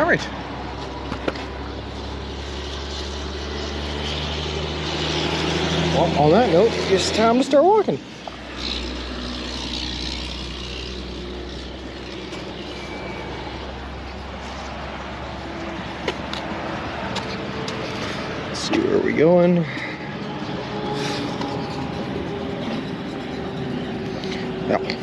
All right. Well, on that note, it's time to start walking. Let's see where we're going. Yeah.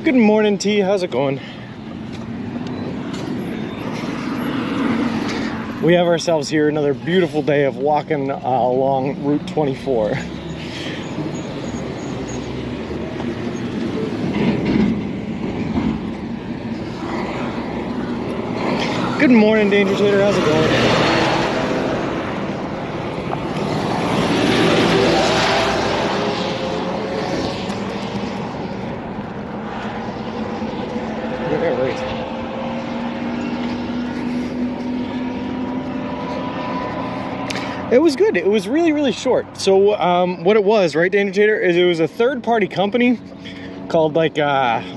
Good morning, T. How's it going? We have ourselves here another beautiful day of walking along Route 24. Good morning, Danger Tater. How's it going? It was good. It was really, really short. So what it was, right, Danger Tater, is it was a third-party company called like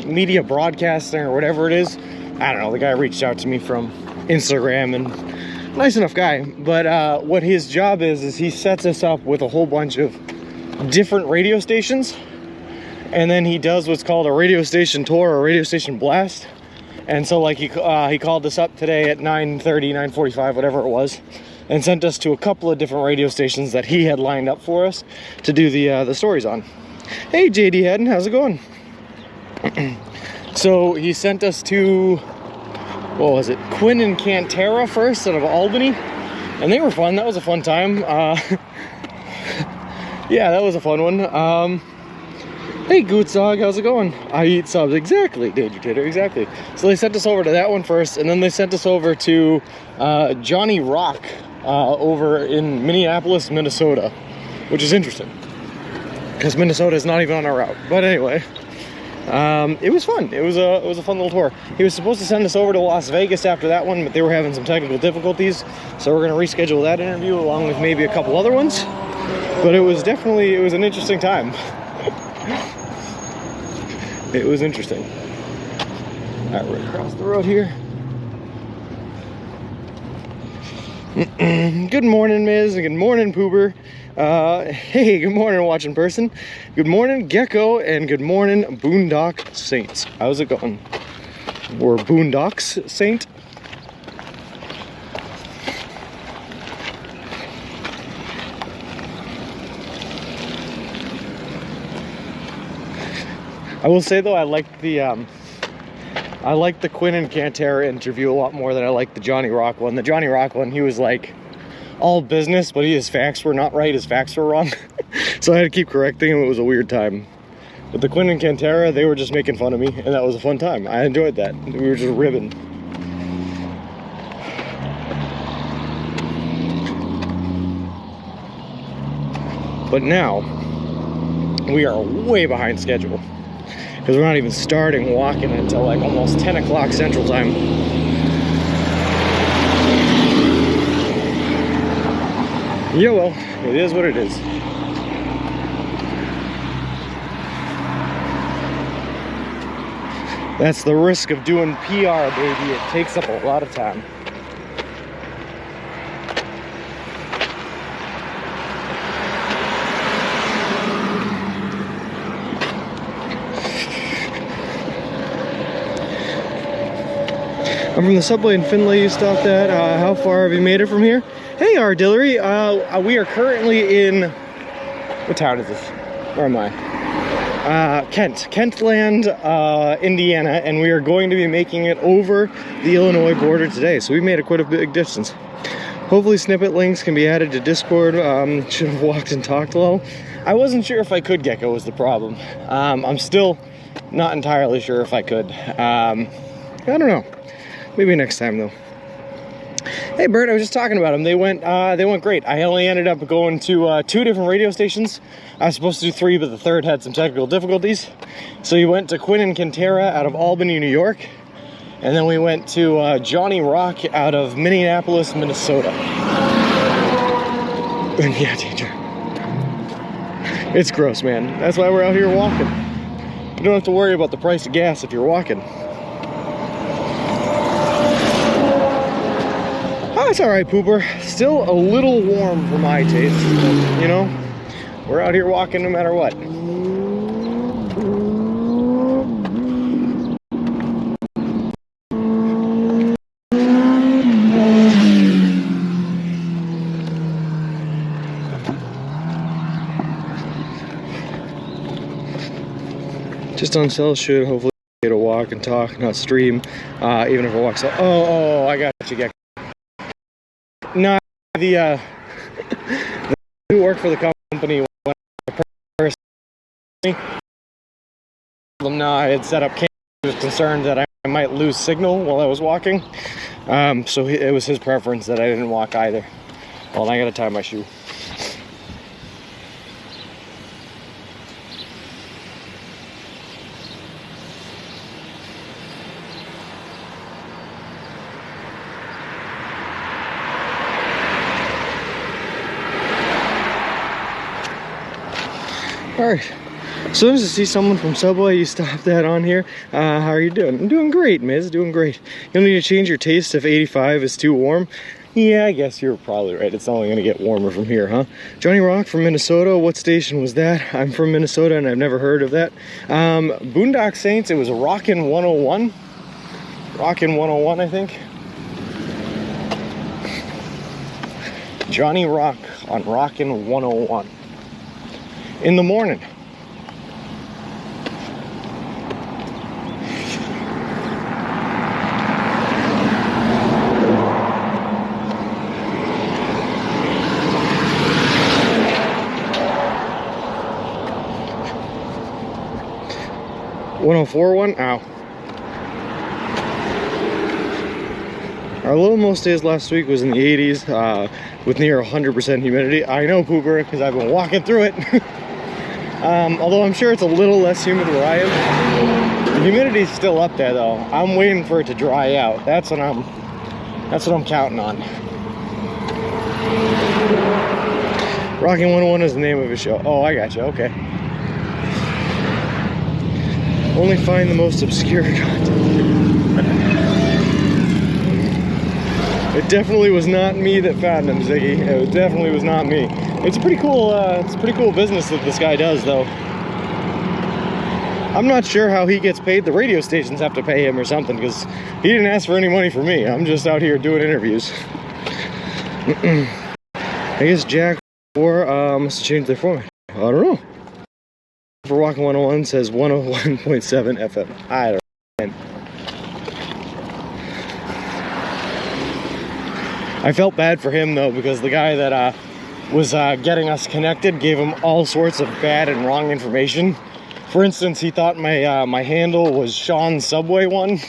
Media Broadcasting or whatever it is. I don't know. The guy reached out to me from Instagram, and nice enough guy. But what his job is he sets us up with a whole bunch of different radio stations, and then he does what's called a radio station tour or a radio station blast. And so like he called us up today at 9:30, 9:45, whatever it was, and sent us to a couple of different radio stations that he had lined up for us to do the stories on. Hey, JD Hedden, how's it going? So he sent us to, what was it, Quinn and Cantera first out of Albany, and they were fun. That was a fun time. Yeah, that was a fun one. Hey, Goots Dog, how's it going? I eat subs. Exactly, Danger Tater, exactly. So they sent us over to that one first, and then they sent us over to Johnny Rock over in Minneapolis, Minnesota, which is interesting because Minnesota is not even on our route. But anyway, it was fun. It was a fun little tour. He was supposed to send us over to Las Vegas after that one, but they were having some technical difficulties, so we're going to reschedule that interview along with maybe a couple other ones. But it was an interesting time. It was interesting. All right, we're across the road here. Good morning, Miz, and good morning, Poober. Hey, good morning, watching person. Good morning, Gecko, and good morning, Boondock Saints. How's it going? Or Boondocks Saint? I will say though, I liked the Quinn and Cantera interview a lot more than I liked the Johnny Rock one. The Johnny Rock one, he was like all business, but his facts were not right, his facts were wrong. So I had to keep correcting him. It was a weird time. But the Quinn and Cantera, they were just making fun of me, and that was a fun time. I enjoyed that. We were just ribbing. But now, we are way behind schedule, because we're not even starting walking until like almost 10 o'clock Central Time. Yeah, well, it is what it is. That's the risk of doing PR, baby. It takes up a lot of time. I'm from the subway in Findlay you stopped at. How far have you made it from here? Hey, Artillery. We are currently in... What town is this? Where am I? Kentland, Indiana, and we are going to be making it over the Illinois border today. So we made quite a big distance. Hopefully snippet links can be added to Discord. Should have walked and talked a little. I wasn't sure if I could, Gecko, was the problem. I'm still not entirely sure if I could. I don't know. Maybe next time, though. Hey, Bert, I was just talking about them. They went great. I only ended up going to 2 different radio stations. I was supposed to do 3, but the third had some technical difficulties. So we went to Quinn and Quintera out of Albany, New York. And then we went to Johnny Rock out of Minneapolis, Minnesota. And yeah, danger. It's gross, man. That's why we're out here walking. You don't have to worry about the price of gas if you're walking. Oh, it's alright, Pooper. Still a little warm for my taste. You know, we're out here walking no matter what. Just on cell should hopefully be able to walk and talk, not stream, even if I walk. Oh, I got you, Gecko. No, the who work for the company when I had set up cameras. He was concerned that I might lose signal while I was walking, so it was his preference that I didn't walk either. Well, I gotta tie my shoe. Alright, so as to see someone from Subway, you stopped that on here. How are you doing? I'm doing great, Miz, doing great. You'll need to change your taste if 85 is too warm. Yeah, I guess you're probably right. It's only going to get warmer from here, huh? Johnny Rock from Minnesota, what station was that? I'm from Minnesota and I've never heard of that. Boondock Saints, it was Rockin' 101. Rockin' 101, I think. Johnny Rock on Rockin' 101. In the morning. .104.1? Ow. Our low most days last week was in the 80s with near 100% humidity. I know, Pooper, because I've been walking through it. Although I'm sure it's a little less humid where I am. The humidity's still up there though. I'm waiting for it to dry out. That's what I'm counting on. Rockin' 101 is the name of his show. Oh, I got you. Okay. Only find the most obscure content. It definitely was not me that found him, Ziggy. It definitely was not me. It's a pretty cool business that this guy does, though. I'm not sure how he gets paid. The radio stations have to pay him or something, because he didn't ask for any money from me. I'm just out here doing interviews. I guess Jack must have changed their format. I don't know. For Walking 101 says 101.7 FM. I don't know. I felt bad for him though, because the guy that was getting us connected gave him all sorts of bad and wrong information. For instance, he thought my handle was Sean Subway 1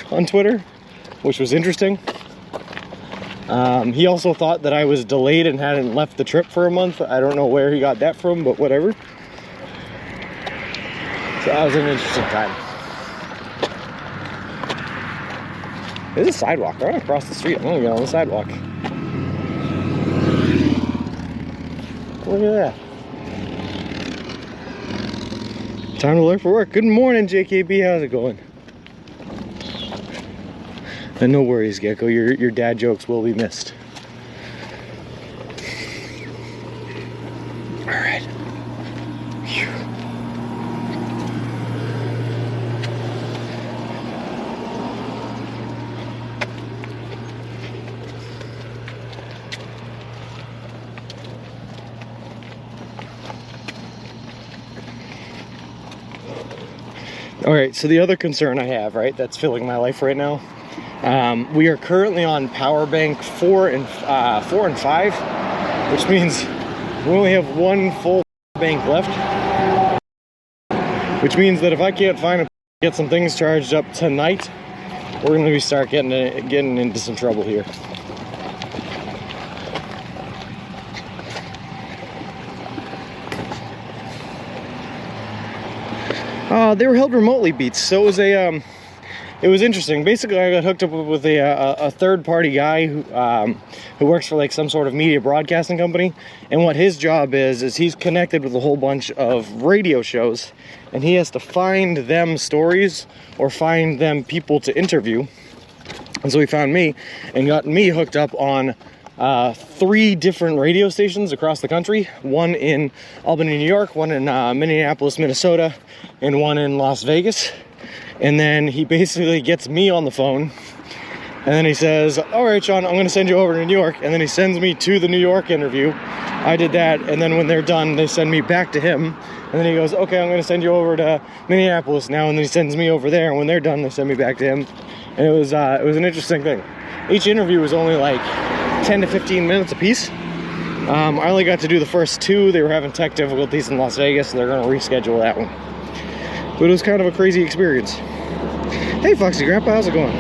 on Twitter, which was interesting. He also thought that I was delayed and hadn't left the trip for a month. I don't know where he got that from, but whatever. So that was an interesting time. There's a sidewalk right across the street. I'm gonna get on the sidewalk. Look at that. Time to look for work. Good morning, JKB. How's it going? And no worries, Gecko. Your dad jokes will be missed. All right. Phew. All right, so the other concern I have, right, that's filling my life right now, we are currently on power bank 4 and 5, which means we only have one full bank left, which means that if I can't find a get some things charged up tonight, we're going to start getting into some trouble here. They were held remotely, Beats. So it was interesting. Basically, I got hooked up with a third-party guy who works for like some sort of media broadcasting company, and what his job is he's connected with a whole bunch of radio shows, and he has to find them stories or find them people to interview. And so he found me and got me hooked up on 3 different radio stations across the country. One in Albany, New York, one in Minneapolis, Minnesota, and one in Las Vegas. And then he basically gets me on the phone, and then he says, all right, Sean, I'm going to send you over to New York. And then he sends me to the New York interview. I did that, and then when they're done, they send me back to him. And then he goes, okay, I'm going to send you over to Minneapolis now. And then he sends me over there, and when they're done, they send me back to him. And it was an interesting thing. Each interview was only like 10 to 15 minutes a piece. I only got to do the first 2. They were having tech difficulties in Las Vegas, and they're going to reschedule that one. But it was kind of a crazy experience. Hey, Foxy Grandpa, how's it going?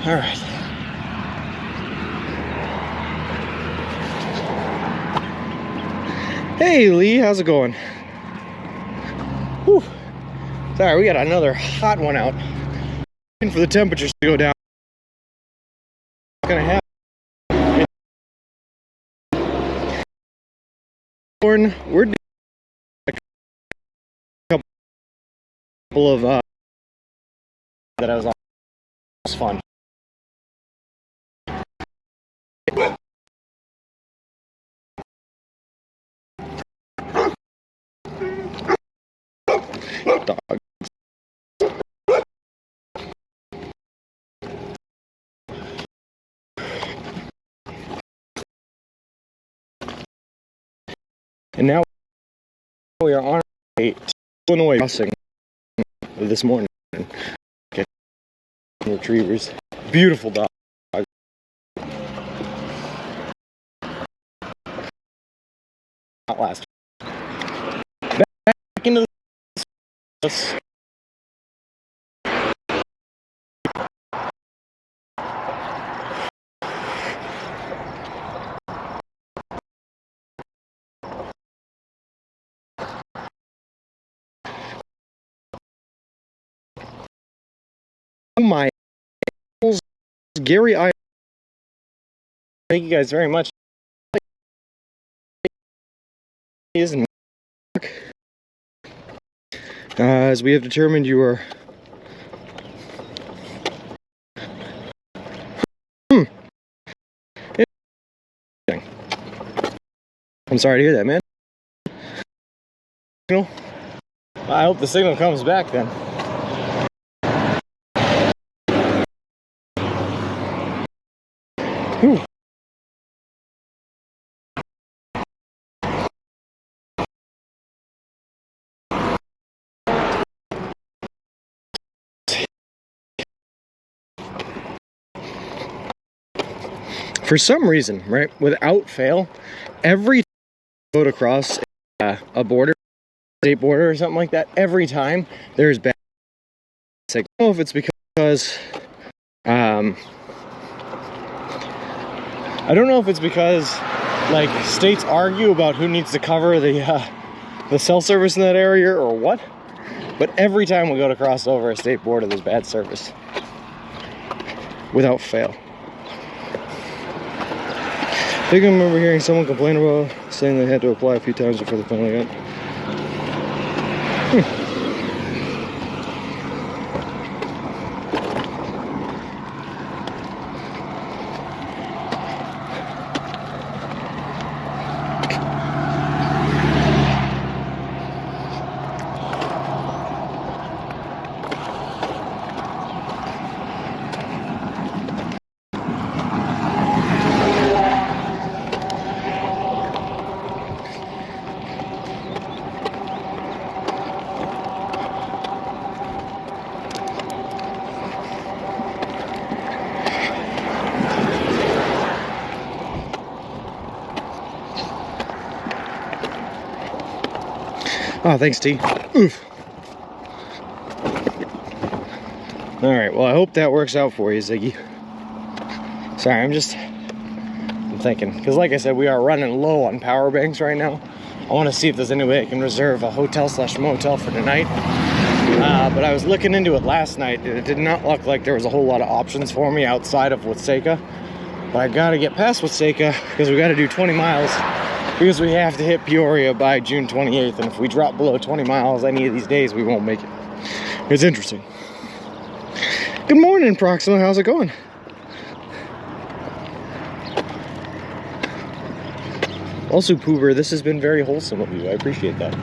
All right. Hey Lee, how's it going? Whew. Sorry, we got another hot one out. Waiting for the temperatures to go down. What's gonna happen? We're doing a couple of that I was on. It was fun. Dog. And now we are on a Illinois crossing this morning. Okay. Retrievers. Beautiful dog. Not last. Back into the my Gary, I thank you guys very much. As we have determined, you are I'm sorry to hear that, man. I hope the signal comes back then. Whew. For some reason, right, without fail, every time I go across a border, state border or something like that, every time there's bad. I don't know if it's because I don't know if it's because like states argue about who needs to cover the cell service in that area or what, but every time we go to cross over a state border, there's bad service without fail. I think I remember hearing someone complain about saying they had to apply a few times before they finally got. Oh, thanks, T. Oof. All right, well, I hope that works out for you, Ziggy. Sorry, I'm thinking, because like I said, we are running low on power banks right now. I want to see if there's any way I can reserve a hotel/motel for tonight. But I was looking into it last night, and it did not look like there was a whole lot of options for me outside of Watseka. But I gotta get past Watseka, because we gotta do 20 miles, because we have to hit Peoria by June 28th, and if we drop below 20 miles any of these days, we won't make it. It's interesting. Good morning, Proxima. How's it going? Also, Poober, this has been very wholesome of you. I appreciate that.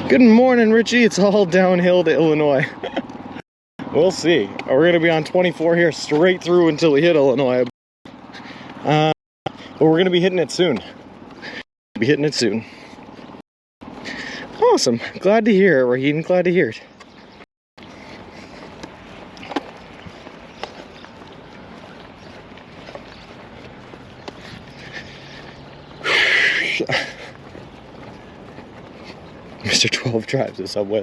Good morning, Richie. It's all downhill to Illinois. We'll see. We're going to be on 24 here straight through until we hit Illinois. But we're going to be hitting it soon. Awesome. Glad to hear it, Raheem. Glad to hear it. Mr. 12 drives the subway.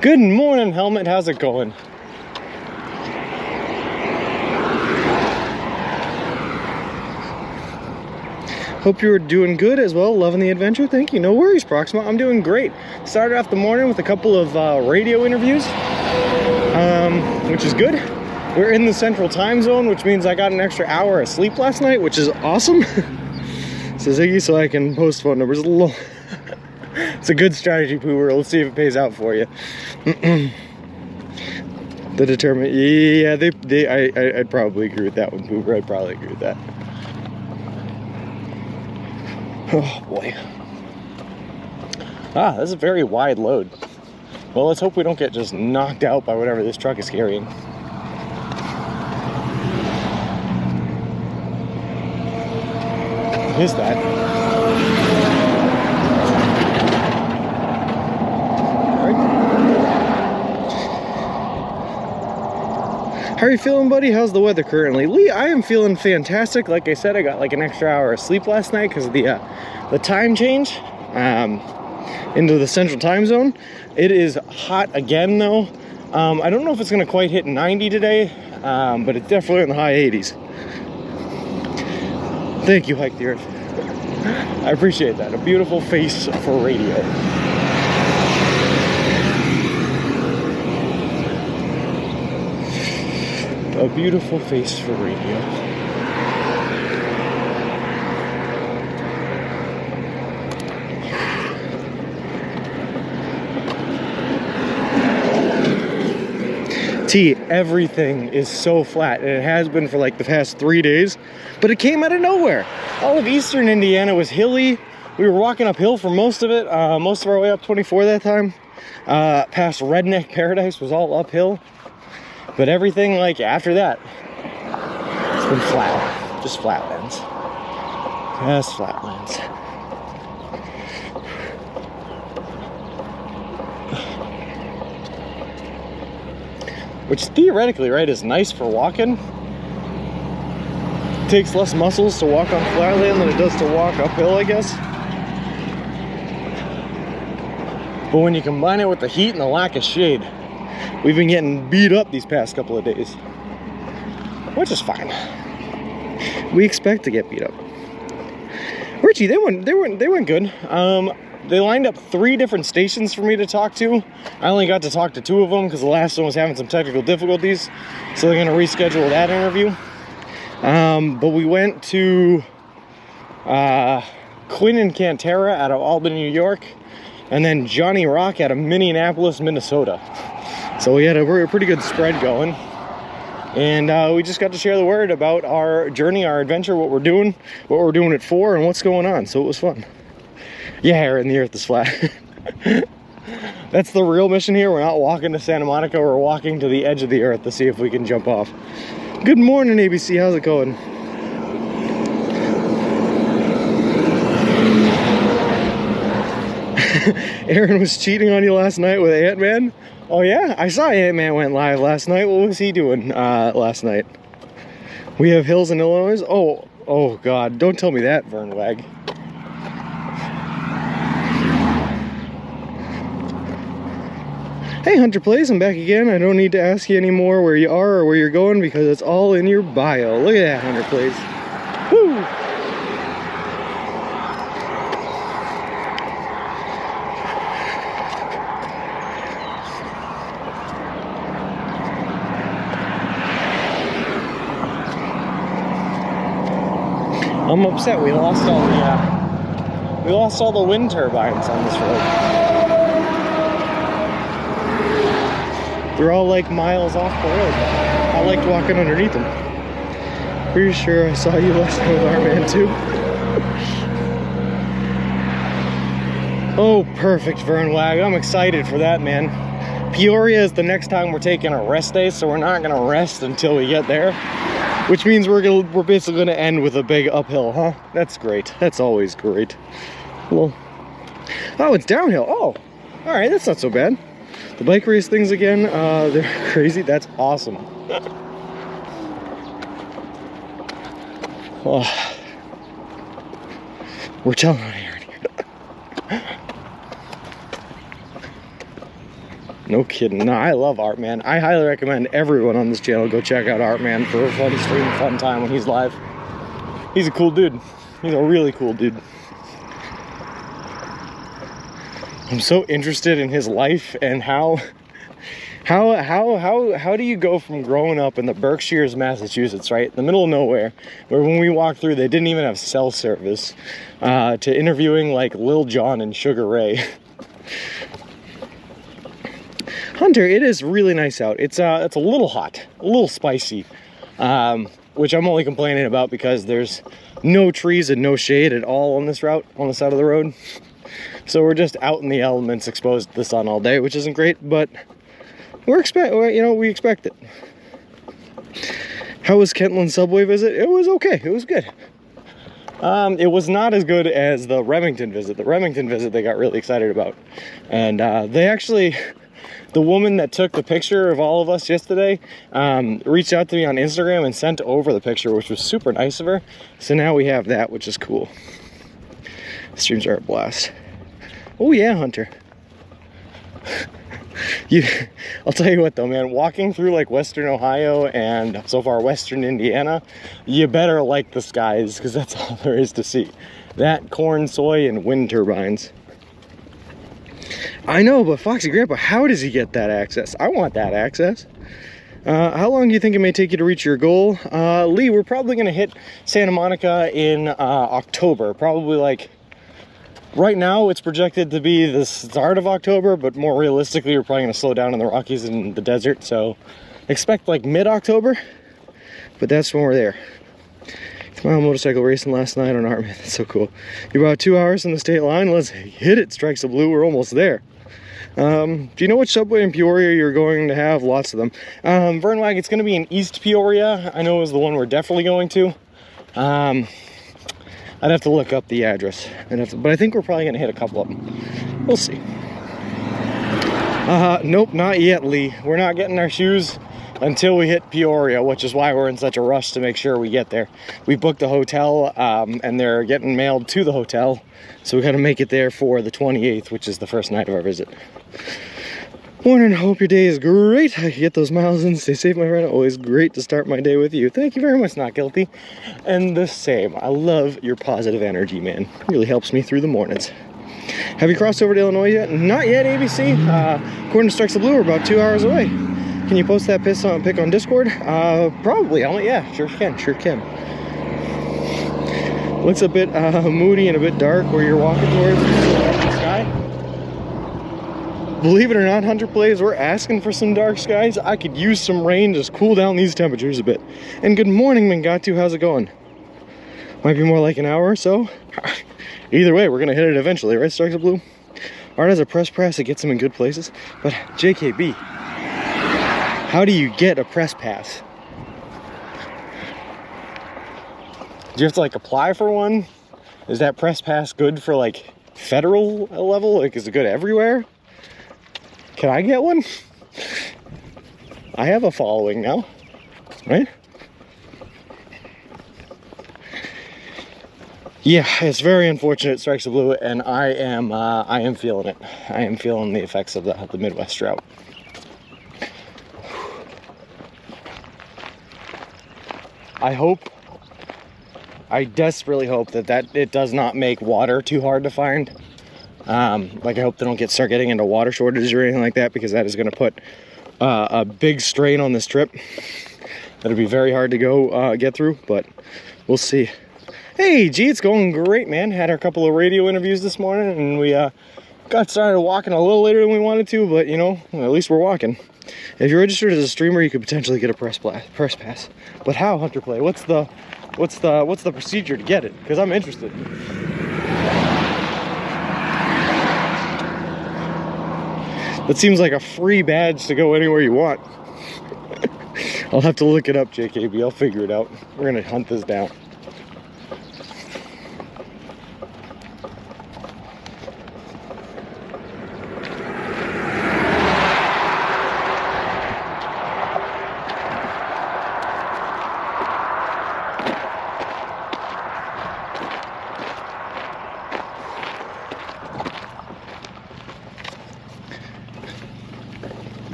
Good morning, Helmet. How's it going? Hope you're doing good as well. Loving the adventure. Thank you. No worries, Proxima. I'm doing great. Started off the morning with a couple of radio interviews, which is good. We're in the central time zone, which means I got an extra hour of sleep last night, which is awesome. So Ziggy, so I can post phone numbers. It's a good strategy, Poober. Let's see if it pays out for you. The determined, yeah, I'd probably agree with that one, Poober. I'd probably agree with that. Oh boy. Ah, this is a very wide load. Well, let's hope we don't get just knocked out by whatever this truck is carrying. What is that? How are you feeling, buddy? How's the weather currently? Lee, I am feeling fantastic. Like I said, I got like an extra hour of sleep last night because of the time change into the central time zone. It is hot again, though. I don't know if it's going to quite hit 90 today, but it's definitely in the high 80s. Thank you, Hike the Earth. I appreciate that. A beautiful face for radio. A beautiful face for radio. T, everything is so flat, and it has been for like the past 3 days, but it came out of nowhere. All of eastern Indiana was hilly. We were walking uphill for most of it, most of our way up 24 that time. Past Redneck Paradise was all uphill. But everything like after that, it's been flat. Just flatlands. Just flatlands. Which theoretically, right, is nice for walking. It takes less muscles to walk on flatland than it does to walk uphill, I guess. But when you combine it with the heat and the lack of shade, we've been getting beat up these past couple of days, which is fine. We expect to get beat up. Richie, they went good. They lined up 3 different stations for me to talk to. I only got to talk to 2 of them because the last one was having some technical difficulties, so they're gonna reschedule that interview. But we went to Quinn and Cantera out of Albany, New York, and then Johnny Rock out of Minneapolis, Minnesota. So we had a pretty good spread going, and we just got to share the word about our journey, our adventure, what we're doing it for, and what's going on. So it was fun. Yeah, Aaron, the earth is flat. That's the real mission here. We're not walking to Santa Monica. We're walking to the edge of the earth to see if we can jump off. Good morning, ABC. How's it going? Aaron was cheating on you last night with Ant-Man. Oh yeah, I saw Ant-Man went live last night. What was he doing last night? We have hills in Illinois. Oh God, don't tell me that, Vernwag. Hey, Hunter Plays, I'm back again. I don't need to ask you anymore where you are or where you're going because it's all in your bio. Look at that, Hunter Plays. Woo! I'm upset we lost all the wind turbines on this road. They're all like miles off the road. I liked walking underneath them. Pretty sure I saw you last night with our man too. Oh, perfect, Vernwag. I'm excited for that, man. Peoria is the next time we're taking a rest day, so we're not gonna rest until we get there. Which means we're basically gonna end with a big uphill, huh? That's great. That's always great. Well, oh, it's downhill. Oh, all right, that's not so bad. The bike race things again, they're crazy. That's awesome. Oh, we're telling on Aaron here. No kidding. No, I love Art Man. I highly recommend everyone on this channel go check out Art Man for a fun stream, fun time when he's live. He's a cool dude. He's a really cool dude. I'm so interested in his life and how do you go from growing up in the Berkshires, Massachusetts, right, in the middle of nowhere, where when we walked through they didn't even have cell service, to interviewing like Lil Jon and Sugar Ray. Hunter, it is really nice out. It's a little hot, a little spicy, which I'm only complaining about because there's no trees and no shade at all on this route, on the side of the road. So we're just out in the elements, exposed to the sun all day, which isn't great, but we expect it. How was Kentland's subway visit? It was okay. It was good. It was not as good as the Remington visit. The Remington visit they got really excited about, and they actually, the woman that took the picture of all of us yesterday, reached out to me on Instagram and sent over the picture, which was super nice of her. So now we have that, which is cool. Streams are a blast. Oh yeah, Hunter. I'll tell you what though, man, walking through like Western Ohio and so far Western Indiana, you better like the skies, because that's all there is to see. That, corn, soy, and wind turbines. I know, but Foxy Grandpa, how does he get that access? I want that access. How long do you think it may take you to reach your goal? Lee, we're probably gonna hit Santa Monica in October, probably like, right now it's projected to be the start of October, but more realistically we're probably going to slow down in the Rockies and the desert, so expect like mid-October, but that's when we're there. Mile motorcycle racing last night on Art Man. That's so cool. You're about 2 hours from the state line. Let's hit it. Strikes the blue. We're almost there. Do you know which subway in Peoria you're going to have? Lots of them. Vernwag, it's going to be in East Peoria. I know it was the one we're definitely going to. I'd have to look up the address, but I think we're probably going to hit a couple of them. We'll see. Nope, not yet, Lee. We're not getting our shoes until we hit Peoria, which is why we're in such a rush to make sure we get there. We booked a hotel, and they're getting mailed to the hotel, so we got to make it there for the 28th, which is the first night of our visit. Morning, hope your day is great. I get those miles in. Stay safe, my friend. Always great to start my day with you. Thank you very much, Not Guilty. And the same. I love your positive energy, man. It really helps me through the mornings. Have you crossed over to Illinois yet? Not yet, ABC. According to Strikes the Blue, we're about 2 hours away. Can you post that pic on Discord? Probably. Yeah, sure can. Sure can. Looks a bit moody and a bit dark where you're walking towards the sky. Believe it or not, Hunter Plays, we're asking for some dark skies. I could use some rain, just cool down these temperatures a bit. And good morning, Mangatu. How's it going? Might be more like an hour or so. Either way, we're gonna hit it eventually, right, Strikes of Blue? Art has a press pass that gets him in good places. But JKB, how do you get a press pass? Do you have to like apply for one? Is that press pass good for like federal level? Like, is it good everywhere? Can I get one? I have a following now, right? Yeah, it's very unfortunate it strikes the blue, and I am feeling it. I am feeling the effects of the Midwest drought. I desperately hope that it does not make water too hard to find. Like, I hope they don't start getting into water shortages or anything like that, because that is going to put a big strain on this trip. That'll be very hard to go get through, but we'll see. Hey, gee, it's going great, man. Had a couple of radio interviews this morning, and we got started walking a little later than we wanted to, but you know, at least we're walking. If you're registered as a streamer, you could potentially get a press pass. But how, Hunter Play? What's the procedure to get it? Because I'm interested. That seems like a free badge to go anywhere you want. I'll have to look it up, JKB. I'll figure it out. We're gonna hunt this down.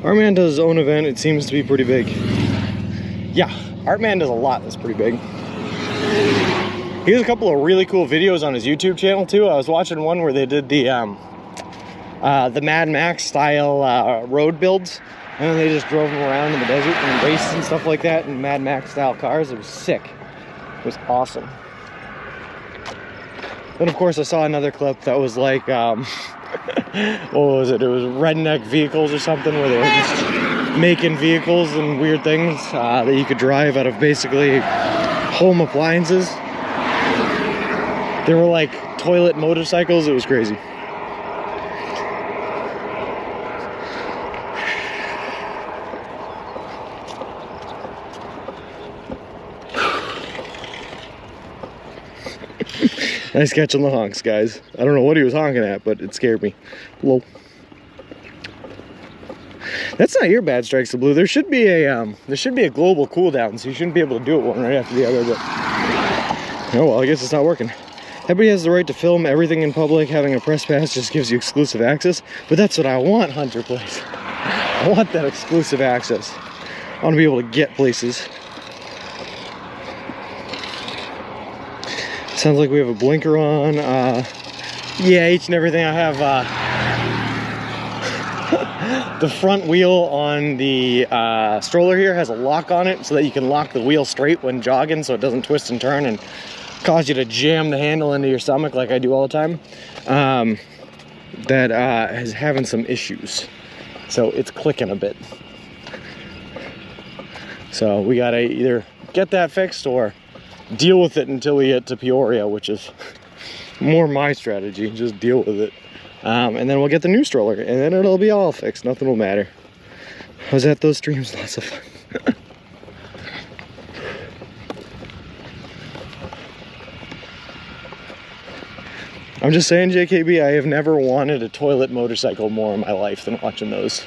Artman does his own event. It seems to be pretty big. Yeah, Artman does a lot that's pretty big. He has a couple of really cool videos on his YouTube channel too. I was watching one where they did the Mad Max style road builds, and then they just drove them around in the desert and raced and stuff like that in Mad Max style cars. It was sick. It was awesome. Then of course I saw another clip that was like what was it? It was redneck vehicles or something, where they were just making vehicles and weird things that you could drive out of basically home appliances. They were like toilet motorcycles. It was crazy. Nice catch on the honks, guys. I don't know what he was honking at, but it scared me. Whoa. That's not your bad strikes the blue. There should be a global cooldown, so you shouldn't be able to do it one right after the other. But oh well, I guess it's not working. Everybody has the right to film everything in public. Having a press pass just gives you exclusive access. But that's what I want, Hunter Place. I want that exclusive access. I want to be able to get places. Sounds like we have a blinker on. Yeah, each and everything. I have the front wheel on the stroller here has a lock on it so that you can lock the wheel straight when jogging, so it doesn't twist and turn and cause you to jam the handle into your stomach like I do all the time. That is having some issues, so it's clicking a bit. So we gotta either get that fixed or deal with it until we get to Peoria, which is more my strategy. Just deal with it. And then we'll get the new stroller, and then it'll be all fixed. Nothing will matter. I was at those streams, lots of fun. I'm just saying, JKB, I have never wanted a toilet motorcycle more in my life than watching those.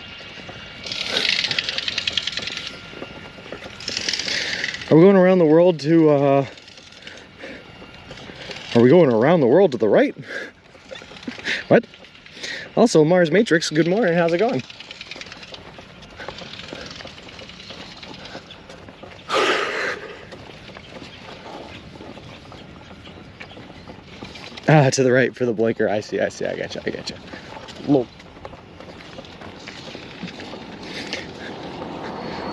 Are we going around the world to, are we going around the world to the right? What? Also, Mars Matrix, good morning, how's it going? To the right for the blinker. I see, I got you. Look.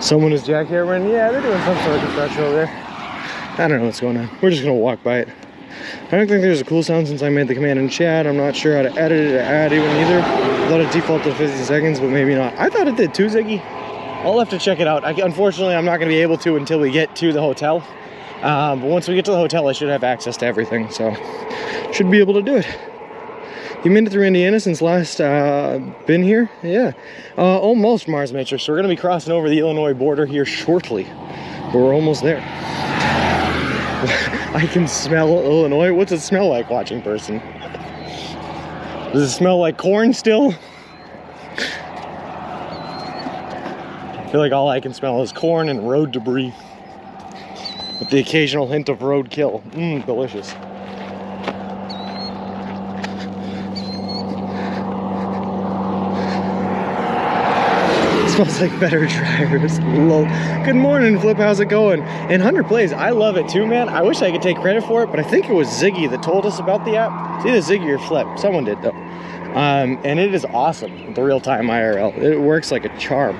Someone is jackhammering. Yeah, they're doing some sort of construction over there. I don't know what's going on. We're just gonna walk by it. I don't think there's a cool sound since I made the command in chat. I'm not sure how to edit it or add even either. I thought it defaulted to 50 seconds, but maybe not. I thought it did too, Ziggy. I'll have to check it out. Unfortunately, I'm not gonna be able to until we get to the hotel. But once we get to the hotel, I should have access to everything, so should be able to do it. You made it through Indiana since last been here? Yeah. Almost, Mars Matrix. So we're going to be crossing over the Illinois border here shortly. But we're almost there. I can smell Illinois. What's it smell like, watching person? Does it smell like corn still? I feel like all I can smell is corn and road debris. with the occasional hint of roadkill. Delicious. Smells like better dryers. Lol. Good morning, Flip. How's it going? And 100 plays. I love it too, man. I wish I could take credit for it, but I think it was Ziggy that told us about the app. It's either Ziggy or Flip. Someone did though. And it is awesome. The real-time IRL. It works like a charm.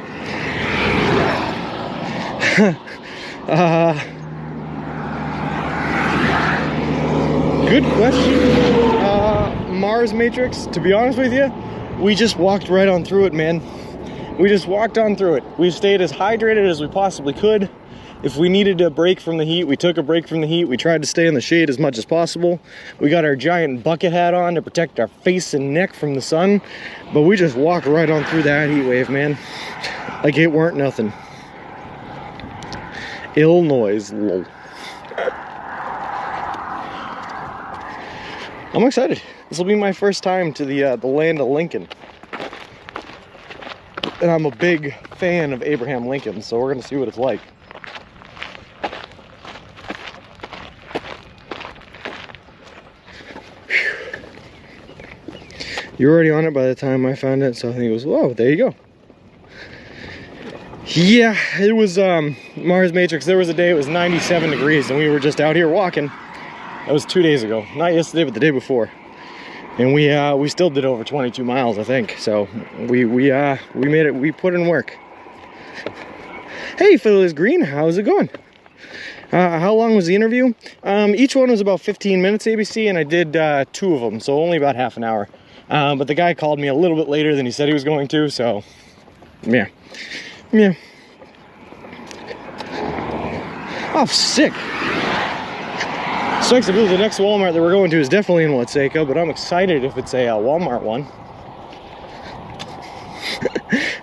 Good question. Mars Matrix. To be honest with you, we just walked right on through it, man. We just walked on through it. We stayed as hydrated as we possibly could. If we needed a break from the heat, we took a break from the heat. We tried to stay in the shade as much as possible. We got our giant bucket hat on to protect our face and neck from the sun. But we just walked right on through that heat wave, man. Like it weren't nothing. Illinois. Lol. I'm excited. This will be my first time to the land of Lincoln. And I'm a big fan of Abraham Lincoln, so we're gonna see what it's like. Whew. You're already on it by the time I found it, so I think it was, whoa, there you go. Yeah, it was Mars Matrix. There was a day it was 97 degrees and we were just out here walking. That was 2 days ago. Not yesterday, but the day before. And we still did over 22 miles, I think. So we made it. We put in work. Hey, Phyllis Green, how's it going? How long was the interview? Each one was about 15 minutes, ABC, and I did 2 of them, so only about half an hour. But the guy called me a little bit later than he said he was going to, so yeah. Oh, sick. Strikes, I believe the next Walmart that we're going to is definitely in Watseka, but I'm excited if it's a Walmart one.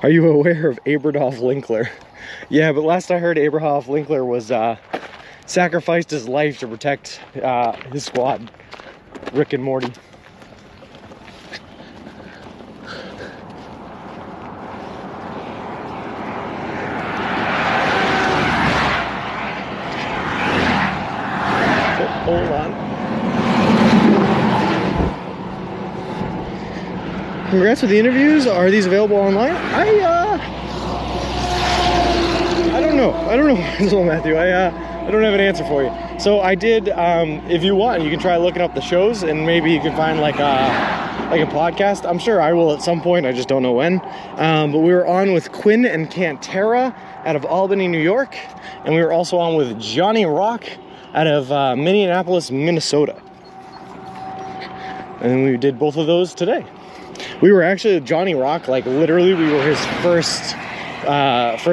Are you aware of Abrahoff Linkler? Yeah, but last I heard, Abrahoff Linkler was sacrificed his life to protect his squad, Rick and Morty. Hold on. Congrats with the interviews. Are these available online? I don't know. So Matthew, I don't have an answer for you. So I did. If you want, you can try looking up the shows, and maybe you can find like a podcast. I'm sure I will at some point. I just don't know when. But we were on with Quinn and Cantera out of Albany, New York, and we were also on with Johnny Rock out of Minneapolis, Minnesota. And we did both of those today. We were actually Johnny Rock, like literally we were his first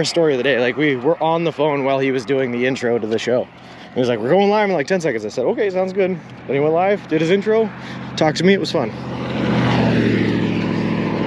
story of the day. Like we were on the phone while he was doing the intro to the show. He was like, we're going live in like 10 seconds. I said, okay, sounds good. Then he went live, did his intro, talked to me, it was fun.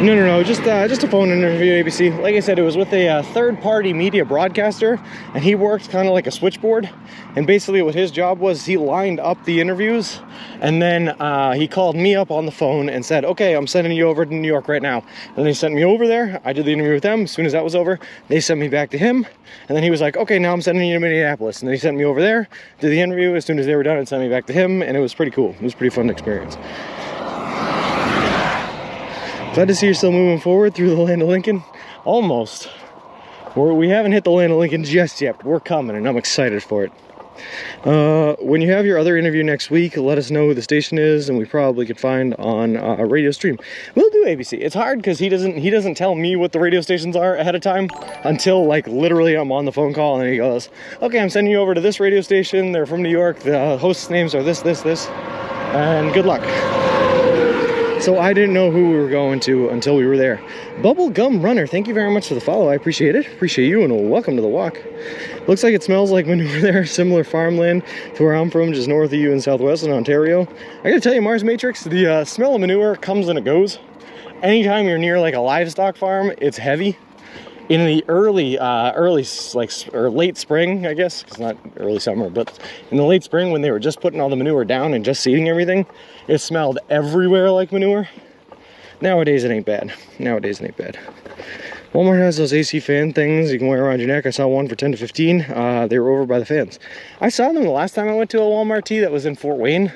No, just a phone interview, ABC. Like I said, it was with a third-party media broadcaster, and he worked kind of like a switchboard. And basically what his job was, he lined up the interviews, and then he called me up on the phone and said, okay, I'm sending you over to New York right now. And then he sent me over there. I did the interview with them. As soon as that was over, they sent me back to him. And then he was like, okay, now I'm sending you to Minneapolis. And then he sent me over there, did the interview. As soon as they were done, and sent me back to him, and it was pretty cool. It was a pretty fun experience. Glad to see you're still moving forward through the land of Lincoln. Almost. We haven't hit the land of Lincoln just yet, but we're coming, and I'm excited for it. When you have your other interview next week, let us know who the station is, and we probably could find on a radio stream. We'll do ABC. It's hard because he doesn't tell me what the radio stations are ahead of time until like literally I'm on the phone call, and then he goes, okay, I'm sending you over to this radio station. They're from New York. The hosts' names are this, and good luck. So I didn't know who we were going to until we were there. Bubblegum Runner, thank you very much for the follow. I appreciate it. Appreciate you, and welcome to the walk. Looks like it smells like manure there. Similar farmland to where I'm from, just north of you in southwest in Ontario. I gotta tell you, Mars Matrix, the smell of manure comes and it goes. Anytime you're near like a livestock farm, it's heavy. In the early or late spring, I guess, it's not early summer, but in the late spring when they were just putting all the manure down and just seeding everything, it smelled everywhere like manure. Nowadays it ain't bad. Walmart has those AC fan things you can wear around your neck. I saw one for 10 to 15. They were over by the fans. I saw them the last time I went to a Walmart T that was in Fort Wayne,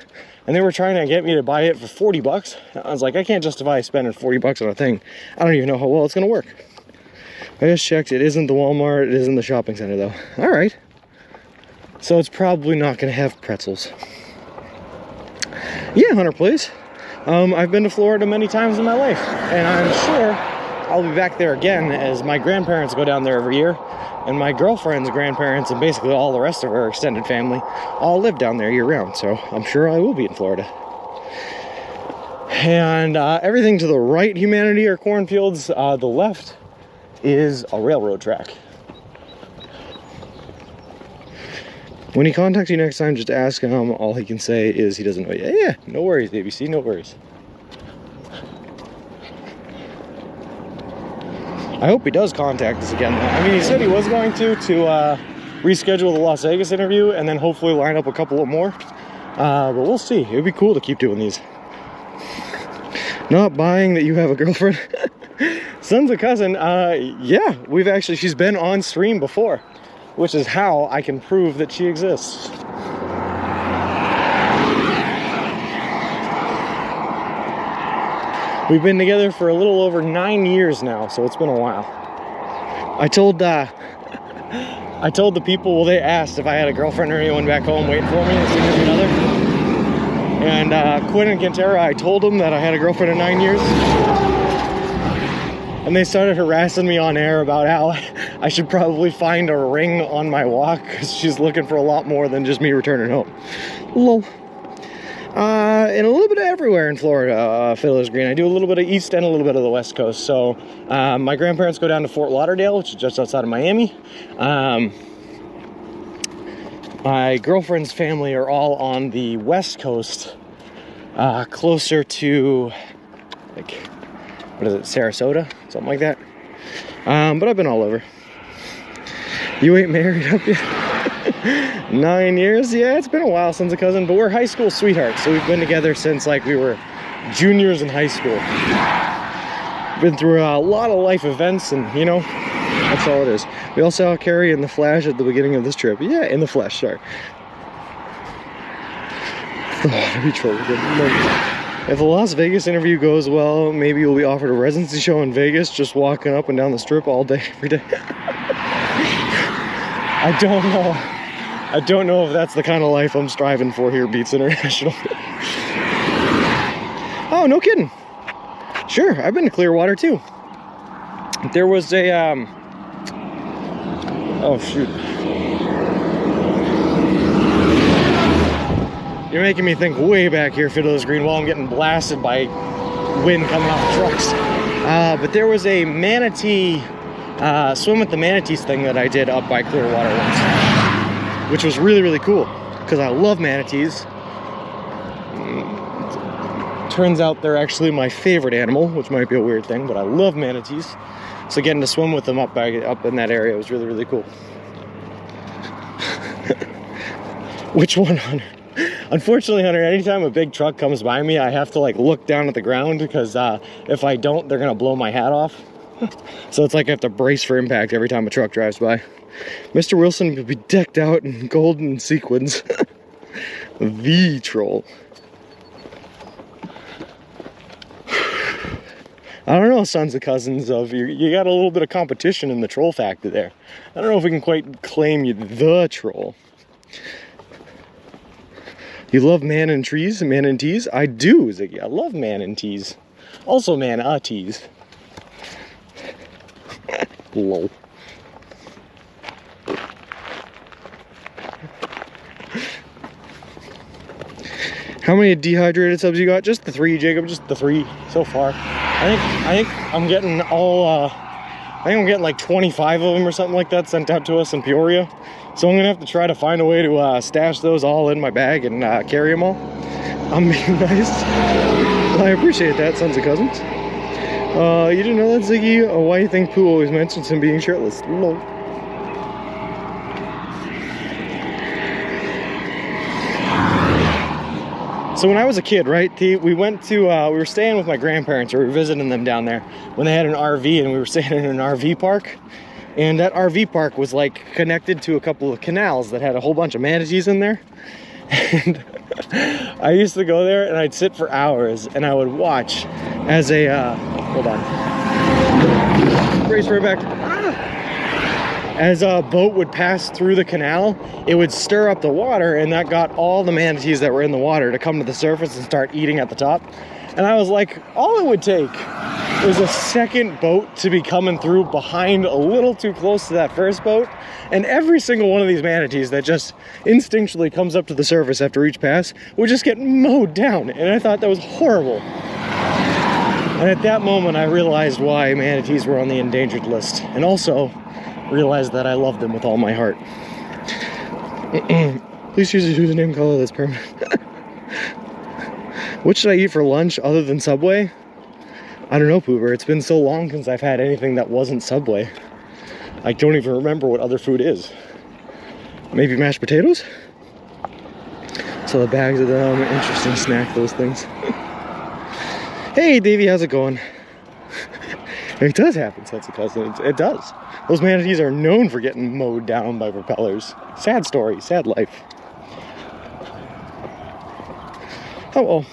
and they were trying to get me to buy it for 40 bucks. I was like, I can't justify spending 40 bucks on a thing. I don't even know how well it's gonna work. I just checked, it isn't the Walmart, it isn't the shopping center though. All right. So it's probably not gonna have pretzels. Yeah, Hunter, please. I've been to Florida many times in my life, and I'm sure I'll be back there again, as my grandparents go down there every year, and my girlfriend's grandparents and basically all the rest of her extended family all live down there year round, so I'm sure I will be in Florida. And everything to the right, humanity, are cornfields. The left is a railroad track. When he contacts you next time, just ask him. All he can say is he doesn't know yet. Yeah, no worries, ABC, no worries. I hope he does contact us again. I mean, he said he was going to reschedule the Las Vegas interview and then hopefully line up a couple of more. But we'll see. It would be cool to keep doing these. Not buying that you have a girlfriend. Son's a cousin. Yeah, she's been on stream before, which is how I can prove that she exists. We've been together for a little over 9 years now, so it's been a while. I told the people, well, they asked if I had a girlfriend or anyone back home waiting for me, a significant other. And Quinn and Quintera, I told them that I had a girlfriend of 9 years. And they started harassing me on air about how I should probably find a ring on my walk, because she's looking for a lot more than just me returning home. Lol. And a little bit of everywhere in Florida, Fiddler's Green. I do a little bit of east and a little bit of the west coast. So my grandparents go down to Fort Lauderdale, which is just outside of Miami. My girlfriend's family are all on the west coast, closer to, like, what is it, Sarasota? Something like that. But I've been all over. You ain't married up yet? 9 years? Yeah, it's been a while since a cousin, but we're high school sweethearts, so we've been together since like we were juniors in high school. Been through a lot of life events, and you know, that's all it is. We all saw Carrie in the Flash at the beginning of this trip. Yeah, in the Flash, sorry. If the Las Vegas interview goes well, maybe you'll be offered a residency show in Vegas, just walking up and down the strip all day, every day. I don't know. I don't know if that's the kind of life I'm striving for here, Beats International. Oh, no kidding. Sure, I've been to Clearwater too. There was a, oh shoot. You're making me think way back here, Fiddler's Green, while I'm getting blasted by wind coming off trucks. But there was a manatee, swim with the manatees thing that I did up by Clearwater once, which was really, really cool, because I love manatees. Turns out they're actually my favorite animal, which might be a weird thing, but I love manatees. So getting to swim with them up in that area was really, really cool. Which one, Hunter? Unfortunately, Hunter, anytime a big truck comes by me, I have to like look down at the ground, because if I don't, they're gonna blow my hat off. So it's like I have to brace for impact every time a truck drives by. Mr. Wilson will be decked out in golden sequins. The troll. I don't know, sons of cousins of you got a little bit of competition in the troll factor there. I don't know if we can quite claim you the troll. You love man and trees, man and teas? I do, Ziggy. I love man and teas. Also man-a-teas. Lol. How many dehydrated subs you got? Just the 3, Jacob. Just the 3 so far. I think I'm getting all. I think I'm getting like 25 of them or something like that sent out to us in Peoria. So I'm gonna have to try to find a way to stash those all in my bag and carry them all. I'm being nice. Well, I appreciate that, sons of cousins. You didn't know that, Ziggy? Why do you think Pooh always mentions him being shirtless? Lol. So when I was a kid, right, we went to, we were staying with my grandparents, or we were visiting them down there when they had an RV, and we were staying in an RV park. And that RV park was like connected to a couple of canals that had a whole bunch of manatees in there. And I used to go there and I'd sit for hours and I would watch as a, hold on, brace for it back. As a boat would pass through the canal, it would stir up the water, and that got all the manatees that were in the water to come to the surface and start eating at the top. And I was like, all it would take was a second boat to be coming through behind a little too close to that first boat, and every single one of these manatees that just instinctually comes up to the surface after each pass would just get mowed down. And I thought that was horrible. And at that moment, I realized why manatees were on the endangered list, and also realized that I love them with all my heart. Please choose a username color that's permanent. What should I eat for lunch other than Subway? I don't know, Pooper. It's been so long since I've had anything that wasn't Subway. I don't even remember what other food is. Maybe mashed potatoes? So the bags of them, interesting snack, those things. Hey, Davey, how's it going? It does happen, Sense of Cousin. It does. Those manatees are known for getting mowed down by propellers. Sad story, sad life. Oh well.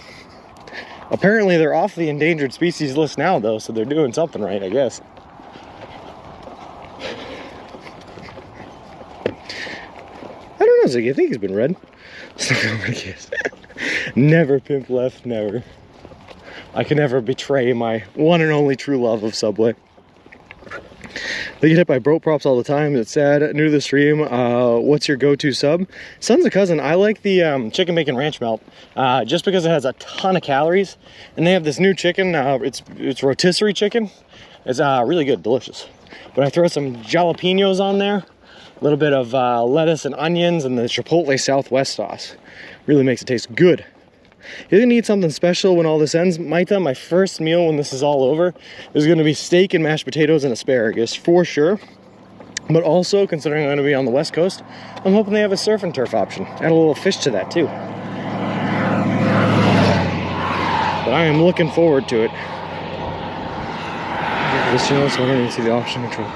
Apparently they're off the endangered species list now, though, so they're doing something right, I guess. I don't know, Ziggy. I think he's been read. Never pimp left, never. I can never betray my one and only true love of Subway. They get hit by boat props all the time. It's sad. New to the stream. What's your go-to sub? Sons of Cousin. I like the chicken bacon ranch melt, just because it has a ton of calories. And they have this new chicken. It's rotisserie chicken. It's really good, delicious. But I throw some jalapenos on there, a little bit of lettuce and onions, and the Chipotle Southwest sauce. Really makes it taste good. You're gonna eat something special when all this ends. Maita, my first meal when this is all over is gonna be steak and mashed potatoes and asparagus for sure. But also, considering I'm gonna be on the West Coast, I'm hoping they have a surf and turf option. Add a little fish to that too. But I am looking forward to it. This channel, so I don't even see the option control.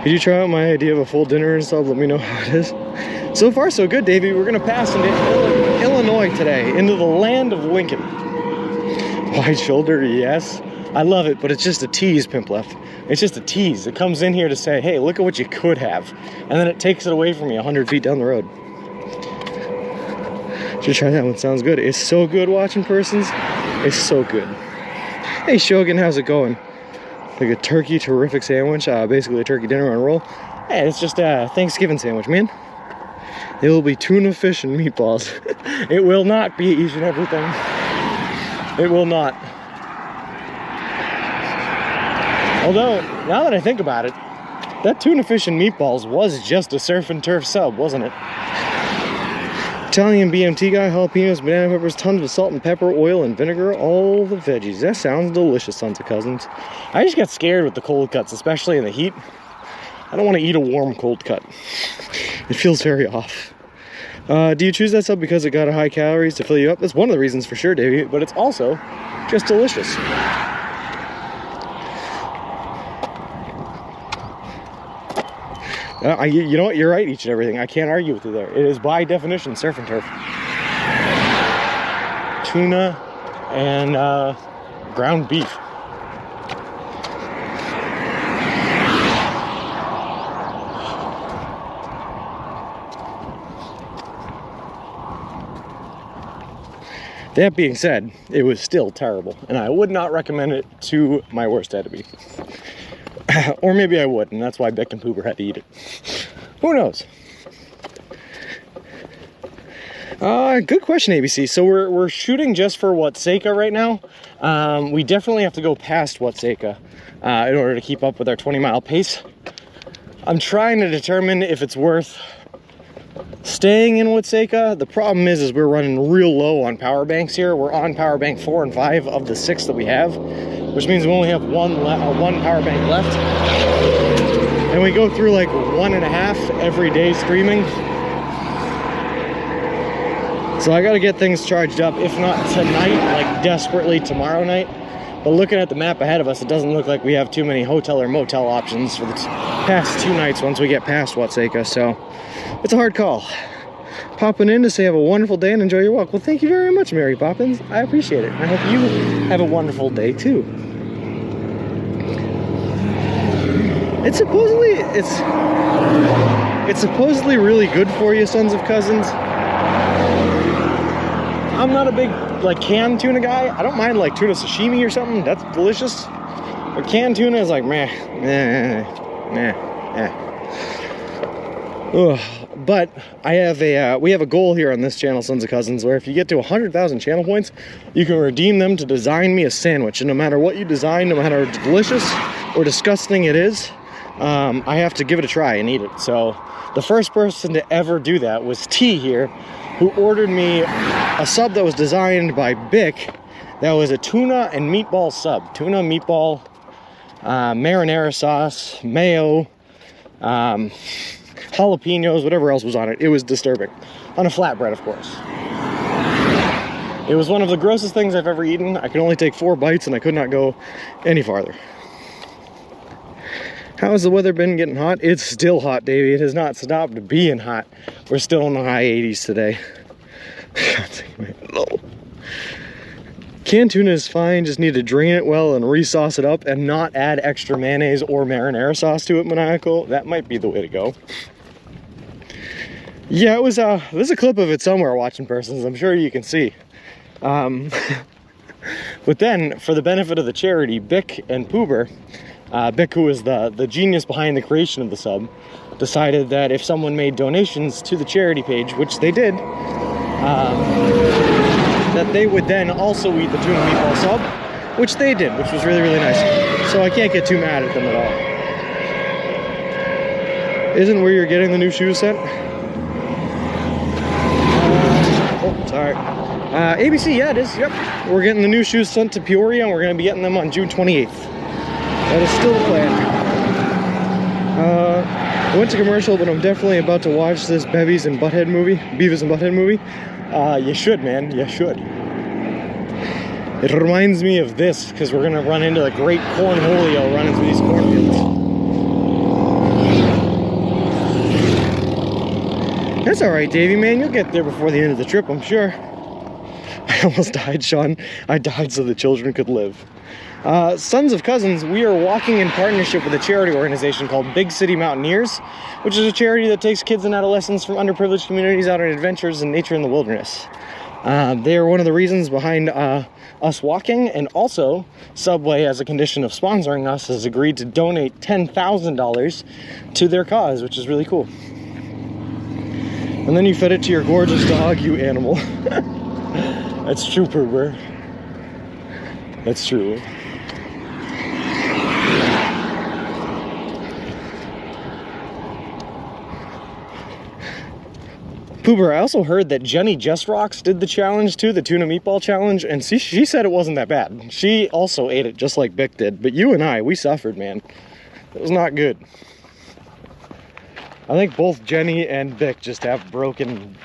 Could you try out my idea of a full dinner and stuff? Let me know how it is. So far, so good, Davey. We're gonna pass into Illinois today, into the land of Lincoln. Wide shoulder, yes. I love it, but it's just a tease, Pimp Left. It's just a tease. It comes in here to say, hey, look at what you could have. And then it takes it away from you 100 feet down the road. Should try that one, sounds good. It's so good watching persons. It's so good. Hey, Shogun, how's it going? Like a turkey terrific sandwich, basically a turkey dinner on a roll. Hey, it's just a Thanksgiving sandwich, man. It will be tuna, fish, and meatballs. It will not be each and everything. It will not. Although, now that I think about it, that tuna, fish, and meatballs was just a surf and turf sub, wasn't it? Italian BMT guy, jalapenos, banana peppers, tons of salt and pepper, oil and vinegar, all the veggies. That sounds delicious, Sons of Cousins. I just got scared with the cold cuts, especially in the heat. I don't want to eat a warm cold cut. It feels very off. Do you choose that sub because it got a high calories to fill you up? That's one of the reasons for sure, Davey, but it's also just delicious. You know what? You're right, each and everything. I can't argue with you there. It is by definition surf and turf. Tuna and ground beef. That being said, it was still terrible, and I would not recommend it to my worst enemy. Or maybe I would, and that's why Beck and Pooper had to eat it. Who knows? Good question, ABC. So we're shooting just for Watseka right now. We definitely have to go past Watseka in order to keep up with our 20-mile pace. I'm trying to determine if it's worth staying in Watseka. The problem is we're running real low on power banks here. We're on power bank 4 and 5 of the 6 that we have, which means we only have one power bank left. And we go through like 1.5 every day streaming. So I gotta get things charged up, if not tonight, like desperately tomorrow night. But looking at the map ahead of us, it doesn't look like we have too many hotel or motel options for the past 2 nights once we get past Watseka, so it's a hard call. Popping in to say have a wonderful day and enjoy your walk. Well, thank you very much, Mary Poppins. I appreciate it. I hope you have a wonderful day too. It's supposedly really good for you, Sons of Cousins. I'm not a big like canned tuna guy. I don't mind like tuna sashimi or something. That's delicious. But canned tuna is like meh. Ugh. But I have we have a goal here on this channel, Sons of Cousins, where if you get to 100,000 channel points, you can redeem them to design me a sandwich. And no matter what you design, no matter how delicious or disgusting it is, I have to give it a try and eat it. So the first person to ever do that was T here, who ordered me a sub that was designed by Bic. That was a tuna and meatball sub. Tuna, meatball, marinara sauce, mayo, jalapenos, whatever else was on it. It was disturbing. On a flatbread, of course. It was one of the grossest things I've ever eaten. I could only take 4 bites and I could not go any farther. How has the weather been getting hot? It's still hot, Davey. It has not stopped being hot. We're still in the high 80s today. God damn it. No. Canned tuna is fine, just need to drain it well and re-sauce it up and not add extra mayonnaise or marinara sauce to it, maniacal. That might be the way to go. Yeah, it was, there's a clip of it somewhere, Watching Persons. I'm sure you can see. But then, for the benefit of the charity, Bic and Poober, Bic, who is the genius behind the creation of the sub, decided that if someone made donations to the charity page, which they did, that they would then also eat the tuna meatball sub, which they did, which was really, really nice. So I can't get too mad at them at all. Isn't where you're getting the new shoes sent? Oh, sorry. ABC, yeah, it is, yep. We're getting the new shoes sent to Peoria, and we're going to be getting them on June 28th. That is still the plan. I went to commercial, but I'm definitely about to watch this Beavis and Butthead movie. You should, man. You should. It reminds me of this, because we're going to run into the great cornholio running through these cornfields. That's alright, Davey, man. You'll get there before the end of the trip, I'm sure. I almost died, Sean. I died so the children could live. Sons of Cousins, we are walking in partnership with a charity organization called Big City Mountaineers, which is a charity that takes kids and adolescents from underprivileged communities out on adventures in nature and the wilderness. They are one of the reasons behind us walking, and also Subway, as a condition of sponsoring us, has agreed to donate $10,000 to their cause, which is really cool. And then you fed it to your gorgeous dog, you animal. That's true, Poober. That's true. Poober, I also heard that Jenny Just Rocks did the challenge too, the tuna meatball challenge, and she said it wasn't that bad. She also ate it just like Bic did, but you and I, we suffered, man. It was not good. I think both Jenny and Bic just have broken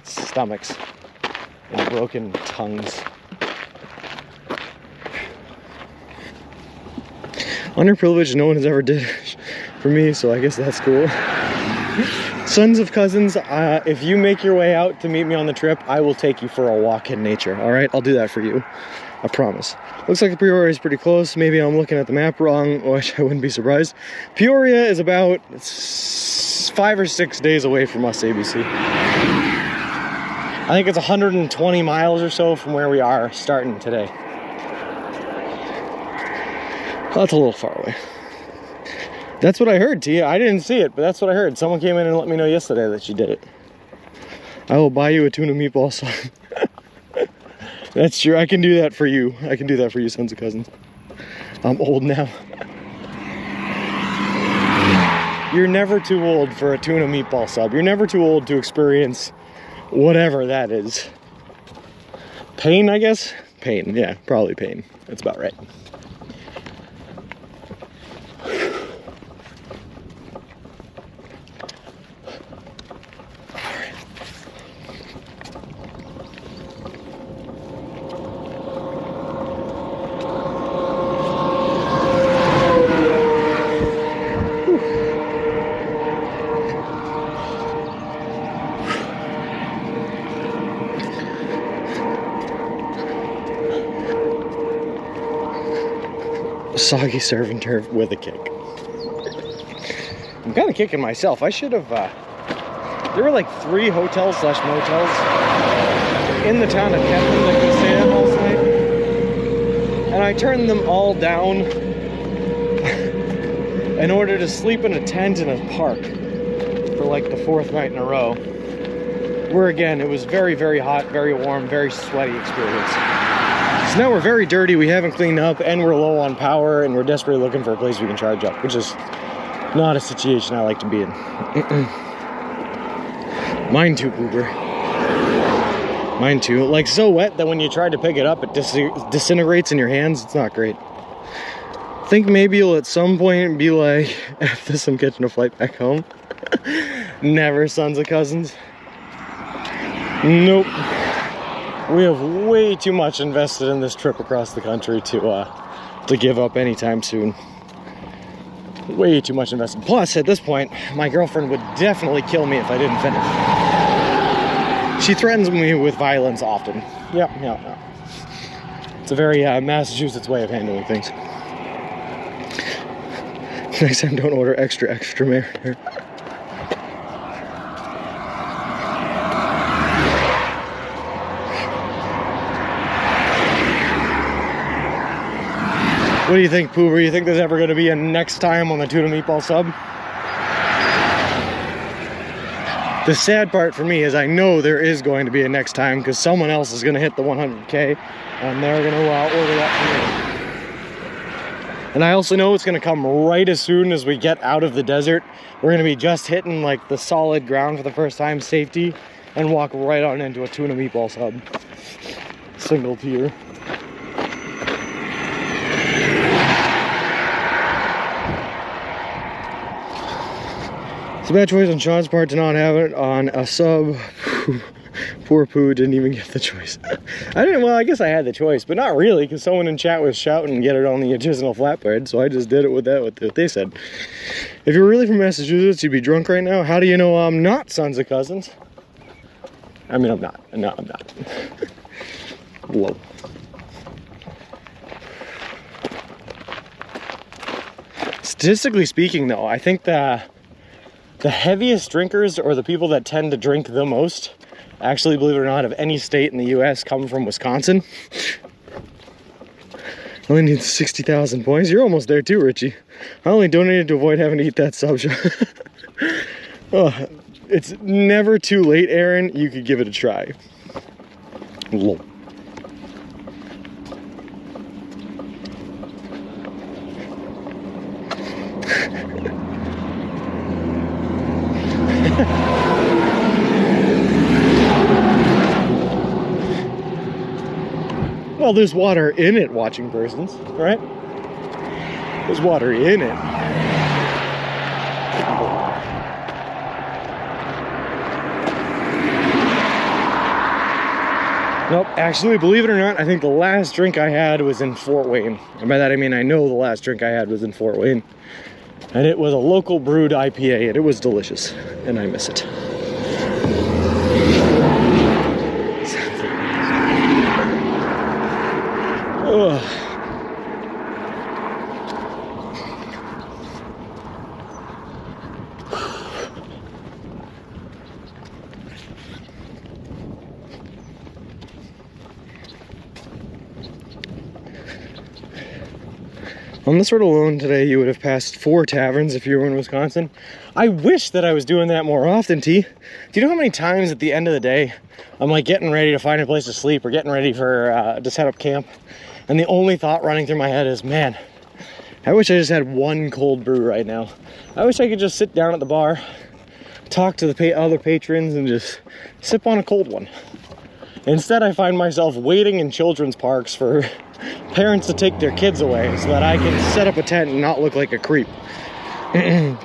stomachs and broken tongues. Underprivileged, no one has ever did for me, so I guess that's cool. Sons of Cousins, if you make your way out to meet me on the trip, I will take you for a walk in nature, all right? I'll do that for you. I promise. Looks like the Peoria is pretty close. Maybe I'm looking at the map wrong, which I wouldn't be surprised. Peoria is about 5 or 6 days away from us, ABC. I think it's 120 miles or so from where we are starting today. That's a little far away. That's what I heard, Tia. I didn't see it, but that's what I heard. Someone came in and let me know yesterday that she did it. I will buy you a tuna meatball sub. That's true. I can do that for you. I can do that for you, Sons of Cousins. I'm old now. You're never too old for a tuna meatball sub. You're never too old to experience whatever that is. Pain, I guess? Pain. Yeah, probably pain. That's about right. Soggy surf and turf with a kick. I'm kind of kicking myself. I should have, there were like 3 hotels / motels in the town of Kevin that could stay at last night. And I turned them all down in order to sleep in a tent in a park for like the 4th night in a row. Where again, it was very, very hot, very warm, very sweaty experience. So now we're very dirty, we haven't cleaned up, and we're low on power, and we're desperately looking for a place we can charge up, which is not a situation I like to be in. Mine too, Uber. Mine too. Like, so wet that when you try to pick it up, it disintegrates in your hands. It's not great. I think maybe you'll at some point be like, after this, I'm catching a flight back home. Never sons of cousins. Nope. We have way too much invested in this trip across the country to give up anytime soon. Way too much invested. Plus, at this point, my girlfriend would definitely kill me if I didn't finish. She threatens me with violence often. Yep. It's a very Massachusetts way of handling things. Next time, don't order extra marinara. What do you think, Poober? You think there's ever going to be a next time on the tuna meatball sub? The sad part for me is I know there is going to be a next time because someone else is going to hit the 100K and they're going to order that for me. And I also know it's going to come right as soon as we get out of the desert. We're going to be just hitting like the solid ground for the first time, safety, and walk right on into a tuna meatball sub. Single tier. It's a bad choice on Sean's part to not have it on a sub. Poor Pooh didn't even get the choice. Well, I guess I had the choice, but not really, because someone in chat was shouting get it on the artisanal flatbread, so I just did it with what they said. If you're really from Massachusetts, you'd be drunk right now. How do you know I'm not sons of cousins? I mean, I'm not. No, I'm not. Whoa. Statistically speaking, though, I think the heaviest drinkers, or the people that tend to drink the most, actually, believe it or not, of any state in the US, come from Wisconsin. Only need 60,000 points. You're almost there too, Richie. I only donated to avoid having to eat that sub shop. Oh, it's never too late, Aaron. You could give it a try. Lol. Well, there's water in it, watching persons, right? There's water in it. Nope, actually, believe it or not, I think the last drink I had was in Fort Wayne. And by that I mean I know the last drink I had was in Fort Wayne. And it was a local brewed IPA, and it was delicious. And I miss it. Ugh. On this road alone today, you would have passed 4 taverns if you were in Wisconsin. I wish that I was doing that more often, T. Do you know how many times at the end of the day, I'm like getting ready to find a place to sleep or getting ready for to set up camp, and the only thought running through my head is, man, I wish I just had one cold brew right now. I wish I could just sit down at the bar, talk to the other patrons, and just sip on a cold one. Instead, I find myself waiting in children's parks for parents to take their kids away so that I can set up a tent and not look like a creep.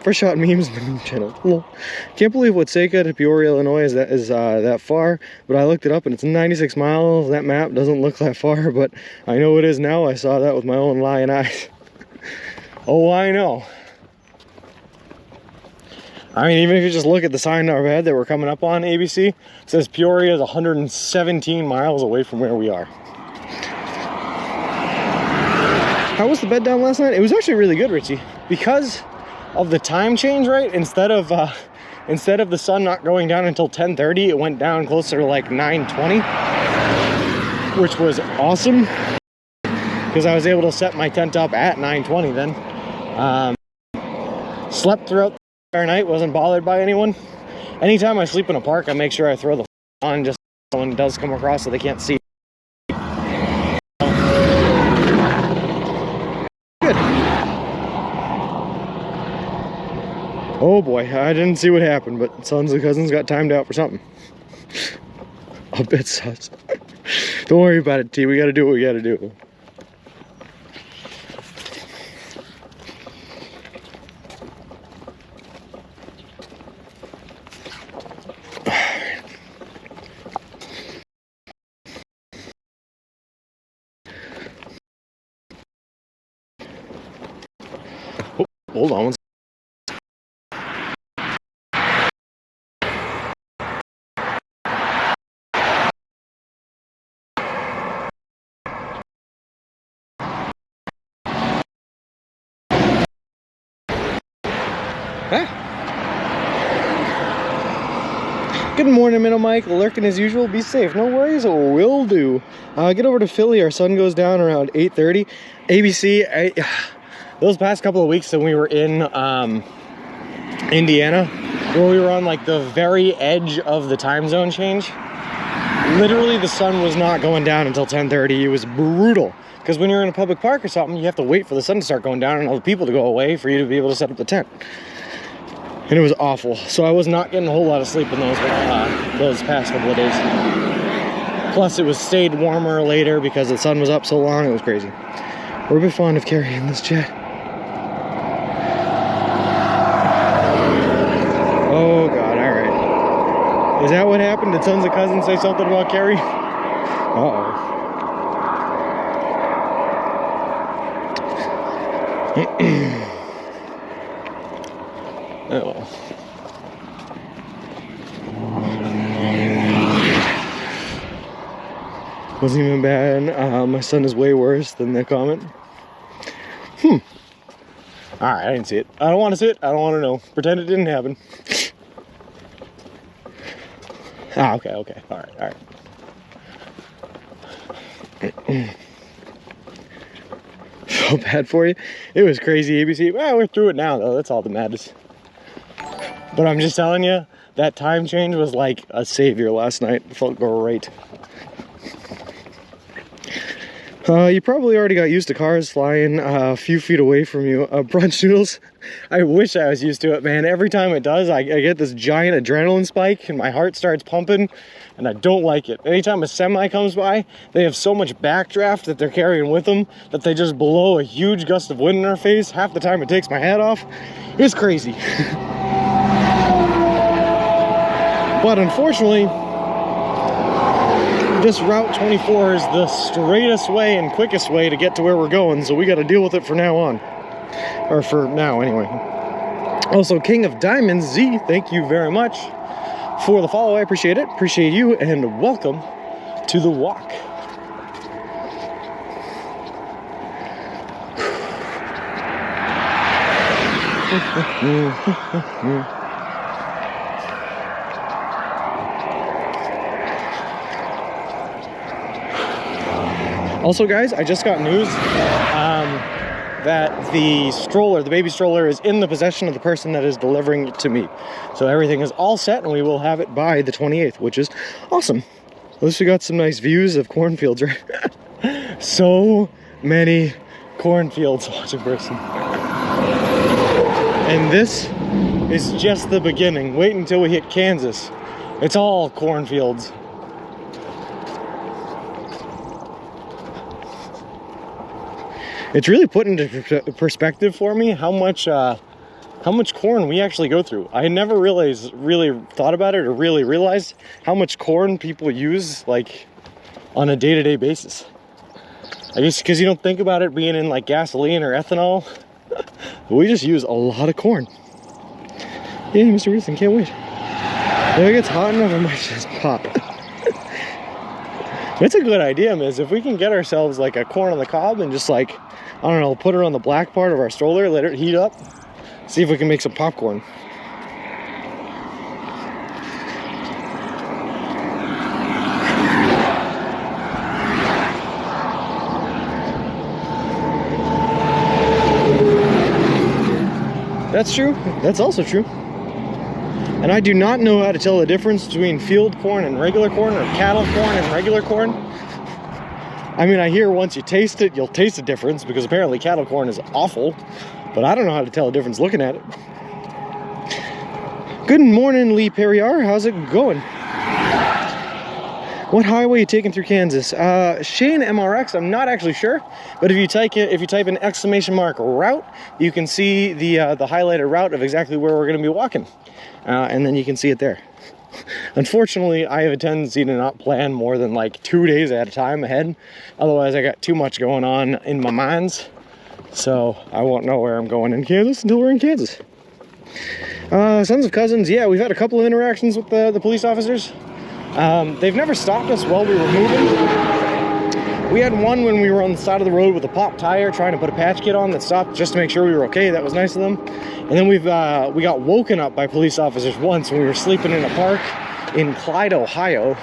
First shot memes in the meme channel. Lol. Can't believe Watseka to Peoria, Illinois is that far, but I looked it up and it's 96 miles. That map doesn't look that far, but I know it is now. I saw that with my own lying eyes. Oh, I know. I mean, even if you just look at the sign overhead that we're coming up on, ABC, it says Peoria is 117 miles away from where we are. how was the bed down last night? It was actually really good, Richie, because of the time change, right? Instead of the sun not going down until 10:30, it went down closer to like 9:20, which was awesome because I was able to set my tent up at 9:20 then. Slept throughout the entire night, wasn't bothered by anyone. Anytime I sleep in a park, I make sure I throw the on just so someone does come across so they can't see. Good. Oh boy, I didn't see what happened, but Sons and Cousins got timed out for something. A bit sus. Don't worry about it, T. We gotta do what we gotta do. Oh, hold on one second. Good morning, Minnow Mike. Lurking as usual. Be safe. No worries. Will do. Get over to Philly. Our sun goes down around 8:30. ABC. Those past couple of weeks that we were in Indiana, where we were on like the very edge of the time zone change, literally the sun was not going down until 10:30. It was brutal. Because when you're in a public park or something, you have to wait for the sun to start going down and all the people to go away for you to be able to set up the tent. And it was awful. So I was not getting a whole lot of sleep in those past couple of days. Plus it was stayed warmer later because the sun was up so long. It was crazy. We're a bit fond of carrying this jet. Oh God, all right. Is that what happened? Did Sons and Cousins say something about Carrie? Uh-oh. Oh well. Wasn't even bad. My son is way worse than the comment. Alright, I didn't see it. I don't want to see it. I don't want to know. Pretend it didn't happen. Okay. Alright. So bad for you. It was crazy, ABC. Well, we're through it now, though. That's all that matters. But I'm just telling you, that time change was like a savior last night. It felt great. You probably already got used to cars flying a few feet away from you. Brunch noodles, I wish I was used to it, man. Every time it does, I get this giant adrenaline spike and my heart starts pumping, and I don't like it. Anytime a semi comes by, they have so much backdraft that they're carrying with them that they just blow a huge gust of wind in our face. Half the time it takes my hat off. It's crazy. But unfortunately, this Route 24 is the straightest way and quickest way to get to where we're going, so we got to deal with it from now on. Or for now, anyway. Also, King of Diamonds, Z, thank you very much for the follow. I appreciate it. Appreciate you, and welcome to the walk. Also, guys, I just got news that the baby stroller is in the possession of the person that is delivering it to me. So everything is all set and we will have it by the 28th, which is awesome. At least we got some nice views of cornfields, right? So many cornfields, watch in person. And this is just the beginning. Wait until we hit Kansas. It's all cornfields. It's really put into perspective for me how much corn we actually go through. I never really thought about it or really realized how much corn people use like on a day-to-day basis. I guess because you don't think about it being in like gasoline or ethanol. We just use a lot of corn. Yeah, Mr. Wilson, can't wait. If it gets hot enough, I might just pop. It's a good idea, Miz. If we can get ourselves like a corn on the cob and just like, I don't know, put it on the black part of our stroller, let it heat up, see if we can make some popcorn. That's true. That's also true. And I do not know how to tell the difference between field corn and regular corn, or cattle corn and regular corn. I mean, I hear once you taste it, you'll taste the difference, because apparently cattle corn is awful. But I don't know how to tell the difference looking at it. Good morning, Lee Perrier. How's it going? What highway are you taking through Kansas? Shane MRX, I'm not actually sure. But if you type in exclamation mark route, you can see the highlighted route of exactly where we're going to be walking. And then you can see it there. Unfortunately, I have a tendency to not plan more than like 2 days at a time ahead. Otherwise, I got too much going on in my minds. So I won't know where I'm going in Kansas until we're in Kansas. Sons of Cousins, yeah, we've had a couple of interactions with the police officers. They've never stopped us while we were moving. We had one when we were on the side of the road with a pop tire trying to put a patch kit on that stopped just to make sure we were okay. That was nice of them. And then we got woken up by police officers once when we were sleeping in a park in Clyde, Ohio,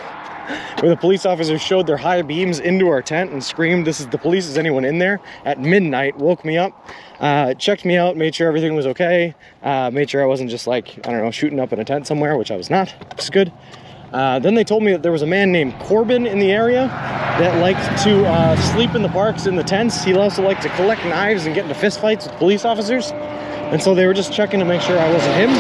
where the police officers showed their high beams into our tent and screamed, "This is the police, is anyone in there?" at midnight, woke me up, checked me out, made sure everything was okay, made sure I wasn't just like, I don't know, shooting up in a tent somewhere, which I was not, which is good. Then they told me that there was a man named Corbin in the area that liked to sleep in the parks in the tents. He also liked to collect knives and get into fist fights with police officers. And so they were just checking to make sure I wasn't him,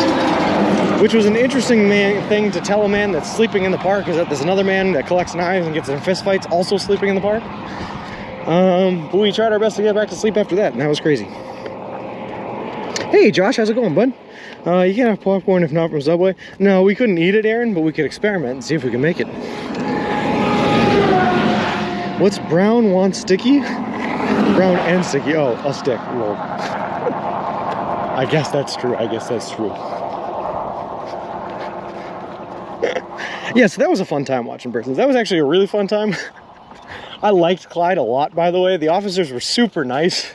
which was an interesting thing to tell a man that's sleeping in the park, is that there's another man that collects knives and gets in fist fights also sleeping in the park. But we tried our best to get back to sleep after that, and that was crazy. Hey Josh, how's it going, bud? You can't have popcorn if not from Subway. No, we couldn't eat it, Aaron, but we could experiment and see if we can make it. What's brown want sticky? Brown and sticky. Oh, a stick. Whoa. I guess that's true. I guess that's true. Yeah, so that was a fun time watching persons. That was actually a really fun time. I liked Clyde a lot, by the way. The officers were super nice.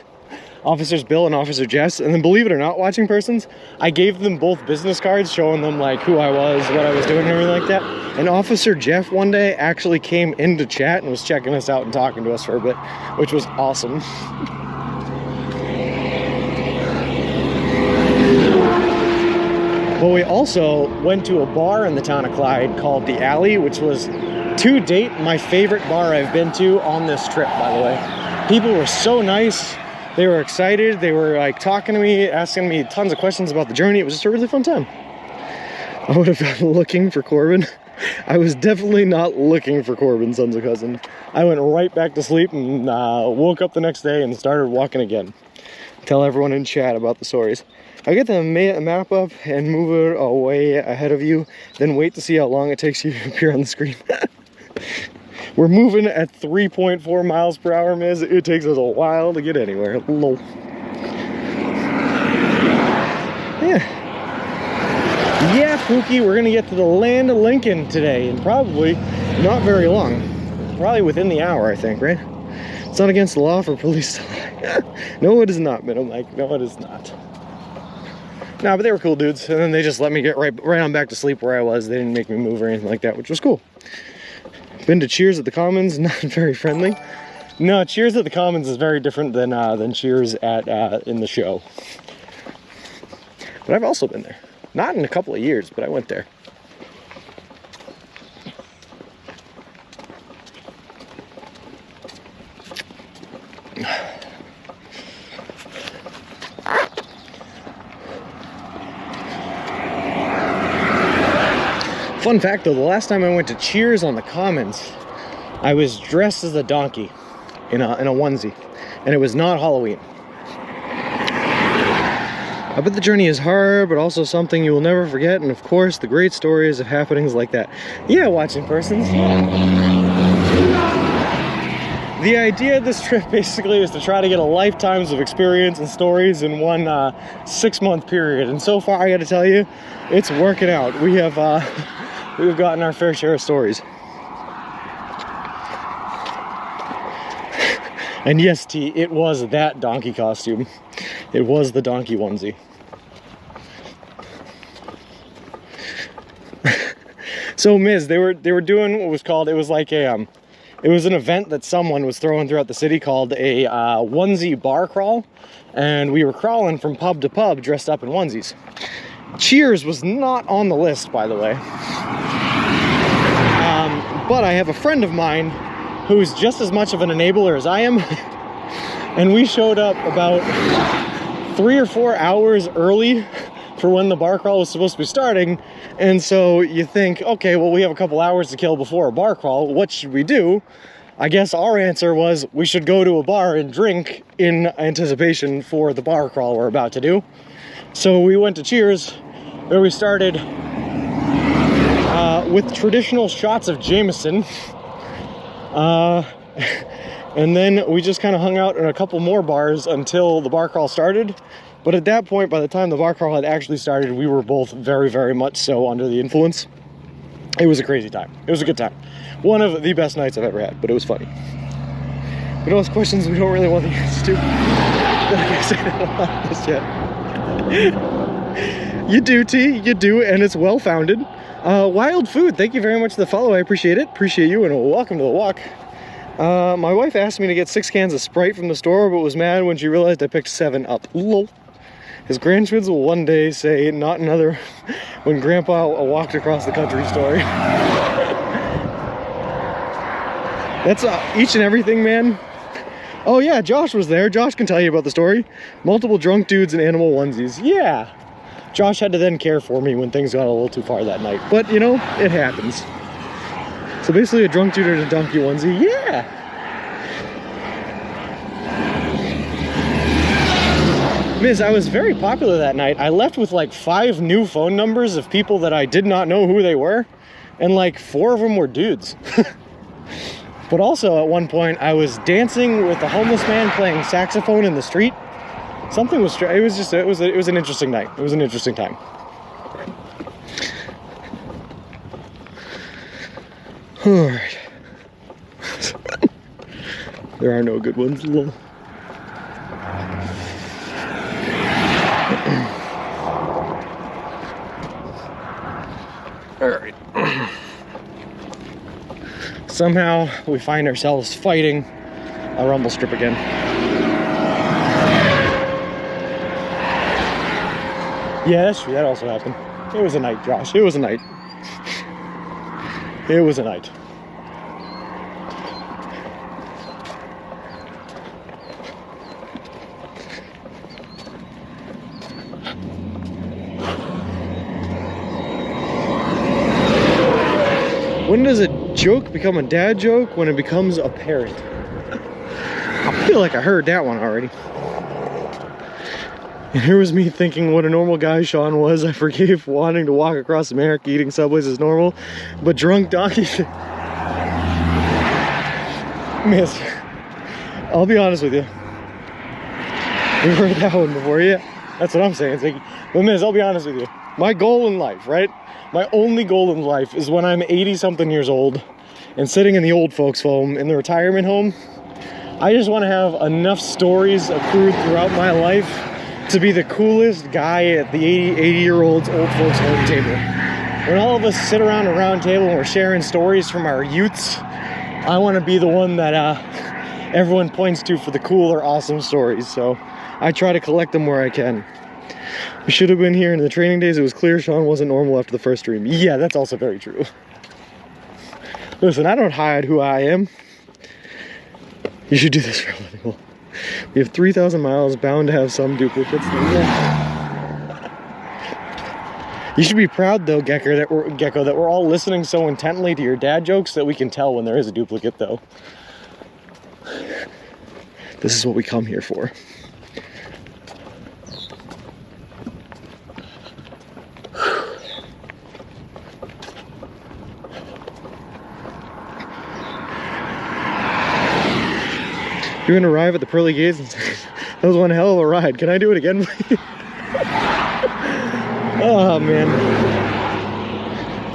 Officers Bill and Officer Jess. And then, believe it or not, watching persons, I gave them both business cards showing them like who I was, what I was doing, and everything like that. And Officer Jeff one day actually came into chat and was checking us out and talking to us for a bit, which was awesome. But we also went to a bar in the town of Clyde called The Alley, which was, to date, my favorite bar I've been to on this trip, by the way. People were so nice. They were excited. They were like talking to me, asking me tons of questions about the journey. It was just a really fun time. I would have gone looking for Corbin. I was definitely not looking for Corbin, Sons of Cousin. I went right back to sleep and woke up the next day and started walking again. Tell everyone in chat about the stories. I get the map up and move it away ahead of you, then wait to see how long it takes you to appear on the screen. We're moving at 3.4 miles per hour, Miz. It takes us a while to get anywhere. Lol. Yeah, Pookie, we're gonna get to the land of Lincoln today, and probably not very long. Probably within the hour, I think, right? It's not against the law for police to lie. No, it is not, man. I'm like, no, it is not. Nah, but they were cool dudes, and then they just let me get right on back to sleep where I was. They didn't make me move or anything like that, which was cool. Been to Cheers at the Commons, not very friendly. No, Cheers at the Commons is very different than Cheers at in the show. But I've also been there. Not in a couple of years, but I went there. Fun fact though, the last time I went to Cheers on the Commons, I was dressed as a donkey in a onesie, and it was not Halloween. I bet the journey is hard, but also something you will never forget, and of course, the great stories of happenings like that. Yeah, watching persons. The idea of this trip basically is to try to get a lifetimes of experience and stories in one 6-month period, and so far I gotta tell you, it's working out. We've gotten our fair share of stories. And yes, T, it was that donkey costume. It was the donkey onesie. So, Miz, they were doing what was called, it was like a it was an event that someone was throwing throughout the city called a onesie bar crawl, and we were crawling from pub to pub dressed up in onesies. Cheers was not on the list, by the way. But I have a friend of mine who's just as much of an enabler as I am, and we showed up about 3 or 4 hours early for when the bar crawl was supposed to be starting. And so you think, okay, well, we have a couple hours to kill before a bar crawl. What should we do? I guess our answer was we should go to a bar and drink in anticipation for the bar crawl we're about to do. So we went to Cheers, where we started with traditional shots of Jameson. And then we just kind of hung out in a couple more bars until the bar crawl started. But at that point, by the time the bar crawl had actually started, we were both very, very much so under the influence. It was a crazy time. It was a good time. One of the best nights I've ever had, but it was funny. We don't ask questions we don't really want the answers to. Like I said, I don't like this yet. You do, T, you do, and it's well-founded. Wild Food, thank you very much for the follow. I appreciate it. Appreciate you, and welcome to the walk. My wife asked me to get 6 cans of Sprite from the store, but was mad when she realized I picked 7 up. Lol. His grandkids will one day say, not another, when Grandpa walked across the country story. That's each and everything, man. Oh yeah, Josh was there. Josh can tell you about the story. Multiple drunk dudes in animal onesies. Yeah. Josh had to then care for me when things got a little too far that night. But, you know, it happens. So basically a drunk dude in a donkey onesie. Yeah. Miz, I was very popular that night. I left with like 5 new phone numbers of people that I did not know who they were. And like 4 of them were dudes. But also at one point I was dancing with a homeless man playing saxophone in the street. Something was, it was just, it was an interesting night. It was an interesting time. All right. There are no good ones. All right. Somehow we find ourselves fighting a rumble strip again. Yeah, that's true. That also happened. It was a night, Josh. It was a night. It was a night. When does a joke become a dad joke? When it becomes apparent. I feel like I heard that one already. And here was me thinking what a normal guy Sean was. I forgave wanting to walk across America eating Subways is normal, but drunk donkeys. Miss, I'll be honest with you. You heard that one before, yeah? That's what I'm saying. But Miss, I'll be honest with you. My goal in life, right? My only goal in life is when I'm 80-something years old and sitting in the old folks' home, in the retirement home, I just want to have enough stories accrued throughout my life to be the coolest guy at the 80-year-old's old folks' home table. When all of us sit around a round table and we're sharing stories from our youths, I want to be the one that everyone points to for the cool or awesome stories. So I try to collect them where I can. We should have been here in the training days. It was clear Sean wasn't normal after the first stream. Yeah, that's also very true. Listen, I don't hide who I am. You should do this for a living. We have 3,000 miles, bound to have some duplicates. You should be proud, though, Gecko, that we're all listening so intently to your dad jokes that we can tell when there is a duplicate, though. This is what we come here for. You're gonna arrive at the pearly gates and say, that was one hell of a ride. Can I do it again, please? Oh, man.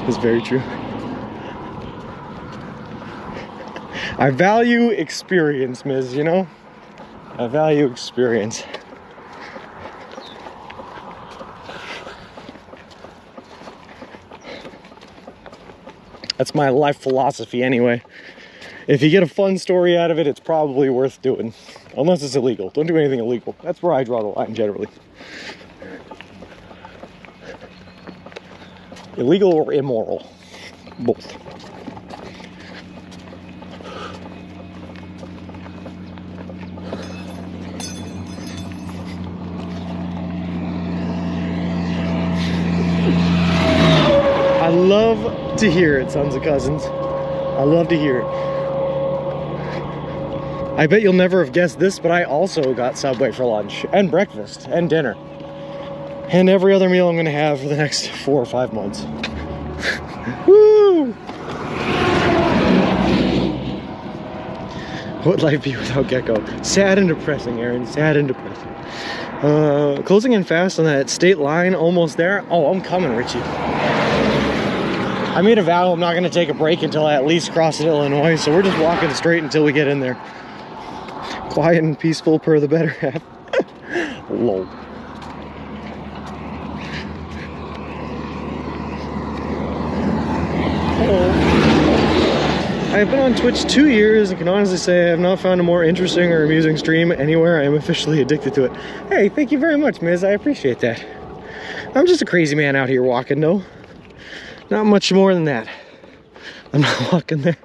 That's very true. I value experience, Miz, you know? I value experience. That's my life philosophy anyway. If you get a fun story out of it, it's probably worth doing. Unless it's illegal. Don't do anything illegal. That's where I draw the line generally. Illegal or immoral? Both. I love to hear it, sons of cousins. I love to hear it. I bet you'll never have guessed this, but I also got Subway for lunch and breakfast and dinner and every other meal I'm gonna have for the next 4 or 5 months. Woo! What would life be without Gecko? Sad and depressing, Aaron. Sad and depressing. Closing in fast on that state line, almost there. Oh, I'm coming, Richie. I made a vow I'm not going to take a break until I at least cross in Illinois, so we're just walking straight until we get in there. Quiet and peaceful per the better half. Lol. Hello. I have been on Twitch 2 years and can honestly say I have not found a more interesting or amusing stream anywhere. I am officially addicted to it. Hey, thank you very much, Miz. I appreciate that. I'm just a crazy man out here walking, though. Not much more than that. I'm not walking there.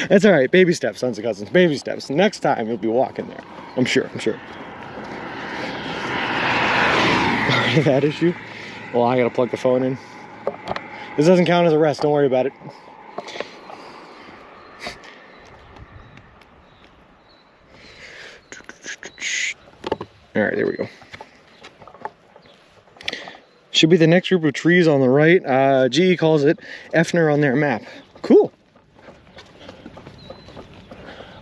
That's all right. Baby steps, sons of cousins. Baby steps. Next time you'll be walking there. I'm sure. That issue? Well, I gotta plug the phone in. This doesn't count as a rest. Don't worry about it. All right, there we go. Should be the next group of trees on the right. GE calls it Effner on their map. Cool.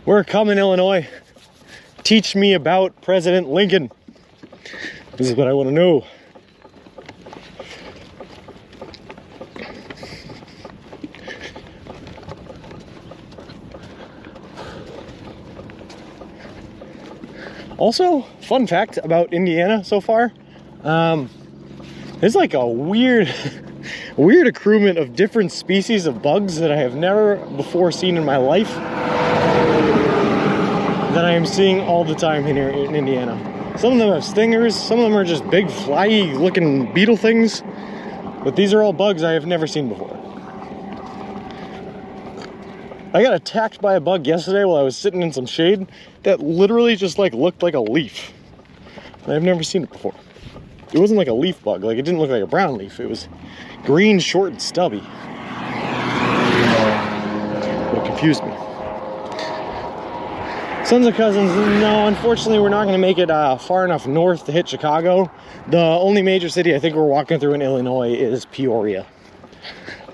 We're coming, Illinois. Teach me about President Lincoln. This is what I want to know. Also, fun fact about Indiana so far. There's like a weird accruement of different species of bugs that I have never before seen in my life that I am seeing all the time here in Indiana. Some of them have stingers, some of them are just big flyy looking beetle things, but these are all bugs I have never seen before. I got attacked by a bug yesterday while I was sitting in some shade that literally just like looked like a leaf. I've never seen it before. It wasn't like a leaf bug, like it didn't look like a brown leaf. It was green, short, and stubby. It confused me. Sons of cousins, no, unfortunately we're not going to make it far enough north to hit Chicago. The only major city I think we're walking through in Illinois is Peoria.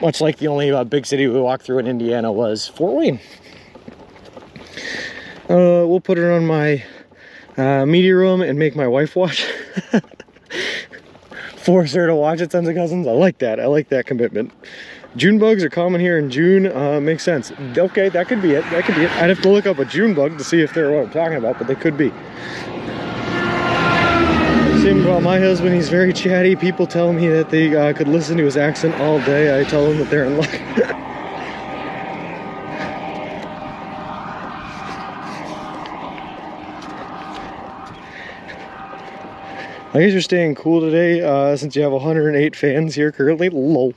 Much like the only big city we walked through in Indiana was Fort Wayne. We'll put it on my media room and make my wife watch. Force her to watch it, sons of cousins. I like that. I like that commitment. June bugs are common here in June. Makes sense. Okay, that could be it. That could be it. I'd have to look up a June bug to see if they're what I'm talking about, but they could be. Same about my husband. He's very chatty. People tell me that they could listen to his accent all day. I tell them that they're in luck. I guess you're staying cool today since you have 108 fans here currently. Lol.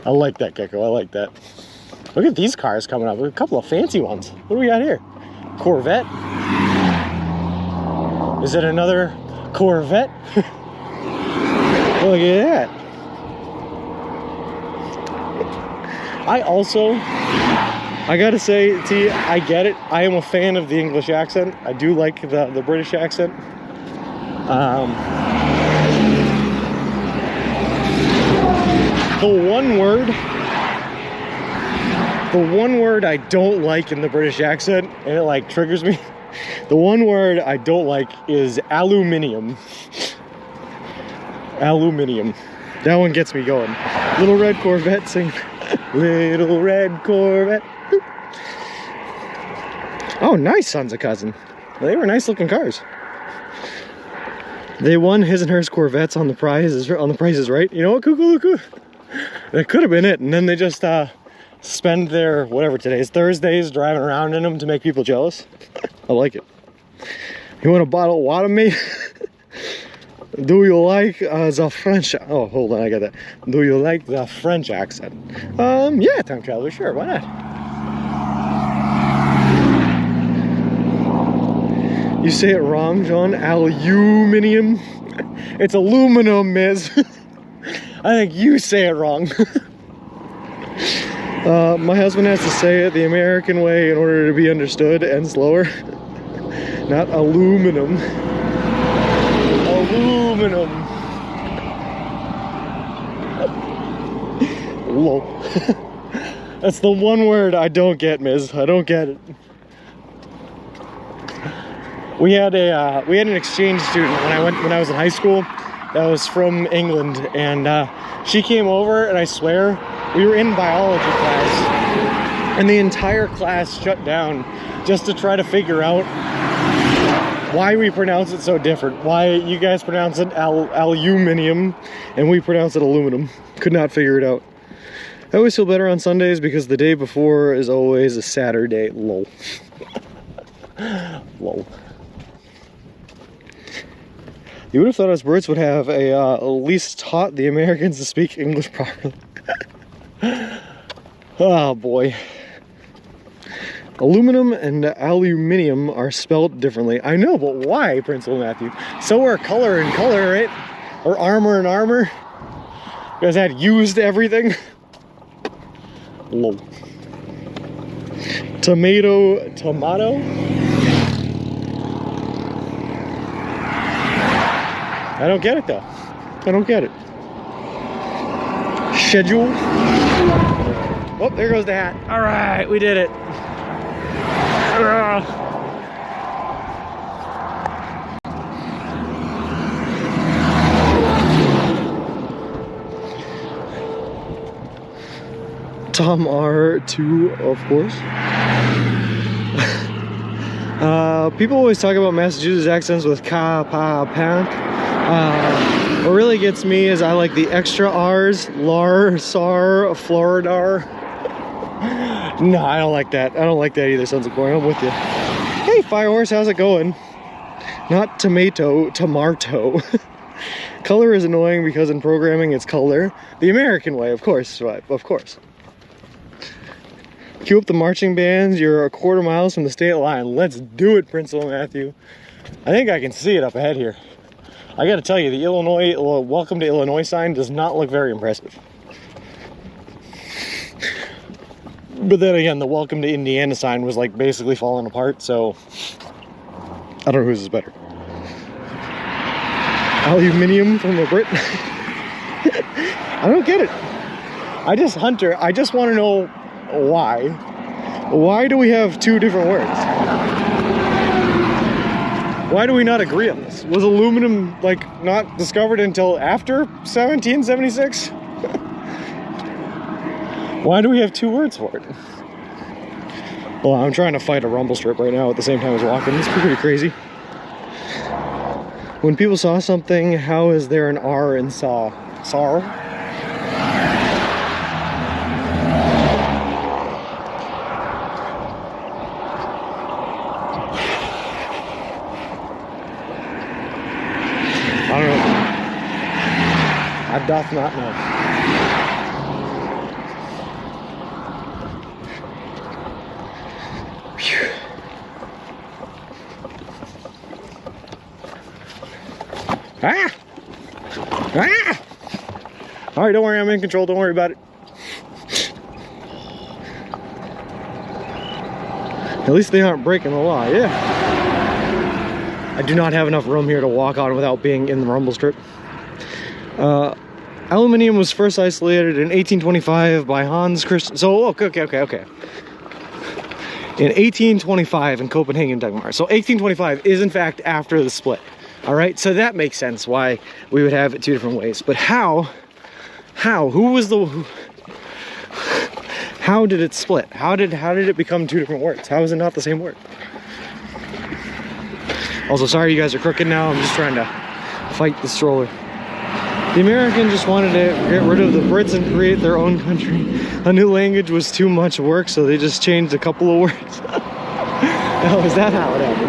I like that, Gecko. I like that. Look at these cars coming up. A couple of fancy ones. What do we got here? Corvette? Is it another Corvette? Look at that. I gotta say, T, I get it. I am a fan of the English accent. I do like the British accent. The one word I don't like in the British accent, and it like triggers me, the one word I don't like is aluminium. Aluminium. That one gets me going. Little red Corvette sing. Little red Corvette. Oh, nice, sons of cousin. They were nice looking cars. They won his and hers Corvettes on the Price is Right. You know what? Cuckoo. That could have been it. And then they just spend their, whatever today's, Thursdays, driving around in them to make people jealous. I like it. You want a bottle of water, mate? Do you like the French? Oh, hold on, I got that. Do you like the French accent? Yeah, time traveler, sure, why not? You say it wrong, John. Aluminium. It's aluminum, Miz. I think you say it wrong. My husband has to say it the American way in order to be understood and slower. Not aluminum. Aluminum. Lol. That's the one word I don't get, Miz. I don't get it. We had an exchange student when I was in high school that was from England, and she came over, and I swear we were in biology class, and the entire class shut down just to try to figure out why we pronounce it so different. Why you guys pronounce it aluminium and we pronounce it aluminum. Could not figure it out. I always feel better on Sundays because the day before is always a Saturday. Lol. Lol. You would have thought us Brits would have at least taught the Americans to speak English properly. Oh boy. Aluminum and aluminium are spelled differently. I know, but why, Principal Matthew? So are color and color, right? Or armor and armor. You guys had used everything. Lol. Tomato. I don't get it though. I don't get it. Schedule. Oh, there goes the hat. All right, we did it. Tom R2, of course. People always talk about Massachusetts accents with ka, pa, pank. What really gets me is I like the extra R's, lar, sar, floridar. No, I don't like that. I don't like that either, Sons of Corn. I'm with you. Hey, Firehorse, how's it going? Not tomato, tomato. Color is annoying because in programming it's color. The American way, of course, right? Of course. Cue up the marching bands. You're a quarter miles from the state line. Let's do it, Principal Matthew. I think I can see it up ahead here. I gotta tell you, the Illinois, welcome to Illinois sign does not look very impressive. But then again, the welcome to Indiana sign was like basically falling apart, so I don't know whose is better. Aluminium from a Brit. I don't get it. Hunter, I just want to know why. Why do we have two different words? Why do we not agree on this? Was aluminum like not discovered until after 1776? Why do we have two words for it? Well, I'm trying to fight a rumble strip right now at the same time as walking. It's pretty crazy. When people saw something, how is there an R in saw? Saw? I don't know. I doth not know. Ah! Ah! All right, don't worry, I'm in control. Don't worry about it. At least they aren't breaking the law, yeah. I do not have enough room here to walk on without being in the rumble strip. Aluminium was first isolated in 1825 by Hans Christian. So, okay. In 1825 in Copenhagen, Denmark. So 1825 is in fact after the split. All right, so that makes sense why we would have it two different ways. But how did it split? How did it become two different words? How is it not the same word? Also, sorry you guys are crooked now. I'm just trying to fight the stroller. The Americans just wanted to get rid of the Brits and create their own country. A new language was too much work, so they just changed a couple of words. Oh, is that how it happened?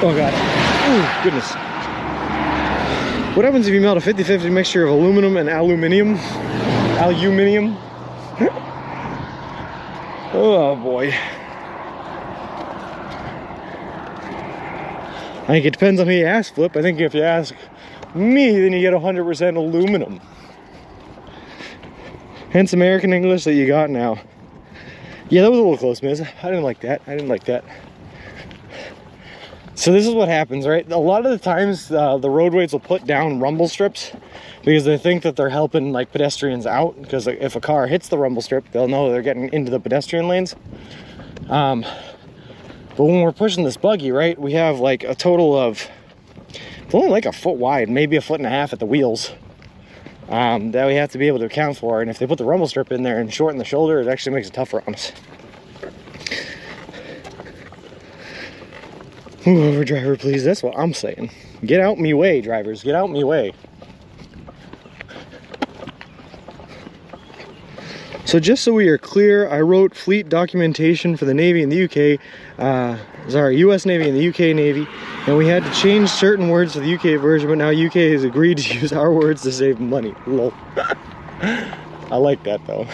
Oh god. Ooh, goodness. What happens if you melt a 50-50 mixture of aluminum and aluminium? Aluminium? Oh boy. I think it depends on who you ask, Flip. I think if you ask me, then you get 100% aluminum. Hence American English that you got now. Yeah, that was a little close, Miz. I didn't like that. I didn't like that. So this is what happens, right? A lot of the times the roadways will put down rumble strips because they think that they're helping like pedestrians out, because if a car hits the rumble strip, they'll know they're getting into the pedestrian lanes. But when we're pushing this buggy, right, we have like a total of, it's only like a foot wide, maybe a foot and a half at the wheels, that we have to be able to account for. And if they put the rumble strip in there and shorten the shoulder, it actually makes it tougher on us. Move over, driver, please. That's what I'm saying. Get out me way, drivers. Get out me way. So just so we are clear, I wrote fleet documentation for the Navy and the UK, US Navy and the UK Navy, and we had to change certain words to the UK version, but now UK has agreed to use our words to save money. Lol. I like that though.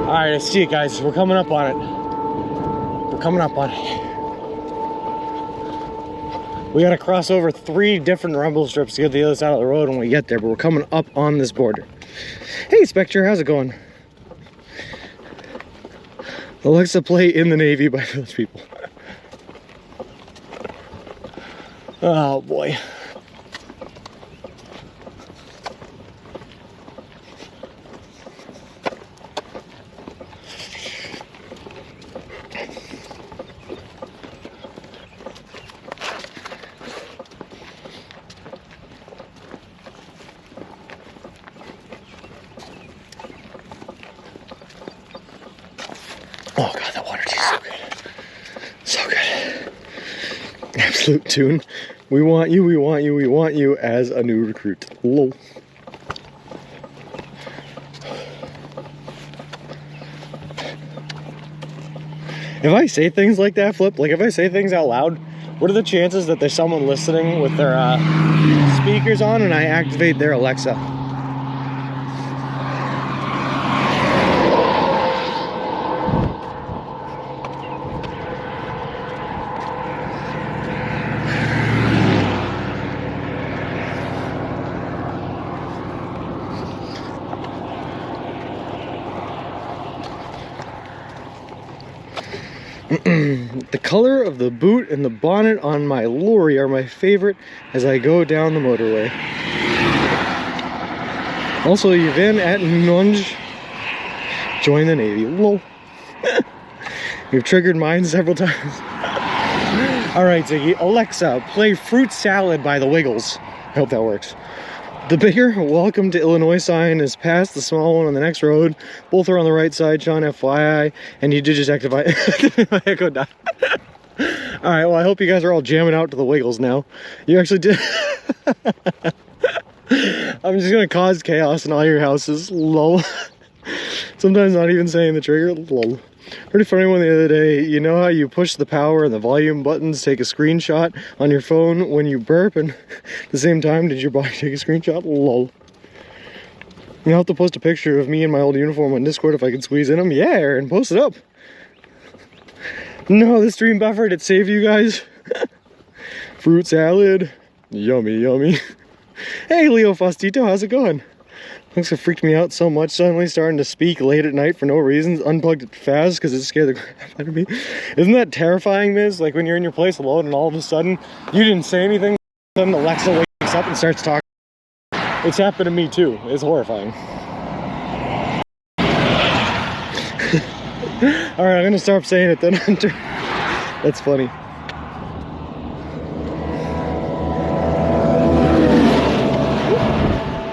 Alright, I see it, guys. We're coming up on it. We're coming up on it. We gotta cross over 3 different rumble strips to get to the other side of the road when we get there, but we're coming up on this border. Hey, Spectre, how's it going? Alexa, play In the Navy by Village People. Oh, boy. Oh god, that water tastes so good. So good. Absolute tune. We want you, we want you, we want you as a new recruit. Lol. If I say things like that, Flip, like if I say things out loud, what are the chances that there's someone listening with their speakers on and I activate their Alexa? The color of the boot and the bonnet on my lorry are my favorite as I go down the motorway. Also, you've been at Nunge. Join the Navy. Lol. You've triggered mine several times. Alright, Ziggy. Alexa, play Fruit Salad by the Wiggles. I hope that works. The bigger welcome to Illinois sign is past the small one on the next road. Both are on the right side, Sean, FYI. And you did just activate my Echo Dot. Alright, well, I hope you guys are all jamming out to the Wiggles now. You actually did. I'm just gonna cause chaos in all your houses. Lol. Sometimes not even saying the trigger. Lol. Heard a funny one the other day. You know how you push the power and the volume buttons take a screenshot on your phone when you burp, and at the same time did your body take a screenshot? Lol. You'll have to post a picture of me in my old uniform on Discord if I can squeeze in them. Yeah, Aaron, post it up. No, the stream buffered. It saved you guys. Fruit salad. Yummy, yummy. Hey, Leo Fostito, how's it going? Thanks for freaked me out so much, suddenly starting to speak late at night for no reason, unplugged it fast because it scared the crap out of me. Isn't that terrifying, Miz? Like when you're in your place alone and all of a sudden, you didn't say anything, then Alexa wakes up and starts talking. It's happened to me too. It's horrifying. All right, I'm gonna start saying it then, Hunter. That's funny.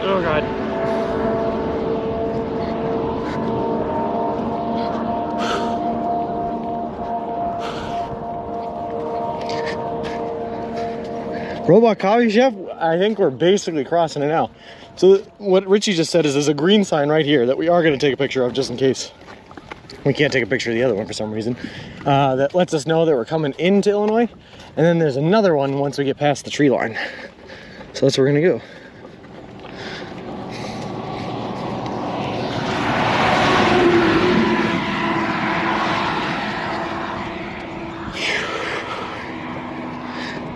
Oh God. Robot Coffee Chef, I think we're basically crossing it now. So what Richie just said is there's a green sign right here that we are going to take a picture of just in case we can't take a picture of the other one for some reason. That lets us know that we're coming into Illinois. And then there's another one once we get past the tree line. So that's where we're going to go.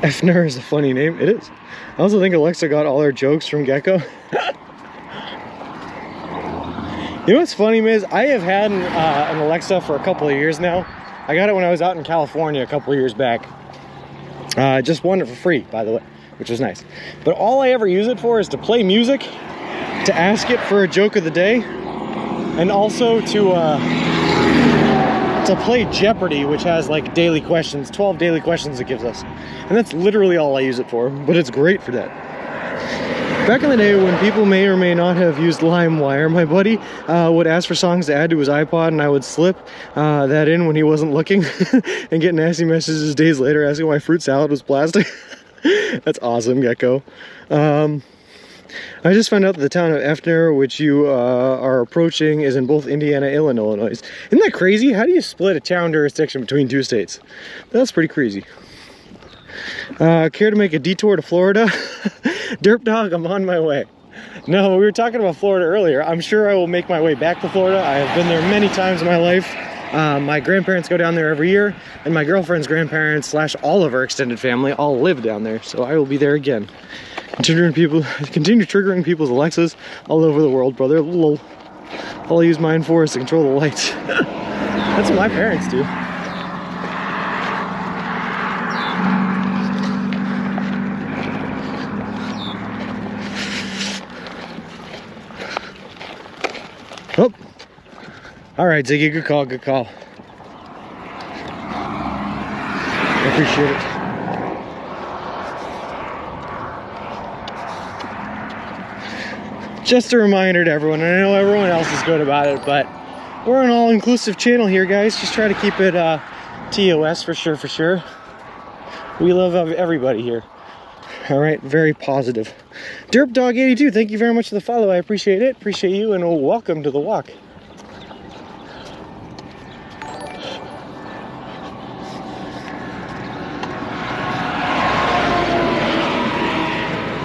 Efner is a funny name. It is. I also think Alexa got all her jokes from Gecko. You know what's funny, Miz? I have had an Alexa for a couple of years now. I got it when I was out in California a couple of years back. Just won it for free, by the way, which was nice. But all I ever use it for is to play music, to ask it for a joke of the day, and also to play Jeopardy, which has like daily questions, 12 daily questions it gives us. And that's literally all I use it for, but it's great for that. Back in the day when people may or may not have used LimeWire, my buddy would ask for songs to add to his iPod, and I would slip that in when he wasn't looking and get nasty messages days later asking why fruit salad was plastic. That's awesome, Gecko. I just found out that the town of Efner, which you are approaching, is in both Indiana and Illinois. Isn't that crazy? How do you split a town jurisdiction between two states? That's pretty crazy. Care to make a detour to Florida? Derp dog, I'm on my way. No, we were talking about Florida earlier. I'm sure I will make my way back to Florida. I have been there many times in my life. My grandparents go down there every year, and my girlfriend's grandparents / all of her extended family all live down there, so I will be there again. Continue triggering people's Alexas all over the world, brother. All I use mine for is to control the lights. That's what my parents do. Oh, all right, Ziggy, good call, good call. I appreciate it. Just a reminder to everyone, and I know everyone else is good about it, but we're an all-inclusive channel here, guys. Just try to keep it TOS for sure, for sure. We love everybody here. All right, very positive. Derp Dog 82, thank you very much for the follow. I appreciate it. Appreciate you, and welcome to the walk.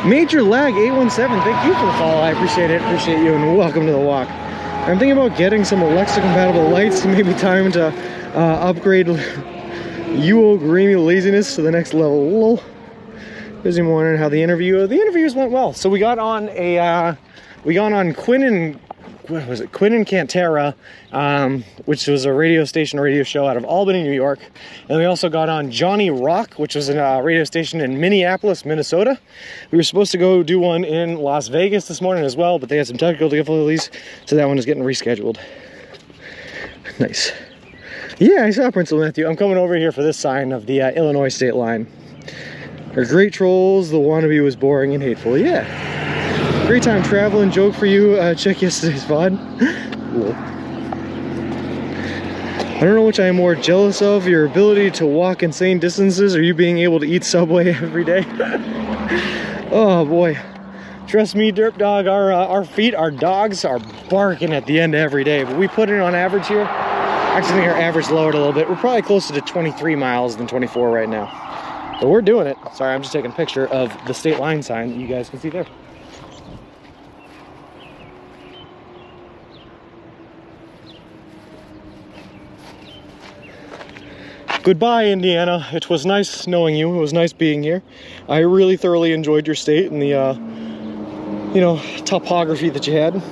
Major Lag 817, thank you for the follow. I appreciate it. Appreciate you, and welcome to the walk. I'm thinking about getting some Alexa compatible lights. Maybe time to upgrade UO Grammy laziness to the next level. Lol. Busy wondering how the interviews went well. So we got on Quinn and Cantera, which was a radio show out of Albany, New York. And we also got on Johnny Rock, which was a radio station in Minneapolis, Minnesota. We were supposed to go do one in Las Vegas this morning as well, but they had some technical difficulties, so that one is getting rescheduled. Nice. Yeah, I saw Principal Matthew. I'm coming over here for this sign of the Illinois state line. They're great trolls. The wannabe was boring and hateful. Yeah. Great time traveling. Joke for you. Check yesterday's VOD. Cool. I don't know which I am more jealous of, your ability to walk insane distances or you being able to eat Subway every day. Oh boy. Trust me, Derp Dog, our feet, our dogs are barking at the end of every day, but we put it on average here. I actually think our average lowered a little bit. We're probably closer to 23 miles than 24 right now. But we're doing it. Sorry, I'm just taking a picture of the state line sign that you guys can see there. Goodbye, Indiana. It was nice knowing you. It was nice being here. I really thoroughly enjoyed your state and the, topography that you had.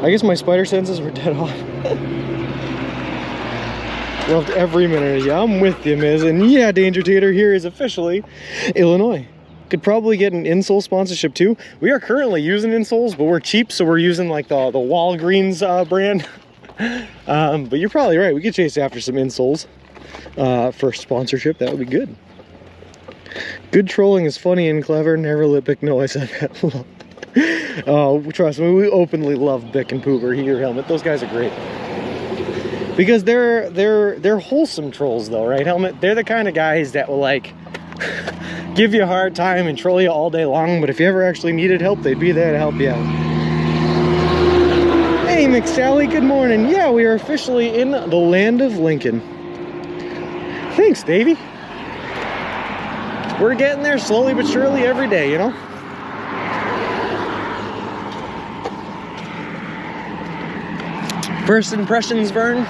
I guess my spider senses were dead on. Loved every minute. Yeah, I'm with you, Miz. And yeah, Danger Tater, here is officially Illinois. Could probably get an insole sponsorship too. We are currently using insoles, but we're cheap, so we're using like the Walgreens brand. But you're probably right. We could chase after some insoles for sponsorship. That would be good. Good trolling is funny and clever. Never let Bick know I said that. Oh, trust me, we openly love Bick and Poober, Heater Helmet. Those guys are great. Because they're wholesome trolls though, right, Helmet? They're the kind of guys that will like give you a hard time and troll you all day long, but if you ever actually needed help, they'd be there to help you out. Hey, McSally, good morning. Yeah, we are officially in the land of Lincoln. Thanks, Davey. We're getting there slowly but surely every day, you know? First impressions, Vern?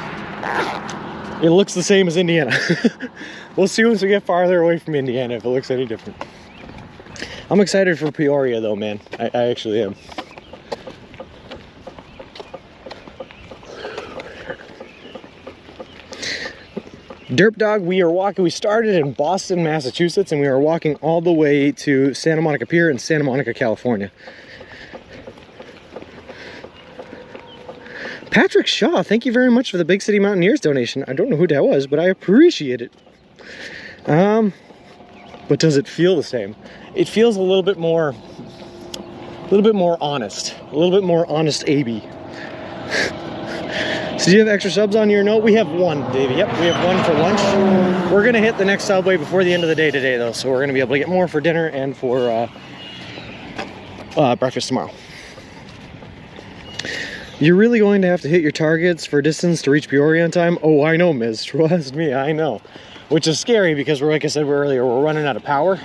It looks the same as Indiana. We'll see once we get farther away from Indiana if it looks any different. I'm excited for Peoria though, man. I actually am. Derp Dog, we are walking. We started in Boston, Massachusetts, and we are walking all the way to Santa Monica Pier in Santa Monica, California. Patrick Shaw, thank you very much for the Big City Mountaineers donation. I don't know who that was, but I appreciate it. But does it feel the same? It feels a little bit more honest. A little bit more honest AB. So do you have extra subs on your note? We have one, Davey. Yep, we have one for lunch. We're gonna hit the next Subway before the end of the day today though, so we're gonna be able to get more for dinner and for breakfast tomorrow. You're really going to have to hit your targets for distance to reach Peoria on time? Oh, I know, Miz. Trust me, I know. Which is scary because we're, like I said earlier, we're running out of power.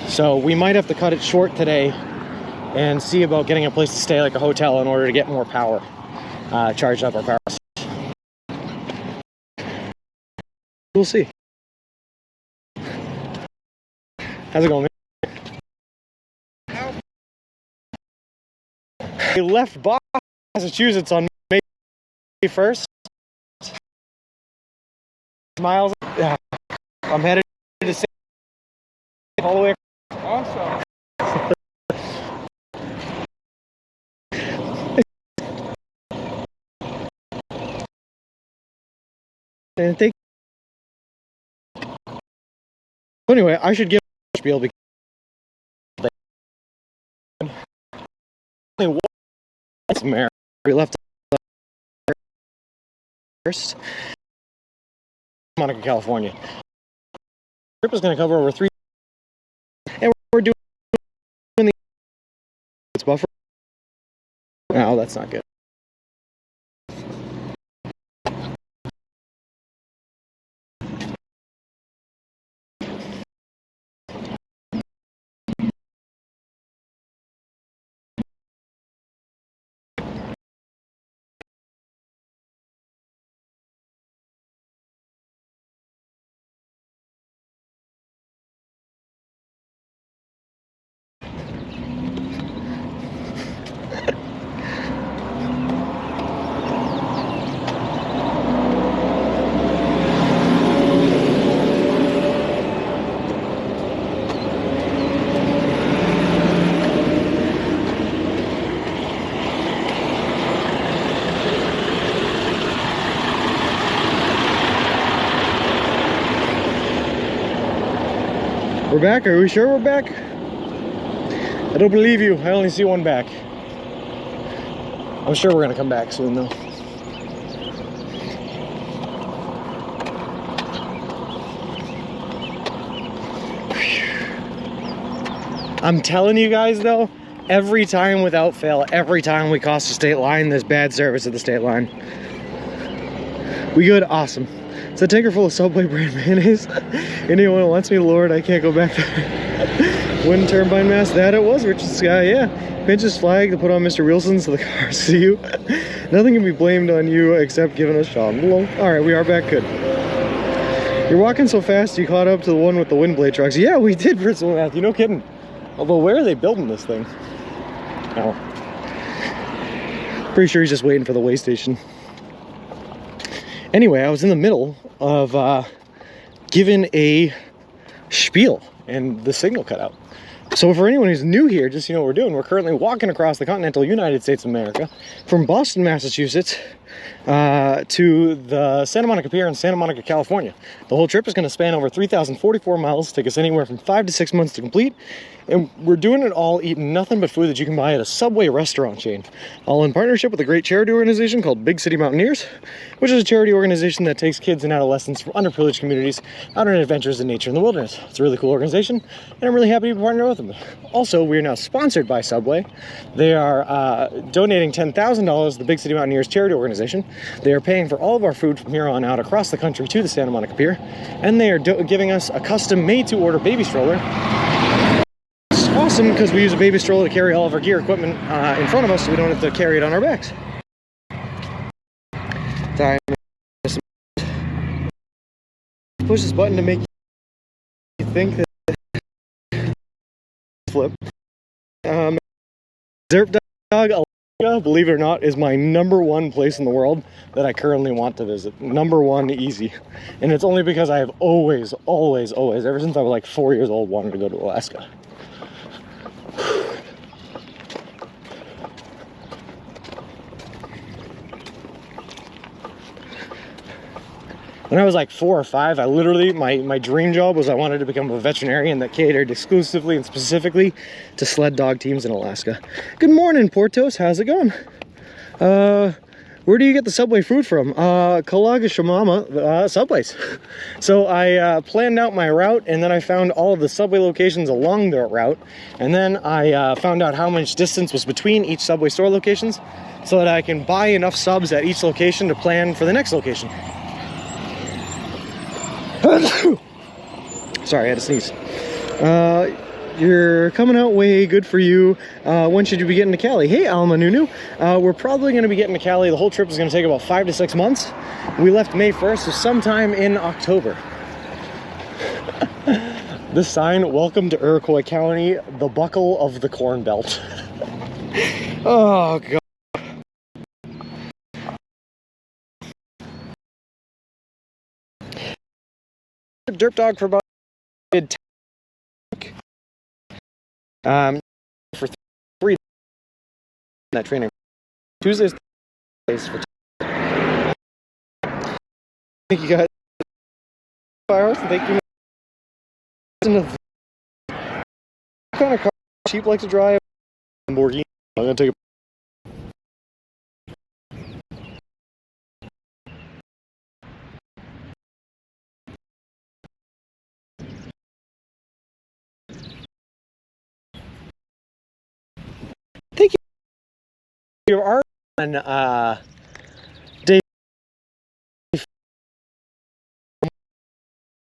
So we might have to cut it short today and see about getting a place to stay, like a hotel, in order to get more power. Charge up our power. We'll see. How's it going, man? We left Boston, Massachusetts on May 1st. Miles. I'm headed to St. all the way. Awesome. And think. Anyway, I should give a spiel because only once America we left first. Monica, California. The trip is going to cover over 3, and we're doing the buffer. No, that's not good. We're back? Are we sure we're back? I don't believe you. I only see one back. I'm sure we're gonna come back soon though. I'm telling you guys though, every time without fail, every time we cross the state line, there's bad service at the state line. We good? Awesome. It's a tanker full of Subway brand mayonnaise. Anyone wants me, Lord, I can't go back there. Wind turbine mast, that it was, Richard Sky, yeah. Pinch his flag to put on Mr. Wilson so the cars see you. Nothing can be blamed on you except giving us shot. Alright, we are back good. You're walking so fast you caught up to the one with the wind blade trucks. Yeah, we did, Bristol Matthew, no kidding. Although, where are they building this thing? Oh. Pretty sure he's just waiting for the way station. Anyway, I was in the middle of giving a spiel and the signal cut out. So for anyone who's new here, just so you know what we're doing, we're currently walking across the continental United States of America from Boston, Massachusetts to the Santa Monica Pier in Santa Monica, California. The whole trip is going to span over 3,044 miles, take us anywhere from 5 to 6 months to complete, and we're doing it all eating nothing but food that you can buy at a Subway restaurant chain, all in partnership with a great charity organization called Big City Mountaineers, which is a charity organization that takes kids and adolescents from underprivileged communities out on adventures in nature in the wilderness. It's a really cool organization, and I'm really happy to be partnered with them. Also, we are now sponsored by Subway. They are donating $10,000 to the Big City Mountaineers charity organization. They are paying for all of our food from here on out across the country to the Santa Monica Pier, and they are giving us a custom made-to-order baby stroller. It's awesome because we use a baby stroller to carry all of our gear equipment in front of us, so we don't have to carry it on our backs. Push this button to make you think that flip. Derp Dog, Alaska, believe it or not, is my #1 place in the world that I currently want to visit. #1 easy. And it's only because I have always, ever since I was like 4 years old, wanted to go to Alaska. When I was like 4 or 5, I literally, my dream job was I wanted to become a veterinarian that catered exclusively and specifically to sled dog teams in Alaska. Good morning, Portos. How's it going? Where do you get the Subway food from? Kalagashamama Subways. So I planned out my route, and then I found all of the Subway locations along the route, and then I found out how much distance was between each Subway store locations so that I can buy enough subs at each location to plan for the next location. Sorry, I had to sneeze. You're coming out way good for you. When should you be getting to Cali? Hey, Alma Nunu. We're probably going to be getting to Cali. The whole trip is going to take about 5 to 6 months. We left May 1st, so sometime in October. This sign, welcome to Iroquois County, the buckle of the Corn Belt. Oh, God. Derp Dog for about for 3 that training. Tuesdays for thank you guys. Hours. Thank you. What kind of car cheap like to drive? Lamborghini. I'm gonna take a thank you. You are on day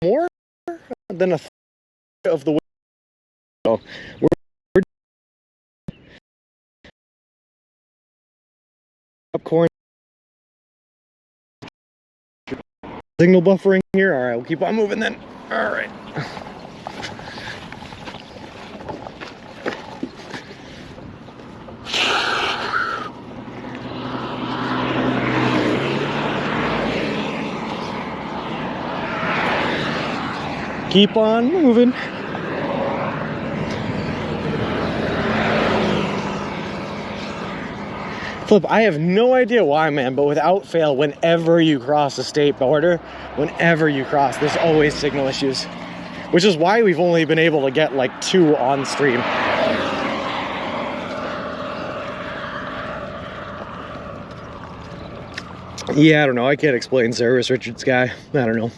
more than a third of the way. So we're up corn signal buffering here. All right, we'll keep on moving then. All right. Keep on moving. Flip, I have no idea why, man, but without fail, whenever you cross the state border, there's always signal issues. Which is why we've only been able to get like 2 on stream. Yeah, I don't know. I can't explain service, Richard Sky. I don't know.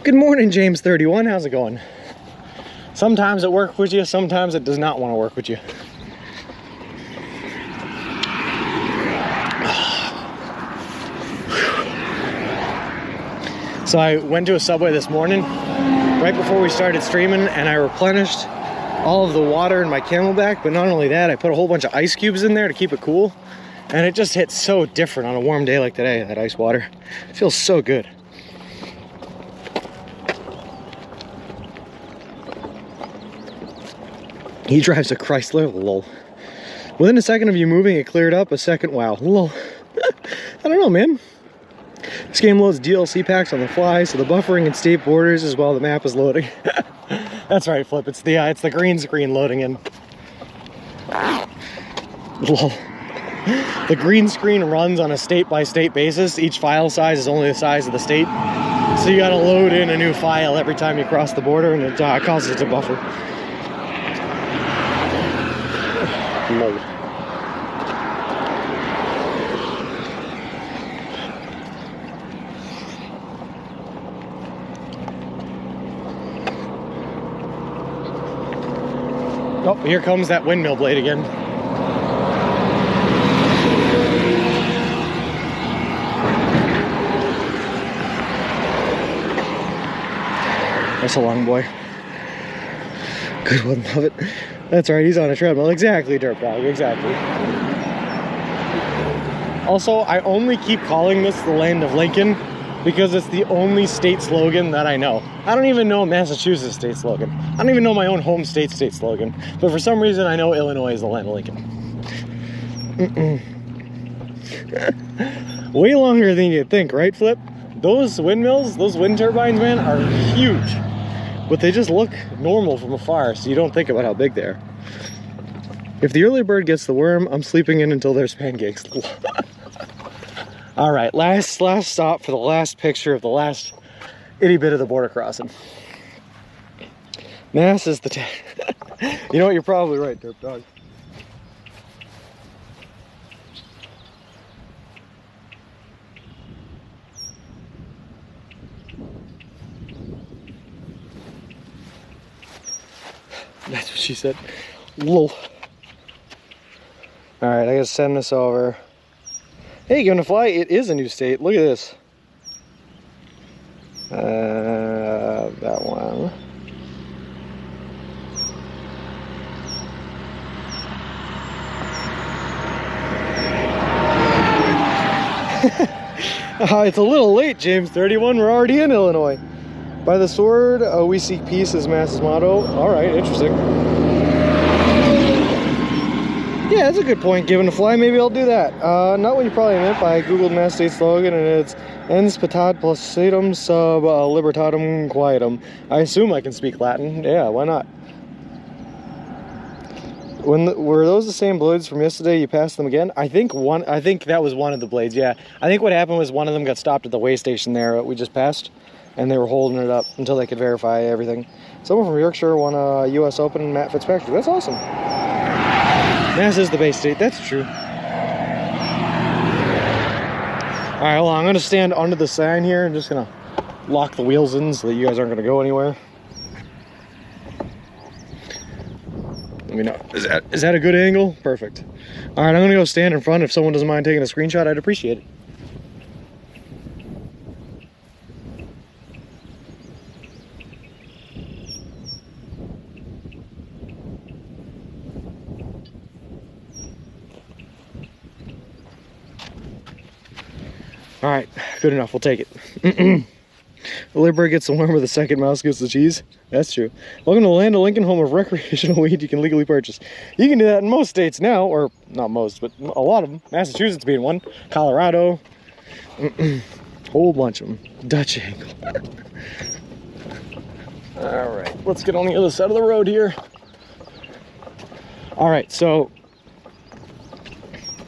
Good morning, James31. How's it going? Sometimes it works with you, sometimes it does not want to work with you. So I went to a Subway this morning, right before we started streaming, and I replenished all of the water in my Camelback, but not only that, I put a whole bunch of ice cubes in there to keep it cool, and it just hits so different on a warm day like today, that ice water. It feels so good. He drives a Chrysler, lol. Within a second of you moving, it cleared up. A second, wow, lol. I don't know, man. This game loads DLC packs on the fly, so the buffering and state borders is while the map is loading. That's right, Flip. It's the green screen loading in. Lol. The green screen runs on a state-by-state basis. Each file size is only the size of the state. So you gotta load in a new file every time you cross the border, and it causes it to buffer. Lol. Oh, here comes that windmill blade again. That's a long boy. Good one, love it. That's right, he's on a treadmill. Exactly, dirtbag, exactly. Also, I only keep calling this the land of Lincoln because it's the only state slogan that I know. I don't even know Massachusetts state slogan. I don't even know my own home state slogan. But for some reason, I know Illinois is the land of Lincoln. Way longer than you'd think, right, Flip? Those windmills, those wind turbines, man, are huge. But they just look normal from afar, so you don't think about how big they are. If the early bird gets the worm, I'm sleeping in until there's pancakes. All right, last stop for the last picture of the last itty bit of the border crossing. Mass is the you know what, you're probably right, derp dog. That's what she said. Lol. Alright, I gotta send this over. Hey, gonna fly? It is a new state. Look at this. That one. It's a little late, James 31. We're already in Illinois. By the sword, we seek peace is Mass's motto. Alright, interesting. Yeah, that's a good point. Given a fly, maybe I'll do that. Not what you probably meant by Googled Mass State slogan, and it's ens patat placidum sub libertatum quietum. I assume I can speak Latin. Yeah, why not? Were those the same blades from yesterday? You passed them again? I think that was one of the blades, yeah. I think what happened was one of them got stopped at the way station there that we just passed, and they were holding it up until they could verify everything. Someone from Yorkshire won a US Open, Matt Fitzpatrick. That's awesome. Mass is the Bay State, that's true. Alright, well, I'm gonna stand under the sign here and just gonna lock the wheels in so that you guys aren't gonna go anywhere. Let me know. Is that a good angle? Perfect. Alright, I'm gonna go stand in front. If someone doesn't mind taking a screenshot, I'd appreciate it. All right, good enough, we'll take it. The little bird gets the worm, or the second mouse gets the cheese. That's true. Welcome to the land of Lincoln, home of recreational weed you can legally purchase. You can do that in most states now, or not most, but a lot of them. Massachusetts being one, Colorado, whole bunch of them. Dutch angle. All right, let's get on the other side of the road here. All right, so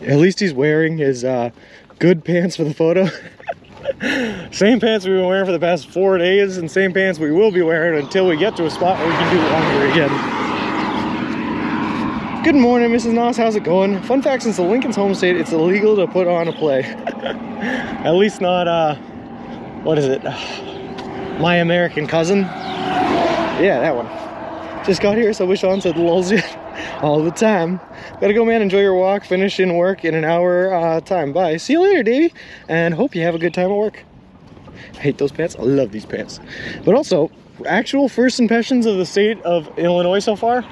at least he's wearing his good pants for the photo. Same pants we've been wearing for the past 4 days, and same pants we will be wearing until we get to a spot where we can do laundry again. Good morning, Mrs. Noss. How's it going? Fun fact, since the Lincoln's home state, it's illegal to put on a play. At least not, what is it? My American Cousin? Yeah, that one. Just got here, so wish on said lulls you all the time. Gotta go, man. Enjoy your walk. Finish in work in an hour time. Bye. See you later, Davey. And hope you have a good time at work. I hate those pants. I love these pants. But also, actual first impressions of the state of Illinois so far,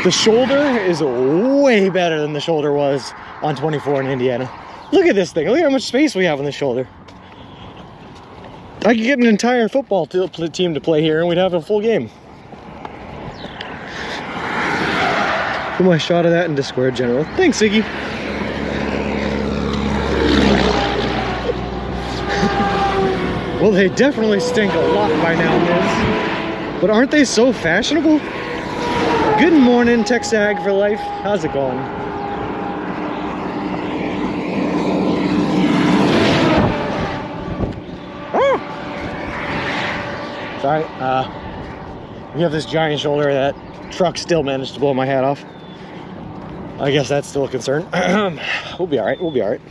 the shoulder is way better than the shoulder was on 24 in Indiana. Look at this thing. Look at how much space we have on the shoulder. I could get an entire football team to play here and we'd have a full game. Put my shot of that in Discord, General. Thanks, Iggy. Well, they definitely stink a lot by now, Miz. But aren't they so fashionable? Good morning, TechSag for life. How's it going? Oh! Sorry, we have this giant shoulder that truck still managed to blow my hat off. I guess that's still a concern. We'll be all right. We'll be all right.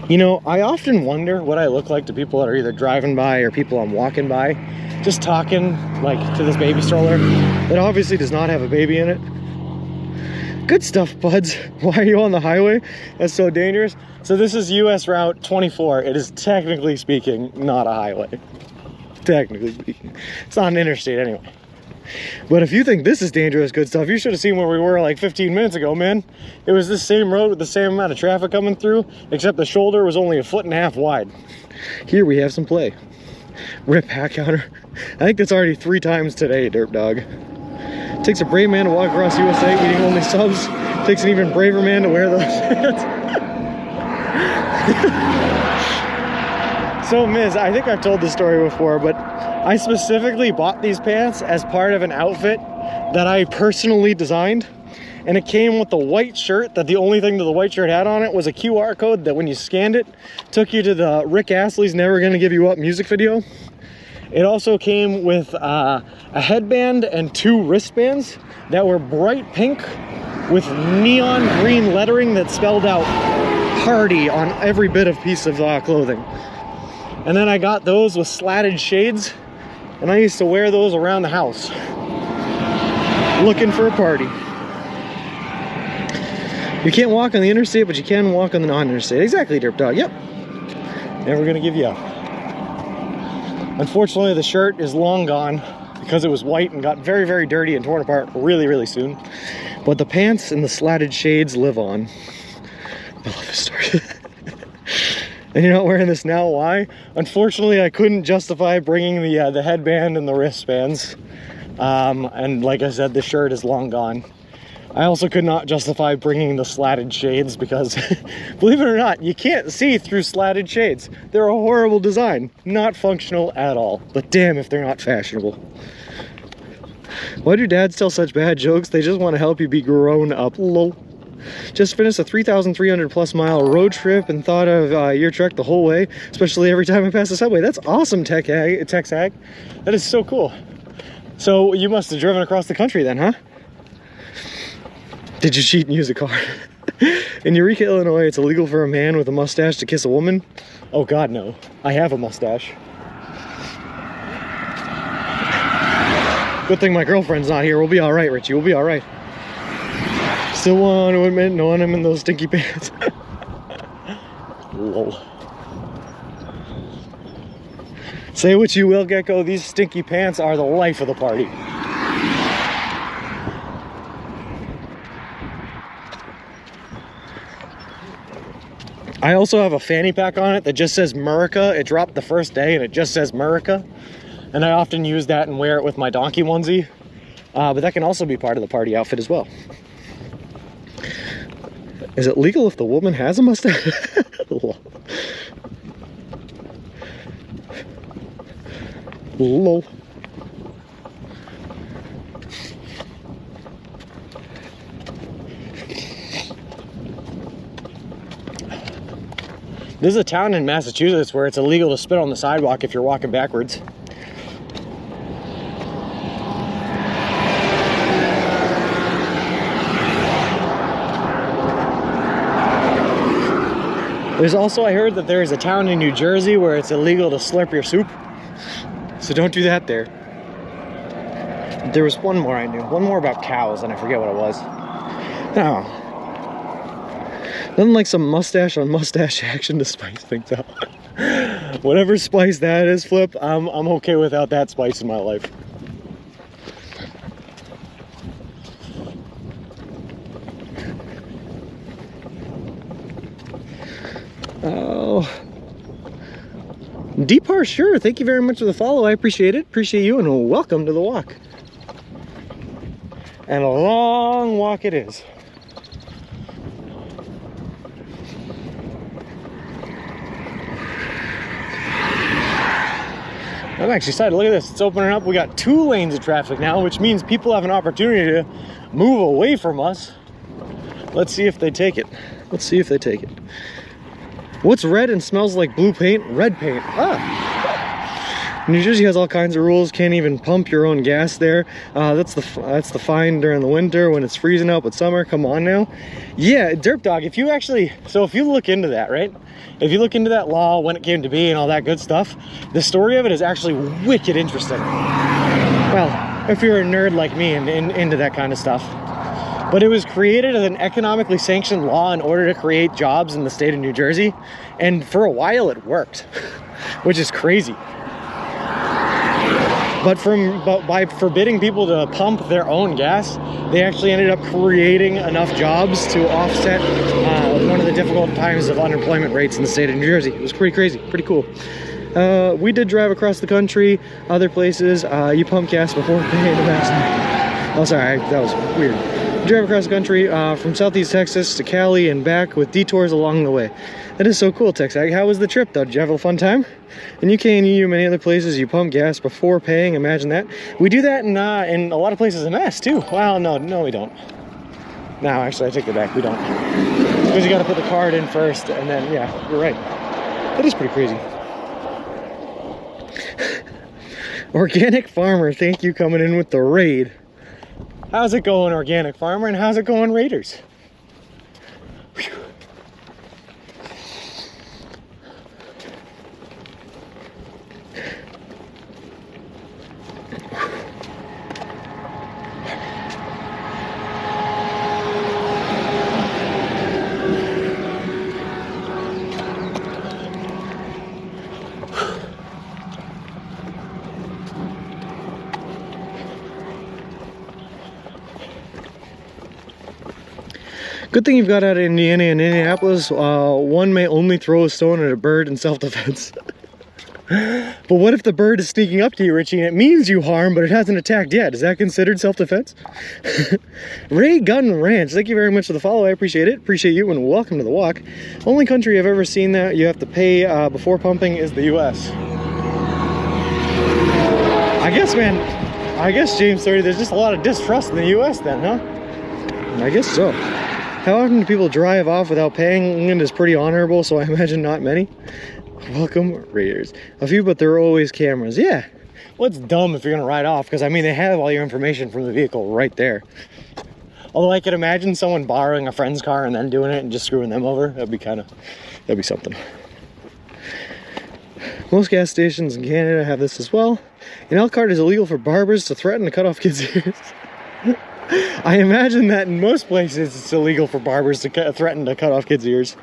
You know, I often wonder what I look like to people that are either driving by or people I'm walking by, just talking like to this baby stroller that obviously does not have a baby in it. Good stuff, buds. Why are you on the highway? That's so dangerous. So this is US Route 24. It is technically speaking not a highway. Technically speaking. It's not an interstate anyway. But if you think this is dangerous good stuff, you should have seen where we were like 15 minutes ago, man. It was this same road with the same amount of traffic coming through, except the shoulder was only 1.5 feet wide. Here we have some play. Rip hat counter. I think that's already 3 times today, Derp Dog. Takes a brave man to walk across USA eating only subs. Takes an even braver man to wear those pants. So, Miz, I think I've told this story before, but I specifically bought these pants as part of an outfit that I personally designed. And it came with a white shirt that the only thing that the white shirt had on it was a QR code that when you scanned it, took you to the Rick Astley's Never Gonna Give You Up music video. It also came with a headband and 2 wristbands that were bright pink with neon green lettering that spelled out party on every bit of piece of clothing. And then I got those with slatted shades, and I used to wear those around the house looking for a party. You can't walk on the interstate, but you can walk on the non-interstate. Exactly, Derp Dog. Yep. Never gonna give you up. Unfortunately, the shirt is long gone because it was white and got very, very dirty and torn apart really, really soon. But the pants and the slatted shades live on. I love this story. And you're not wearing this now, why? Unfortunately, I couldn't justify bringing the headband and the wristbands. And like I said, the shirt is long gone. I also could not justify bringing the slatted shades because, believe it or not, you can't see through slatted shades. They're a horrible design, not functional at all. But damn if they're not fashionable. Why do dads tell such bad jokes? They just want to help you be grown up, lol. Just finished a 3,300 plus mile road trip and thought of your truck the whole way, especially every time I pass the subway. That's awesome, TechSag. That is so cool. So you must have driven across the country then, huh? Did you cheat and use a car? In Eureka, Illinois, it's illegal for a man with a mustache to kiss a woman. Oh God, no. I have a mustache. Good thing my girlfriend's not here. We'll be all right, Richie. We'll be all right. Still want to admit knowing I'm in those stinky pants. Lol. Say what you will, Gecko. These stinky pants are the life of the party. I also have a fanny pack on it that just says Murica. It dropped the first day and it just says Murica. And I often use that and wear it with my donkey onesie. But that can also be part of the party outfit as well. Is it legal if the woman has a mustache? Lol. This is a town in Massachusetts where it's illegal to spit on the sidewalk if you're walking backwards. There's also, I heard that there's a town in New Jersey where it's illegal to slurp your soup. So don't do that there. There was one more I knew. One more about cows, and I forget what it was. No. Nothing like some mustache on mustache action to spice things up. Whatever spice that is, Flip, I'm okay without that spice in my life. Oh, Deepar, sure. Thank you very much for the follow. I appreciate it. Appreciate you, and welcome to the walk. And a long walk it is. I'm actually excited. Look at this. It's opening up. We got 2 lanes of traffic now, which means people have an opportunity to move away from us. Let's see if they take it. Let's see if they take it. What's red and smells like blue paint? Red paint. Ah. New Jersey has all kinds of rules. Can't even pump your own gas there. That's the fine during the winter when it's freezing out, but summer, come on now. Yeah, Derp Dog, if you look into that, right? If you look into that law, when it came to be and all that good stuff, the story of it is actually wicked interesting. Well, if you're a nerd like me and into that kind of stuff. But it was created as an economically sanctioned law in order to create jobs in the state of New Jersey. And for a while it worked, which is crazy. But by forbidding people to pump their own gas, they actually ended up creating enough jobs to offset one of the difficult times of unemployment rates in the state of New Jersey. It was pretty crazy, pretty cool. We did drive across the country, other places. You pump gas before paying the gas. Oh, sorry, that was weird. Drive across the country from southeast Texas to Cali and back with detours along the way. That is so cool, Texag. How was the trip, though? Did you have a fun time? In UK and EU, many other places, you pump gas before paying. Imagine that. We do that in a lot of places in Mass, too. Well, no, we don't. No, actually, I take it back. We don't. Because you got to put the card in first, and then, yeah, you're right. That is pretty crazy. Organic Farmer, thank you coming in with the raid. How's it going, Organic Farmer, and how's it going, Raiders? Whew. Good thing you've got out of Indiana and Indianapolis. One may only throw a stone at a bird in self-defense. But what if the bird is sneaking up to you, Richie, and it means you harm, but it hasn't attacked yet? Is that considered self-defense? Ray Gun Ranch, thank you very much for the follow. I appreciate it. Appreciate you, and welcome to the walk. Only country I've ever seen that you have to pay before pumping is the U.S. I guess, man. I guess, James 30, there's just a lot of distrust in the U.S. then, huh? I guess so. How often do people drive off without paying? It is pretty honorable, so I imagine not many. Welcome, Raiders. A few, but there are always cameras. Yeah. Well, it's dumb if you're going to ride off, because, I mean, they have all your information from the vehicle right there. Although I could imagine someone borrowing a friend's car and then doing it and just screwing them over. That'd be something. Most gas stations in Canada have this as well. In Elkhart, it is illegal for barbers to threaten to cut off kids' ears. I imagine that in most places it's illegal for barbers to threaten to cut off kids' ears.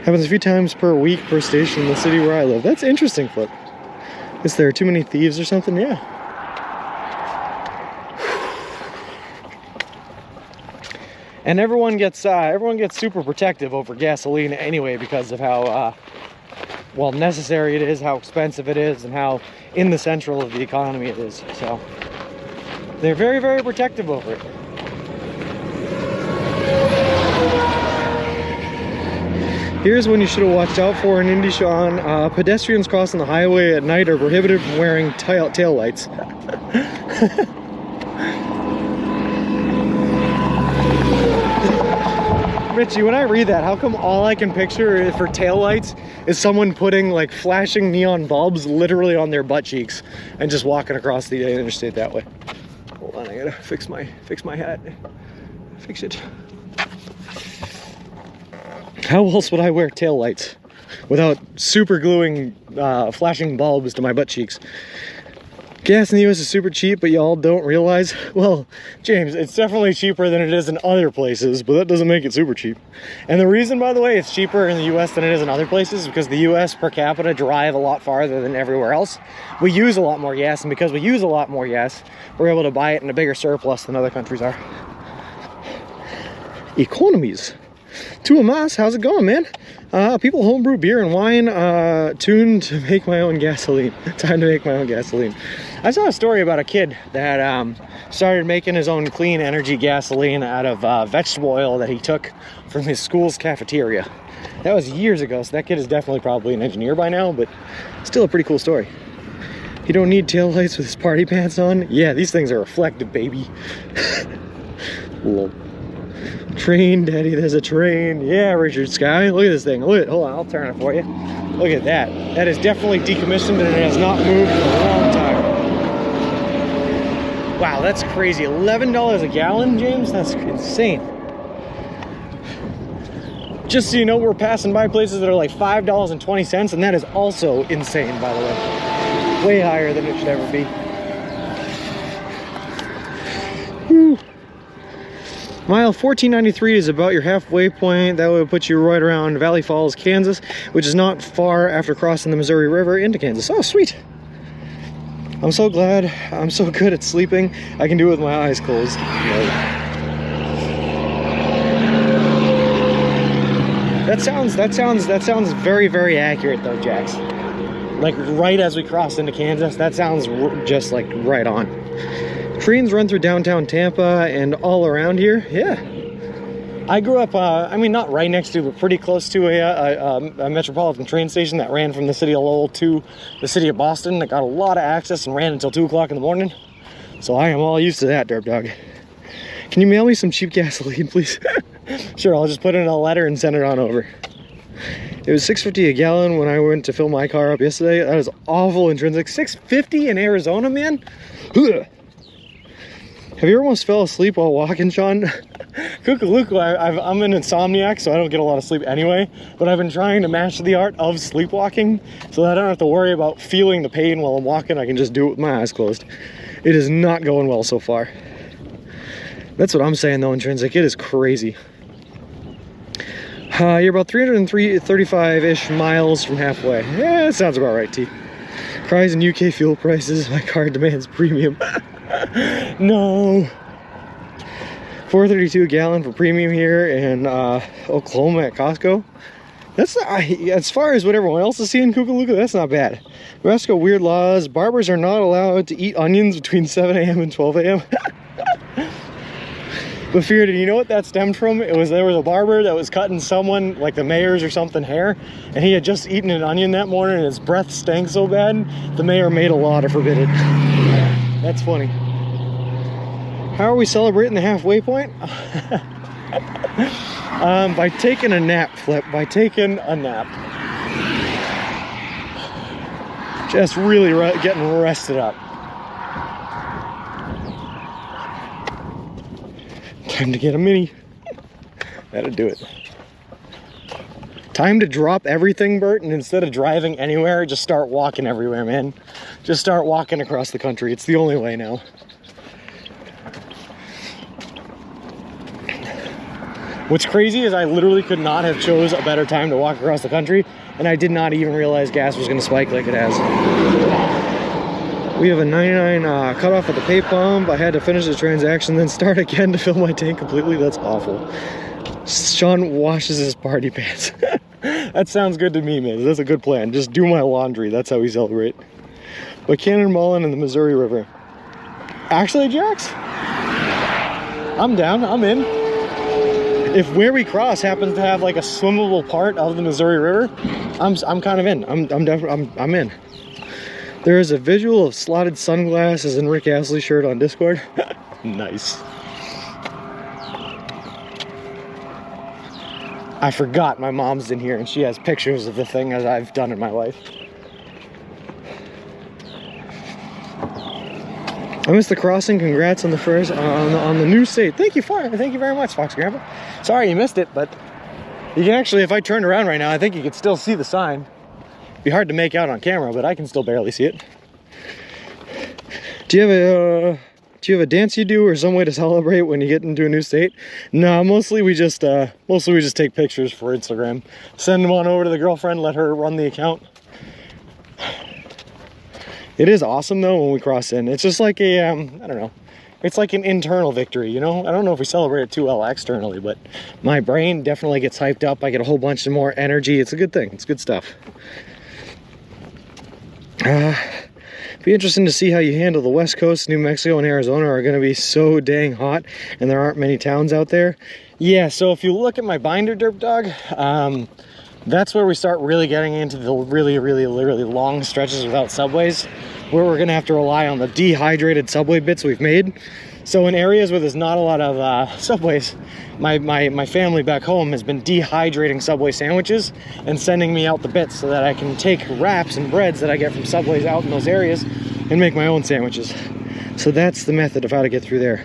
Happens a few times per week per station in the city where I live. That's interesting, Flip. Is there too many thieves or something? Yeah. And everyone gets super protective over gasoline anyway because of how well necessary it is, how expensive it is, and how in the central of the economy it is. So they're very, very protective over it. Here's when you should have watched out for in Indy, Sean. Pedestrians crossing the highway at night are prohibited from wearing tail lights. Richie, when I read that, how come all I can picture for tail lights is someone putting like flashing neon bulbs literally on their butt cheeks and just walking across the interstate that way? Hold on, I gotta fix my hat. Fix it. How else would I wear tail lights without super gluing flashing bulbs to my butt cheeks? Gas in the US is super cheap, but y'all don't realize. Well, James, it's definitely cheaper than it is in other places, but that doesn't make it super cheap. And the reason, by the way, it's cheaper in the US than it is in other places is because the US per capita drive a lot farther than everywhere else. We use a lot more gas, and because we use a lot more gas, we're able to buy it in a bigger surplus than other countries are. Economies. To Amas, how's it going, man? People homebrew beer and wine, tuned to make my own gasoline. Time to make my own gasoline. I saw a story about a kid that started making his own clean energy gasoline out of vegetable oil that he took from his school's cafeteria. That was years ago, so that kid is definitely probably an engineer by now, but still a pretty cool story. You don't need taillights with his party pants on? Yeah, these things are reflective, baby. Lol. Train, Daddy, there's a train. Yeah, Richard Sky, look at this thing. Look at it. Hold on, I'll turn it for you. Look at that. That is definitely decommissioned and it has not moved in a long time. Wow, that's crazy. $11 a gallon, James? That's insane. Just so you know, we're passing by places that are like $5.20, and that is also insane, by the way. Way higher than it should ever be. Whew. Mile 1493 is about your halfway point. That would put you right around Valley Falls, Kansas, which is not far after crossing the Missouri River into Kansas. Oh, sweet. I'm so glad. I'm so good at sleeping. I can do it with my eyes closed. That sounds very, very accurate though, Jax. Like right as we cross into Kansas, that sounds just like right on. Trains run through downtown Tampa and all around here. Yeah. I grew up, I mean, not right next to, but pretty close to a metropolitan train station that ran from the city of Lowell to the city of Boston. That got a lot of access and ran until 2 o'clock in the morning. So I am all used to that, Derp Dog. Can you mail me some cheap gasoline, please? Sure, I'll just put it in a letter and send it on over. It was $6.50 a gallon when I went to fill my car up yesterday. That is awful intrinsic. $6.50 in Arizona, man? Ugh. Have you ever almost fell asleep while walking, Sean? Kukaluku, I'm an insomniac, so I don't get a lot of sleep anyway. But I've been trying to master the art of sleepwalking so that I don't have to worry about feeling the pain while I'm walking. I can just do it with my eyes closed. It is not going well so far. That's what I'm saying, though, intrinsic. It is crazy. You're about 335-ish miles from halfway. Yeah, that sounds about right, T. Cries in UK fuel prices. My car demands premium. No. $4.32 a gallon for premium here in Oklahoma at Costco. That's not, as far as what everyone else is seeing, Kukaluka, that's not bad. Nebraska weird laws. Barbers are not allowed to eat onions between 7 a.m. and 12 a.m. But fear, did you know what that stemmed from? There was a barber that was cutting someone, like the mayor's or something, hair, and he had just eaten an onion that morning and his breath stank so bad, the mayor made a law to forbid it. That's funny. How are we celebrating the halfway point? By taking a nap, Flip. By taking a nap. Just really getting rested up. Time to get a mini. That'll do it. Time to drop everything, Bert, and instead of driving anywhere, just start walking everywhere, man. Just start walking across the country. It's the only way now. What's crazy is I literally could not have chose a better time to walk across the country, and I did not even realize gas was going to spike like it has. We have a 99 cutoff at the pay pump. I had to finish the transaction, then start again to fill my tank completely. That's awful. Sean washes his party pants. That sounds good to me, man. That's a good plan. Just do my laundry. That's how we celebrate. But Cannonballing in the Missouri River. Actually, Jax, I'm down. I'm in. If where we cross happens to have like a swimmable part of the Missouri River, I'm kind of in. I'm in. There is a visual of slotted sunglasses and Rick Astley shirt on Discord. Nice. I forgot my mom's in here and she has pictures of the thing as I've done in my life. I missed the crossing. Congrats on the first on the new state. Thank you very much, Fox Grandpa. Sorry you missed it, but you can actually, if I turned around right now, I think you could still see the sign. Be hard to make out on camera, but I can still barely see it. Do you have a dance you do or some way to celebrate when you get into a new state? No, mostly we just take pictures for Instagram. Send them on over to the girlfriend, let her run the account. It is awesome though when we cross in. It's just like a I don't know. It's like an internal victory, you know? I don't know if we celebrate it too well externally, but my brain definitely gets hyped up. I get a whole bunch of more energy. It's a good thing. It's good stuff. Be interesting to see how you handle the West Coast. New Mexico and Arizona are going to be so dang hot, and there aren't many towns out there. Yeah, so if you look at my binder, Derp Dog, that's where we start really getting into the really long stretches without subways, where we're going to have to rely on the dehydrated subway bits we've made. So in areas where there's not a lot of subways, my family back home has been dehydrating Subway sandwiches and sending me out the bits so that I can take wraps and breads that I get from Subways out in those areas and make my own sandwiches. So that's the method of how to get through there.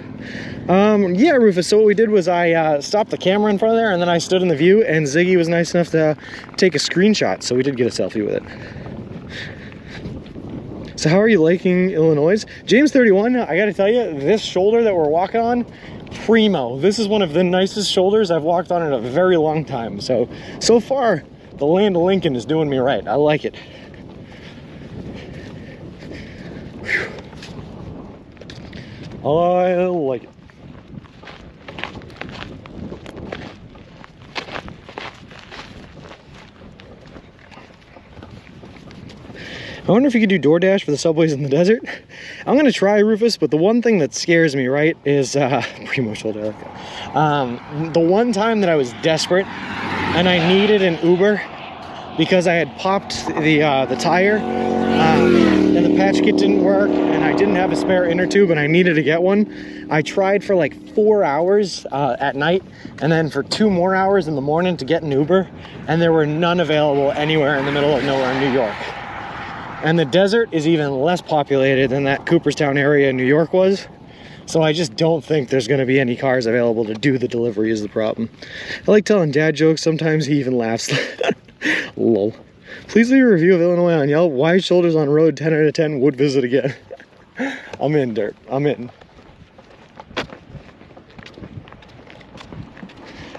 Yeah, Rufus, so what we did was I stopped the camera in front of there, and then I stood in the view, and Ziggy was nice enough to take a screenshot, so we did get a selfie with it. So how are you liking Illinois? James 31, I gotta tell you, this shoulder that we're walking on, primo. This is one of the nicest shoulders I've walked on in a very long time. So far, the land of Lincoln is doing me right. I like it. Whew. I like it. I wonder if you could do DoorDash for the subways in the desert. I'm gonna try, Rufus, but the one thing that scares me, right, is primo shoulder. The one time that I was desperate and I needed an Uber because I had popped the tire and the patch kit didn't work and I didn't have a spare inner tube and I needed to get one. I tried for like 4 hours at night and then for 2 more hours in the morning to get an Uber, and there were none available anywhere in the middle of nowhere in New York. And the desert is even less populated than that Cooperstown area in New York was. So I just don't think there's going to be any cars available to do the delivery is the problem. I like telling dad jokes. Sometimes he even laughs. Lol. Please leave a review of Illinois on Yelp. Wide shoulders on road, 10 out of 10. Would visit again. I'm in, Dirt. I'm in.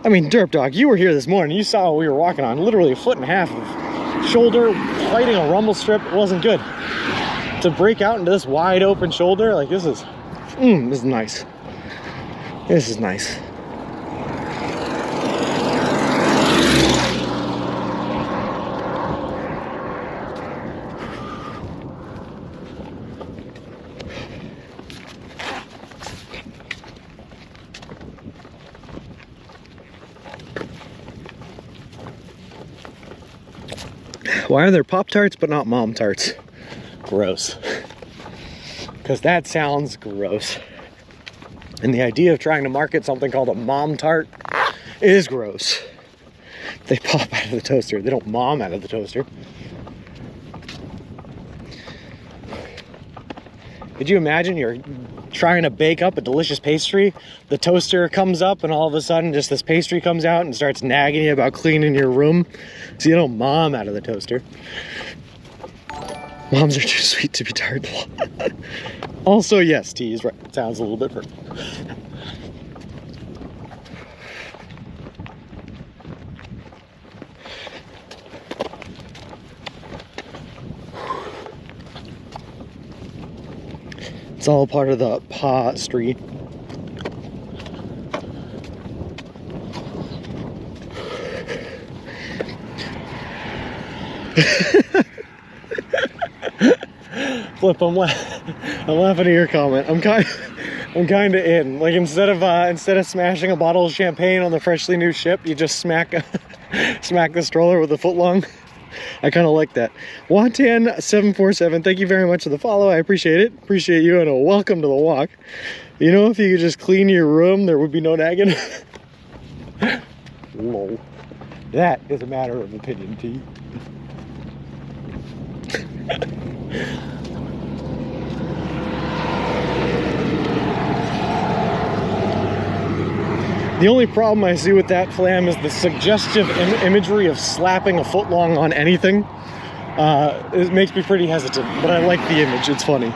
I mean, Derp Dog, you were here this morning. You saw what we were walking on. Literally 1.5 feet of shoulder fighting a rumble strip. It wasn't good. To break out into this wide open shoulder, like this is nice. This is nice. Why are there Pop-Tarts but not Mom Tarts? Gross. Because that sounds gross. And the idea of trying to market something called a Mom Tart is gross. They pop out of the toaster. They don't mom out of the toaster. Could you imagine you're trying to bake up a delicious pastry, the toaster comes up, and all of a sudden just this pastry comes out and starts nagging you about cleaning your room, so you don't mom out of the toaster. Moms are too sweet to be tart. Also, yes, T is right. It sounds a little bit perfect. It's all part of the Pa Street. Flip, I'm laughing at your comment. I'm kind of in. Like instead of smashing a bottle of champagne on the freshly new ship, you just smack the stroller with a foot long. I kind of like that. Watan747, thank you very much for the follow. I appreciate it. Appreciate you, and a welcome to the walk. You know, if you could just clean your room, there would be no nagging. Lol. That is a matter of opinion, T. The only problem I see with that, Flam, is the suggestive imagery of slapping a foot long on anything. It makes me pretty hesitant, but I like the image. It's funny.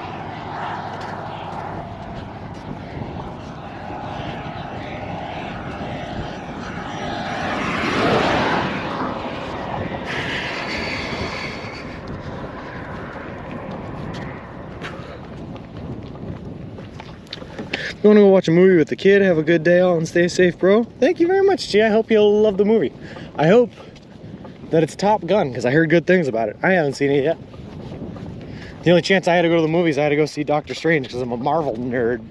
You want to go watch a movie with the kid, have a good day all, and stay safe, bro? Thank you very much, G. I hope you'll love the movie. I hope that it's Top Gun, because I heard good things about it. I haven't seen it yet. The only chance I had to go to the movies, I had to go see Doctor Strange because I'm a Marvel nerd.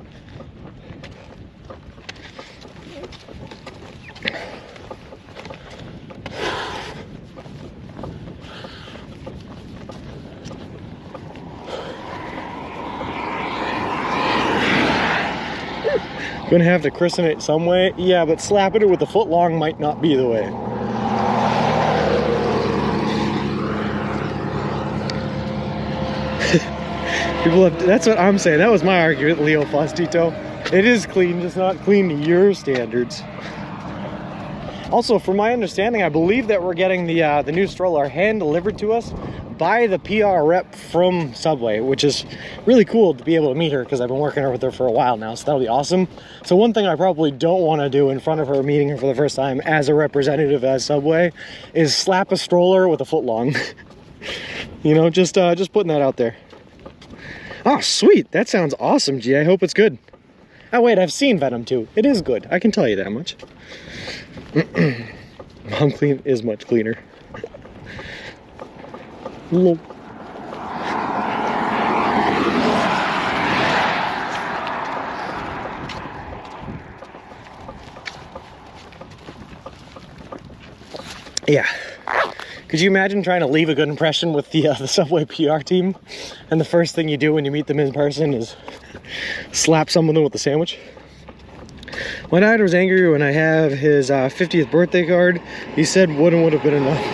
Gonna have to christen it some way. Yeah, but slapping it with a foot long might not be the way. People have, that's what I'm saying. That was my argument, Leo Fostito. It is clean, just not clean to your standards. Also, from my understanding, I believe that we're getting the new stroller hand delivered to us by the PR rep from Subway, which is really cool to be able to meet her because I've been working with her for a while now, so that'll be awesome. So one thing I probably don't want to do in front of her, meeting her for the first time as a representative as Subway, is slap a stroller with a foot long. You know, just putting that out there. Oh, sweet. That sounds awesome, G. I hope it's good. Oh, wait, I've seen Venom 2. It is good. I can tell you that much. Mom Clean is much cleaner. Lol. Yeah. Could you imagine trying to leave a good impression with the Subway PR team, and the first thing you do when you meet them in person is slap someone with a sandwich? My dad was angry when I have his 50th birthday card. He said wouldn't would have been enough.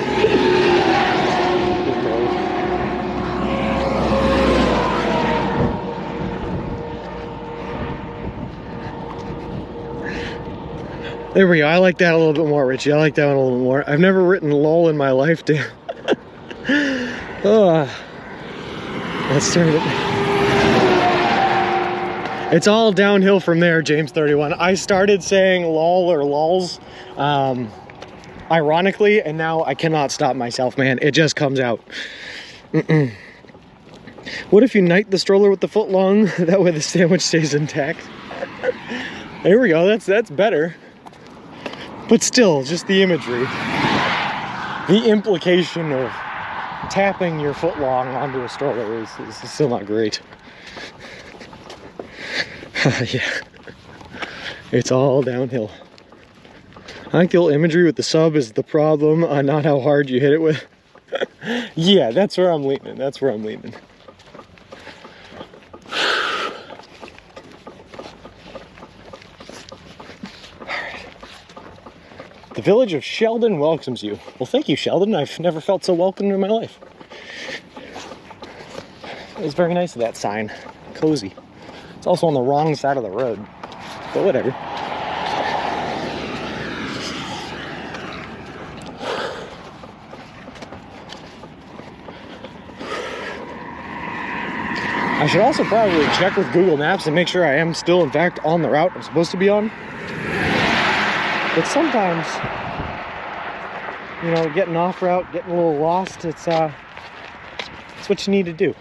There we go. I like that a little bit more, Richie. I like that one a little bit more. I've never written lol in my life, damn. Let's turn it. It's all downhill from there, James 31. I started saying lol or lols ironically, and now I cannot stop myself, man. It just comes out. What if you knight the stroller with the foot long? That way the sandwich stays intact. There we go. That's better. But still, just the imagery. The implication of tapping your foot long onto a stroller is still not great. Yeah. It's all downhill. I think the old imagery with the sub is the problem, not how hard you hit it with. Yeah, that's where I'm leaning. That's where I'm leaning. The village of Sheldon welcomes you. Well, thank you, Sheldon. I've never felt so welcomed in my life. It's very nice of that sign. Cozy. It's also on the wrong side of the road. But whatever. I should also probably check with Google Maps and make sure I am still, in fact, on the route I'm supposed to be on. But sometimes, you know, getting off route, getting a little lost, it's what you need to do.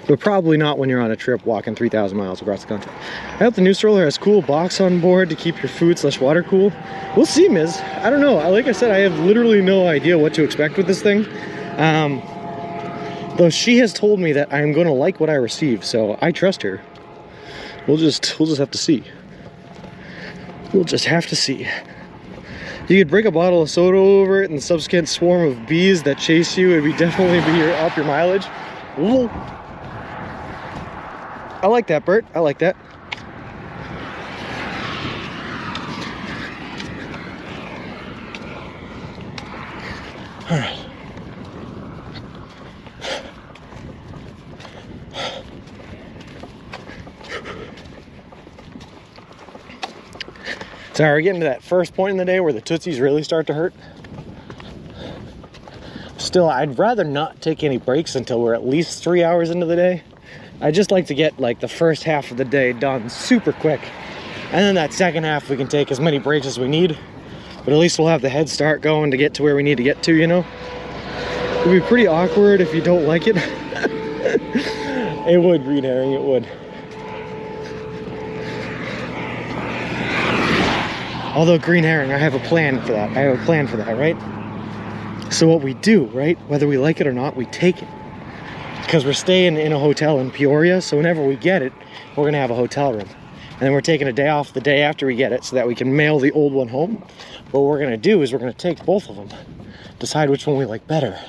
But probably not when you're on a trip walking 3,000 miles across the country. I hope the new stroller has cool box on board to keep your food/water cool. We'll see, Miz. I don't know. Like I said, I have literally no idea what to expect with this thing. Though she has told me that I'm going to like what I receive, so I trust her. We'll just have to see. We'll just have to see. You could break a bottle of soda over it, and the subsequent swarm of bees that chase you, it'd definitely be up your mileage. Ooh. I like that, Bert. I like that. All right. So we're getting to that first point in the day where the tootsies really start to hurt. Still, I'd rather not take any breaks until we're at least 3 hours into the day. I just like to get like the first half of the day done super quick. And then that second half we can take as many breaks as we need. But at least we'll have the head start going to get to where we need to get to, you know? It would be pretty awkward if you don't like it. It would, Green Herring, it would. Although, Green Herring, I have a plan for that. I have a plan for that, right? So what we do, right, whether we like it or not, we take it. Because we're staying in a hotel in Peoria, so whenever we get it, we're gonna have a hotel room. And then we're taking a day off the day after we get it so that we can mail the old one home. What we're gonna do is we're gonna take both of them, decide which one we like better.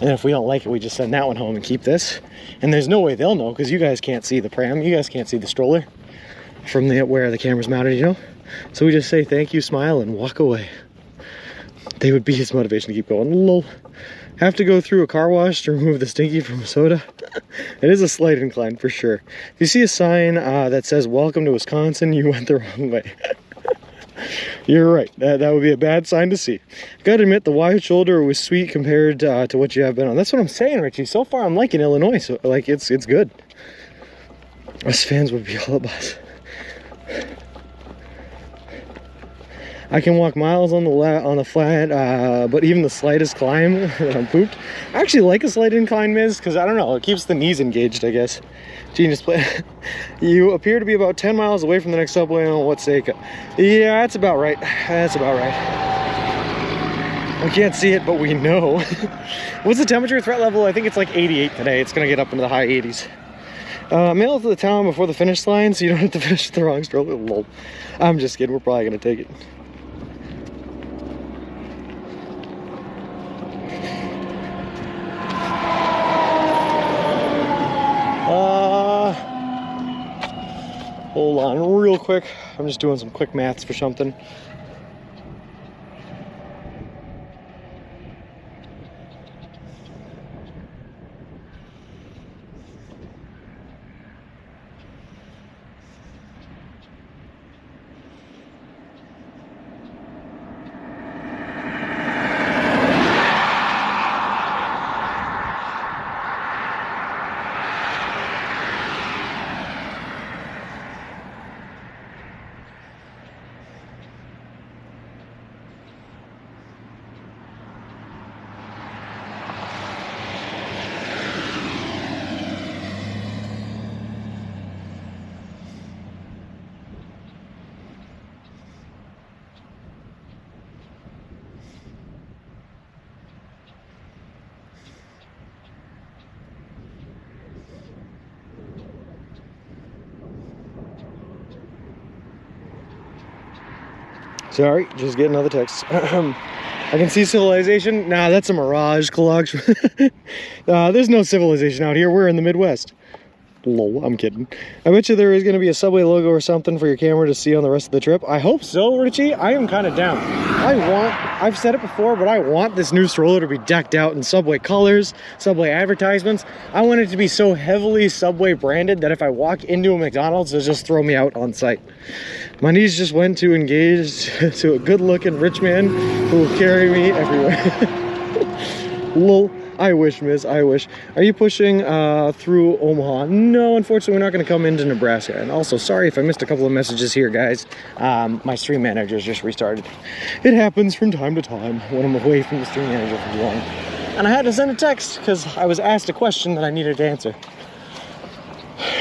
And if we don't like it, we just send that one home and keep this. And there's no way they'll know because you guys can't see the pram, you guys can't see the stroller from where the camera's mounted, you know? So we just say thank you, smile, and walk away. They would be his motivation to keep going. Lol. Have to go through a car wash to remove the stinky from soda. It is a slight incline for sure. If you see a sign that says welcome to Wisconsin, you went the wrong way. You're right, that would be a bad sign to see. Gotta admit, the wide shoulder was sweet compared to what you have been on. That's what I'm saying, Richie. So far I'm liking Illinois, so like it's good. Us fans would be all about us. I can walk miles on the flat, but even the slightest climb, and I'm pooped. I actually like a slight incline, Miz, because I don't know, it keeps the knees engaged, I guess. Genius play. You appear to be about 10 miles away from the next subway on what sake? Yeah, that's about right. That's about right. We can't see it, but we know. What's the temperature threat level? I think it's like 88 today. It's gonna get up into the high 80s. Mail it to the town before the finish line so you don't have to finish the wrong stroller. Lol. I'm just kidding, we're probably gonna take it. Hold on real quick. I'm just doing some quick maths for something. Sorry, just getting another text. I can see civilization. Nah, that's a mirage, Kalog. There's no civilization out here. We're in the Midwest. Lol, I'm kidding. I bet you there is going to be a Subway logo or something for your camera to see on the rest of the trip. I hope so, Richie. I am kind of down. I've said it before, but I want this new stroller to be decked out in Subway colors, Subway advertisements. I want it to be so heavily Subway branded that if I walk into a McDonald's, they'll just throw me out on site. My knees just went to engage to a good-looking rich man who will carry me everywhere. Lol. I wish, Miz, I wish. Are you pushing through Omaha? No, unfortunately, we're not going to come into Nebraska. And also, sorry if I missed a couple of messages here, guys. My stream manager's just restarted. It happens from time to time when I'm away from the stream manager for too long. And I had to send a text because I was asked a question that I needed to answer.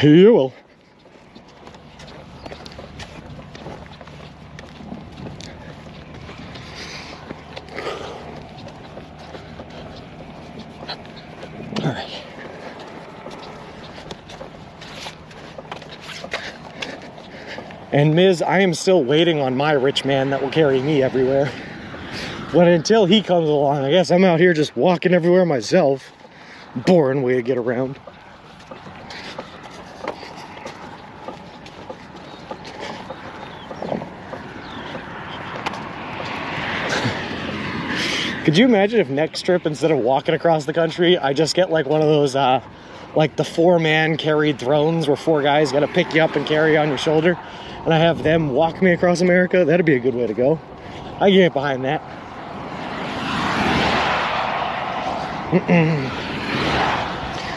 You will. All right. And Miz, I am still waiting on my rich man that will carry me everywhere. But until he comes along, I guess I'm out here just walking everywhere myself. Boring way to get around. Could you imagine if next trip, instead of walking across the country, I just get like one of those, like the 4-man carried thrones where 4 guys got to pick you up and carry you on your shoulder, and I have them walk me across America? That'd be a good way to go. I can get behind that.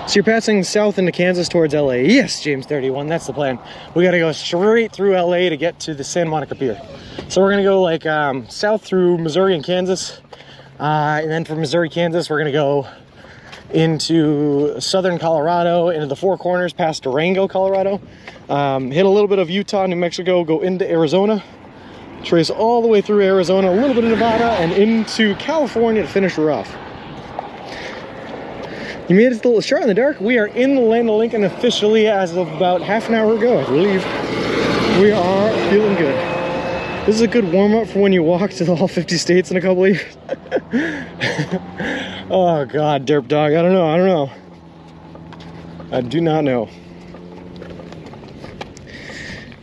So you're passing south into Kansas towards LA. Yes, James 31, that's the plan. We got to go straight through LA to get to the Santa Monica Pier. So we're going to go like south through Missouri and Kansas. And then from Missouri, Kansas, we're going to go into southern Colorado, into the Four Corners, past Durango, Colorado. Hit a little bit of Utah, New Mexico, go into Arizona. trace all the way through Arizona, a little bit of Nevada, and into California to finish her off. You made it a little shot in the dark. We are in the land of Lincoln officially as of about half an hour ago, I believe. We are feeling good. This is a good warm-up for when you walk to all 50 states in a couple of years. Oh God, derp dog, I don't know. I do not know.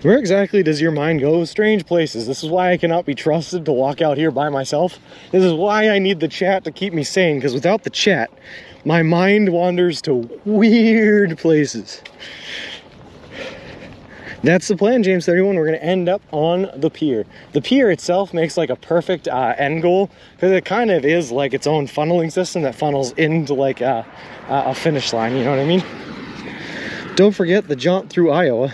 Where exactly does your mind go? Strange places. This is why I cannot be trusted to walk out here by myself. This is why I need the chat to keep me sane, because without the chat, my mind wanders to weird places. That's the plan, James 31. We're going to end up on the pier. The pier itself makes like a perfect end goal, because it kind of is like its own funneling system that funnels into like a finish line, you know what I mean? Don't forget the jaunt through Iowa.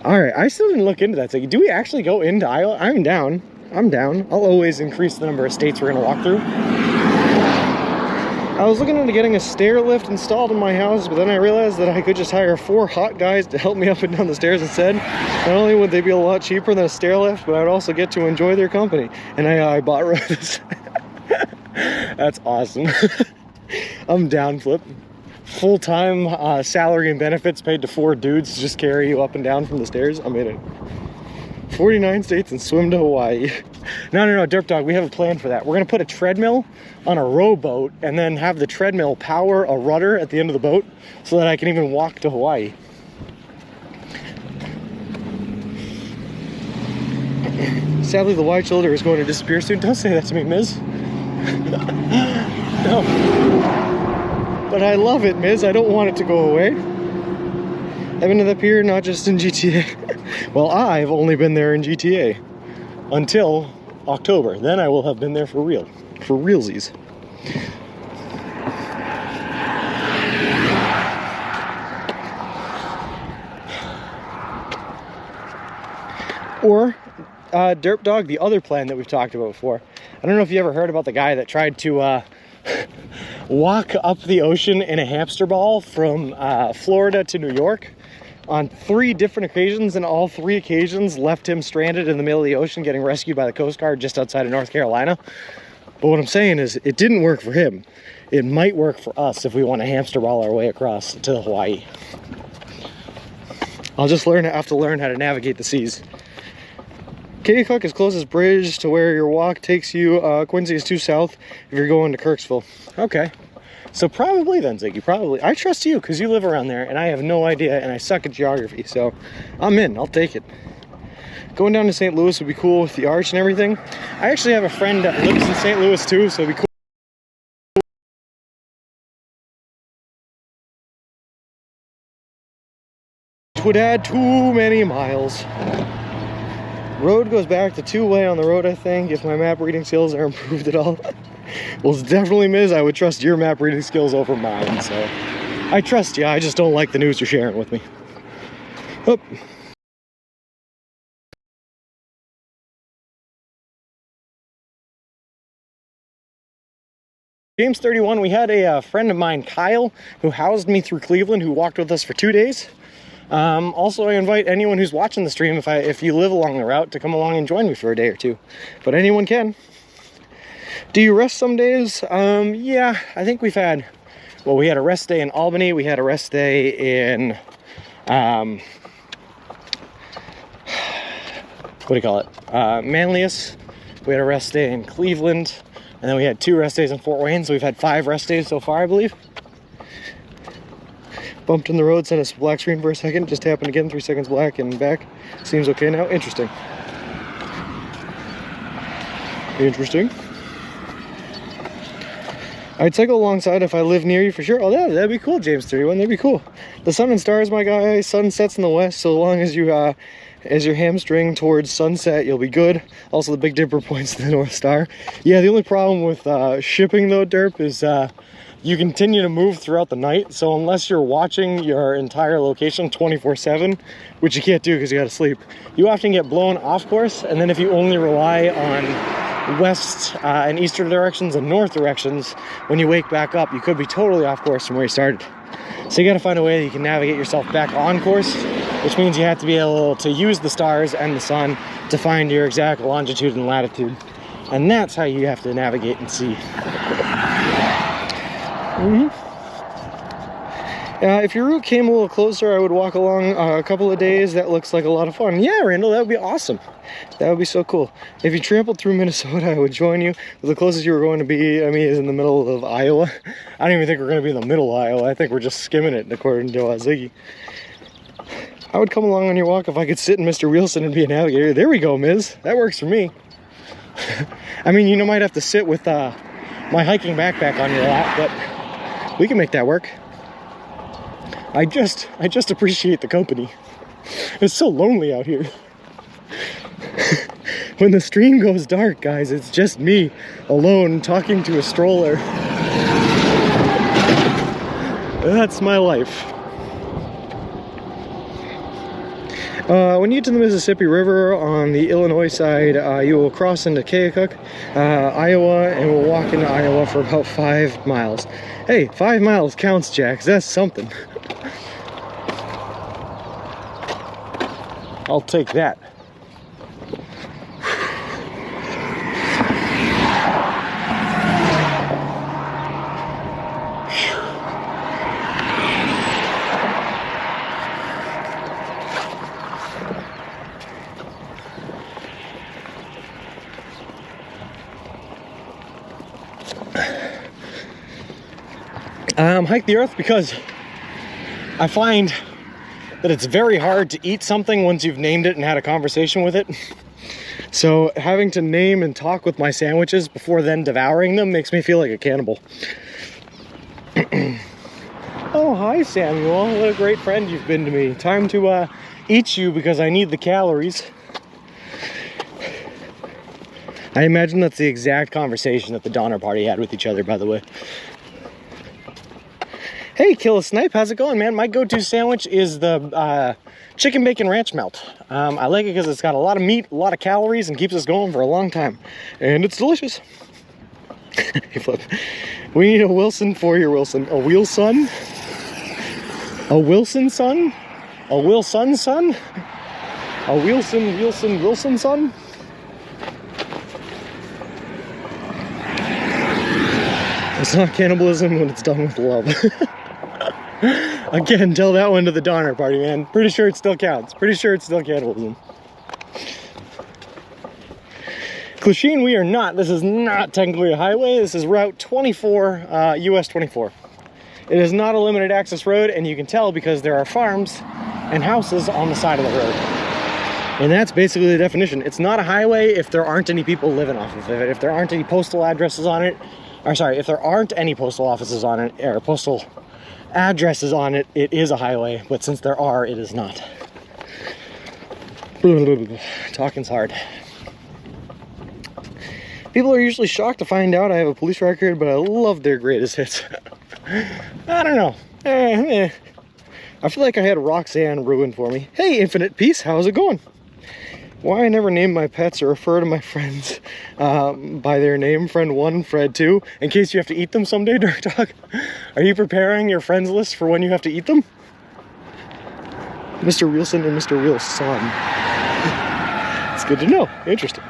All right, I still didn't look into that. So do we actually go into Iowa? I'm down. I'll always increase the number of states we're going to walk through. I was looking into getting a stair lift installed in my house, but then I realized that I could just hire 4 hot guys to help me up and down the stairs instead. Not only would they be a lot cheaper than a stair lift, but I'd also get to enjoy their company. And I bought this. That's awesome. I'm down, Flip. Full-time salary and benefits paid to 4 dudes to just carry you up and down from the stairs. I'm in it. 49 states and swim to Hawaii. No, Derp Dog, we have a plan for that. We're going to put a treadmill on a rowboat and then have the treadmill power a rudder at the end of the boat so that I can even walk to Hawaii. Sadly, the wide shoulder is going to disappear soon. Don't say that to me, Miz. No. But I love it, Miz. I don't want it to go away. I've been to the pier, not just in GTA. Well, I've only been there in GTA until October. Then I will have been there for real. For realsies. Or, Derp Dog, the other plan that we've talked about before. I don't know if you ever heard about the guy that tried to walk up the ocean in a hamster ball from Florida to New York on 3 different occasions, and all 3 occasions left him stranded in the middle of the ocean getting rescued by the Coast Guard just outside of North Carolina. But what I'm saying is, it didn't work for him. It might work for us if we want to hamster ball our way across to Hawaii. I'll just have to learn how to navigate the seas. Keokuk is closest bridge to where your walk takes you. Quincy is 2 south if you're going to Kirksville. Okay. So probably then, Ziggy, probably. I trust you because you live around there and I have no idea and I suck at geography. So I'm in. I'll take it. Going down to St. Louis would be cool with the arch and everything. I actually have a friend that lives in St. Louis too, so it'd be cool. It would add too many miles. Road goes back to 2-way on the road, I think, if my map reading skills are improved at all. Well, it's definitely, Miz, I would trust your map reading skills over mine, so I trust you. I just don't like the news you're sharing with me. Oh. James 31, we had a friend of mine, Kyle, who housed me through Cleveland, who walked with us for 2 days. Also, I invite anyone who's watching the stream, if you live along the route, to come along and join me for a day or 2. But anyone can. Do you rest some days? Yeah, I think we had a rest day in Albany. We had a rest day in, what do you call it? Manlius. We had a rest day in Cleveland. And then we had 2 rest days in Fort Wayne. So we've had 5 rest days so far, I believe. Bumped in the road, sent us black screen for a second. Just happened again, 3 seconds black and back. Seems okay now. Interesting. Interesting. I'd cycle alongside if I live near you for sure. Oh, that'd be cool, James 31. That'd be cool. The sun and stars, my guy. Sun sets in the west. So long as you, as your hamstring towards sunset, you'll be good. Also, the Big Dipper points to the North Star. Yeah, the only problem with shipping, though, Derp, is you continue to move throughout the night. So unless you're watching your entire location 24/7, which you can't do because you got to sleep, you often get blown off course. And then if you only rely on west and eastern directions and north directions, when you wake back up, you could be totally off course from where you started. So you got to find a way that you can navigate yourself back on course which means you have to be able to use the stars and the sun to find your exact longitude and latitude. And that's how you have to navigate and see. If your route came a little closer, I would walk along a couple of days. That looks like a lot of fun. Yeah, Randall, that would be awesome. That would be so cool. If you trampled through Minnesota, I would join you. But the closest you were going to be, I mean, is in the middle of Iowa. I don't even think we're going to be in the middle of Iowa. I think we're just skimming it, according to Ziggy. I would come along on your walk if I could sit in Mr. Wilson and be a navigator. There we go, Ms. That works for me. I mean, you might have to sit with my hiking backpack on your lap, but we can make that work. I just appreciate the company. It's so lonely out here. When the stream goes dark, guys, it's just me alone talking to a stroller. That's my life. When you get to the Mississippi River on the Illinois side, you will cross into Keokuk, Iowa, and we'll walk into Iowa for about 5 miles. Hey, 5 miles counts, Jax. That's something. I'll take that. Hike the earth because I find that it's very hard to eat something once you've named it and had a conversation with it. So having to name and talk with my sandwiches before then devouring them makes me feel like a cannibal. Oh, hi, Samuel. What a great friend you've been to me. Time to eat you because I need the calories. I imagine that's the exact conversation that the Donner Party had with each other, by the way. Hey, Kill a Snipe, how's it going, man? My go-to sandwich is the chicken bacon ranch melt. I like it because it's got a lot of meat, a lot of calories, and keeps us going for a long time. And it's delicious. Hey, Flip. We need a Wilson for your Wilson. A Wilson? A Wilson son? A Wilson son? A Wilson son? It's not cannibalism when it's done with love. Again, tell that one to the Donner Party, man. Pretty sure it still counts. Pretty sure it's still cannibalism. Clichin, we are not. This is not technically a highway. This is Route 24, US 24. It is not a limited access road, and you can tell because there are farms and houses on the side of the road. And that's basically the definition. It's not a highway if there aren't any people living off of it. If there aren't any postal addresses on it, or sorry, if there aren't any postal offices on it, or postal addresses on it, it is a highway. But since there are, it is not. Talking's hard. People are usually shocked to find out I have a police record, but I love their greatest hits. I don't know. I feel like I had Roxanne ruined for me. Hey, Infinite Peace, how's it going? Why I never name my pets or refer to my friends by their name, friend 1, friend 2, in case you have to eat them someday, Dark Dog. Are you preparing your friends list for when you have to eat them? Mr. Wilson and Mr. Wilson. It's good to know. Interesting.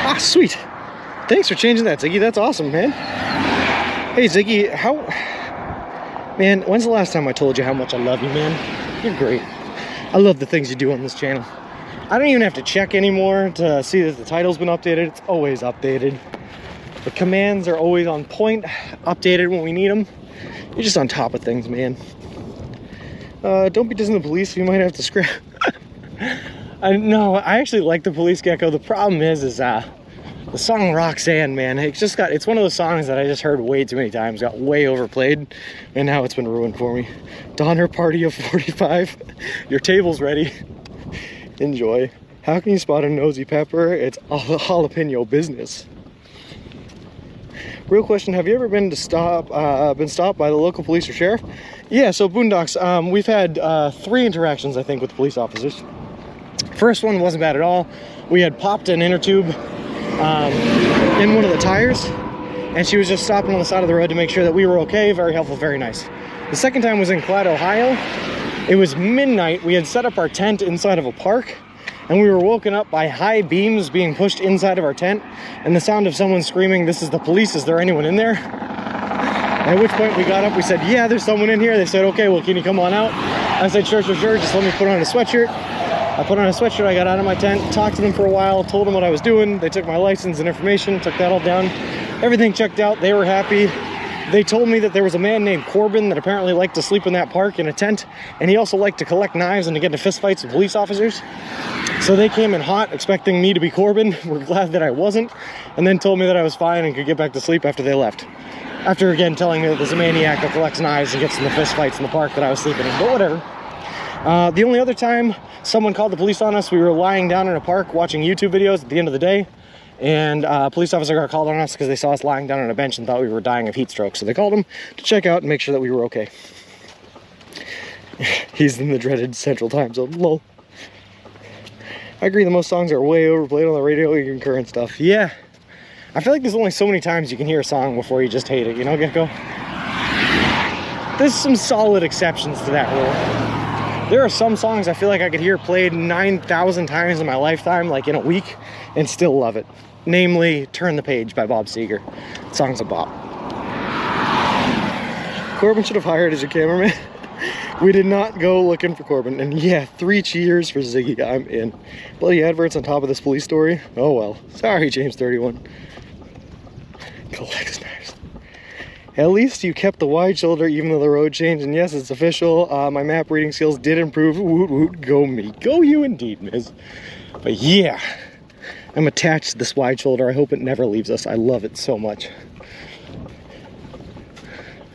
Ah, sweet. Thanks for changing that, Ziggy. That's awesome, man. Hey, Ziggy, Man, when's the last time I told you how much I love you, man? You're great. I love the things you do on this channel. I don't even have to check anymore to see that the title's been updated. It's always updated. The commands are always on point, updated when we need them. You're just on top of things, man. Don't be dissing the police. You might have to scrap. No, I actually like the Police Gecko. The problem is the song Roxanne, man, it's one of those songs that I just heard way too many times, got way overplayed, and now it's been ruined for me. Donner Party of 45, your table's ready. Enjoy. How can you spot a nosy pepper? It's all jalapeno business. Real question, have you ever been stopped by the local police or sheriff? Yeah, so Boondocks, we've had 3 interactions, I think, with police officers. First one wasn't bad at all. We had popped an inner tube in one of the tires, and she was just stopping on the side of the road to make sure that we were okay. Very helpful, very nice. The second time was in Clyde, Ohio. It was midnight. We had set up our tent inside of a park, and we were woken up by high beams being pushed inside of our tent and the sound of someone screaming, "This is the police, is there anyone in there?" At which point we got up, we said, "Yeah, there's someone in here." They said, "Okay, well, can you come on out?" I said, sure, just let me put on a sweatshirt. I put on a sweatshirt, I got out of my tent, talked to them for a while, told them what I was doing. They took my license and information, took that all down. Everything checked out, they were happy. They told me that there was a man named Corbin that apparently liked to sleep in that park in a tent, and he also liked to collect knives and to get into fistfights with police officers. So they came in hot, expecting me to be Corbin. We're glad that I wasn't, and then told me that I was fine and could get back to sleep after they left. After again telling me that there's a maniac that collects knives and gets in the fistfights in the park that I was sleeping in, but whatever. The only other time someone called the police on us, we were lying down in a park watching YouTube videos at the end of the day, and a police officer got called on us because they saw us lying down on a bench and thought we were dying of heat stroke. So they called him to check out and make sure that we were okay. He's in the dreaded Central Time Zone. Lol. I agree, the most songs are way overplayed on the radio, even current stuff. Yeah. I feel like there's only so many times you can hear a song before you just hate it, you know, Gecko? There's some solid exceptions to that rule. There are some songs I feel like I could hear played 9,000 times in my lifetime, like in a week, and still love it. Namely, Turn the Page by Bob Seger. The song's a bop. Corbin should have hired as your cameraman. We did not go looking for Corbin. And yeah, 3 cheers for Ziggy. I'm in. Bloody adverts on top of this police story. Oh well. Sorry, James 31. Collects knives. At least you kept the wide shoulder even though the road changed. And yes, it's official. My map reading skills did improve. Woot woot, go me. Go you indeed, Miz. But yeah, I'm attached to this wide shoulder. I hope it never leaves us. I love it so much.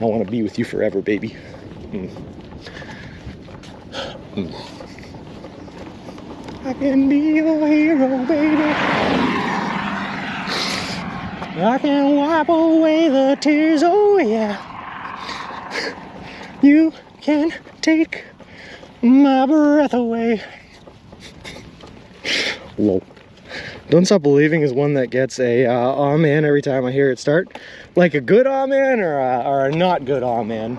I want to be with you forever, baby. I can be your hero, baby. I can wipe away the tears, oh yeah. You can take my breath away. Lol. Don't Stop Believing is one that gets a aw man every time I hear it start. Like a good aw man or a not good aw man.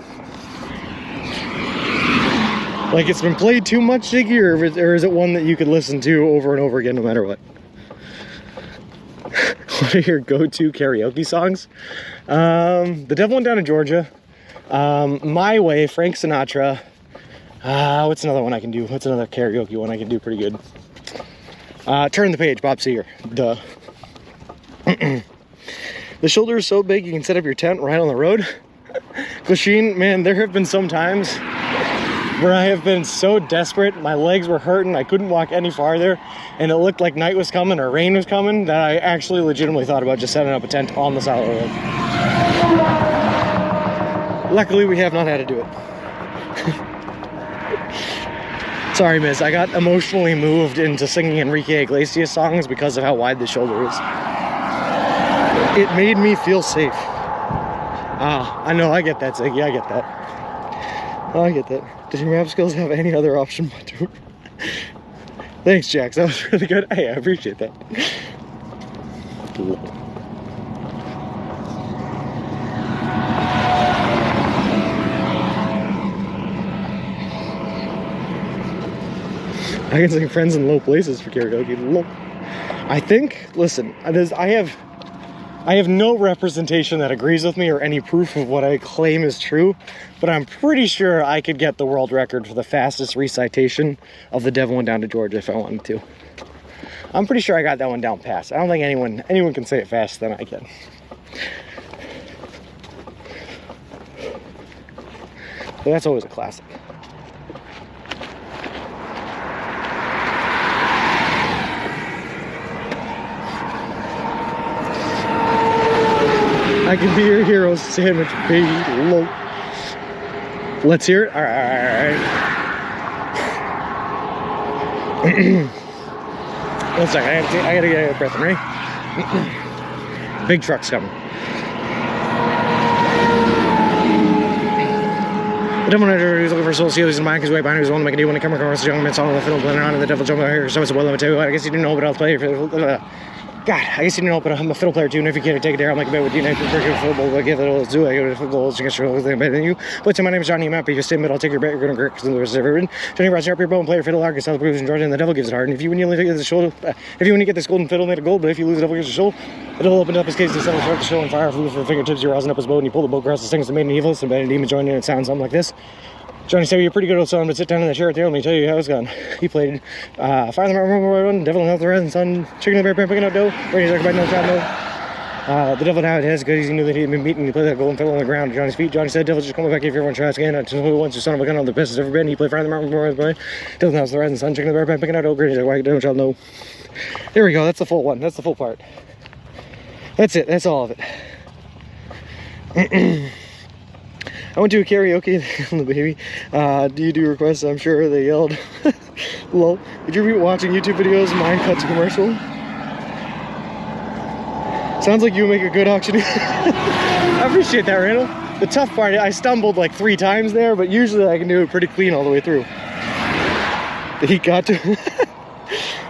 Like it's been played too much, Ziggy, or is it one that you could listen to over and over again no matter what? What are your go-to karaoke songs? The Devil Went Down to Georgia, My Way, Frank Sinatra. What's another one I can do? What's another karaoke one I can do pretty good? Turn the Page, Bob Seger. Duh. The shoulder is so big you can set up your tent right on the road. Glasheen, man, there have been some times where I have been so desperate, my legs were hurting, I couldn't walk any farther, and it looked like night was coming or rain was coming, that I actually legitimately thought about just setting up a tent on the side of the road. Luckily, we have not had to do it. Sorry, Miz, I got emotionally moved into singing Enrique Iglesias songs because of how wide the shoulder is. It made me feel safe. I know, I get that, Ziggy, I get that. I get that. Did your map skills have any other option but to... Thanks, Jax. That was really good. Hey, I appreciate that. I can sing Friends in Low Places for karaoke. I think, listen, I have no representation that agrees with me or any proof of what I claim is true, but I'm pretty sure I could get the world record for the fastest recitation of The Devil Went Down to Georgia if I wanted to. I'm pretty sure I got that one down pat. I don't think anyone can say it faster than I can. But that's always a classic. I can be your hero sandwich, baby. Low. Let's hear it. All right. One second. I gotta get a breath in. Ready? Big truck's coming. The devil who's looking for soul seal. He's in mind. His way behind. He was one to make a deal when he come across a young man song on the fiddle, blending on, and the devil jumped out here. So it's a well, let me tell you what. I guess you didn't know, but I'll play. God, I guess you didn't know, but I'm a fiddle player too, and if you can't take it there, I'm like a bit with you, and I prefer to football, but I give it all do, I go to football, it's against your thing better than you. But my name is Johnny, I'm happy, just stay in mid, I'll take your bet, you're gonna grip, because there's ever been. Johnny Ross, your bow and player, fiddle, Argus, South Blues, and Georgia, and the devil gives it hard, and if you win, you only get the shoulder, if you win, you get this golden fiddle made of gold, but if you lose, the devil gives you shoulder. The devil opened up his case and settled throughout the show on fire, flew for fingertips, you're rousing up his bow, and you pull the bow across the things that made an evil, and bad demon joined in, it sounds something like this. Johnny said, you're a pretty good old son, but sit down in the chair at the let me tell you how it's gone. He played Fire the Mountain, Devil and Health, the Rising Sun, Chicken the Bear Pan, picking out dough, Brady's like, no child, no. The devil now has good, he knew that he had been beaten, he played that golden fiddle on the ground at Johnny's feet. Johnny said, devil just come back if everyone tries again. I just know once your son of a gun, the best has ever been. He played Fire the Mountain, Devil now has the Rising Sun, Chicken the Bear Pan, picking out dough, Brady's like, no child, no. There we go, that's the full one, that's the full part. That's it, that's all of it. I went to a karaoke on the baby. Do you do requests? I'm sure they yelled. Lol. Did you be watching YouTube videos? Mine cut to commercial. Sounds like you make a good auctioneer. I appreciate that, Randall. The tough part, I stumbled like 3 times there, but usually I can do it pretty clean all the way through. He got to.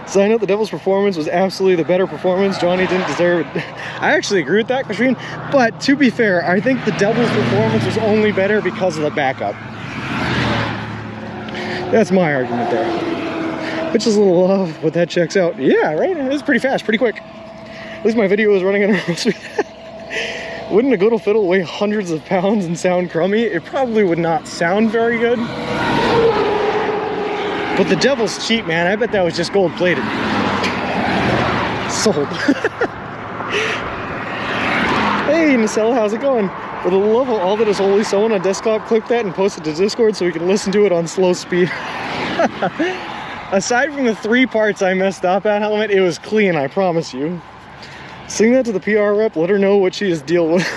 Sign up, the Devil's performance was absolutely the better performance. Johnny didn't deserve it. I actually agree with that, Katrine. But to be fair, I think the Devil's performance was only better because of the backup. That's my argument there. Which is a little off, but that checks out. Yeah, right? It was pretty fast, pretty quick. At least my video was running at a speed. Wouldn't a good fiddle weigh hundreds of pounds and sound crummy? It probably would not sound very good. But the Devil's cheap, man. I bet that was just gold plated. Sold. Hey, Nacella, how's it going? For the love of all that is holy, someone on desktop clip that and post it to Discord so we can listen to it on slow speed. Aside from the 3 parts I messed up at, Helmet, it was clean, I promise you. Sing that to the PR rep, let her know what she is dealing with.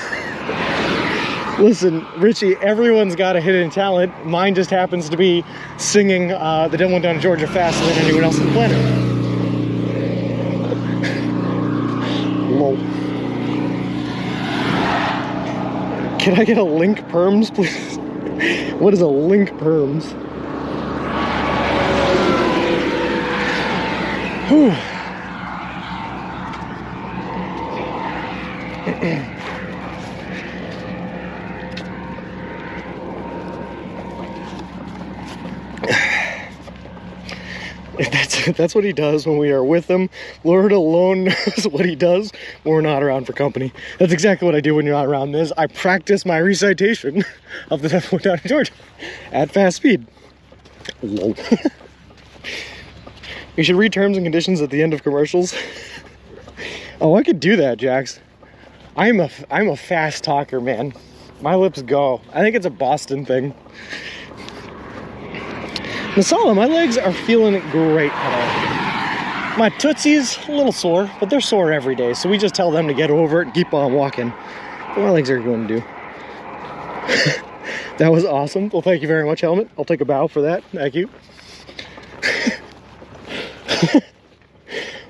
Listen, Richie, everyone's got a hidden talent. Mine just happens to be singing The Devil Went Down to Georgia faster than anyone else on the planet. Lol. Can I get a link perms, please? What is a link perms? Whew. That's what he does when we are with him. Lord alone knows what he does when we're not around for company. That's exactly what I do when you're not around, Miz. I practice my recitation of the Devil Went Down to Georgia at fast speed. Lol. You should read terms and conditions at the end of commercials. Oh, I could do that, Jax. I'm a fast talker, man. My lips go. I think it's a Boston thing. Masala, my legs are feeling great today. My tootsies, a little sore, but they're sore every day, so we just tell them to get over it and keep on walking. But my legs are going to do. That was awesome. Well, thank you very much, Helmet. I'll take a bow for that. Thank you.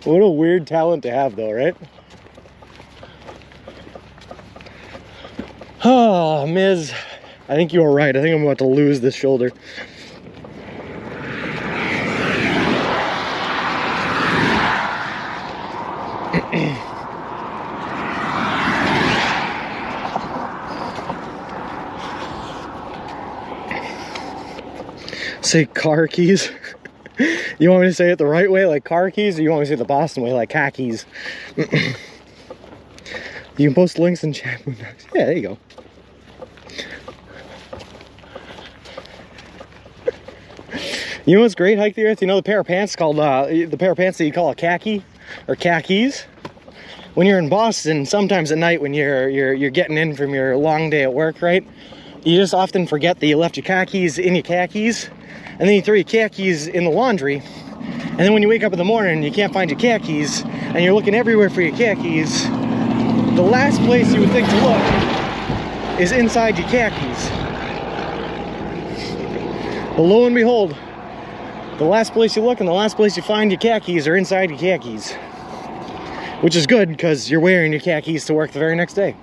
What a weird talent to have, though, right? Oh, Miz, I think you are right. I think I'm about to lose this shoulder. Say car keys. You want me to say it the right way, like car keys, or you want me to say it the Boston way, like khakis? You can post links in chat. Yeah, there you go. You know what's great, Hike the Earth? You know the pair of pants called, the pair of pants that you call a khaki, or khakis? When you're in Boston, sometimes at night when you're getting in from your long day at work, right? You just often forget that you left your khakis in your khakis, and then you throw your khakis in the laundry, and then when you wake up in the morning, you can't find your khakis, and you're looking everywhere for your khakis. The last place you would think to look is inside your khakis. But lo and behold, the last place you look and the last place you find your khakis are inside your khakis. Which is good, because you're wearing your khakis to work the very next day.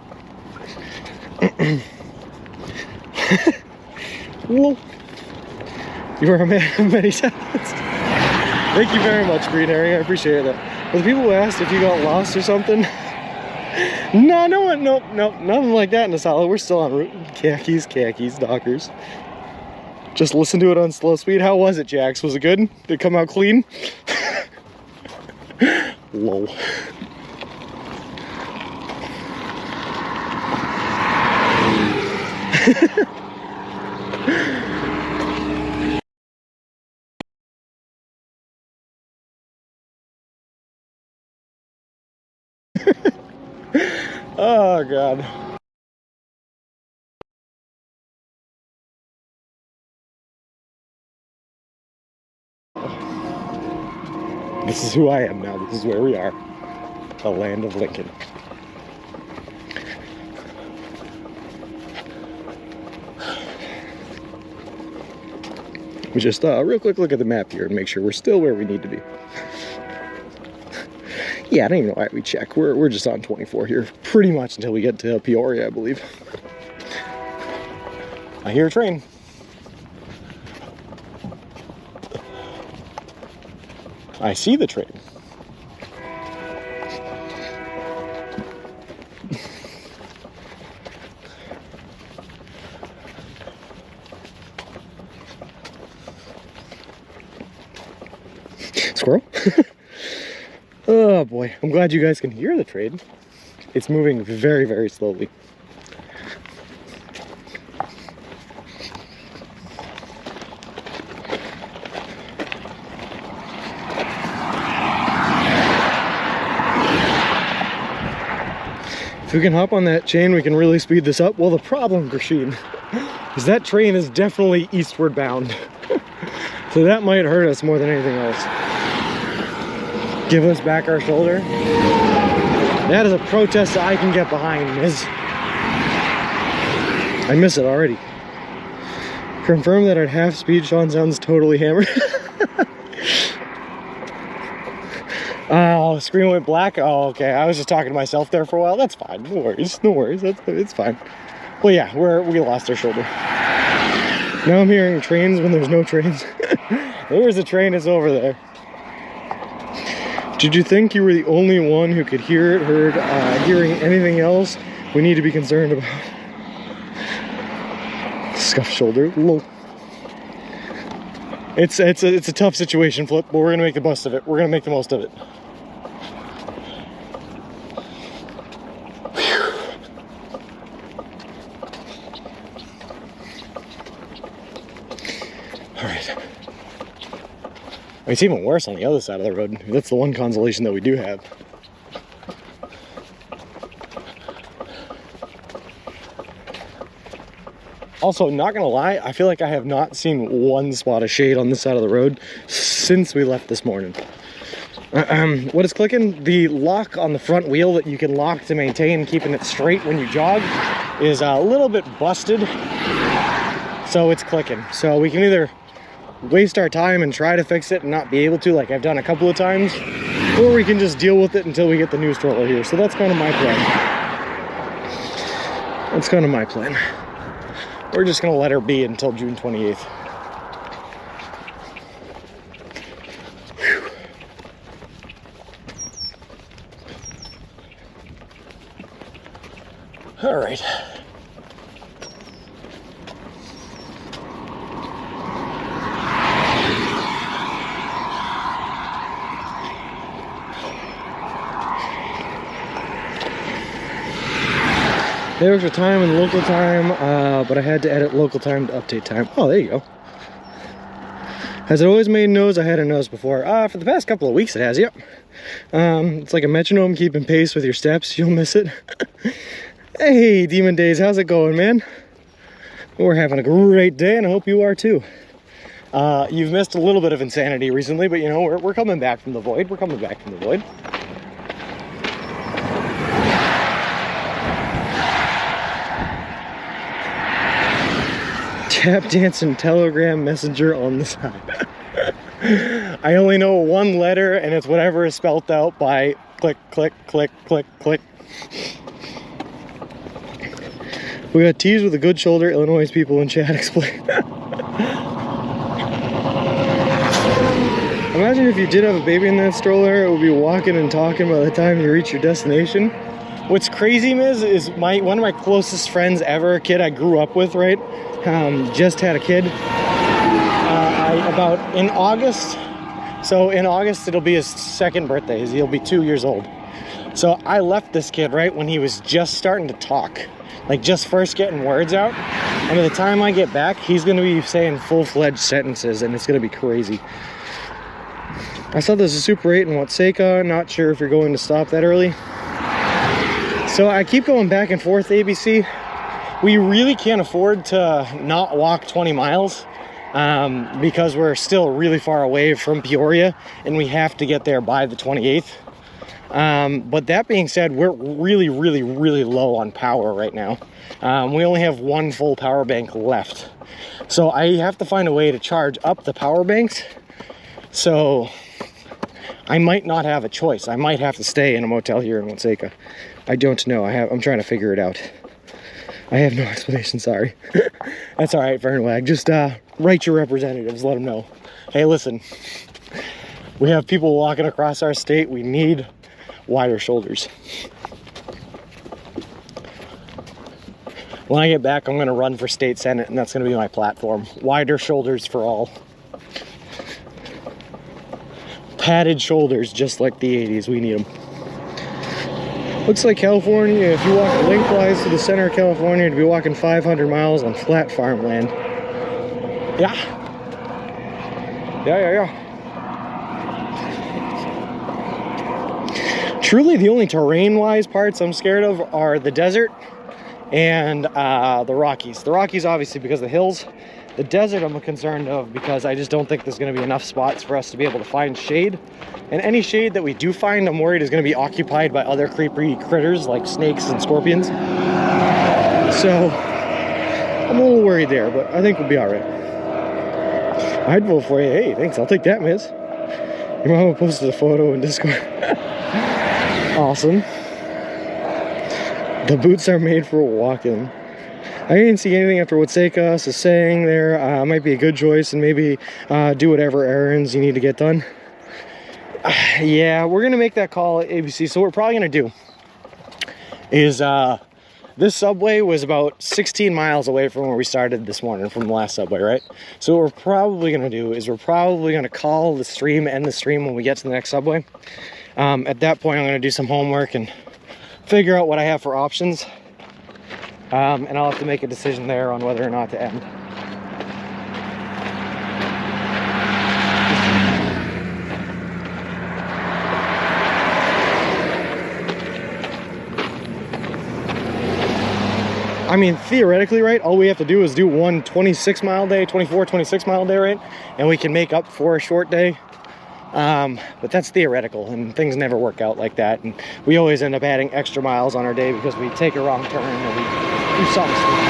Well, you are a man of many talents. Thank you very much, Green Harry. I appreciate that. For the people who asked if you got lost or something, no, nothing like that in the solid. We're still en route. Khakis, Dockers. Just listen to it on slow speed. How was it, Jax? Was it good? Did it come out clean? Lol. Oh God. This is who I am now. This is where we are. The land of Lincoln. We just a real quick look at the map here and make sure we're still where we need to be. Yeah, I don't even know why we check. We're just on 24 here, pretty much until we get to Peoria, I believe. I hear a train. I see the train. Squirrel? Oh boy, I'm glad you guys can hear the train. It's moving very, very slowly. If we can hop on that chain, we can really speed this up. Well, the problem, Grasheen, is that train is definitely eastward bound. So that might hurt us more than anything else. Give us back our shoulder. That is a protest that I can get behind, Miz. I miss it already. Confirm that at half speed, Sean sounds totally hammered. Oh, screen went black? Oh, okay. I was just talking to myself there for a while. That's fine. No worries. No worries. It's fine. Well, yeah, we lost our shoulder. Now I'm hearing trains when there's no trains. There's a train. It's over there. Did you think you were the only one who could hear it, hearing anything else we need to be concerned about? Scuffed shoulder. Low. It's a tough situation, Flip, but we're gonna make the most of it. We're gonna make the most of it. Alright. It's even worse on the other side of the road. That's the one consolation that we do have. Also, not gonna lie, I feel like I have not seen one spot of shade on this side of the road since we left this morning. What is clicking? The lock on the front wheel that you can lock to maintain keeping it straight when you jog is a little bit busted, so it's clicking. So we can either waste our time and try to fix it and not be able to, like I've done a couple of times, or we can just deal with it until we get the new stroller here. So that's kind of my plan. That's kind of my plan. We're just gonna let her be until June 28th. Whew. All right. There was a time and local time, but I had to edit local time to update time. Oh, there you go. Has it always made noise? I had a nose before. For the past couple of weeks it has, yep. It's like a metronome keeping pace with your steps. You'll miss it. Hey, Demon Days, how's it going, man? We're having a great day, and I hope you are too. You've missed a little bit of insanity recently, but you know, we're coming back from the void. We're coming back from the void. Tap dancing telegram messenger on the side. I only know one letter, and it's whatever is spelled out by click, click, click, click, click. We got teased with a good shoulder. Illinois people in chat explain. Imagine Even if you did have a baby in that stroller, it would be walking and talking by the time you reach your destination. What's crazy, Miz, is one of my closest friends ever, a kid I grew up with, right? Just had a kid. In August. So in August, it'll be his second birthday. He'll be 2 years old. So I left this kid right when he was just starting to talk. Like just first getting words out. And by the time I get back, he's going to be saying full-fledged sentences, and it's going to be crazy. I saw there's a Super 8 in Watseka. Not sure if you're going to stop that early. So I keep going back and forth, ABC. We really can't afford to not walk 20 miles because we're still really far away from Peoria, and we have to get there by the 28th. But that being said, we're really, really, really low on power right now. We only have one full power bank left. So I have to find a way to charge up the power banks. So I might not have a choice. I might have to stay in a motel here in Watseka. I don't know. I'm trying to figure it out. I have no explanation, sorry. That's all right, Fernwag. Just write your representatives, let them know. Hey, listen, we have people walking across our state. We need wider shoulders. When I get back, I'm going to run for state senate, and that's going to be my platform. Wider shoulders for all. Padded shoulders, just like the 80s. We need them. Looks like California, if you walk lengthwise to the center of California, you'd be walking 500 miles on flat farmland. Yeah. Truly, the only terrain-wise parts I'm scared of are the desert and the Rockies. The Rockies, obviously, because of the hills. The desert, I'm concerned of because I just don't think there's going to be enough spots for us to be able to find shade. And any shade that we do find, I'm worried is going to be occupied by other creepy critters like snakes and scorpions. So, I'm a little worried there, but I think we'll be all right. I'd vote for you. Hey, thanks. I'll take that, Miz. Your mama posted a photo in Discord. Awesome. The boots are made for walking. I didn't see anything after what Sekas is saying there. Might be a good choice, and maybe do whatever errands you need to get done. Yeah, we're going to make that call at ABC. So what we're probably going to do is this subway was about 16 miles away from where we started this morning from the last subway, right? So what we're probably going to do is we're probably going to call the stream, end the stream when we get to the next subway. At that point, I'm going to do some homework and figure out what I have for options. And I'll have to make a decision there on whether or not to end. I mean, theoretically, right, all we have to do is do one 26-mile day, 26-mile day, right? And we can make up for a short day. But that's theoretical, and things never work out like that. And we always end up adding extra miles on our day because we take a wrong turn or we do something stupid.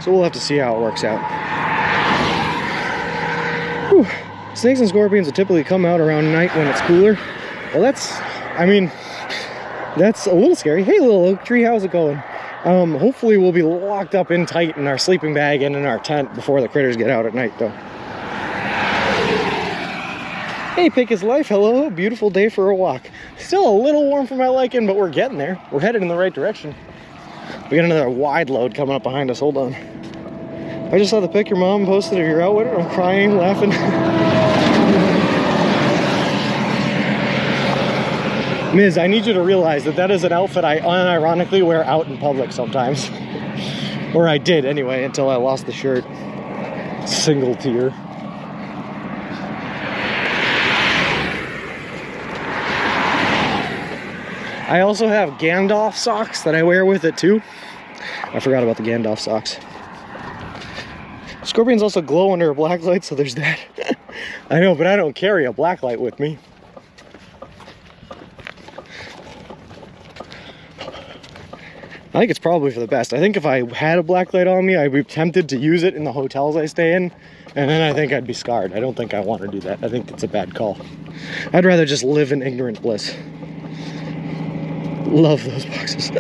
So we'll have to see how it works out. Whew. Snakes and scorpions will typically come out around night when it's cooler. Well, that's a little scary. Hey, little oak tree, how's it going? Hopefully we'll be locked up in tight in our sleeping bag and in our tent before the critters get out at night, though. Hey, Pick is Life, hello, beautiful day for a walk. Still a little warm for my liking, but we're getting there. We're headed in the right direction. We got another wide load coming up behind us, hold on. I just saw the pic your mom posted of your outfit. I'm crying, laughing. Miz, I need you to realize that that is an outfit I unironically wear out in public sometimes. Or I did anyway, until I lost the shirt. Single tear. I also have Gandalf socks that I wear with it too. I forgot about the Gandalf socks. Scorpions also glow under a black light, so there's that. I know, but I don't carry a black light with me. I think it's probably for the best. I think if I had a black light on me, I'd be tempted to use it in the hotels I stay in, and then I think I'd be scarred. I don't think I want to do that. I think it's a bad call. I'd rather just live in ignorant bliss. Love those boxes.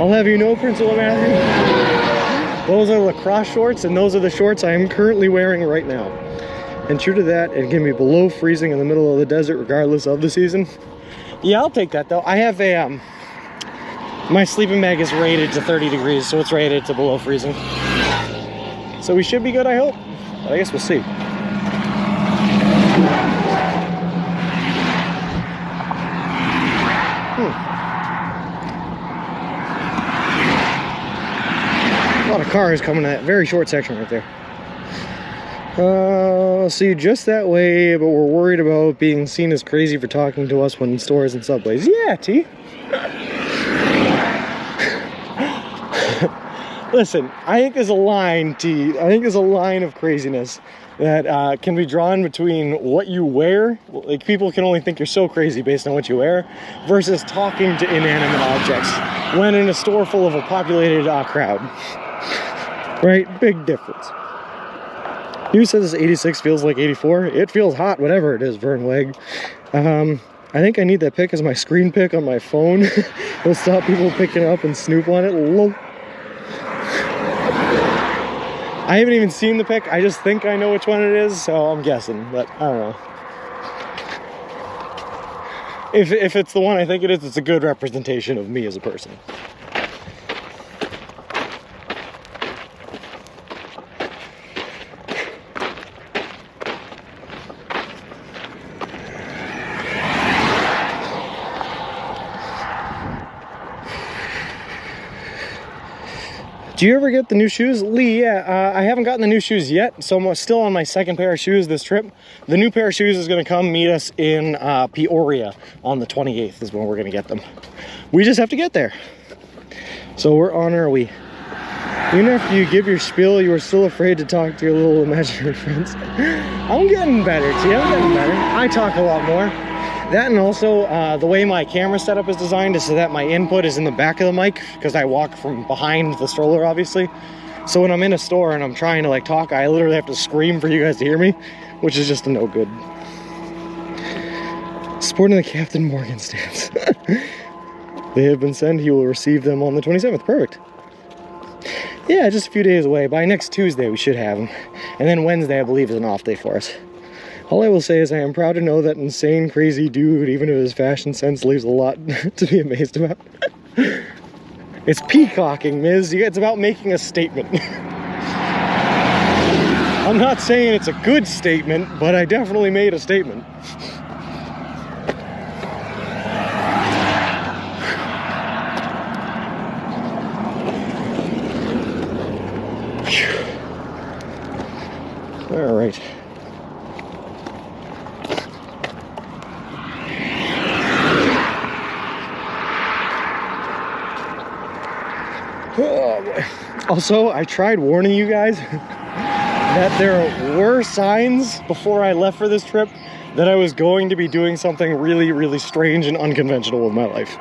I'll have you know, Principal Matthew, those are lacrosse shorts, and those are the shorts I am currently wearing right now. And true to that, it can be below freezing in the middle of the desert regardless of the season. Yeah, I'll take that though. I have a, my sleeping bag is rated to 30 degrees, so it's rated to below freezing. So we should be good, I hope. But I guess we'll see. A lot of cars coming to that very short section right there. See, just that way, but we're worried about being seen as crazy for talking to us when in stores and subways. Yeah, T. Listen, I think there's a line, T. I think there's a line of craziness that can be drawn between what you wear. Like, people can only think you're so crazy based on what you wear, versus talking to inanimate objects when in a store full of a populated crowd. Right? Big difference. You said this 86 feels like 84. It feels hot, whatever it is, Vern Weg. I think I need that pic as my screen pic on my phone. It'll stop people picking up and snoop on it. I haven't even seen the pic. I just think I know which one it is, so I'm guessing, but I don't know. If it's the one I think it is, it's a good representation of me as a person. Do you ever get the new shoes? Lee, yeah, I haven't gotten the new shoes yet, so I'm still on my second pair of shoes this trip. The new pair of shoes is going to come meet us in Peoria on the 28th is when we're going to get them. We just have to get there. So we're on our way. Even after you give your spiel, you are still afraid to talk to your little imaginary friends. I'm getting better, T. I'm getting better. I talk a lot more. That, and also the way my camera setup is designed is so that my input is in the back of the mic, because I walk from behind the stroller, obviously. So when I'm in a store and I'm trying to like talk, I literally have to scream for you guys to hear me, which is just a no good. Supporting the Captain Morgan stamps. They have been sent. He will receive them on the 27th. Perfect. Yeah, just a few days away. By next Tuesday we should have them. And then Wednesday, I believe, is an off day for us. All I will say is I am proud to know that insane, crazy dude, even if his fashion sense leaves a lot to be amazed about. It's peacocking, Miz. It's about making a statement. I'm not saying it's a good statement, but I definitely made a statement. All right. Oh boy. Also, I tried warning you guys that there were signs before I left for this trip that I was going to be doing something really, really strange and unconventional with my life.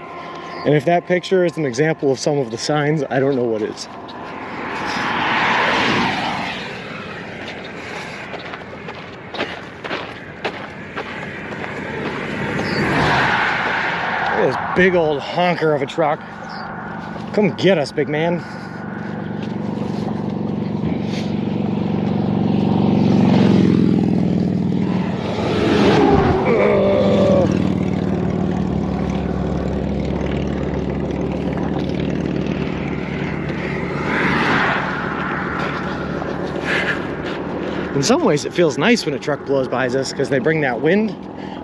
And if that picture is an example of some of the signs, I don't know what is. Look at this big old honker of a truck. Come get us, big man. In some ways, it feels nice when a truck blows by us because they bring that wind,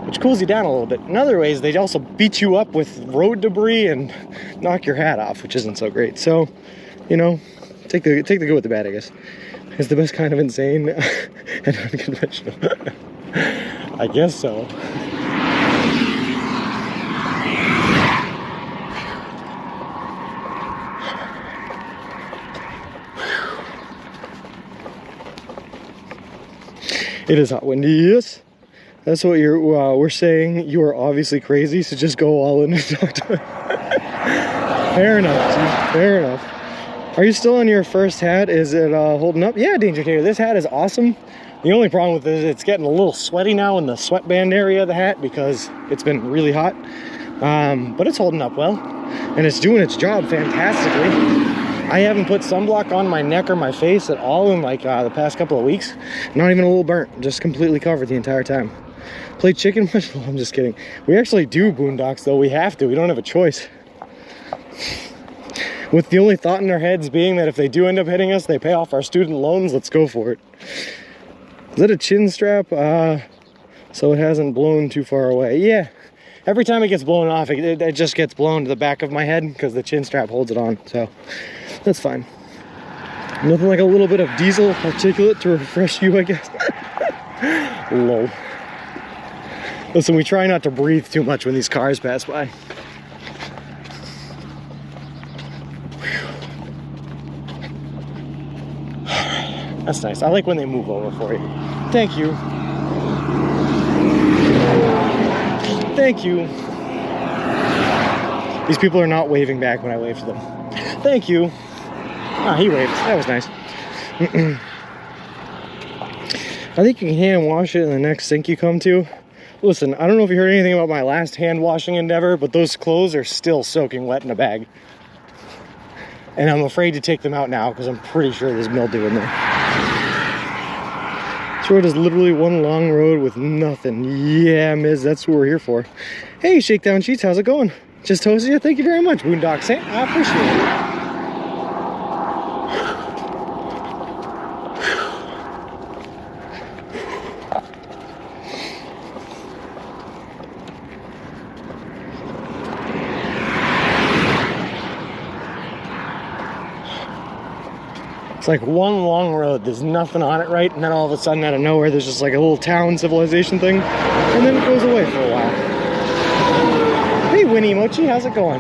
which cools you down a little bit. In other ways, they also beat you up with road debris and knock your hat off, which isn't so great. So, you know, take the good with the bad, I guess. It's the best kind of insane and unconventional. I guess so. It is hot, windy, yes. That's what we're saying. You are obviously crazy, so just go all in and talk to him. Fair enough, dude. Fair enough. Are you still on your first hat? Is it holding up? Yeah, Danger Tater, this hat is awesome. The only problem with it is it's getting a little sweaty now in the sweatband area of the hat because it's been really hot. But it's holding up well, and it's doing its job fantastically. I haven't put sunblock on my neck or my face at all in like the past couple of weeks. Not even a little burnt, just completely covered the entire time. Play chicken much? No, I'm just kidding. We actually do boondocks though. We have to. We don't have a choice. With the only thought in our heads being that if they do end up hitting us, they pay off our student loans. Let's go for it. Is that a chin strap? So it hasn't blown too far away. Yeah. Every time it gets blown off, it just gets blown to the back of my head because the chin strap holds it on. So that's fine. Nothing like a little bit of diesel particulate to refresh you, I guess. Lol. Listen, we try not to breathe too much when these cars pass by. That's nice. I like when they move over for you. Thank you. Thank you. These people are not waving back when I wave to them. Thank you. Ah, he waved. That was nice. I think you can hand wash it in the next sink you come to. Listen, I don't know if you heard anything about my last hand washing endeavor, but those clothes are still soaking wet in a bag. And I'm afraid to take them out now because I'm pretty sure there's mildew in there. This road is literally one long road with nothing. Yeah, Miz, that's what we're here for. Hey, Shakedown Sheets, how's it going? Just hosted you? Thank you very much, Boondock Saint. I appreciate it. It's like one long road, there's nothing on it, right? And then all of a sudden, out of nowhere, there's just like a little town civilization thing, and then it goes away for a while. Hey, Winnie Mochi, how's it going?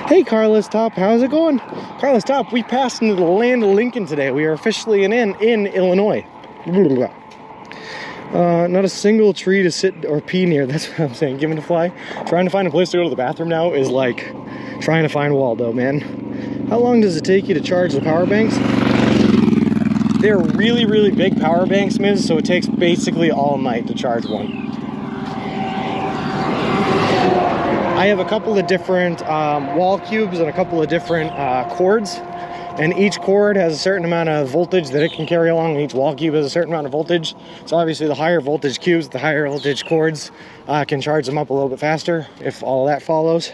Hey, Carlos Top, how's it going? Carlos Top, we passed into the land of Lincoln today. We are officially in Illinois. Not a single tree to sit or pee near. That's what I'm saying. Given to fly. Trying to find a place to go to the bathroom now is like trying to find Waldo, man. How long does it take you to charge the power banks? They're really, really big power banks, Miz, so it takes basically all night to charge one. I have a couple of different wall cubes and a couple of different cords. And each cord has a certain amount of voltage that it can carry along, and each wall cube has a certain amount of voltage. So obviously the higher voltage cubes, the higher voltage cords can charge them up a little bit faster if all that follows.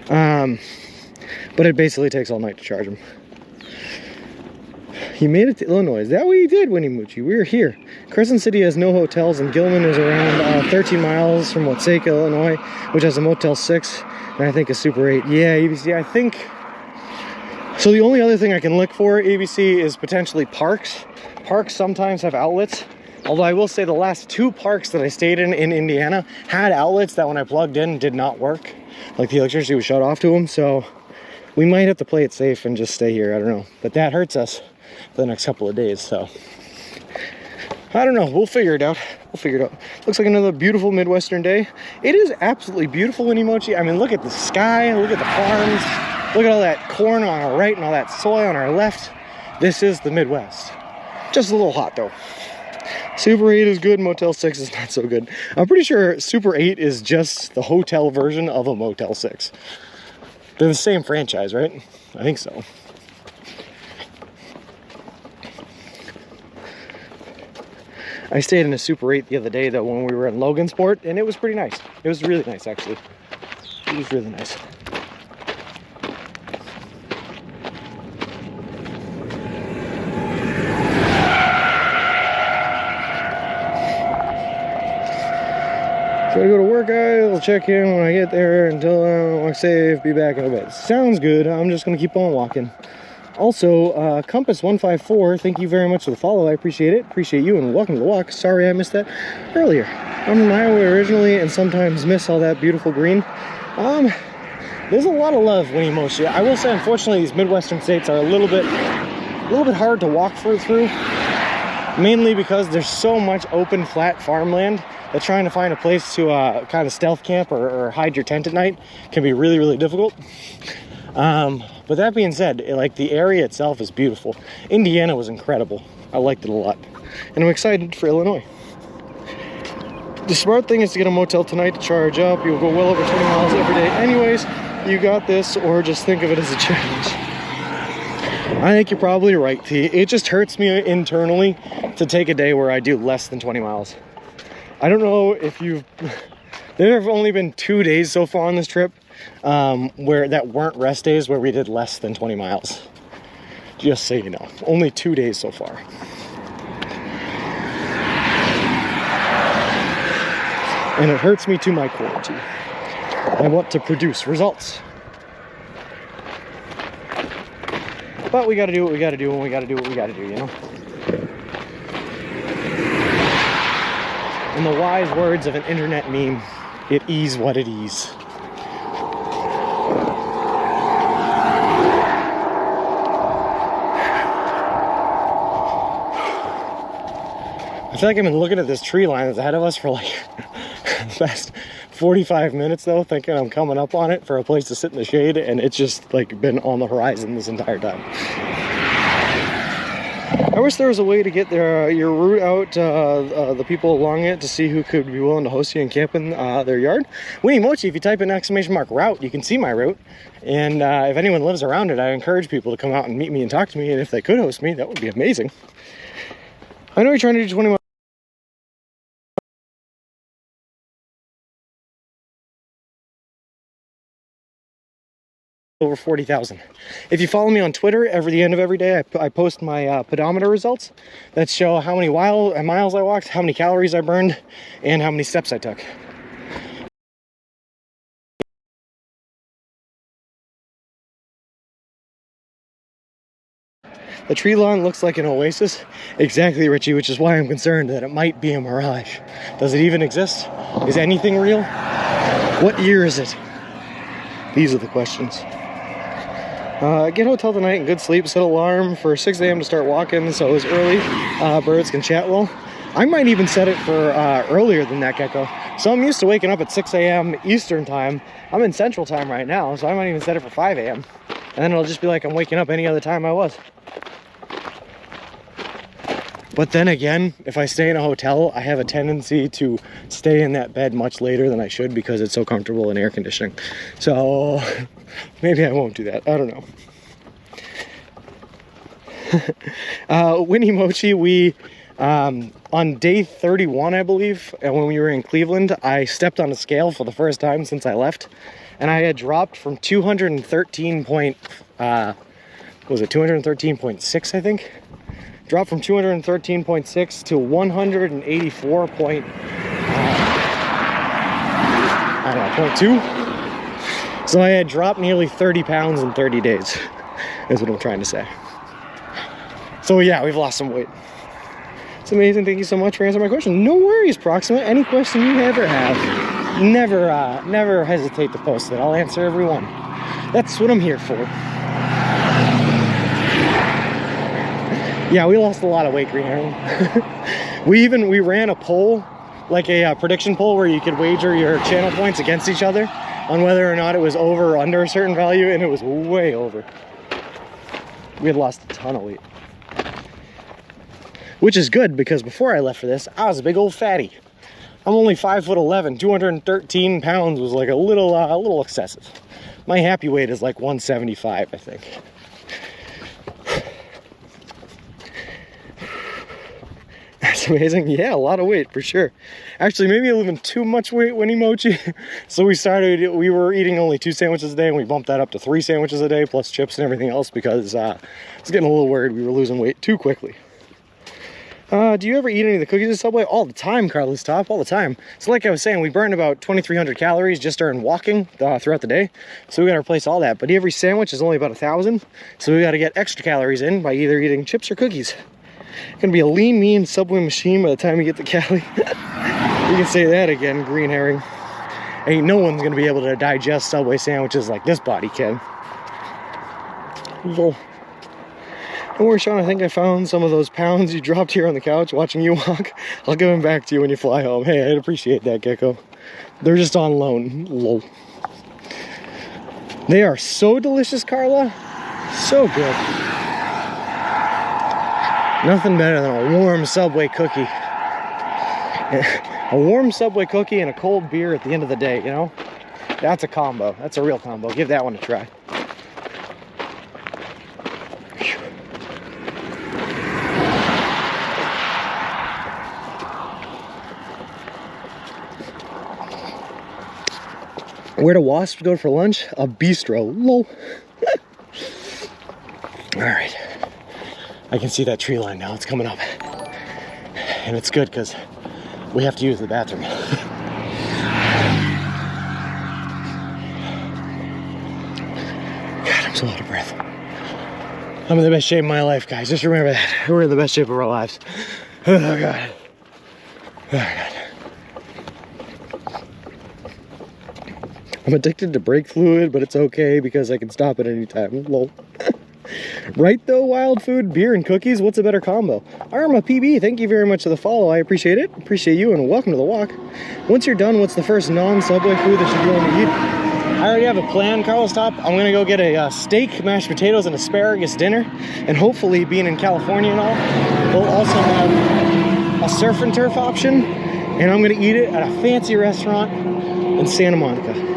But it basically takes all night to charge them. He made it to Illinois. Is that what you did, Winnie Moochie? We're here. Crescent City has no hotels, and Gilman is around 13 miles from Watseka, Illinois, which has a Motel 6, and I think a Super 8. Yeah, ABC, I think... So the only other thing I can look for, ABC, is potentially parks. Parks sometimes have outlets. Although I will say the last two parks that I stayed in Indiana had outlets that when I plugged in did not work. Like the electricity was shut off to them. So we might have to play it safe and just stay here. I don't know. But that hurts us for the next couple of days. So I don't know. We'll figure it out. We'll figure it out. Looks like another beautiful Midwestern day. It is absolutely beautiful, Winnie Mochi. I mean, look at the sky. Look at the farms. Look at all that corn on our right and all that soy on our left. This is the Midwest. Just a little hot though. Super 8 is good, Motel 6 is not so good. I'm pretty sure Super 8 is just the hotel version of a Motel 6. They're the same franchise, right? I think so. I stayed in a Super 8 the other day though when we were in Logansport, and it was pretty nice. It was really nice actually. It was really nice. So I go to work, I'll check in when I get there until I'm safe, be back in a bit. Sounds good. I'm just going to keep on walking. Also, Compass154, thank you very much for the follow. I appreciate it. Appreciate you, and welcome to the walk. Sorry I missed that earlier. I'm from Iowa originally and sometimes miss all that beautiful green. There's a lot of love, Winnie Moshi. I will say, unfortunately, these Midwestern states are a little bit hard to walk through. Mainly because there's so much open, flat farmland that trying to find a place to kind of stealth camp or hide your tent at night can be really, really difficult. But that being said, like the area itself is beautiful. Indiana was incredible. I liked it a lot. And I'm excited for Illinois. The smart thing is to get a motel tonight to charge up. You'll go well over 20 miles every day anyways. You got this, or just think of it as a challenge. I think you're probably right, T. It just hurts me internally to take a day where I do less than 20 miles. I don't know if you've... There have only been 2 days so far on this trip where that weren't rest days where we did less than 20 miles. Just so you know. Only 2 days so far. And it hurts me to my core, T. I want to produce results. But we gotta do what we gotta do, and we gotta do what we gotta do, you know? In the wise words of an internet meme, it is what it is. I feel like I've been looking at this tree line that's ahead of us for like the past 45 minutes though, thinking I'm coming up on it for a place to sit in the shade, and it's just like been on the horizon this entire time. I wish there was a way to get your route out, the people along it, to see who could be willing to host you and camp in their yard. Winnie Mochi, if you type in !route, you can see my route. And if anyone lives around it, I encourage people to come out and meet me and talk to me. And if they could host me, that would be amazing. I know you're trying to do 20 miles. Over 40,000. If you follow me on Twitter, every the end of every day, I post my pedometer results that show how many miles I walked, how many calories I burned, and how many steps I took. The tree lawn looks like an oasis. Exactly, Richie, which is why I'm concerned that it might be a mirage. Does it even exist? Is anything real? What year is it? These are the questions. Get hotel tonight and good sleep. Set alarm for 6 a.m. to start walking, so it's early. Birds can chat well. I might even set it for earlier than that, Gecko. So I'm used to waking up at 6 a.m. Eastern time. I'm in Central time right now, so I might even set it for 5 a.m. And then it'll just be like I'm waking up any other time I was. But then again, if I stay in a hotel, I have a tendency to stay in that bed much later than I should because it's so comfortable and air conditioning. So maybe I won't do that. I don't know. Winnie Mochi, we, on day 31, I believe, and when we were in Cleveland, I stepped on a scale for the first time since I left. And I had dropped from 213.6, I think? Dropped from 213.6 to 184.2. So I had dropped nearly 30 pounds in 30 days, is what I'm trying to say. So yeah, we've lost some weight. It's amazing. Thank you so much for answering my question. No worries, Proxima. Any question you ever have, never hesitate to post it. I'll answer every one. That's what I'm here for. Yeah, we lost a lot of weight, Green Herring. we ran a poll, like a prediction poll where you could wager your channel points against each other on whether or not it was over or under a certain value, and it was way over. We had lost a ton of weight. Which is good, because before I left for this, I was a big old fatty. I'm only 5'11", 213 pounds was like a little excessive. My happy weight is like 175, I think. That's amazing. Yeah, a lot of weight for sure. Actually, maybe a little bit too much weight, Winnie Mochi. So we were eating only 2 sandwiches a day, and we bumped that up to 3 sandwiches a day, plus chips and everything else, because it's getting a little worried we were losing weight too quickly. Do you ever eat any of the cookies at Subway? All the time, Carlos Top, all the time. So like I was saying, we burned about 2,300 calories just during walking throughout the day. So we got to replace all that. But every sandwich is only about 1,000. So we got to get extra calories in by either eating chips or cookies. Gonna be a lean, mean Subway machine by the time you get to Cali. You can say that again, Green Herring. Ain't no one's gonna be able to digest Subway sandwiches like this body can. Well, don't worry, Sean, I think I found some of those pounds you dropped here on the couch watching you walk. I'll give them back to you when you fly home. Hey, I'd appreciate that, Gecko. They're just on loan. Lol. They are so delicious, Carla. So good. Nothing better than a warm Subway cookie. A warm Subway cookie and a cold beer at the end of the day, you know? That's a combo. That's a real combo. Give that one a try. Where do wasps go for lunch? A bistro. Lol. All right. I can see that tree line now. It's coming up. And it's good because we have to use the bathroom. God, I'm so out of breath. I'm in the best shape of my life, guys. Just remember that. We're in the best shape of our lives. Oh, God. Oh, God. I'm addicted to brake fluid, but it's okay because I can stop at any time. Lol. Right though, wild food, beer, and cookies, what's a better combo? Arma PB, thank you very much for the follow. I appreciate it. Appreciate you, and welcome to the walk. Once you're done, what's the first non-Subway food that you're going to eat? I already have a plan, Carlos Top. I'm gonna go get a steak, mashed potatoes, and asparagus dinner. And hopefully, being in California and all, we'll also have a surf and turf option. And I'm gonna eat it at a fancy restaurant in Santa Monica.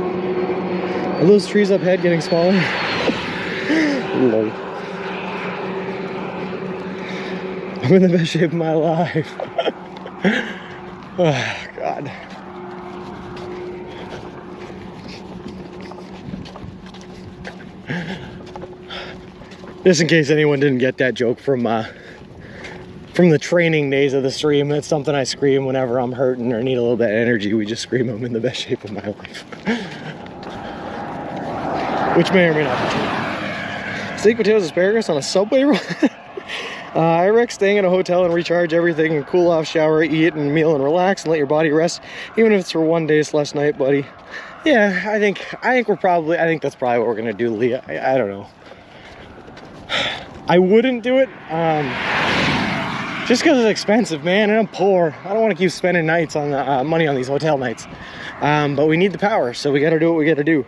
Are those trees up ahead getting smaller? Lol. I'm in the best shape of my life. Oh, God. Just in case anyone didn't get that joke from the training days of the stream, that's something I scream whenever I'm hurting or need a little bit of energy. We just scream, I'm in the best shape of my life. Which may or may not be true. Steak, potatoes, asparagus on a Subway run? I rec staying at a hotel and recharge everything and cool off, shower, eat, and meal and relax and let your body rest, even if it's for one day/night, buddy. Yeah, I think that's probably what we're gonna do, Leah. I don't know. I wouldn't do it, just because it's expensive, man, and I'm poor. I don't want to keep spending nights on money on these hotel nights. But we need the power, so we got to do what we got to do.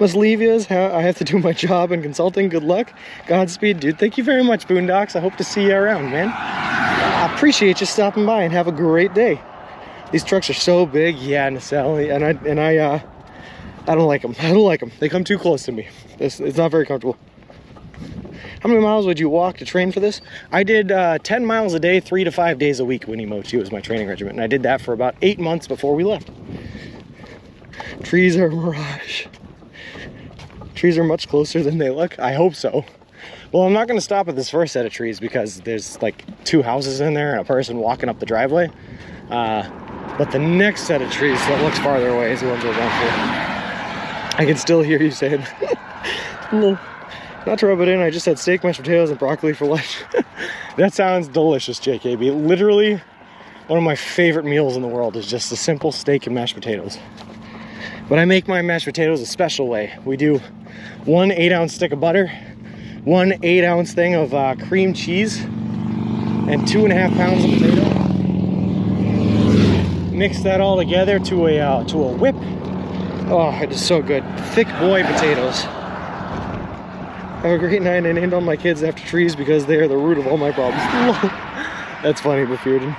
Must leave you. I have to do my job in consulting. Good luck. Godspeed, dude. Thank you very much, Boondocks. I hope to see you around, man. I appreciate you stopping by and have a great day. These trucks are so big, yeah, Nacelle, and I don't like them. I don't like them. They come too close to me. It's not very comfortable. How many miles would you walk to train for this? I did 10 miles a day, 3 to 5 days a week. Winnie Mochi was my training regimen, and I did that for about 8 months before we left. Trees are a mirage. Trees are much closer than they look. I hope so. Well, I'm not going to stop at this first set of trees because there's like 2 houses in there and a person walking up the driveway. But the next set of trees that looks farther away is the ones we're going for. I can still hear you saying, no. Not to rub it in, I just had steak, mashed potatoes, and broccoli for lunch. That sounds delicious, JKB. Literally, one of my favorite meals in the world is just a simple steak and mashed potatoes. But I make my mashed potatoes a special way. We do 1 8-ounce stick of butter, 1 8-ounce thing of cream cheese, and 2.5 pounds of potato. Mix that all together to a whip. Oh, it is so good. Thick boy potatoes. Have a great night. I named all my kids after trees because they are the root of all my problems. That's funny, Befearden.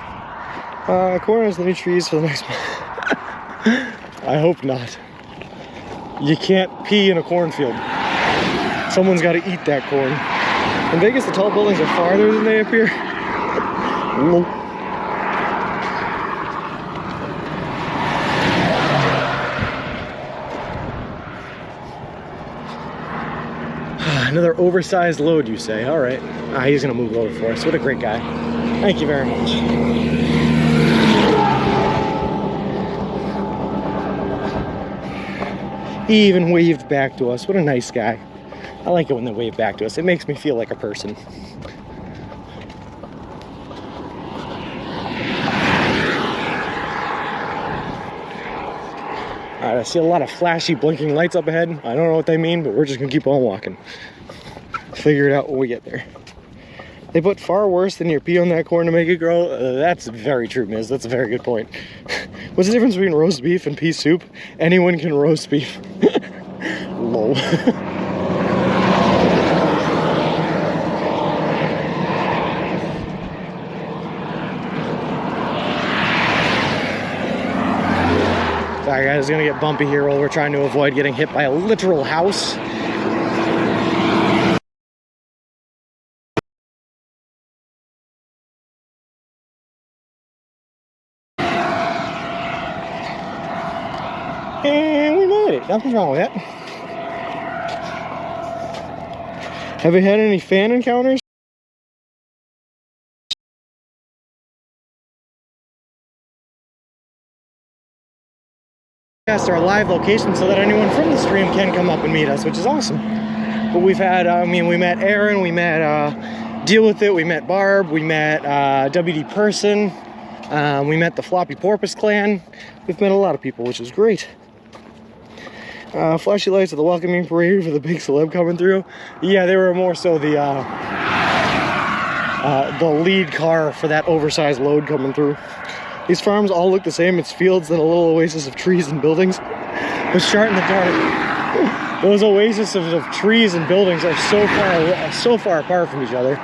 Corn has the new trees for the next month. I hope not. You can't pee in a cornfield. Someone's got to eat that corn. In Vegas, the tall buildings are farther than they appear. Another oversized load, you say? All right. He's gonna move over for us. What a great guy. Thank you very much. He even waved back to us. What a nice guy. I like it when they wave back to us. It makes me feel like a person. Alright, I see a lot of flashy blinking lights up ahead. I don't know what they mean, but we're just gonna keep on walking. Figure it out when we get there. They put far worse than your pea on that corn to make it grow. That's very true, Miz. That's a very good point. What's the difference between roast beef and pea soup? Anyone can roast beef. low. Sorry guys, it's gonna get bumpy here while we're trying to avoid getting hit by a literal house. And we made it. Nothing's wrong with that. Have you had any fan encounters? Our live location so that anyone from the stream can come up and meet us, which is awesome. But we've had, I mean, we met Aaron, we met Deal With It, we met Barb, we met WD Person, we met the Floppy Porpoise Clan. We've met a lot of people, which is great. Flashy lights of the welcoming parade for the big celeb coming through. Yeah, they were more so the lead car for that oversized load coming through. These farms all look the same. It's fields and a little oasis of trees and buildings. But shot in the dark. Those oases of trees and buildings are so far apart from each other.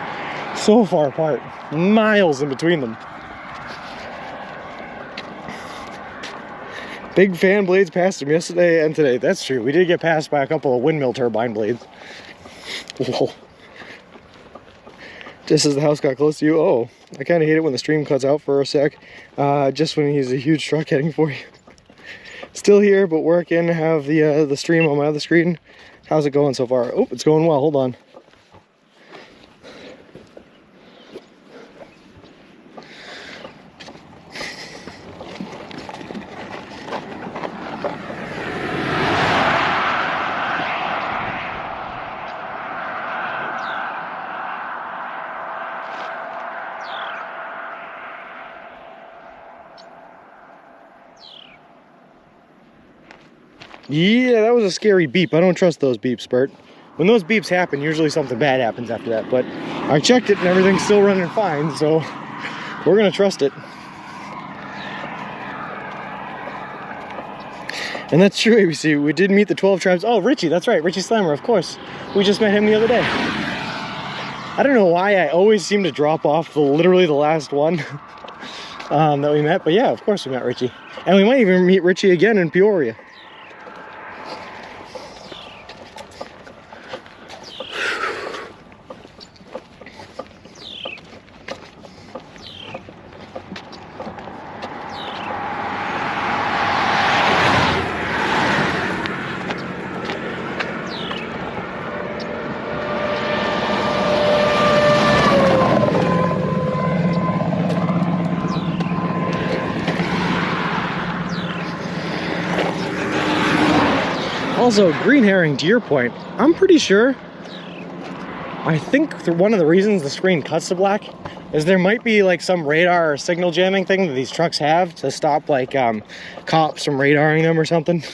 So far apart. Miles in between them. Big fan blades passed them yesterday and today. That's true. We did get passed by a couple of windmill turbine blades. Whoa. Just as the house got close to you. Oh, I kind of hate it when the stream cuts out for a sec. Just when he's a huge truck heading for you. Still here, but working. Have the stream on my other screen. How's it going so far? Oh, it's going well. Hold on. Yeah, that was a scary beep. I don't trust those beeps, Bert. When those beeps happen, usually something bad happens after that. But I checked it and everything's still running fine, so we're gonna trust it. And that's true, ABC. We did meet the 12 tribes. Oh, Richie, that's right. Richie Slammer, of course. We just met him the other day. I don't know why I always seem to drop off literally the last one that we met. But yeah, of course we met Richie. And we might even meet Richie again in Peoria. Also, green herring, to your point, I'm pretty sure, I think one of the reasons the screen cuts to black is there might be like some radar or signal jamming thing that these trucks have to stop like cops from radaring them or something.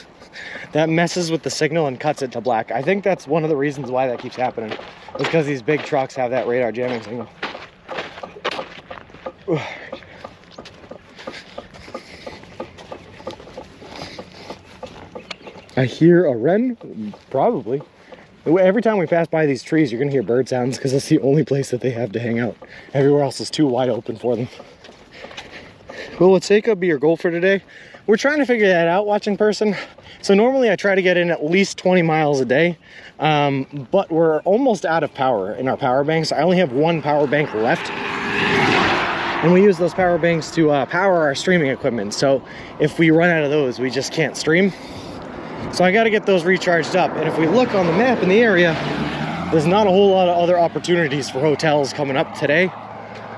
That messes with the signal and cuts it to black. I think that's one of the reasons why that keeps happening. It's because these big trucks have that radar jamming signal. I hear a wren? Probably. Every time we pass by these trees, you're gonna hear bird sounds because it's the only place that they have to hang out. Everywhere else is too wide open for them. Will Watseka be your goal for today? We're trying to figure that out watching person. So normally I try to get in at least 20 miles a day, but we're almost out of power in our power banks. I only have one power bank left. And we use those power banks to power our streaming equipment. So if we run out of those, we just can't stream. So I got to get those recharged up. And if we look on the map in the area, there's not a whole lot of other opportunities for hotels coming up today.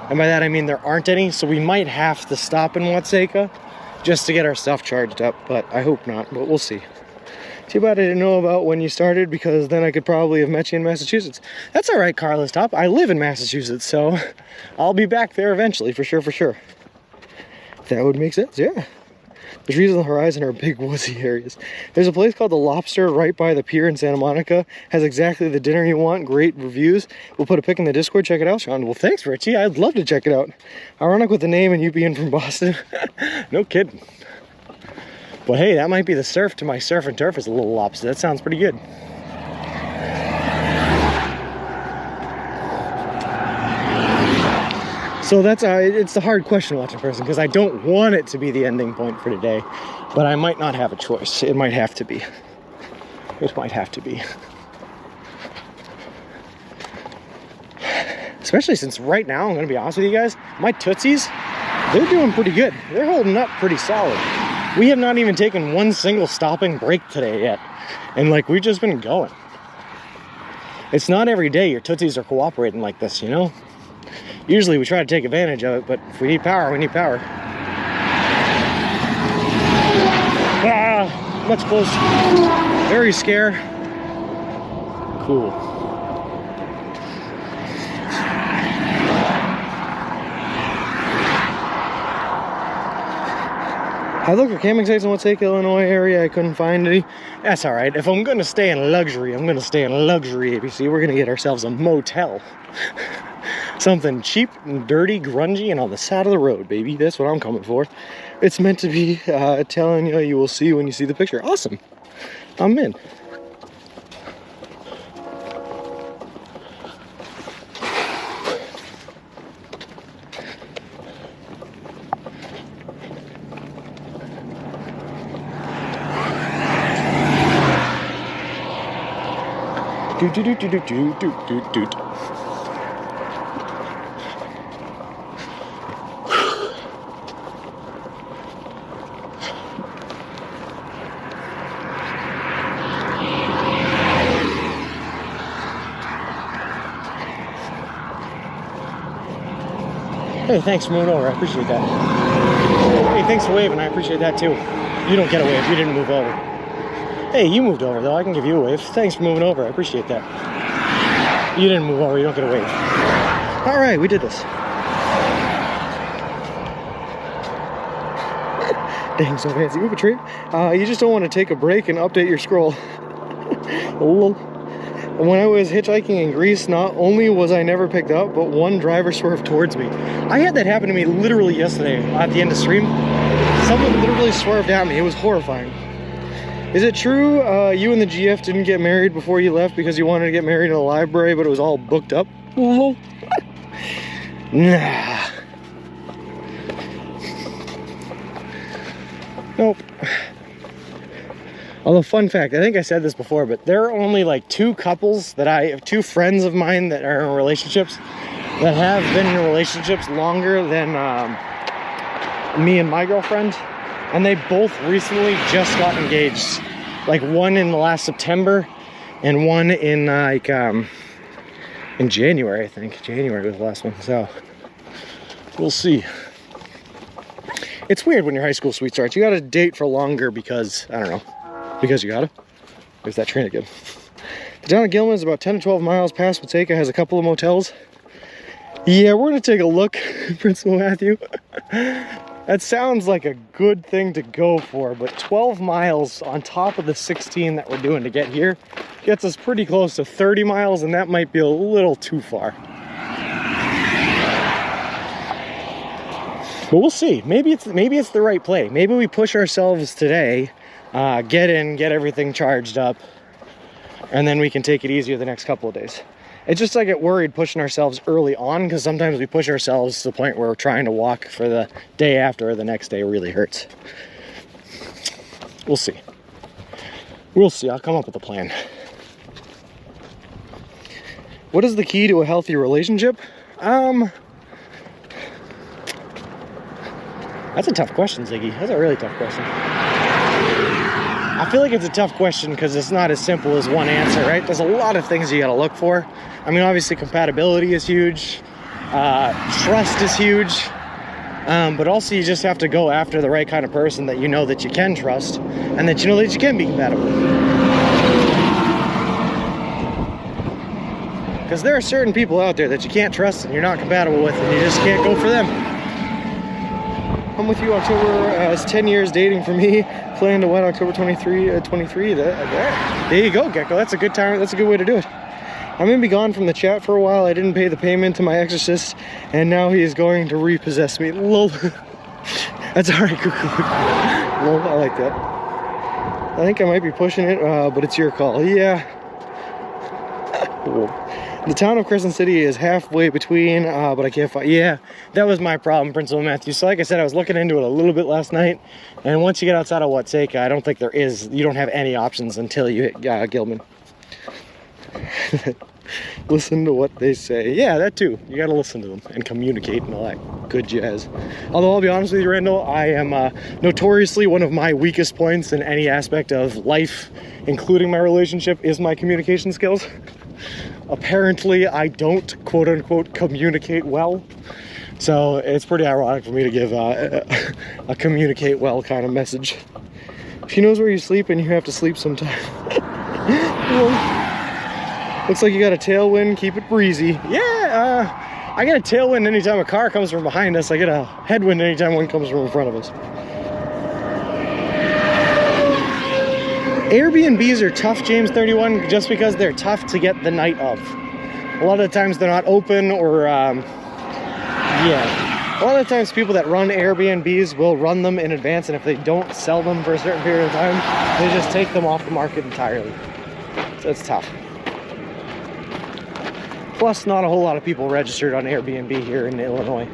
And by that I mean there aren't any. So we might have to stop in Watseka just to get our stuff charged up. But I hope not, but we'll see. Too bad I didn't know about when you started, because then I could probably have met you in Massachusetts. That's all right, Carlos Top. I live in Massachusetts, so I'll be back there eventually, for sure, for sure. That would make sense, yeah. The trees on the horizon are big woodsy areas. There's a place called The Lobster right by the pier in Santa Monica. Has exactly the dinner you want. Great reviews. We'll put a pic in the Discord. Check it out, Sean. Well, thanks, Richie. I'd love to check it out. Ironic with the name and you being from Boston. No kidding. But hey, that might be the surf to my surf and turf is a little lobster. That sounds pretty good. So that's it's the hard question watching person, because I don't want it to be the ending point for today, but I might not have a choice. It might have to be. It might have to be. Especially since right now, I'm gonna be honest with you guys, my Tootsies, they're doing pretty good. They're holding up pretty solid. We have not even taken one single stopping break today yet. And like, we've just been going. It's not every day your Tootsies are cooperating like this, you know? Usually we try to take advantage of it, but if we need power, we need power. Ah, much close. Very scare. Cool. I looked for camping sites in Watseka, Illinois area. I couldn't find any. That's all right. If I'm going to stay in luxury, I'm going to stay in luxury, ABC. We're going to get ourselves a motel. Something cheap and dirty, grungy, and on the side of the road, baby. That's what I'm coming for. It's meant to be telling you, you will see when you see the picture. Awesome. I'm in. Do do do do do do do do do. Hey, thanks for moving over. I appreciate that. Hey, thanks for waving. I appreciate that too. You don't get a wave. You didn't move over. Hey, you moved over though. I can give you a wave. Thanks for moving over. I appreciate that. You didn't move over. You don't get a wave. All right, we did this. Dang, so fancy. Move a tree. You just don't want to take a break and update your scroll. When I was hitchhiking in Greece, not only was I never picked up, but one driver swerved towards me. I had that happen to me literally yesterday at the end of stream. Someone literally swerved at me. It was horrifying. Is it true you and the GF didn't get married before you left because you wanted to get married in a library, but it was all booked up? Nah. Nope. Although, fun fact, I think I said this before, but there are only like two couples that two friends of mine that are in relationships that have been in relationships longer than me and my girlfriend. And they both recently just got engaged. Like one in the last September and one in like in January, I think. January was the last one, so we'll see. It's weird when your high school sweet starts. You gotta date for longer because, I don't know, because you gotta. There's that train again. The town of Gilman is about 10 to 12 miles past Watseka, has a couple of motels. Yeah, we're gonna take a look, Principal Matthew. That sounds like a good thing to go for, but 12 miles on top of the 16 that we're doing to get here gets us pretty close to 30 miles, and that might be a little too far. But we'll see. Maybe it's the right play. Maybe we push ourselves today, get in, get everything charged up, and then we can take it easier the next couple of days. It's just I get worried pushing ourselves early on, because sometimes we push ourselves to the point where we're trying to walk for the day after or the next day really hurts. We'll see. We'll see. I'll come up with a plan. What is the key to a healthy relationship? That's a tough question, Ziggy. That's a really tough question. I feel like it's a tough question because it's not as simple as one answer, right? There's a lot of things you gotta look for. I mean, obviously compatibility is huge. Trust is huge. But also you just have to go after the right kind of person that you know that you can trust and that you know that you can be compatible. Because there are certain people out there that you can't trust and you're not compatible with, and you just can't go for them. I'm with you, October. It's 10 years dating for me. Plan to wed October 23. There you go, Gecko. That's a good time. That's a good way to do it. I'm gonna be gone from the chat for a while. I didn't pay the payment to my exorcist, and now he is going to repossess me. Lol. That's alright, Cuckoo. Lol, I like that. I think I might be pushing it, but it's your call. Yeah. The town of Crescent City is halfway between, but I can't find. Yeah, that was my problem, Principal Matthew. So like I said, I was looking into it a little bit last night, and once you get outside of Watseka, I don't think you don't have any options until you hit Gilman. Listen to what they say. Yeah, that too. You gotta listen to them and communicate and all that good jazz. Although I'll be honest with you, Randall, I am notoriously one of my weakest points in any aspect of life, including my relationship, is my communication skills. Apparently, I don't, quote unquote, communicate well. So it's pretty ironic for me to give a communicate well kind of message. She knows where you sleep and you have to sleep sometime. Well, looks like you got a tailwind, keep it breezy. Yeah, I get a tailwind anytime a car comes from behind us. I get a headwind anytime one comes from in front of us. Airbnbs are tough, James 31, just because they're tough to get the night of. A lot of the times they're not open, or yeah. A lot of the times people that run Airbnbs will run them in advance, and if they don't sell them for a certain period of time, they just take them off the market entirely. So it's tough. Plus, not a whole lot of people registered on Airbnb here in Illinois.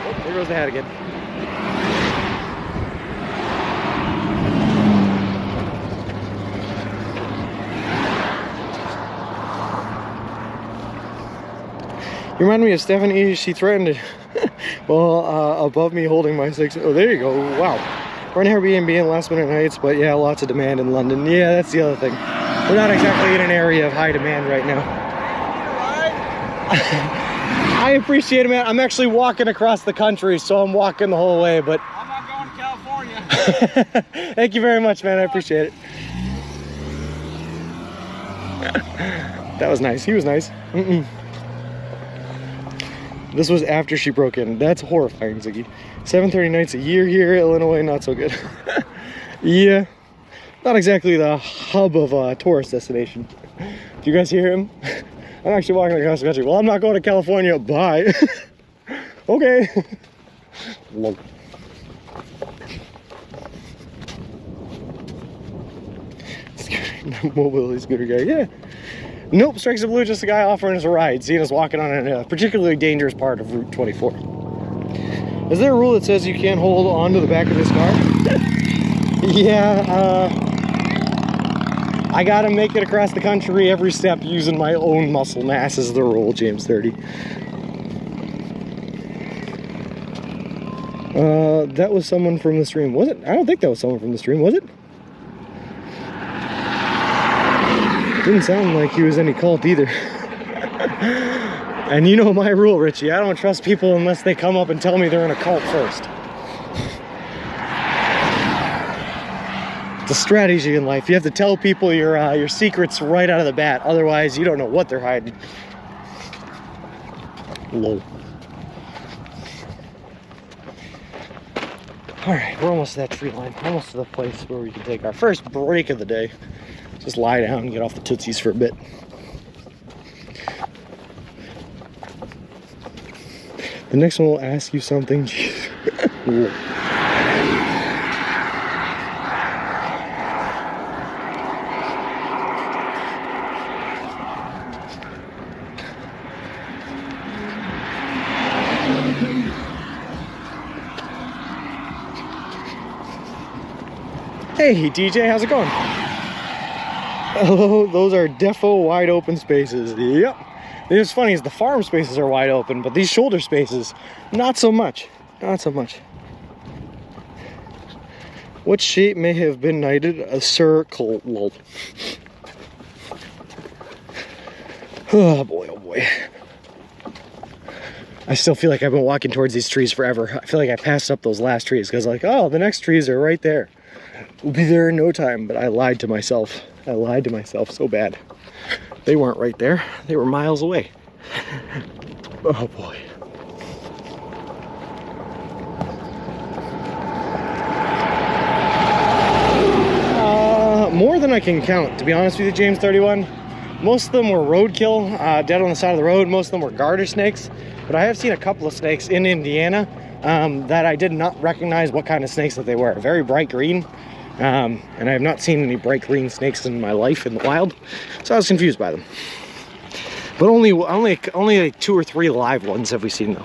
Oh, there goes the hat again. You remind me of Stephanie. She threatened to well, above me holding my 6. Oh, there you go. Wow. We're in Airbnb in last minute nights, but yeah, lots of demand in London. Yeah, that's the other thing. We're not exactly in an area of high demand right now. I appreciate it, man. I'm actually walking across the country, so I'm walking the whole way, but I'm not going to California. Thank you very much, man. I appreciate it. That was nice. He was nice. This was after she broke in. That's horrifying, Ziggy. 7:30 nights a year here, Illinois, not so good. Yeah, not exactly the hub of a tourist destination. Do you guys hear him? I'm actually walking across the country. Well, I'm not going to California. Bye. Okay. Mobility scooter guy. Yeah. Nope, strikes a blue, just a guy offering us a ride, seeing us walking on a particularly dangerous part of Route 24. Is there a rule that says you can't hold on to the back of this car? Yeah, I gotta make it across the country every step using my own muscle mass is the rule, James 30. That was someone from the stream, was it? I don't think that was someone from the stream, was it? Didn't sound like he was any cult either. And you know my rule, Richie. I don't trust people unless they come up and tell me they're in a cult first. It's a strategy in life. You have to tell people your secrets right out of the bat. Otherwise, you don't know what they're hiding. Lol. Alright, we're almost to that tree line. Almost to the place where we can take our first break of the day. Just lie down and get off the tootsies for a bit. The next one will ask you something. Hey DJ, how's it going? Oh, those are defo wide open spaces. Yep. What's funny is the farm spaces are wide open, but these shoulder spaces, not so much. Not so much. What shape may have been knighted? A circle. Lol. Oh boy, oh boy. I still feel like I've been walking towards these trees forever. I feel like I passed up those last trees because like, oh, the next trees are right there. We'll be there in no time, but I lied to myself. I lied to myself so bad. They weren't right there. They were miles away. Oh boy. More than I can count, to be honest with you, James 31. Most of them were roadkill, dead on the side of the road. Most of them were garter snakes. But I have seen a couple of snakes in Indiana that I did not recognize what kind of snakes that they were. Very bright green. And I have not seen any bright green snakes in my life in the wild, so I was confused by them. But only like 2 or 3 live ones have we seen though.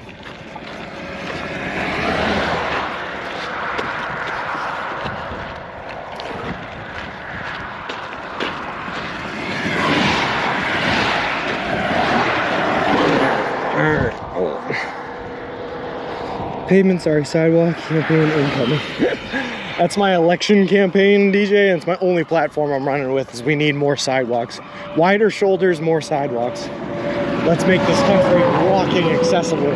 Pavement, sorry, sidewalk campaign incoming. That's my election campaign, DJ, and it's my only platform I'm running with is we need more sidewalks. Wider shoulders, more sidewalks. Let's make this country walking accessible.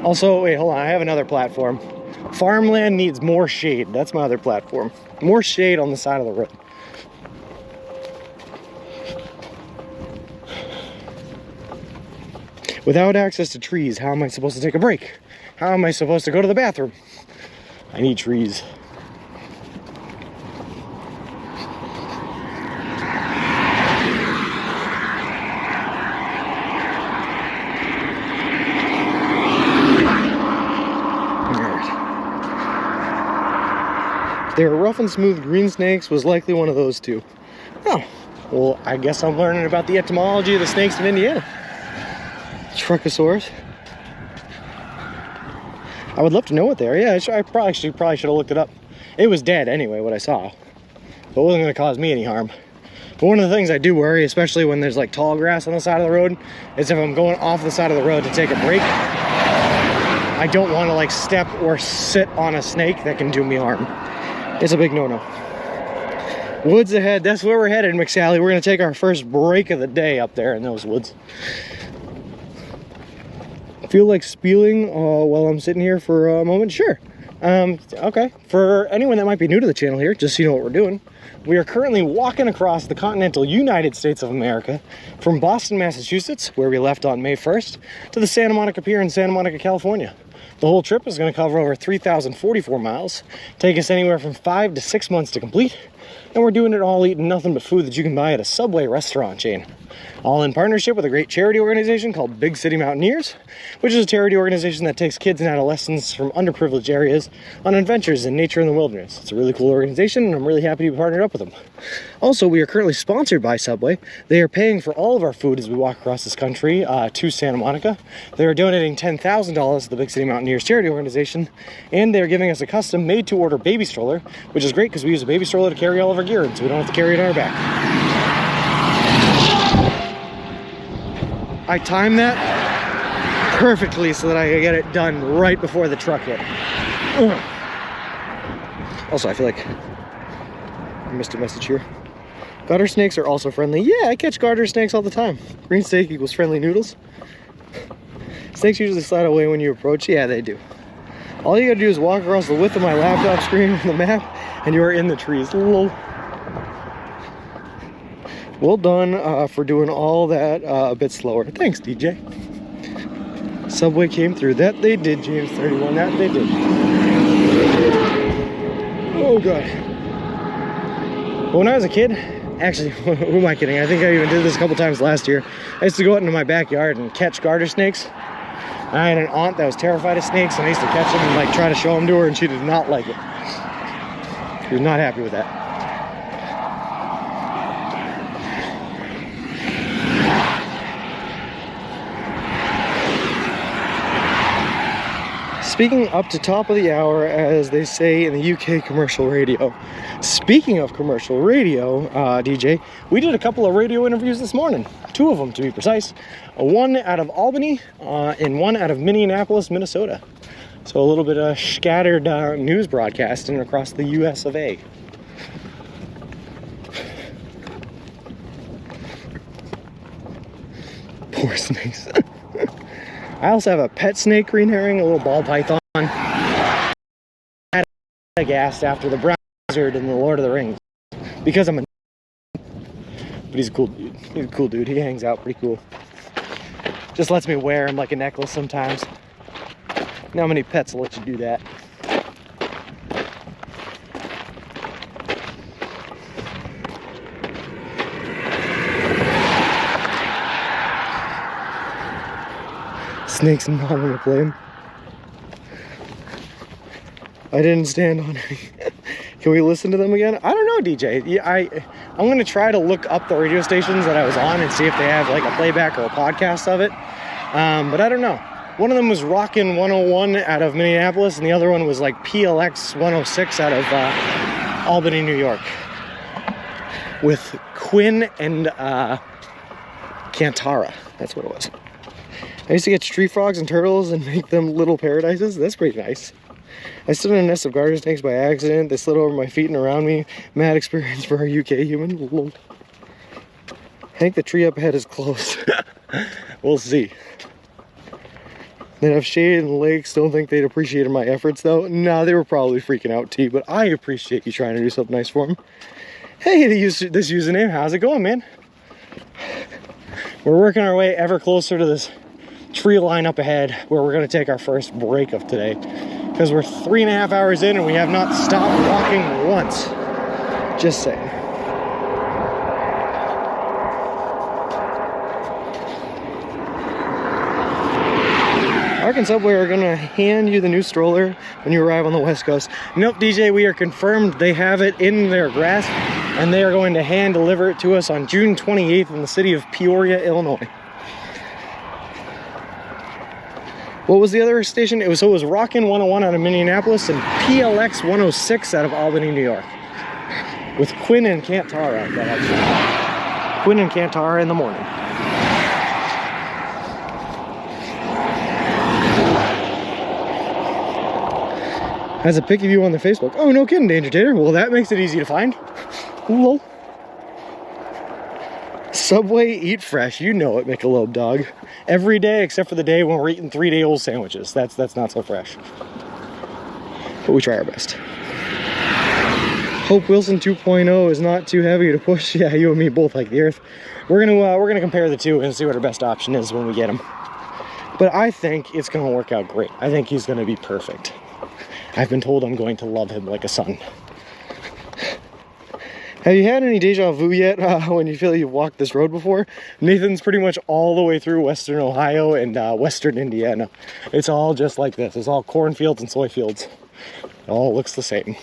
Also, wait, hold on, I have another platform. Farmland needs more shade. That's my other platform. More shade on the side of the road. Without access to trees, how am I supposed to take a break? How am I supposed to go to the bathroom? I need trees. They were rough and smooth green snakes, was likely one of those two. Oh, well, I guess I'm learning about the etymology of the snakes in Indiana. Truckosaurus. I would love to know what they are. Yeah, I probably should have looked it up. It was dead anyway, what I saw. But it wasn't going to cause me any harm. But one of the things I do worry, especially when there's like tall grass on the side of the road, is if I'm going off the side of the road to take a break, I don't want to like step or sit on a snake that can do me harm. It's a big no-no. Woods ahead, that's where we're headed, McSally. We're going to take our first break of the day up there in those woods. Feel like spieling while I'm sitting here for a moment? Sure. Okay. For anyone that might be new to the channel here, just so you know what we're doing, we are currently walking across the continental United States of America from Boston, Massachusetts, where we left on May 1st, to the Santa Monica Pier in Santa Monica, California. The whole trip is going to cover over 3,044 miles, take us anywhere from 5 to 6 months to complete, and we're doing it all eating nothing but food that you can buy at a Subway restaurant chain. All in partnership with a great charity organization called Big City Mountaineers, which is a charity organization that takes kids and adolescents from underprivileged areas on adventures in nature and the wilderness. It's a really cool organization, and I'm really happy to be partnered up with them. Also, we are currently sponsored by Subway. They are paying for all of our food as we walk across this country to Santa Monica. They are donating $10,000 to the Big City Mountaineers charity organization, and they're giving us a custom made-to-order baby stroller, which is great because we use a baby stroller to carry all of our gear in, so we don't have to carry it on our back. I timed that perfectly so that I could get it done right before the truck hit. Also, I feel like I missed a message here. Garter snakes are also friendly. Yeah, I catch garter snakes all the time. Green snake equals friendly noodles. Snakes usually slide away when you approach. Yeah, they do. All you gotta do is walk across the width of my laptop screen on the map, and you are in the trees. Lol. Well done for doing all that a bit slower. Thanks, DJ. Subway came through. That they did, James 31. That they did. Oh, God. But when I was a kid, actually, who am I kidding? I think I even did this a couple times last year. I used to go out into my backyard and catch garter snakes. I had an aunt that was terrified of snakes, and I used to catch them and like try to show them to her, and she did not like it. She was not happy with that. Speaking up to top of the hour, as they say in the UK commercial radio. Speaking of commercial radio, DJ, we did a couple of radio interviews this morning. 2 of them, to be precise. One out of Albany and one out of Minneapolis, Minnesota. So a little bit of scattered news broadcasting across the US of A. Poor snakes. I also have a pet snake green herring, a little ball python. I had a gassed after the brown lizard in the Lord of the Rings because I'm a. But he's a cool dude. He's a cool dude. He hangs out pretty cool. Just lets me wear him like a necklace sometimes. Not many pets will let you do that. Snake's not on the plane. I didn't stand on it. Can we listen to them again? I don't know, DJ. Yeah, I'm gonna try to look up the radio stations that I was on and see if they have like a playback or a podcast of it. But I don't know. One of them was Rockin' 101 out of Minneapolis, and the other one was like PLX 106 out of Albany, New York, with Quinn and Kantara. That's what it was. I used to get tree frogs and turtles and make them little paradises. That's pretty nice. I stood in a nest of garter snakes by accident. They slid over my feet and around me. Mad experience for a UK human. I think the tree up ahead is closed. We'll see. They'd have shade and lakes. Don't think they'd appreciated my efforts though. Nah, they were probably freaking out too, but I appreciate you trying to do something nice for them. Hey, this username, how's it going, man? We're working our way ever closer to this tree line up ahead where we're gonna take our first break of today, because we're 3.5 hours in and we have not stopped walking once. Just saying. Ark and Subway are gonna hand you the new stroller when you arrive on the West Coast. Nope, DJ, we are confirmed they have it in their grasp, and they are going to hand deliver it to us on June 28th in the city of Peoria, Illinois. What was the other station? It was Rockin' 101 out of Minneapolis and PLX 106 out of Albany, New York, with Quinn and Kantara. Quinn and Kantara in the morning. Has a pic of you on the Facebook. Oh, no kidding, Danger Tater. Well, that makes it easy to find. Lol. Subway, eat fresh. You know it, Michelob dog. Every day except for the day when we're eating 3-day-old sandwiches. That's not so fresh. But we try our best. Hope Wilson 2.0 is not too heavy to push. Yeah, you and me both like the earth. We're gonna compare the two and see what our best option is when we get him. But I think it's gonna work out great. I think he's gonna be perfect. I've been told I'm going to love him like a son. Have you had any deja vu yet when you feel you've walked this road before? Nathan's pretty much all the way through Western Ohio and Western Indiana. It's all just like this. It's all cornfields and soy fields. It all looks the same.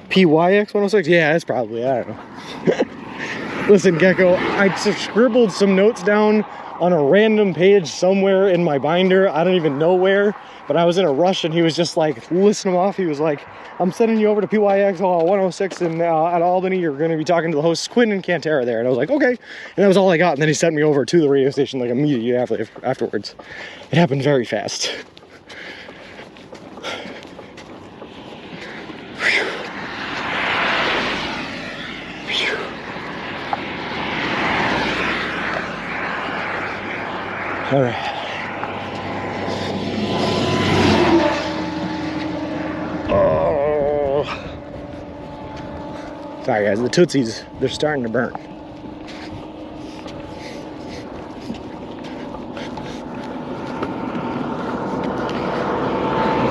PYX 106? Yeah, that's probably, I don't know. Listen, Gecko, I scribbled some notes down on a random page somewhere in my binder. I don't even know where, but I was in a rush and he was just like listing them off. He was like, I'm sending you over to PYX 106 at Albany. You're going to be talking to the hosts, Quinn and Kantara there. And I was like, okay. And that was all I got. And then he sent me over to the radio station like immediately afterwards. It happened very fast. All right. Oh. Sorry guys, the Tootsies, they're starting to burn.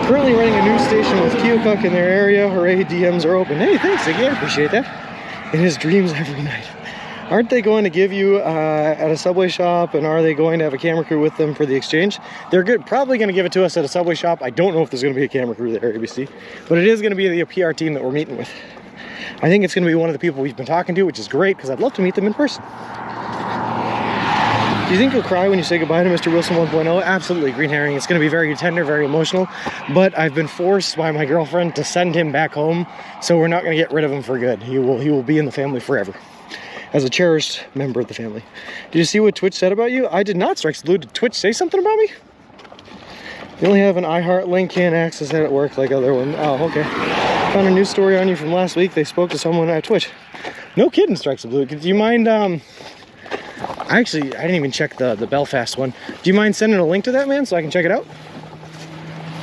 Currently running a news station with Keokuk in their area. Hooray, DMs are open. Hey, thanks, Ziggy, I appreciate that. In his dreams every night. Aren't they going to give you at a Subway shop, and are they going to have a camera crew with them for the exchange? They're probably going to give it to us at a Subway shop. I don't know if there's going to be a camera crew there, ABC, but it is going to be the PR team that we're meeting with. I think it's going to be one of the people we've been talking to, which is great because I'd love to meet them in person. Do you think you'll cry when you say goodbye to Mr. Wilson 1.0? Absolutely, Green Herring. It's going to be very tender, very emotional, but I've been forced by my girlfriend to send him back home, so we're not going to get rid of him for good. He will be in the family forever, as a cherished member of the family. Did you see what Twitch said about you? I did not, Strike Salute. Did Twitch say something about me? You only have an iHeart link, can't access it at work like other one. Oh, okay. Found a news story on you from last week. They spoke to someone at Twitch. No kidding, Strike Salute. Do you mind, I didn't even check the Belfast one. Do you mind sending a link to that, man, so I can check it out?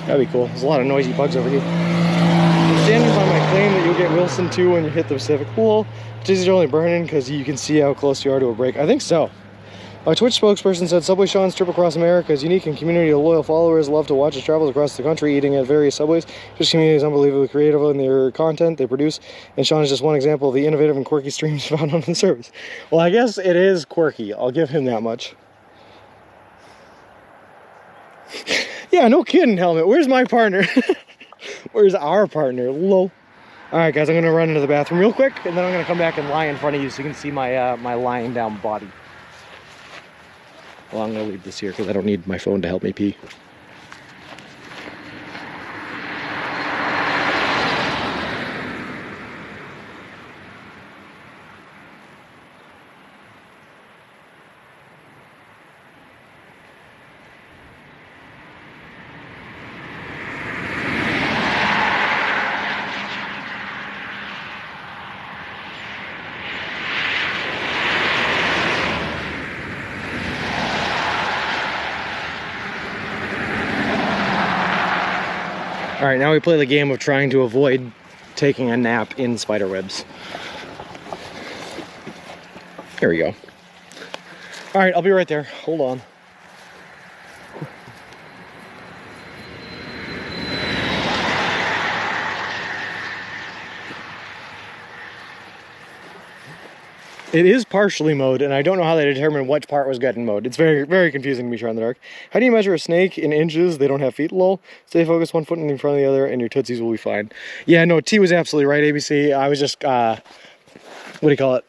That'd be cool. There's a lot of noisy bugs over here. I'm standing by my claim that you'll get Wilson 2 when you hit the Pacific Pool. These are only burning because you can see how close you are to a break. I think so. A Twitch spokesperson said Subway Sean's trip across America is unique and community of loyal followers love to watch his travels across the country eating at various Subways. His community is unbelievably creative in their content they produce, and Sean is just one example of the innovative and quirky streams found on the service. Well, I guess it is quirky. I'll give him that much. Yeah, no kidding, Helmet. Where's my partner? Where's our partner? Lol. Alright guys, I'm going to run into the bathroom real quick, and then I'm going to come back and lie in front of you so you can see my my lying down body. Well, I'm going to leave this here because I don't need my phone to help me pee. Alright, now we play the game of trying to avoid taking a nap in spiderwebs. Here we go. Alright, I'll be right there. Hold on. It is partially mowed, and I don't know how they determined which part was getting mowed. It's very, very confusing to me trying in the dark. How do you measure a snake in inches? They don't have feet, lol. Stay focused, 1 foot in front of the other, and your tootsies will be fine. Yeah, no, T was absolutely right, ABC. I was just, what do you call it?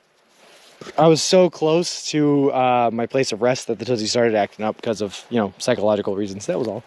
I was so close to my place of rest that the tootsies started acting up because of, you know, psychological reasons. That was all.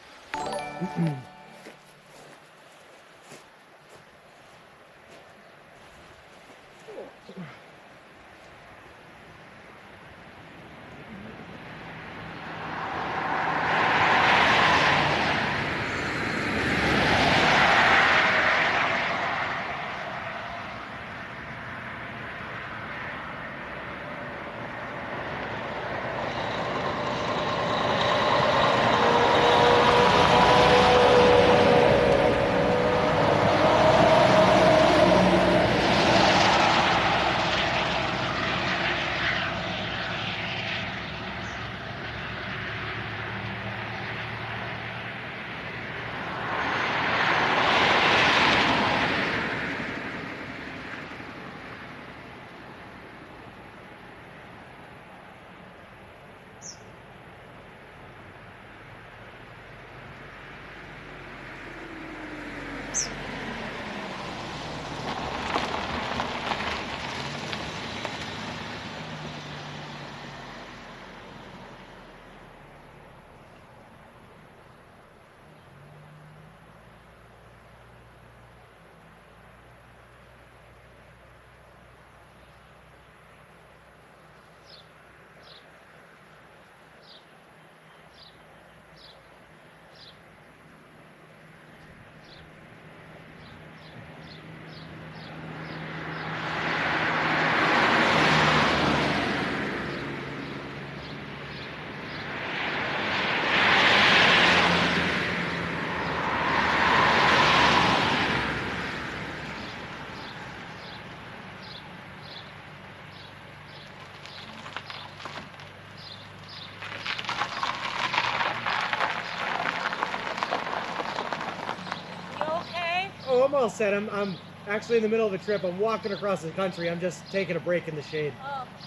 I'm all set. I'm actually in the middle of a trip. I'm walking across the country. I'm just taking a break in the shade.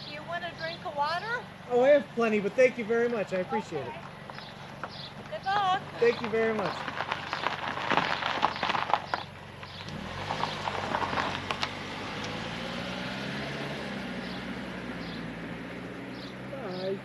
Do you want a drink of water? Oh, I have plenty, but thank you very much. I appreciate it. Good luck. Thank you very much. Bye.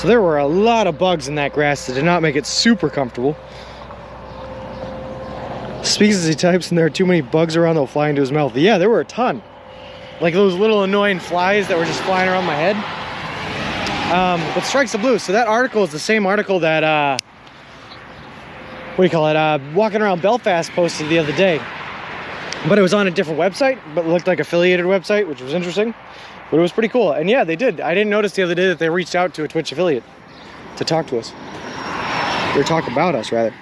So there were a lot of bugs in that grass that did not make it super comfortable. Speaks as he types, and there are too many bugs around that will fly into his mouth. Yeah, there were a ton. Like those little annoying flies that were just flying around my head. But strikes the blue. So that article is the same article that, what do you call it? Walking Around Belfast posted the other day. But it was on a different website, but it looked like affiliated website, which was interesting. But it was pretty cool. And yeah, they did. I didn't notice the other day that they reached out to a Twitch affiliate to talk to us. Or talk about us, rather.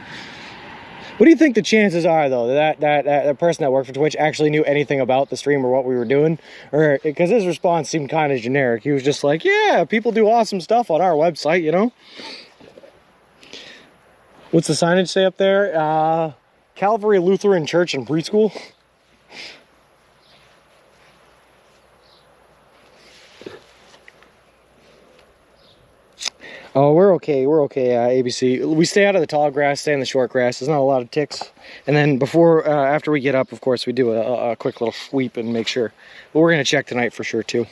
What do you think the chances are, though, that the person that worked for Twitch actually knew anything about the stream or what we were doing? Or, because his response seemed kind of generic. He was just like, yeah, people do awesome stuff on our website, you know? What's the signage say up there? Calvary Lutheran Church and Preschool. Oh, we're okay, ABC. We stay out of the tall grass, stay in the short grass. There's not a lot of ticks. And then before, after we get up, of course, we do a quick little sweep and make sure. But we're gonna check tonight for sure, too.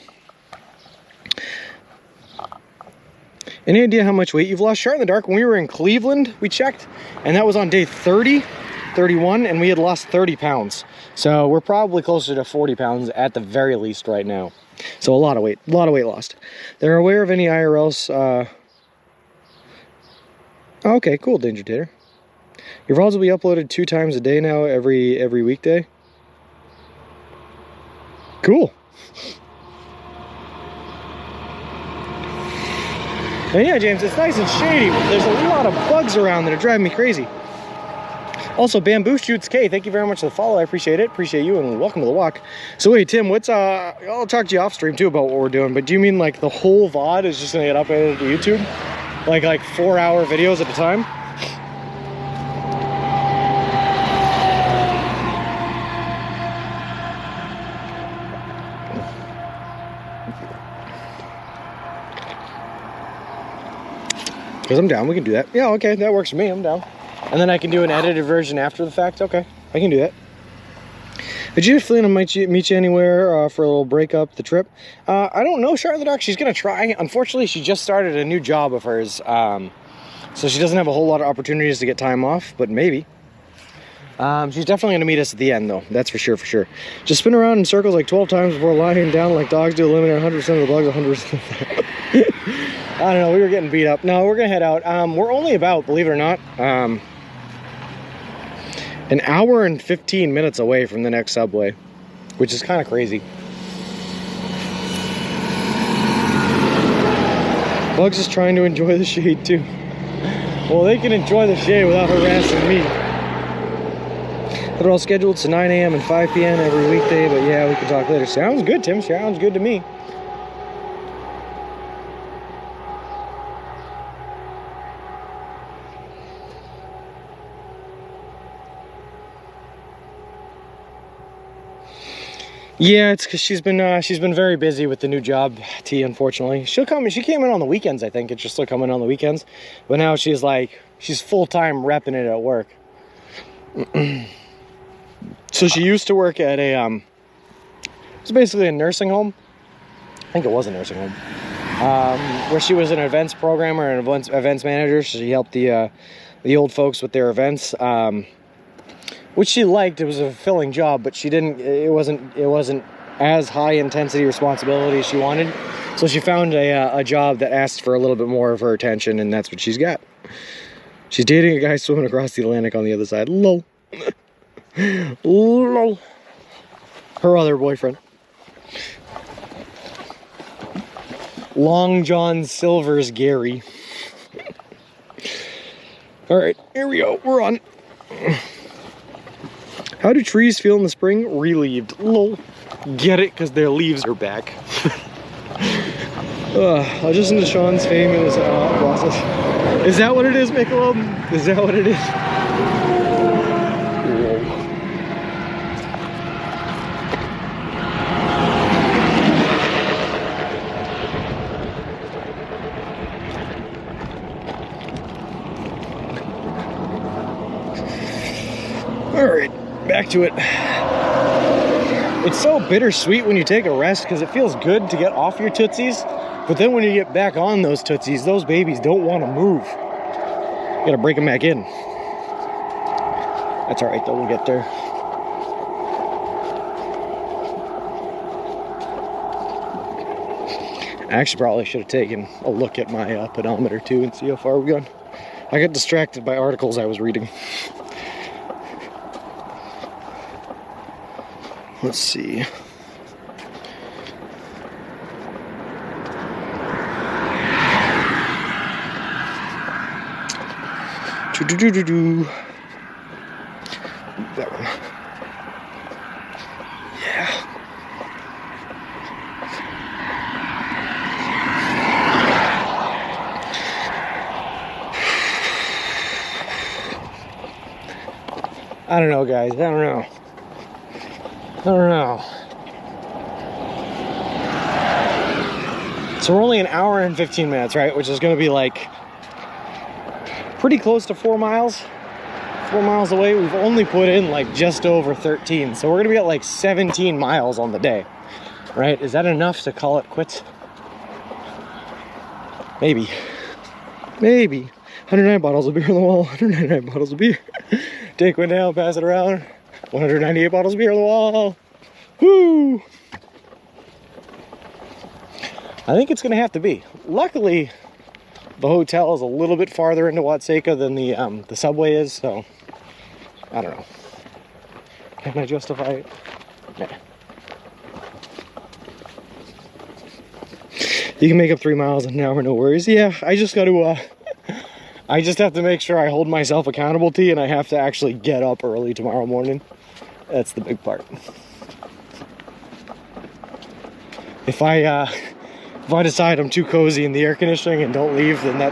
Any idea how much weight you've lost? Shot in the dark, when we were in Cleveland, we checked, and that was on day 30, 31, and we had lost 30 pounds. So we're probably closer to 40 pounds at the very least right now. So a lot of weight lost. They're aware of any IRLs, okay, cool, Danger Tater. Your vlogs will be uploaded 2 times a day now, every weekday. Cool. And yeah, James, it's nice and shady. There's a lot of bugs around that are driving me crazy. Also, Bamboo Shoots K, thank you very much for the follow. I appreciate it. Appreciate you, and welcome to the walk. So wait, Tim, what's I'll talk to you off stream too about what we're doing, but do you mean like the whole VOD is just gonna get uploaded to YouTube? Like 4-hour videos at a time? Because I'm down, we can do that. Yeah, okay, that works for me, I'm down. And then I can do an edited version after the fact. Okay, I can do that. Did you feel I might meet you anywhere for a little break up the trip? I don't know, Charlotte the Dark. She's gonna try. Unfortunately, she just started a new job of hers, so she doesn't have a whole lot of opportunities to get time off, but maybe. She's definitely gonna meet us at the end, though. That's for sure, for sure. Just spin around in circles like 12 times before lying down like dogs do. Eliminate 100% of the bugs, 100%. I don't know. We were getting beat up. No, we're gonna head out. We're only about, believe it or not, an hour and 15 minutes away from the next subway, which is kind of crazy. Bugs is trying to enjoy the shade too. Well, they can enjoy the shade without harassing me. They're all scheduled to 9 a.m. and 5 p.m. every weekday, but yeah, we can talk later. Sounds good, Tim. Sounds good to me. Yeah, it's because she's been very busy with the new job, T, unfortunately. She came in on the weekends, I think. It's just still coming on the weekends. But now she's full-time repping it at work. So she used to work at it was basically a nursing home. I think it was a nursing home. Where she was an events programmer and events manager. So she helped the old folks with their events. Which she liked. It was a fulfilling job, but it wasn't as high intensity responsibility as she wanted. So she found a job that asked for a little bit more of her attention, and that's what she's got. She's dating a guy swimming across the Atlantic on the other side. Lol. Lol. Her other boyfriend. Long John Silver's Gary. Alright, here we go. We're on. How do trees feel in the spring? Relieved. Lol. Get it? Because their leaves are back. I just into Sean's famous process. Is that what it is, Michelob? Is that what it is? All right. Back to it. It's so bittersweet when you take a rest because it feels good to get off your tootsies, But then when you get back on those Tootsies, those babies don't want to move. You gotta break them back in. That's all right though, we'll get there. I actually probably should have taken a look at my pedometer too and see how far we've gone. I got distracted by articles I was reading. Let's see. That one. Yeah. I don't know, guys. I don't know. So we're only an hour and 15 minutes, right? Which is going to be like pretty close to 4 miles. 4 miles away. We've only put in like just over 13. So we're going to be at like 17 miles on the day, right? Is that enough to call it quits? Maybe. 109 bottles of beer on the wall. 199 bottles of beer. Take one down, pass it around. 198 bottles of beer on the wall. Woo! I think it's going to have to be. Luckily, the hotel is a little bit farther into Watseka than the subway is, so I don't know. Can I justify it? Nah. You can make up 3 miles in an hour, no worries. Yeah, I just got to, I just have to make sure I hold myself accountable to you, and I have to actually get up early tomorrow morning. That's the big part. If I decide I'm too cozy in the air conditioning and don't leave, then that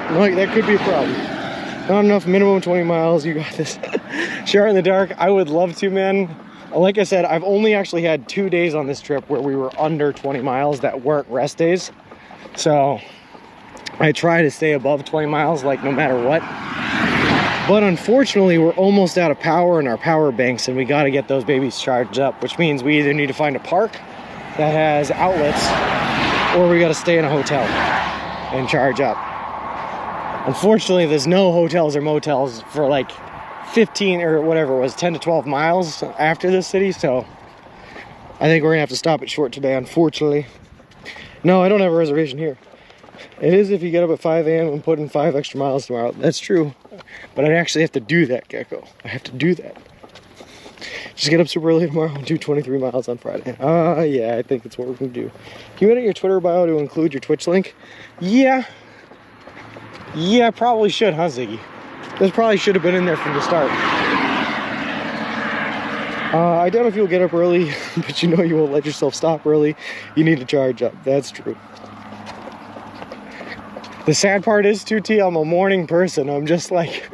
could be a problem. Not enough, minimum 20 miles, you got this. Share in the dark, I would love to, man. Like I said, I've only actually had 2 days on this trip where we were under 20 miles that weren't rest days. So I try to stay above 20 miles, like no matter what. But unfortunately, we're almost out of power in our power banks, and we got to get those babies charged up, which means we either need to find a park that has outlets, or we got to stay in a hotel and charge up. Unfortunately, there's no hotels or motels for like 15 or whatever it was, 10 to 12 miles after this city, so I think we're gonna have to stop it short today, unfortunately. No, I don't have a reservation here. It is if you get up at 5 a.m. and put in 5 extra miles tomorrow. That's true, but I actually have to do that, Gecko. I have to do that. Just get up super early tomorrow and do 23 miles on Friday. Yeah, I think that's what we're gonna do. Can you edit your Twitter bio to include your Twitch link? Yeah, probably should, huh, Ziggy? This probably should have been in there from the start. I doubt if you'll get up early, but you know you won't let yourself stop early. You need to charge up. That's true. The sad part is, too, T, I'm a morning person. I'm just like,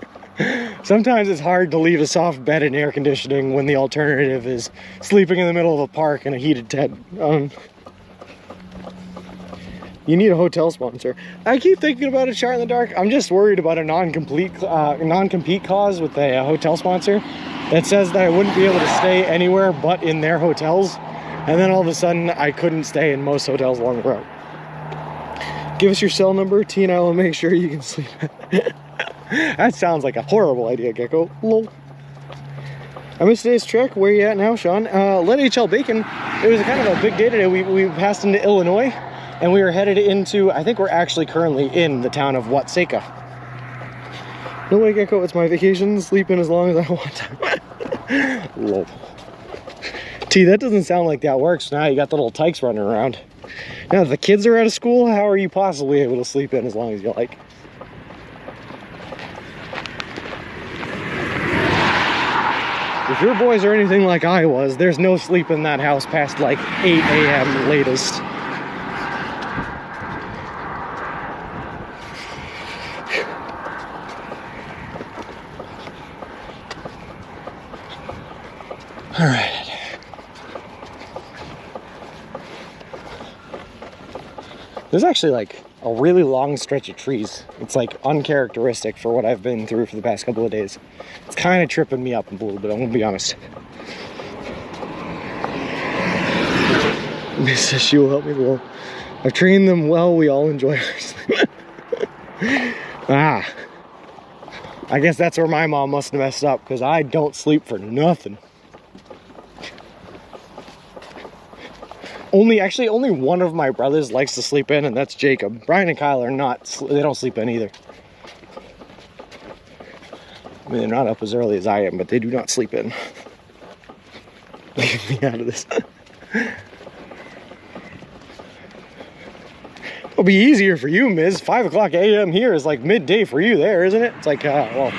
sometimes it's hard to leave a soft bed in air conditioning when the alternative is sleeping in the middle of a park in a heated tent. You need a hotel sponsor. I keep thinking about a Shot in the Dark. I'm just worried about a non-compete clause with a hotel sponsor that says that I wouldn't be able to stay anywhere but in their hotels. And then all of a sudden, I couldn't stay in most hotels along the route. Give us your cell number, T, and I will make sure you can sleep. That sounds like a horrible idea, Gecko. Lol. I missed today's trek. Where you at now, Sean? Let HL Bacon. It was kind of a big day today. We passed into Illinois, and we were headed into, I think we're actually currently in the town of Watseka. No way, Gecko. It's my vacation. Sleep in as long as I want. Lol. T, that doesn't sound like that works. Now you got the little tykes running around. Now that the kids are out of school, how are you possibly able to sleep in as long as you like? If your boys are anything like I was, there's no sleep in that house past like 8 a.m. latest. All right. There's actually like a really long stretch of trees. It's like uncharacteristic for what I've been through for the past couple of days. It's kind of tripping me up a little bit, I'm gonna be honest. Miss, she will help me. Well, I've trained them well. We all enjoy our sleep. I guess that's where my mom must have messed up, because I don't sleep for nothing. Actually, only one of my brothers likes to sleep in, and that's Jacob. Brian and Kyle are not, they don't sleep in either. I mean, they're not up as early as I am, but they do not sleep in. Leave me out of this. It'll be easier for you, Miz. 5 o'clock a.m. here is like midday for you there, isn't it? It's like, well,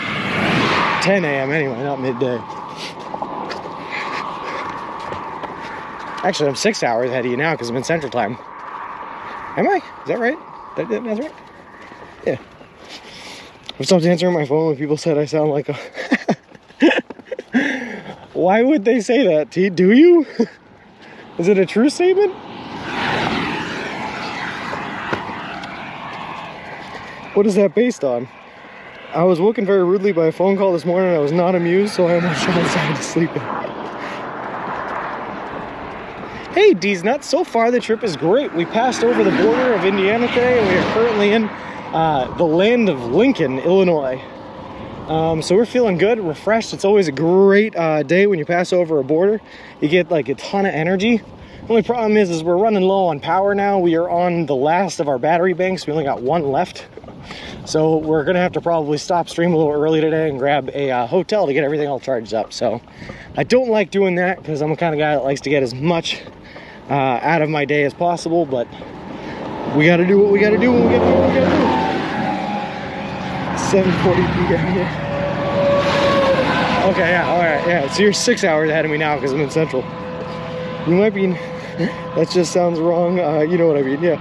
10 a.m. anyway, not midday. Actually, I'm 6 hours ahead of you now because I'm in Central Time. Am I? Is that right? That's right? Yeah. I've stopped answering my phone when people said I sound like a... Why would they say that, T? Do you? Is it a true statement? What is that based on? I was woken very rudely by a phone call this morning. I was not amused, so I almost shot inside to sleep in. Hey, D's Nuts, so far the trip is great. We passed over the border of Indiana today, and we are currently in the land of Lincoln, Illinois. So we're feeling good, refreshed. It's always a great day when you pass over a border. You get like a ton of energy. The only problem is we're running low on power now. We are on the last of our battery banks. We only got one left. So we're gonna have to probably stop stream a little early today and grab a hotel to get everything all charged up. So I don't like doing that because I'm the kind of guy that likes to get as much out of my day as possible, but we gotta do what we gotta do when we get to do what we gotta do. 7:40 p.m. here. Okay, yeah, all right, yeah. So you're 6 hours ahead of me now because I'm in Central. You might be. That just sounds wrong. You know what I mean? Yeah.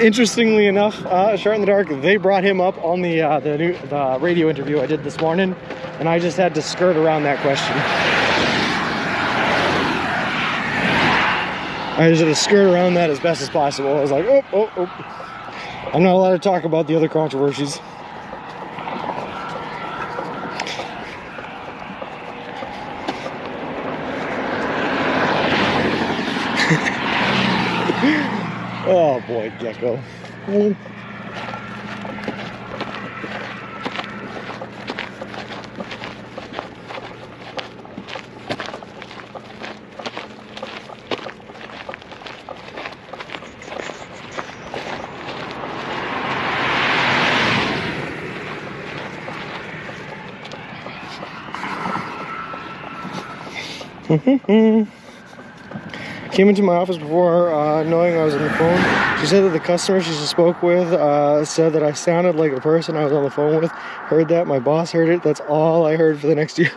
Interestingly enough, Shart in the Dark, they brought him up on the radio interview I did this morning, and I just had to skirt around that question. I just had to skirt around that as best as possible. I was like, oh. I'm not allowed to talk about the other controversies. Oh boy, Gecko. Came into my office before knowing I was on the phone. She said that the customer she spoke with said that I sounded like the person I was on the phone with. Heard that. My boss heard it. That's all I heard for the next year.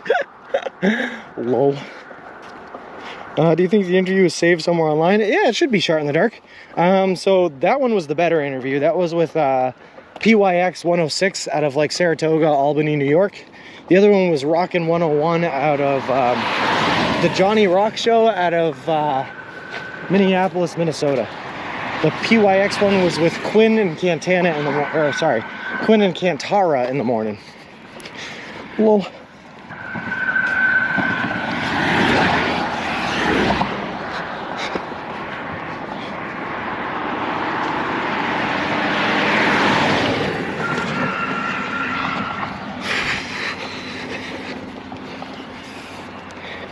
Lol. Do you think the interview is saved somewhere online? Yeah, it should be Shart in the Dark. So that one was the better interview. That was with PYX 106 out of like Saratoga, Albany, New York. The other one was Rockin' 101 out of the Johnny Rock Show out of Minneapolis, Minnesota. The PYX one was with Quinn and Cantana in the Quinn and Cantara in the morning. Lol.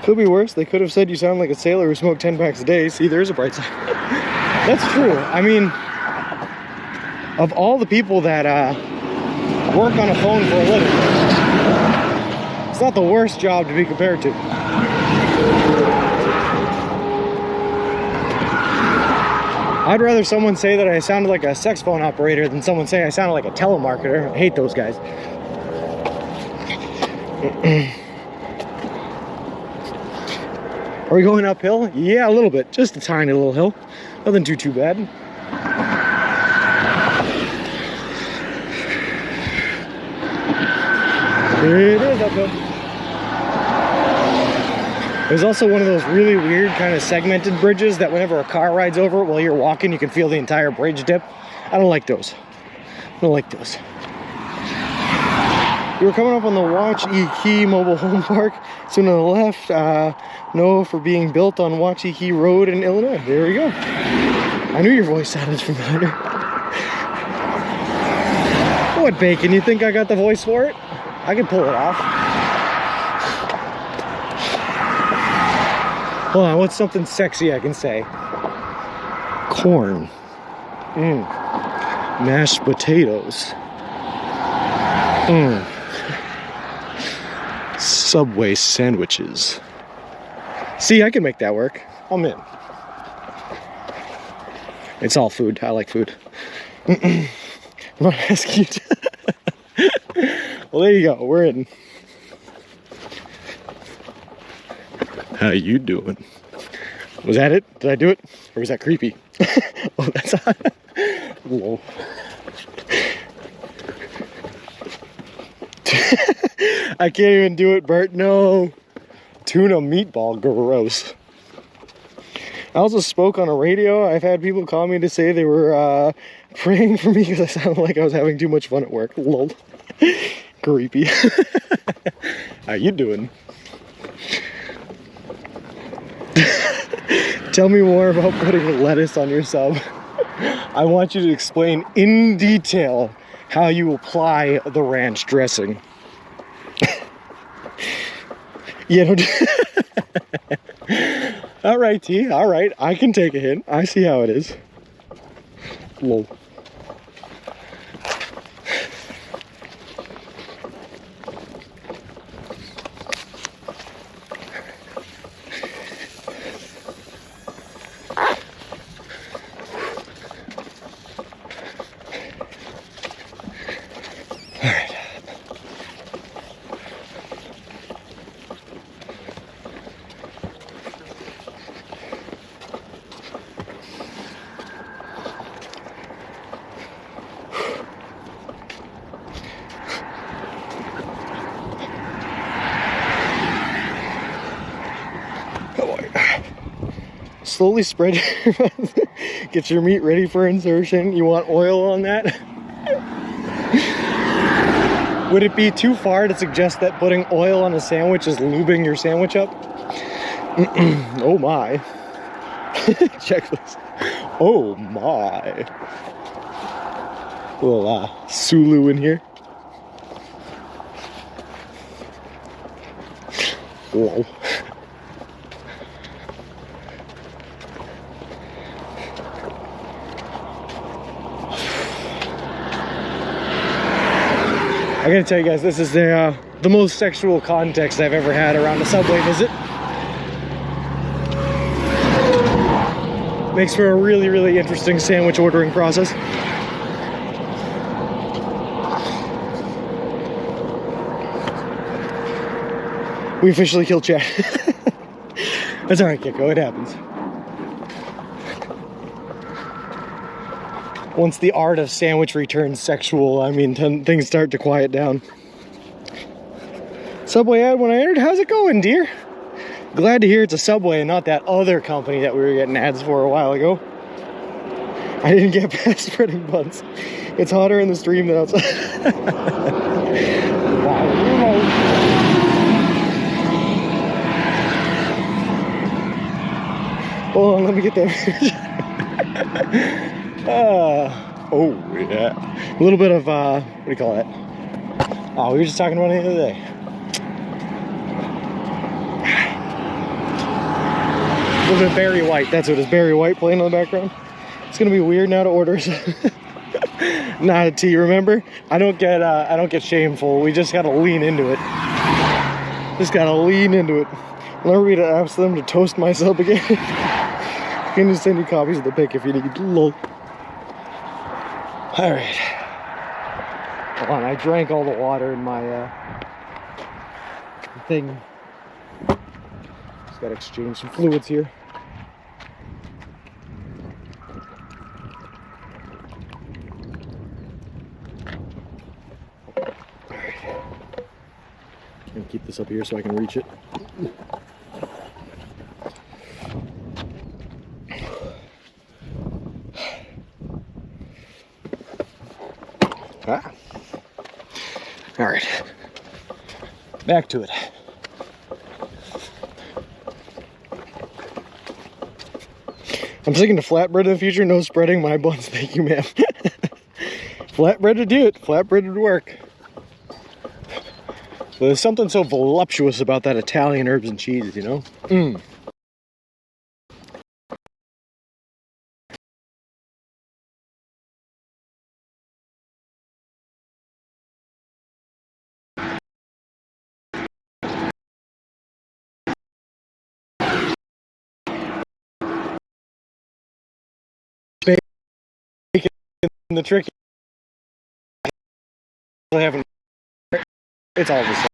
Could be worse. They could have said you sound like a sailor who smoked 10 packs a day. See, there's a bright side. That's true. I mean, of all the people that work on a phone for a living, it's not the worst job to be compared to. I'd rather someone say that I sounded like a sex phone operator than someone say I sounded like a telemarketer. I hate those guys. Are we going uphill? Yeah, a little bit. Just a tiny little hill. Nothing too bad. It is uphill. There's also one of those really weird kind of segmented bridges that whenever a car rides over it while you're walking, you can feel the entire bridge dip. I don't like those. I don't like those. We're coming up on the Watchee Key Mobile Home Park. Soon on the left, no for being built on Watchee Key Road in Illinois. There we go. I knew your voice sounded familiar. What, bacon? You think I got the voice for it? I can pull it off. Hold on, what's something sexy I can say? Corn. Mashed potatoes. Subway sandwiches. See, I can make that work. I'm in. It's all food. I like food. I'm not asking you to. Well, there you go. We're in. How you doing? Was that it? Did I do it? Or was that creepy? Oh, that's hot. Whoa. I can't even do it, Bert. No. Tuna meatball. Gross. I also spoke on a radio. I've had people call me to say they were praying for me because I sounded like I was having too much fun at work. Lol. Creepy. How you doing? Tell me more about putting lettuce on your sub. I want you to explain in detail how you apply the ranch dressing. You know. All right, T. All right, I can take a hint. I see how it is. Lol. Slowly spread your mouth. Get your meat ready for insertion. You want oil on that? Would it be too far to suggest that putting oil on a sandwich is lubing your sandwich up? Oh my. Check this. Oh my. A little Sulu in here. Whoa. I gotta tell you guys, this is the most sexual context I've ever had around a Subway visit. Makes for a really, really interesting sandwich ordering process. We officially killed Chad. That's alright, Kiko, it happens. Once the art of sandwich returns sexual, I mean, things start to quiet down. Subway ad when I entered, how's it going, dear? Glad to hear it's a Subway and not that other company that we were getting ads for a while ago. I didn't get past spreading buns. It's hotter in the stream than outside. Hold on, let me get that. Oh yeah, a little bit of what do you call that? Oh, we were just talking about it the other day. A little bit of Barry White. That's what it is. Barry White playing in the background. It's gonna be weird now to order. Not a tea. Remember, I don't get shameful. We just gotta lean into it. Just gotta lean into it. Remember me to ask them to toast my sub again. I can just send you copies of the pic if you need. Lol. All right. Hold on, I drank all the water in my thing. Just gotta exchange some fluids here. All right. I'm gonna keep this up here so I can reach it. Ah. All right, back to it. I'm sticking to flatbread in the future. No spreading my buns. Thank you, ma'am. Flatbread would do it. Flatbread would work. But there's something so voluptuous about that Italian herbs and cheese, you know? Mmm. Bacon and the trick. I haven't. It's all the same.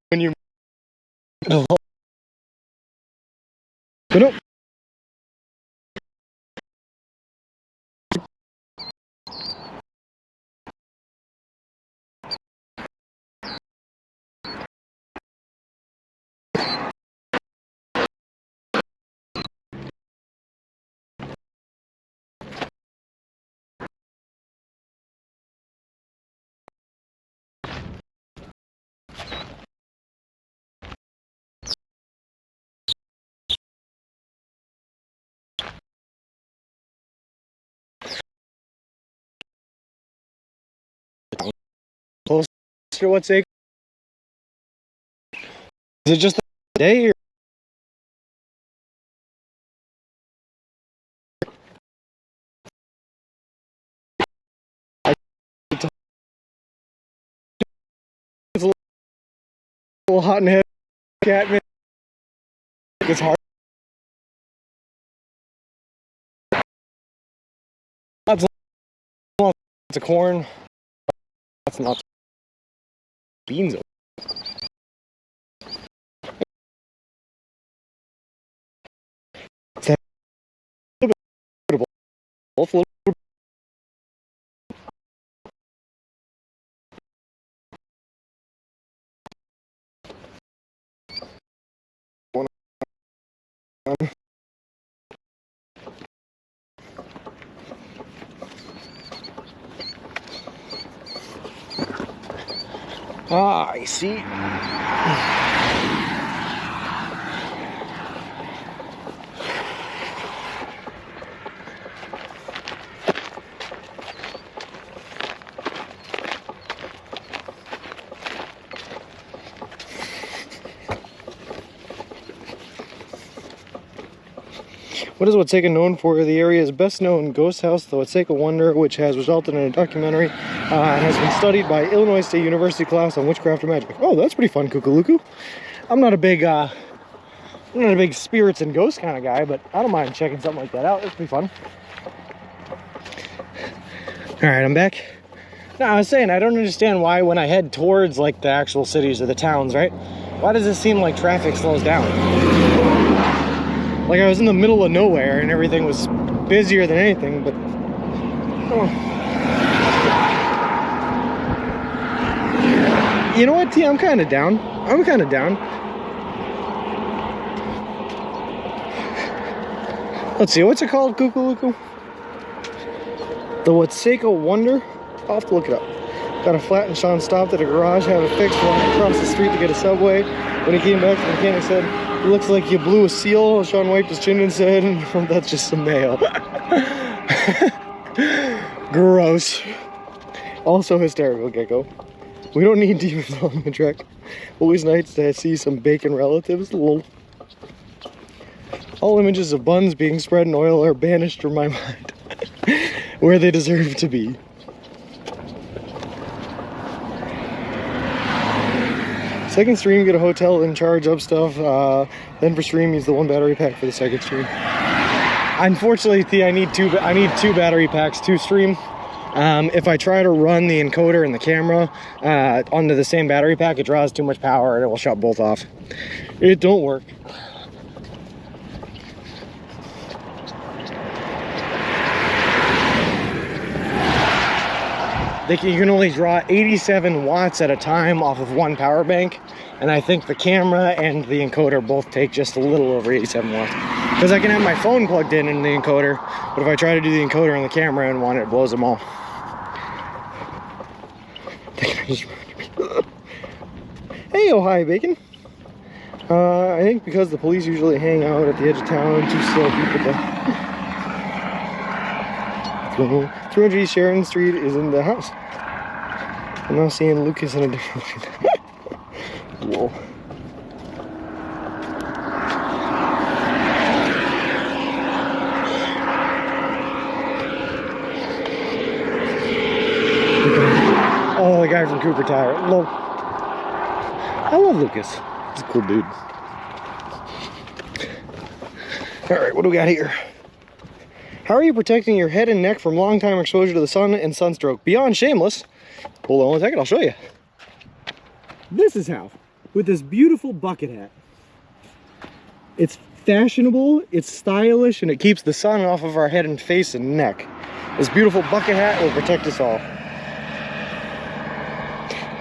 When you. But no. Close to what's sake? Is it just a day or? It's a little hot in the head. Cat man. It's hard. Lots of corn. That's not beans. It's a little bit of both. A little bit. Ah, I see. What is Watseka known for? The area's best known ghost house, the Watseka Wonder, which has resulted in a documentary and has been studied by Illinois State University class on witchcraft and magic. Oh, that's pretty fun, Kukaluku. I'm not a big spirits and ghosts kind of guy, but I don't mind checking something like that out. It's pretty fun. All right, I'm back. No, I was saying I don't understand why when I head towards like the actual cities or the towns, right? Why does it seem like traffic slows down? Like I was in the middle of nowhere and everything was busier than anything, but you know what, T? I'm kind of down. I'm kind of down. Let's see, what's it called, Kukaluku? The Watseka Wonder? I'll have to look it up. Got a flat and Sean stopped at a garage, had it fixed, walked across the street to get a Subway. When he came back, the mechanic said, "It looks like you blew a seal." Sean wiped his chin and said, "That's just some mail." Gross. Also hysterical, Gecko. We don't need demons on the trek. Always nice to see some bacon relatives. Lol. All images of buns being spread in oil are banished from my mind. Where they deserve to be. Second stream, get a hotel and charge up stuff. Then for stream, use the 1 battery pack for the second stream. Unfortunately, T, I need two battery packs to stream. If I try to run the encoder and the camera onto the same battery pack, it draws too much power and it will shut both off. It don't work. you can only draw 87 watts at a time off of one power bank. And I think the camera and the encoder both take just a little over 87 watts. Because I can have my phone plugged in the encoder, but if I try to do the encoder on the camera and one, it blows them all. Hey, oh hi, Bacon. I think because the police usually hang out at the edge of town to slow people down. 300 East Sharon Street is in the house. I'm now seeing Lucas in a different light. Whoa. Oh, the guy from Cooper Tire. I love Lucas. He's a cool dude. Alright, what do we got here? How are you protecting your head and neck from long time exposure to the sun and sunstroke? Beyond shameless. Hold on one second, I'll show you. This is how. With this beautiful bucket hat. It's fashionable, it's stylish, and it keeps the sun off of our head and face and neck. This beautiful bucket hat will protect us all.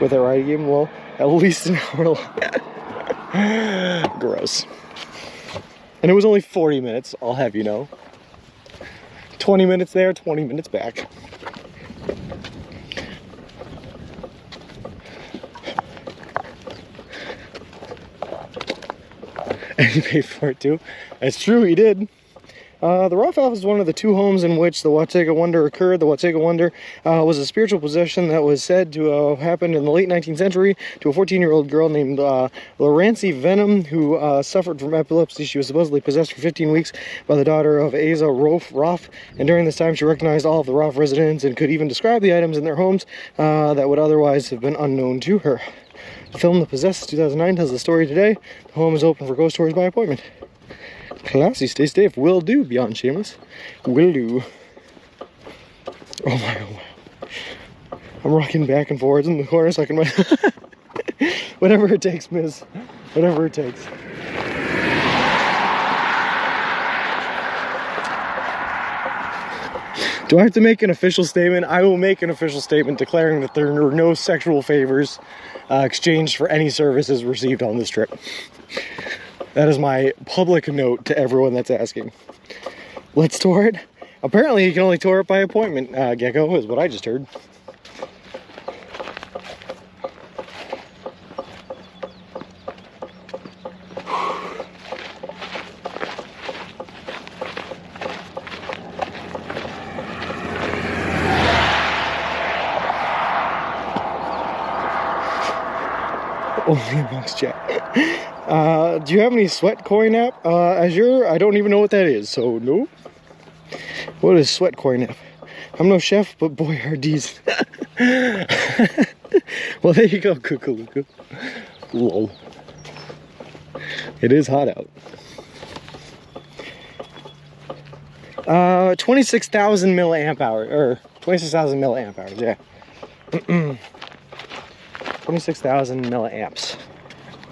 With it right, game, well, at least an hour long. Gross. And it was only 40 minutes, I'll have you know. 20 minutes there, 20 minutes back. And he paid for it too. That's true, he did. The Rothhoff is one of the two homes in which the Watsega Wonder occurred. The Watsega Wonder was a spiritual possession that was said to have happened in the late 19th century to a 14-year-old girl named Laurency Venom, who suffered from epilepsy. She was supposedly possessed for 15 weeks by the daughter of Asa Roth, and during this time she recognized all of the Roth residents and could even describe the items in their homes that would otherwise have been unknown to her. The film The Possessed 2009 tells the story today. The home is open for ghost tours by appointment. Classy, stay safe. Will do, beyond shameless. Will do. Oh my, oh my. I'm rocking back and forwards in the corner so I can... Whatever it takes, miss. Whatever it takes. Do I have to make an official statement? I will make an official statement declaring that there are no sexual favors exchanged for any services received on this trip. That is my public note to everyone that's asking. Let's tour it. Apparently you can only tour it by appointment, Gecko, is what I just heard. Only amongst chat. Do you have any sweat coin app? Azure? I don't even know what that is, so no. What is sweat coin app? I'm no chef, but boy are these. Well, there you go, Kukaluka. Lol. It is hot out. 26,000 milliamp hours, or 26,000 milliamp hours, yeah. 26,000 milliamps.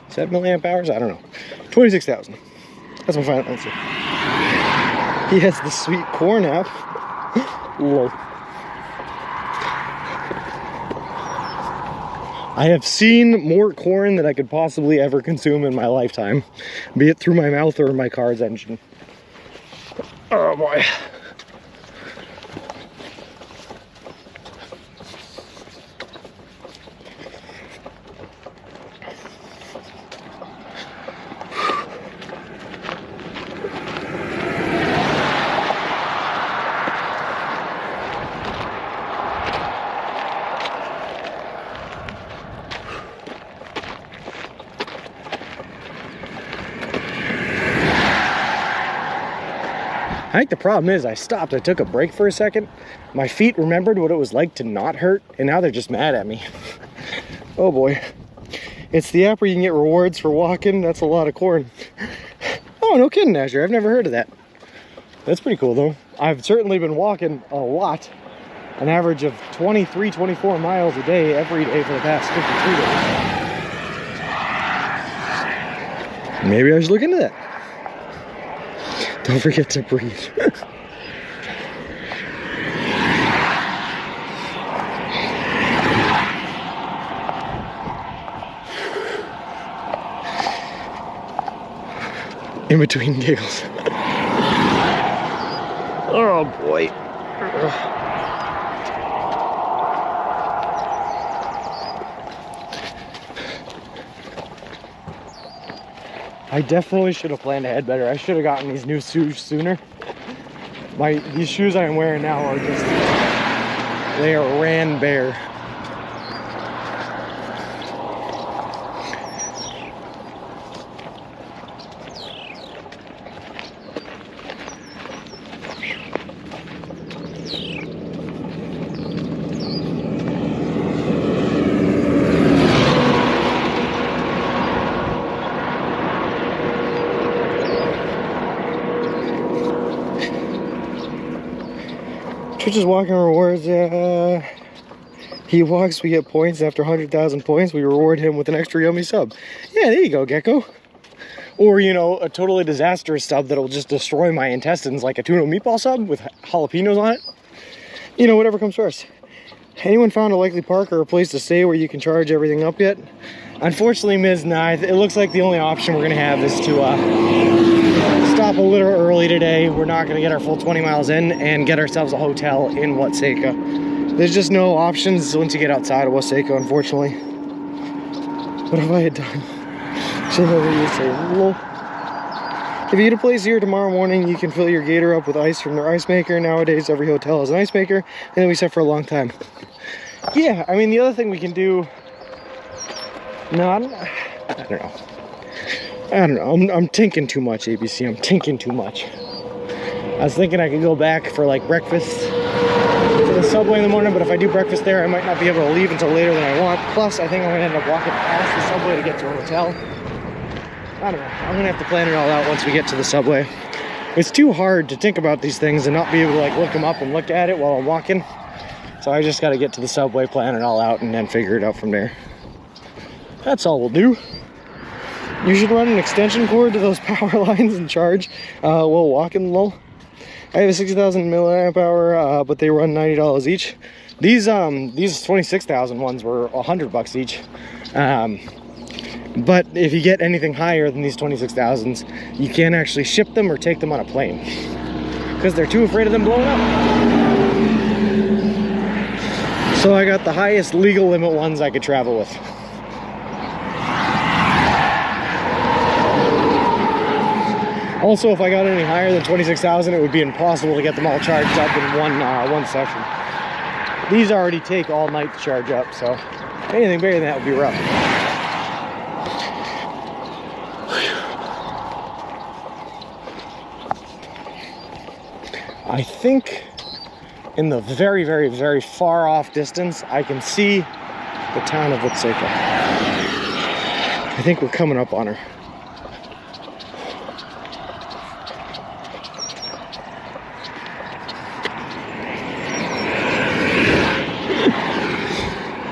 Is that milliamp hours? I don't know. 26,000. That's my final answer. He has the sweet corn app. Whoa. I have seen more corn than I could possibly ever consume in my lifetime, be it through my mouth or my car's engine. Oh boy. I think the problem is I stopped, I took a break for a second. My feet remembered what it was like to not hurt, and now they're just mad at me. Oh boy. It's the app where you can get rewards for walking. That's a lot of corn. Oh, no kidding, Azure. I've never heard of that. That's pretty cool though. I've certainly been walking a lot. An average of 23, 24 miles a day every day for the past 53 days. Maybe I should look into that. Don't forget to breathe. in between giggles. Oh boy. I definitely should have planned ahead better. I should have gotten these new shoes sooner. These shoes I am wearing now are just, they are ran bare. Twitch is walking rewards. He walks, we get points. After 100,000 points, we reward him with an extra yummy sub. Yeah, there you go, Gecko. Or, you know, a totally disastrous sub that'll just destroy my intestines, like a tuna meatball sub with jalapenos on it. You know, whatever comes first. Anyone found a likely park or a place to stay where you can charge everything up yet? Unfortunately, Ms. Nye, it looks like the only option we're gonna have is to stop a little early today. We're not gonna get our full 20 miles in and get ourselves a hotel in Watseka. There's just no options once you get outside of Watseka, unfortunately. What have I had done? Should I say, lol. If you get a place here tomorrow morning, you can fill your gator up with ice from their ice maker. Nowadays, every hotel has an ice maker, and they'll be set for a long time. Yeah, I mean, the other thing we can do... No, I don't know. I'm tinking too much, ABC. I'm tinking too much. I was thinking I could go back for like breakfast to the subway in the morning, but if I do breakfast there, I might not be able to leave until later than I want. Plus, I think I'm gonna end up walking past the subway to get to a hotel. I don't know. I'm gonna have to plan it all out once we get to the subway. It's too hard to think about these things and not be able to like look them up and look at it while I'm walking. So I just gotta get to the subway, plan it all out, and then figure it out from there. That's all we'll do. You should run an extension cord to those power lines and charge while walking, lol. I have a 60,000 milliamp hour, but they run $90 each. These 26,000 ones were $100 each. But if you get anything higher than these 26,000s, you can't actually ship them or take them on a plane because they're too afraid of them blowing up. So I got the highest legal limit ones I could travel with. Also, if I got any higher than 26,000, it would be impossible to get them all charged up in one session. These already take all night to charge up, so anything bigger than that would be rough. I think in the very, very, very far off distance, I can see the town of Watseka. I think we're coming up on her.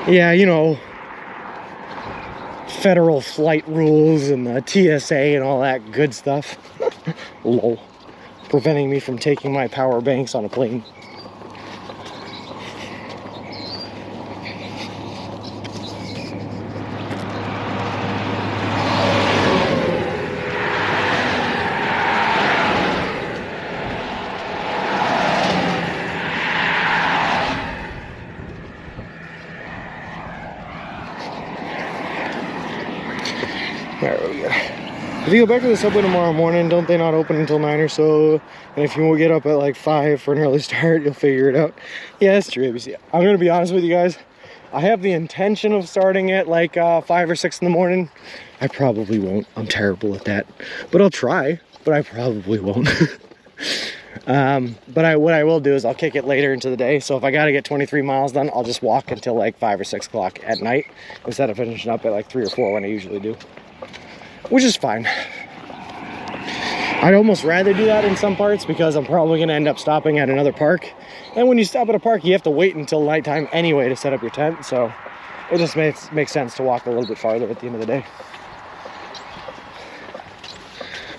Yeah, you know, federal flight rules and the TSA and all that good stuff. Lol. Preventing me from taking my power banks on a plane. There we go. If you go back to the subway tomorrow morning, don't they not open until 9 or so? And if you get up at like 5 for an early start, you'll figure it out. Yeah, that's true, ABC. I'm going to be honest with you guys. I have the intention of starting at like 5 or 6 in the morning. I probably won't. I'm terrible at that. But I'll try. But I probably won't. What I will do is I'll kick it later into the day. So if I got to get 23 miles done, I'll just walk until like 5 or 6 o'clock at night instead of finishing up at like 3 or 4 when I usually do. Which is fine. I'd almost rather do that in some parts because I'm probably going to end up stopping at another park. And when you stop at a park, you have to wait until nighttime anyway to set up your tent. So it just makes sense to walk a little bit farther at the end of the day.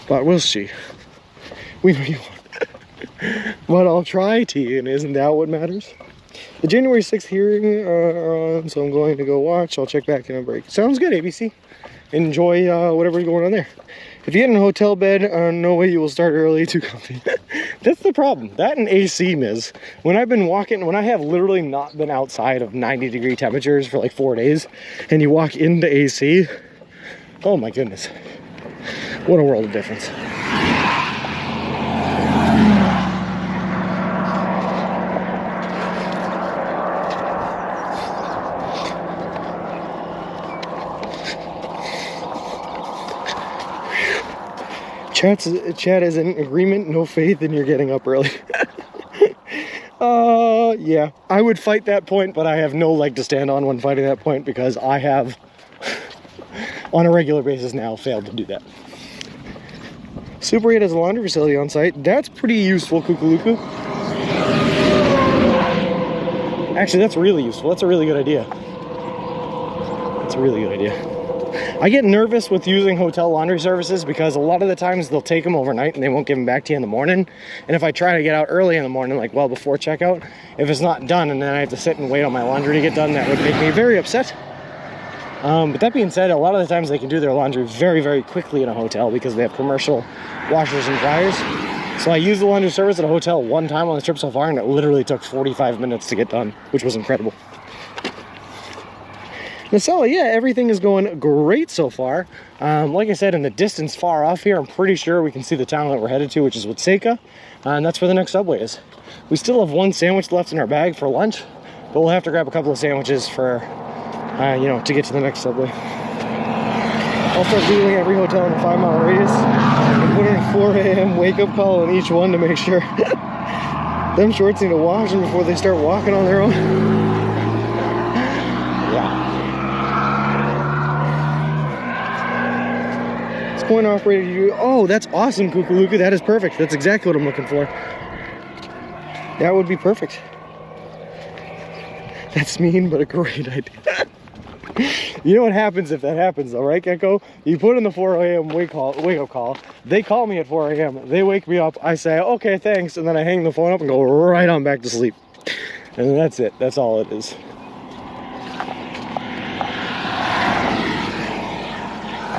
But we'll see. We know you won't. But I'll try to, and isn't that what matters? The January 6th hearing are on, so I'm going to go watch. I'll check back in a break. Sounds good, ABC. Enjoy whatever's going on there. If you get in a hotel bed, no way you will start early, too comfy. That's the problem. That and AC, Miz. When I've been walking, when I have literally not been outside of 90-degree temperatures for like 4 days, and you walk into AC, oh my goodness. What a world of difference. Chat is in agreement, no faith, and you're getting up early. Yeah, I would fight that point, but I have no leg to stand on when fighting that point because I have, on a regular basis now, failed to do that. Super 8 has a laundry facility on site. That's pretty useful, Kukaluku. Actually, that's really useful. That's a really good idea. That's a really good idea. I get nervous with using hotel laundry services because a lot of the times they'll take them overnight and they won't give them back to you in the morning. And if I try to get out early in the morning, like well before checkout, if it's not done and then I have to sit and wait on my laundry to get done, that would make me very upset. But that being said, a lot of the times they can do their laundry very, very quickly in a hotel because they have commercial washers and dryers. So I used the laundry service at a hotel one time on the trip so far and it literally took 45 minutes to get done, which was incredible. Nacella, yeah, everything is going great so far. Like I said, in the distance far off here, I'm pretty sure we can see the town that we're headed to, which is Watseka, and that's where the next subway is. We still have one sandwich left in our bag for lunch, but we'll have to grab a couple of sandwiches for, you know, to get to the next subway. I'll start doing every hotel in a 5-mile radius and put in a 4 a.m. wake-up call on each one to make sure them shorts need to wash them before they start walking on their own. Yeah. Coin operated you. Oh, that's awesome, Kukaluku. That is perfect. That's exactly what I'm looking for. That would be perfect. That's mean, but a great idea. You know what happens if that happens, though, right, Gecko? You put in the 4 a.m. wake-up call. They call me at 4 a.m. They wake me up. I say, okay, thanks. And then I hang the phone up and go right on back to sleep. And that's it. That's all it is.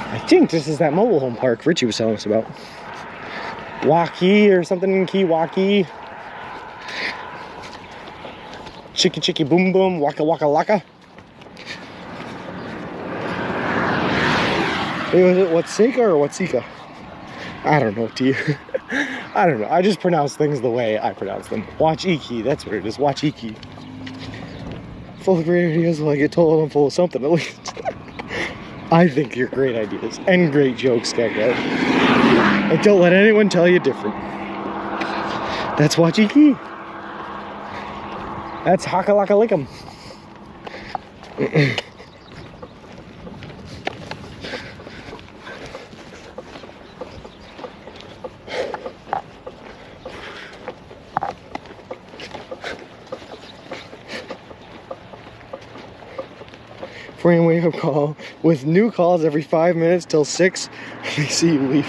I think this is that mobile home park Richie was telling us about. Waukee or something in Keewaukie. Chicky chicky boom boom, waka waka laka. Was it Watseka or Watseka? I don't know, T. I don't know. I just pronounce things the way I pronounce them. Waukee, that's what it is. Waukee. Full of great ideas. Well, I get told I'm full of something at least. I think you're great ideas and great jokes, Gecko. And don't let anyone tell you different. That's Waukee. That's Hakalakalikum. Frame wake up call with new calls every 5 minutes till 6. They see you leave.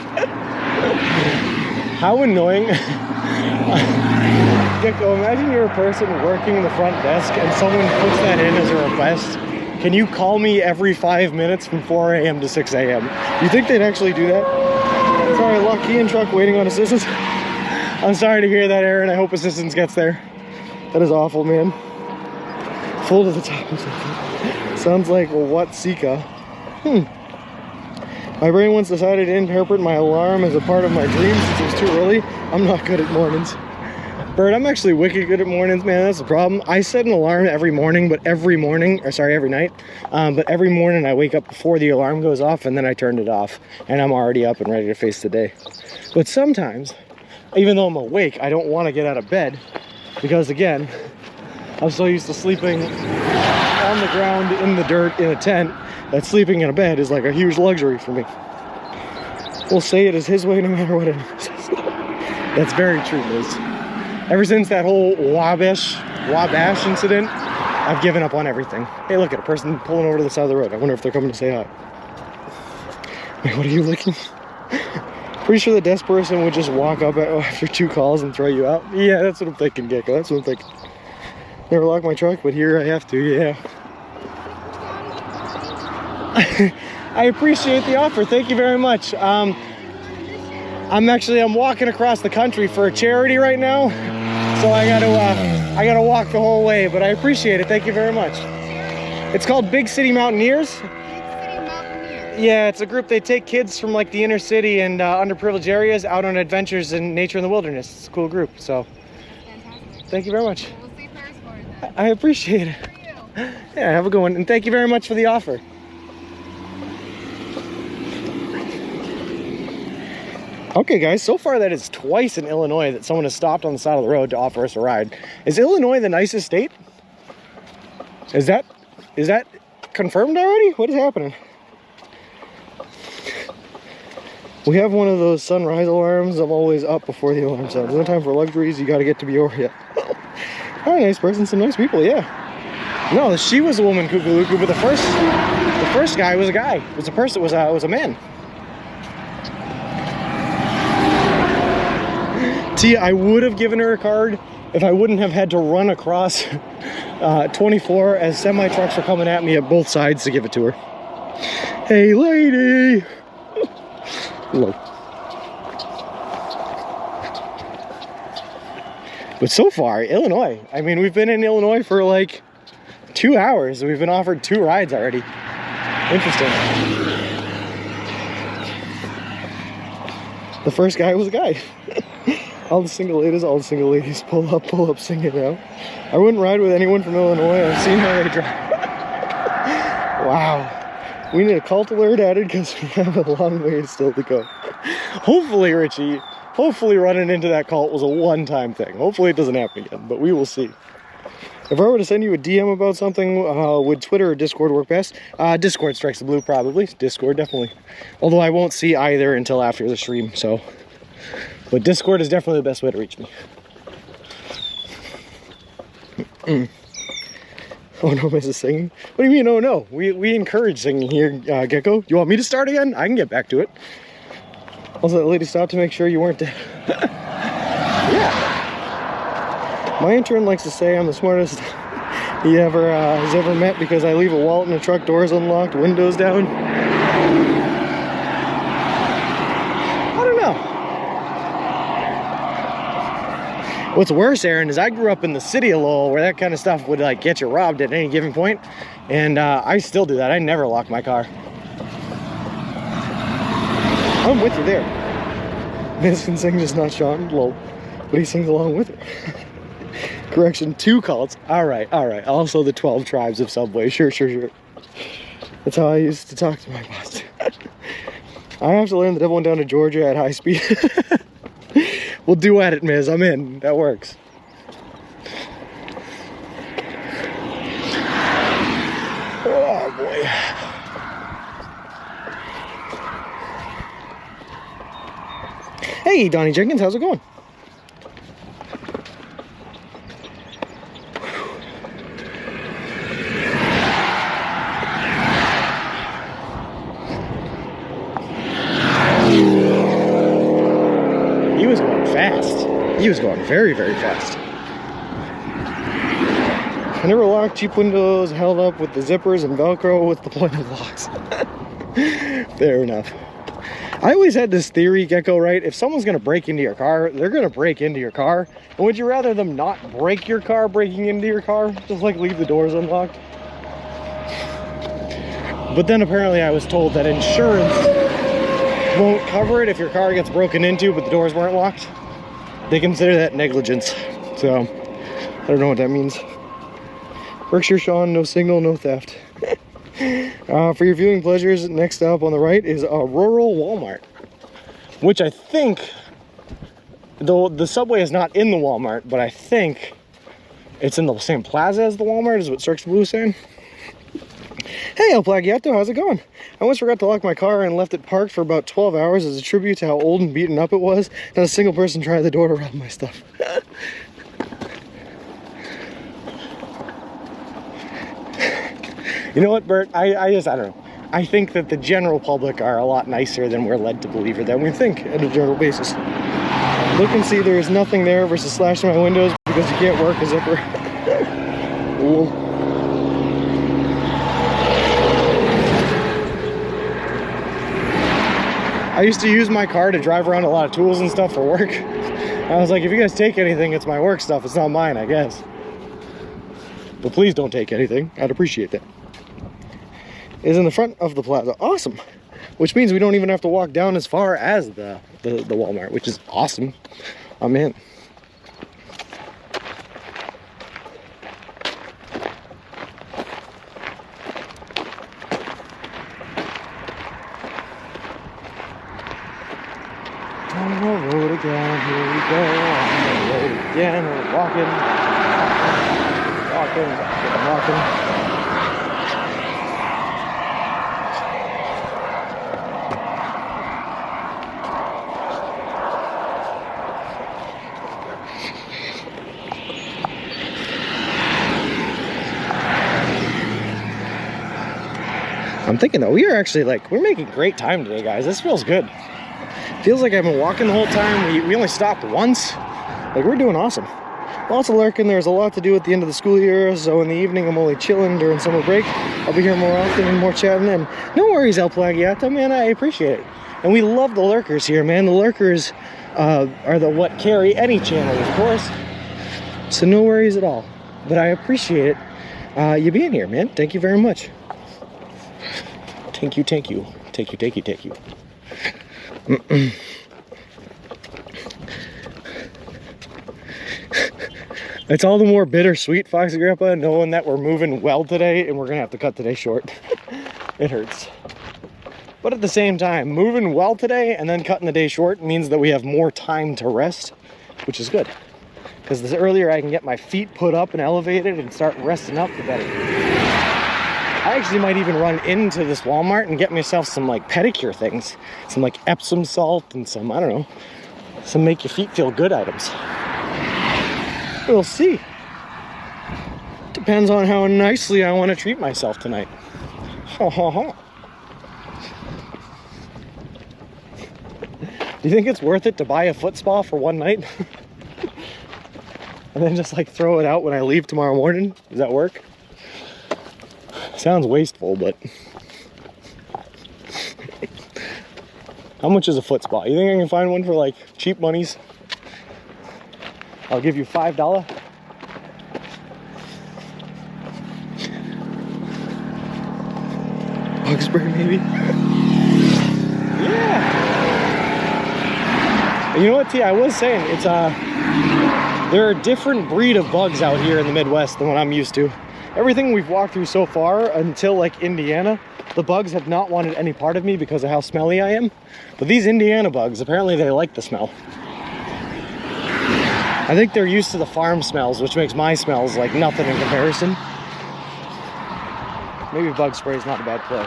How annoying. Gecko, imagine you're a person working the front desk and someone puts that in as a request. Can you call me every 5 minutes from 4 a.m. to 6 a.m.? You think they'd actually do that? Sorry, Lucky and truck waiting on assistance. I'm sorry to hear that, Aaron. I hope assistance gets there. That is awful, man. Full to the top or something. Sounds like Watseka. My brain once decided to interpret my alarm as a part of my dream since it was too early. I'm not good at mornings. Bird, I'm actually wicked good at mornings, man. That's the problem. I set an alarm every morning, but every morning, or sorry, every night. But every morning I wake up before the alarm goes off and then I turned it off and I'm already up and ready to face the day. But sometimes, even though I'm awake, I don't want to get out of bed because again, I'm so used to sleeping on the ground in the dirt in a tent that sleeping in a bed is like a huge luxury for me. We'll say it is his way no matter what anyone says. That's very true, Liz. Ever since that whole Wabash incident, I've given up on everything. Hey, look at a person pulling over to the side of the road. I wonder if they're coming to say hi. Wait, what are you looking? Pretty sure the desk person would just walk up after 2 calls and throw you out. Yeah, that's what I'm thinking, Gecko. That's what I'm thinking. Never locked my truck, but here I have to, yeah. I appreciate the offer. Thank you very much. I'm walking across the country for a charity right now, so I gotta walk the whole way. But I appreciate it. Thank you very much. It's called Big City Mountaineers. Big City Mountaineers. Yeah, it's a group. They take kids from like the inner city and underprivileged areas out on adventures in nature in the wilderness. It's a cool group. So, Fantastic. thank you very much. Well, we'll see Paris for it then. I appreciate it. For you. Yeah, have a good one, and thank you very much for the offer. Okay, guys, so far that is twice in Illinois that someone has stopped on the side of the road to offer us a ride. Is Illinois the nicest state? Is that confirmed already? What is happening? We have one of those sunrise alarms. I'm always up before the alarm sounds. No time for luxuries. You got to get to Peoria. Hi, nice person. Some nice people. Yeah. No, she was a woman, Kukaluku, but the first guy was a guy. It was a person. Was a man. Tia, I would have given her a card if I wouldn't have had to run across 24 as semi trucks were coming at me at both sides to give it to her. Hey, lady. Hello. But so far, Illinois. I mean, we've been in Illinois for like 2 hours. We've been offered 2 rides already. Interesting. The first guy was a guy. All the single ladies pull up, sing it out. I wouldn't ride with anyone from Illinois. I've seen how they drive. Wow. We need a cult alert added because we have a long way still to go. Hopefully, Richie, running into that cult was a one-time thing. Hopefully it doesn't happen again, but we will see. If I were to send you a DM about something, would Twitter or Discord work best? Discord strikes the blue, probably. Discord, definitely. Although I won't see either until after the stream, so... But Discord is definitely the best way to reach me. Oh no, Mrs. Singing? What do you mean, oh no? We encourage singing here, Gecko. You want me to start again? I can get back to it. Also, that lady stopped to make sure you weren't dead. Yeah. My intern likes to say I'm the smartest he has ever met because I leave a wallet in the truck, doors unlocked, windows down. I don't know. What's worse, Aaron, is I grew up in the city of Lowell where that kind of stuff would like get you robbed at any given point. And I still do that. I never lock my car. I'm with you there. Madison sings just not Sean, lol. But he sings along with her. Correction, 2 cults. Alright. Also the 12 tribes of Subway. Sure. That's how I used to talk to my boss. I have to learn the devil went down to Georgia at high speed. We'll duet it, Miz. I'm in. That works. Oh, boy. Hey, Donnie Jenkins. How's it going? He was going fast. He was going very, very fast. I never locked cheap windows, held up with the zippers and Velcro with the pointed locks. Fair enough. I always had this theory, Gecko, right? If someone's going to break into your car, they're going to break into your car. And would you rather them not break your car breaking into your car? Just like leave the doors unlocked? But then apparently I was told that insurance won't cover it if your car gets broken into but the doors weren't locked. They consider that negligence. So, I don't know what that means. Berkshire Sean, no signal, no theft. For your viewing pleasures, next up on the right is a rural Walmart. Which I think, though the Subway is not in the Walmart, but I think it's in the same plaza as the Walmart, is what Cirques Blue is saying. Hey, El Plagiato, how's it going? I once forgot to lock my car and left it parked for about 12 hours as a tribute to how old and beaten up it was. Not a single person tried the door to rob my stuff. You know what, Bert? I don't know. I think that the general public are a lot nicer than we're led to believe or than we think at a general basis. Look and see there is nothing there versus slashing my windows because you can't work a zipper. Ooh. I used to use my car to drive around a lot of tools and stuff for work. I was like, if you guys take anything, it's my work stuff. It's not mine, I guess. But please don't take anything. I'd appreciate that. Is in the front of the plaza. Awesome. Which means we don't even have to walk down as far as the Walmart, which is awesome. I'm in. On the road again, here we go. On the road again, we're walking. Walking. I'm thinking though, we are actually we're making great time today, guys. This feels good. Feels like I've been walking the whole time. We only stopped once. We're doing awesome. Lots of lurking. There's a lot to do at the end of the school year, so in the evening I'm only chilling during summer break. I'll be here more often and more chatting, and no worries, El Plagiato, man, I appreciate it. And we love the lurkers here, man. The lurkers are what carry any channel, of course. So no worries at all. But I appreciate it, you being here, man. Thank you very much. Thank you. Thank you. It's all the more bittersweet, Foxy Grandpa, knowing that we're moving well today and we're gonna have to cut today short. It hurts. But at the same time, moving well today and then cutting the day short means that we have more time to rest, which is good. Because the earlier I can get my feet put up and elevated and start resting up, the better. I actually might even run into this Walmart and get myself some pedicure things. Some Epsom salt and some, I don't know, some make your feet feel good items. We'll see. Depends on how nicely I want to treat myself tonight. Do you think it's worth it to buy a foot spa for one night? And then just throw it out when I leave tomorrow morning? Does that work? Sounds wasteful, but how much is a foot spa? You think I can find one for cheap monies? I'll give you $5. Bug spray, maybe? Yeah. You know what, T? I was saying it's there are a different breed of bugs out here in the Midwest than what I'm used to. Everything we've walked through so far until Indiana, the bugs have not wanted any part of me because of how smelly I am. But these Indiana bugs, apparently they like the smell. I think they're used to the farm smells, which makes my smells like nothing in comparison. Maybe bug spray is not a bad play.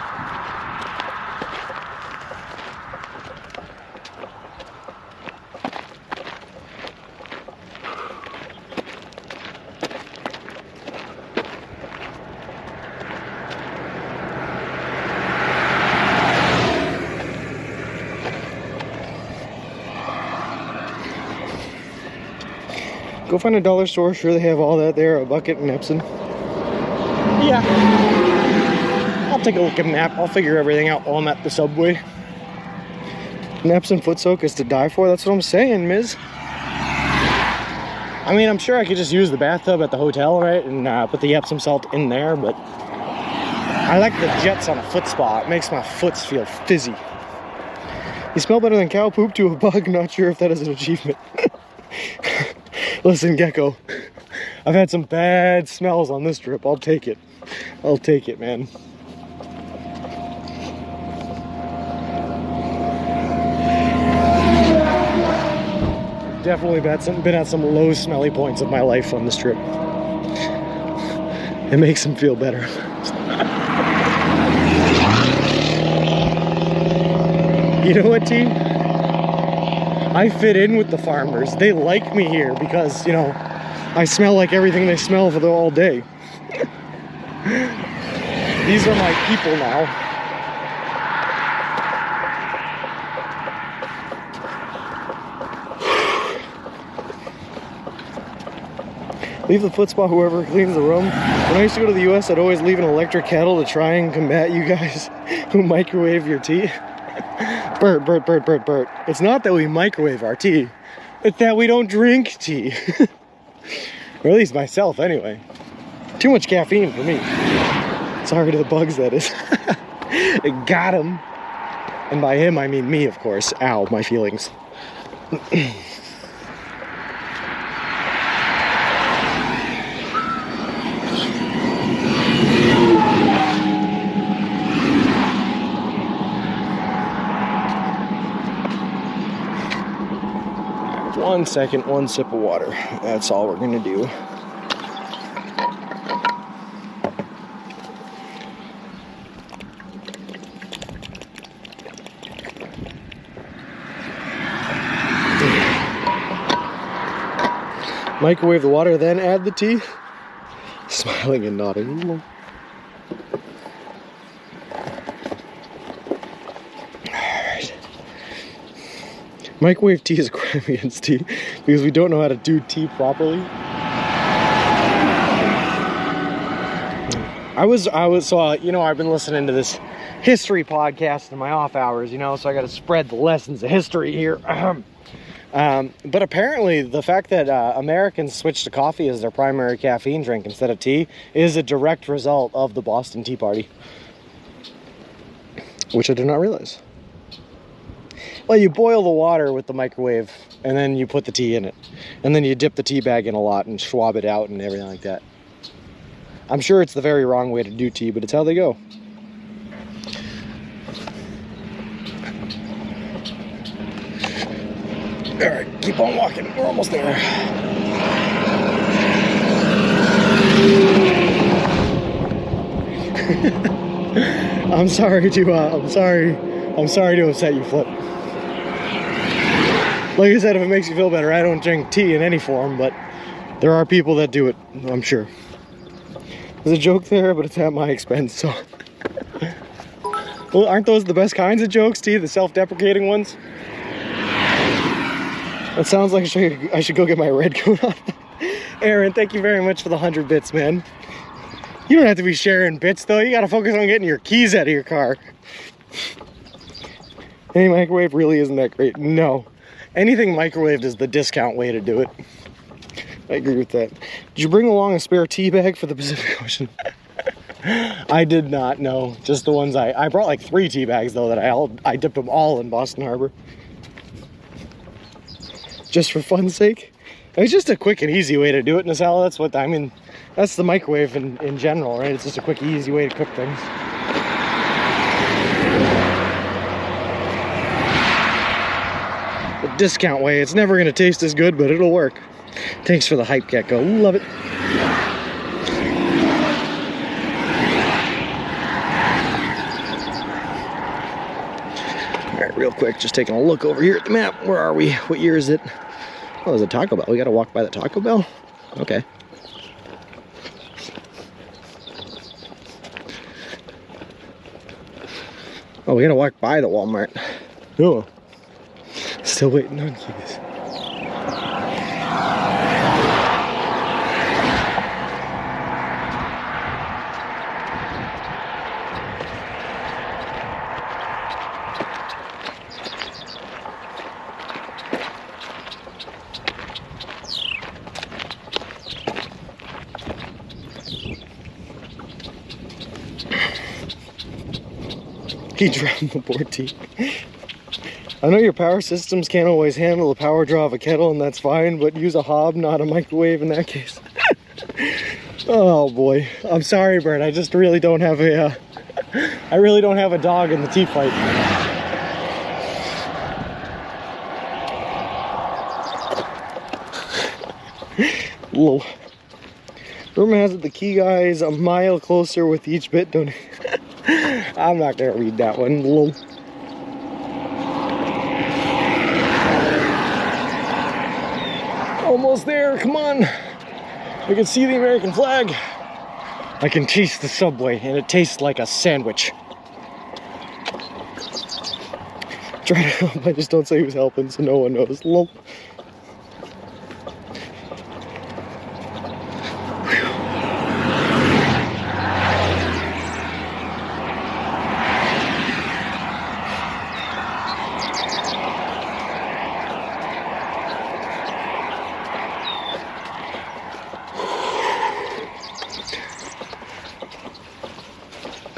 Go find a dollar store, sure they have all that there, a bucket and Epsom. Yeah. I'll take a look at a map, I'll figure everything out while I'm at the subway. An Epsom foot soak is to die for, that's what I'm saying, Miz. I mean, I'm sure I could just use the bathtub at the hotel, right, and put the Epsom salt in there, but I like the jets on a foot spa. It makes my foots feel fizzy. You smell better than cow poop to a bug, not sure if that is an achievement. Listen, Gecko, I've had some bad smells on this trip. I'll take it. I'll take it, man. Definitely been at some low smelly points of my life on this trip. It makes them feel better. You know what, team? I fit in with the farmers. They like me here because, you know, I smell like everything they smell for the all day. These are my people now. Leave the foot spa, whoever cleans the room. When I used to go to the US, I'd always leave an electric kettle to try and combat you guys who microwave your tea. Bert. It's not that we microwave our tea. It's that we don't drink tea. Or at least myself, anyway. Too much caffeine for me. Sorry to the bugs, that is. It got him. And by him, I mean me, of course. Ow, my feelings. One second, one sip of water. That's all we're gonna do. Microwave the water, then add the tea. Smiling and nodding. Alright. Microwave tea is a crime against tea because we don't know how to do tea properly. I've been listening to this history podcast in my off hours, so I got to spread the lessons of history here. But apparently the fact that Americans switched to coffee as their primary caffeine drink instead of tea is a direct result of the Boston Tea Party, which I did not realize. Well, you boil the water with the microwave and then you put the tea in it, and then you dip the tea bag in a lot and swab it out and everything like that. I'm sure it's the very wrong way to do tea, but it's how they go. All right, keep on walking. We're almost there. I'm sorry to upset you, Flip. Like I said, if it makes you feel better, I don't drink tea in any form, but there are people that do it, I'm sure. There's a joke there, but it's at my expense, so. Well, aren't those the best kinds of jokes, T? The self-deprecating ones? That sounds like I should go get my red coat on. Aaron, thank you very much for the 100 bits, man. You don't have to be sharing bits, though. You gotta focus on getting your keys out of your car. Any microwave really isn't that great. No. Anything microwaved is the discount way to do it. I agree with that. Did you bring along a spare tea bag for the Pacific Ocean? I did not, no. Just the ones I brought like 3 tea bags, though, that I dipped them all in Boston Harbor. Just for fun's sake. It's just a quick and easy way to do it, Nasala. That's what, I mean, that's the microwave in general, right? It's just a quick, easy way to cook things. The discount way, it's never gonna taste as good, but it'll work. Thanks for the hype, Gecko. Love it. All right, real quick, just taking a look over here at the map. Where are we? What year is it? Oh, there's a Taco Bell. We gotta walk by the Taco Bell? Okay. Oh, we gotta walk by the Walmart. Oh. Still waiting on keys. He dropped the board tea. I know your power systems can't always handle the power draw of a kettle, and that's fine, but use a hob, not a microwave in that case. Oh boy. I'm sorry, Bert. I just really don't have a I really don't have a dog in the tea fight. Lol. Rumor has it the key guy is a mile closer with each bit donation. I'm not gonna read that one. Lol. Almost there, come on. I can see the American flag. I can taste the Subway, and it tastes like a sandwich. Try to help, I just don't say who's helping, so no one knows. Lol.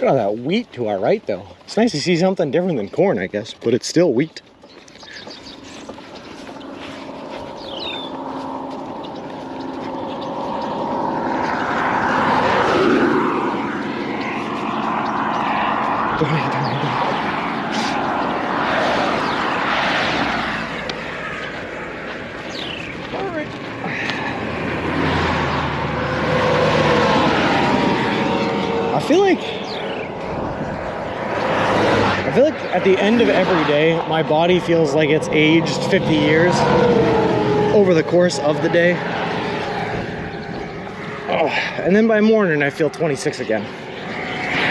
Look at all that wheat to our right, though. It's nice to see something different than corn, I guess, but it's still wheat. I feel like at the end of every day, my body feels like it's aged 50 years over the course of the day. Oh, and then by morning, I feel 26 again.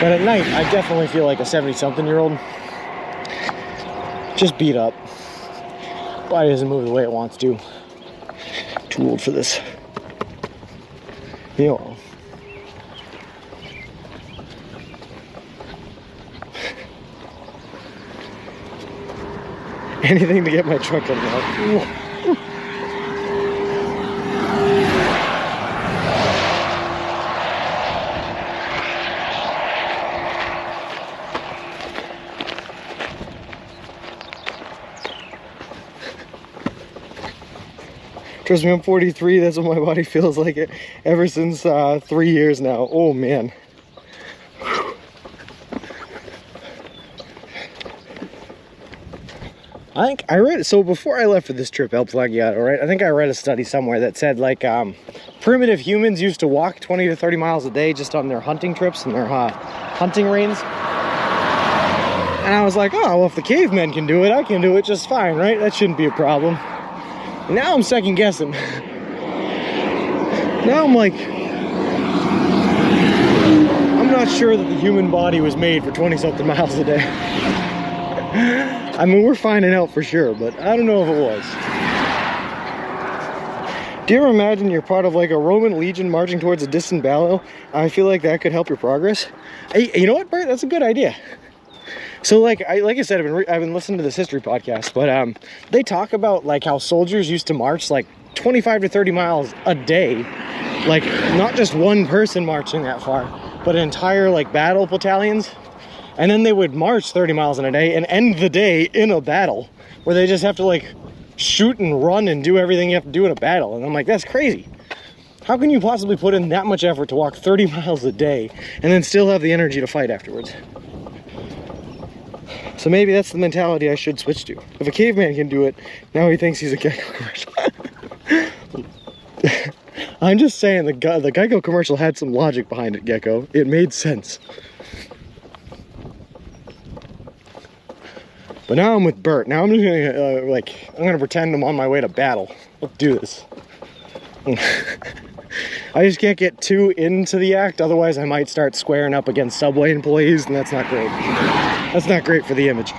But at night, I definitely feel like a 70-something-year-old. Just beat up. Body doesn't move the way it wants to. Too old for this. You know. Anything to get my truck unlocked. Trust me, I'm 43. That's what my body feels like it ever since 3 years now. Oh man. I think I read, so before I left for this trip, El Plagiato, right? I think I read a study somewhere that said like primitive humans used to walk 20 to 30 miles a day just on their hunting trips and their hunting reins. And I was like, oh, well, if the cavemen can do it, I can do it just fine, right? That shouldn't be a problem. And now I'm second guessing. Now I'm like, I'm not sure that the human body was made for 20-something miles a day. I mean, we're finding out for sure, but I don't know if it was. Do you ever imagine you're part of like a Roman legion marching towards a distant battle? I feel like that could help your progress. Hey, you know what, Bert? That's a good idea. So like I said, I've been listening to this history podcast, but they talk about like how soldiers used to march like 25 to 30 miles a day. Like not just one person marching that far, but entire like battle battalions. And then they would march 30 miles in a day and end the day in a battle where they just have to like shoot and run and do everything you have to do in a battle. And I'm like, that's crazy. How can you possibly put in that much effort to walk 30 miles a day and then still have the energy to fight afterwards? So maybe that's the mentality I should switch to. If a caveman can do it, now he thinks he's a Geico commercial. I'm just saying the Geico commercial had some logic behind it, Gecko. It made sense. But now I'm with Bert. Now I'm just gonna I'm gonna pretend I'm on my way to battle. Let's do this. I just can't get too into the act, otherwise I might start squaring up against Subway employees, and that's not great. That's not great for the image.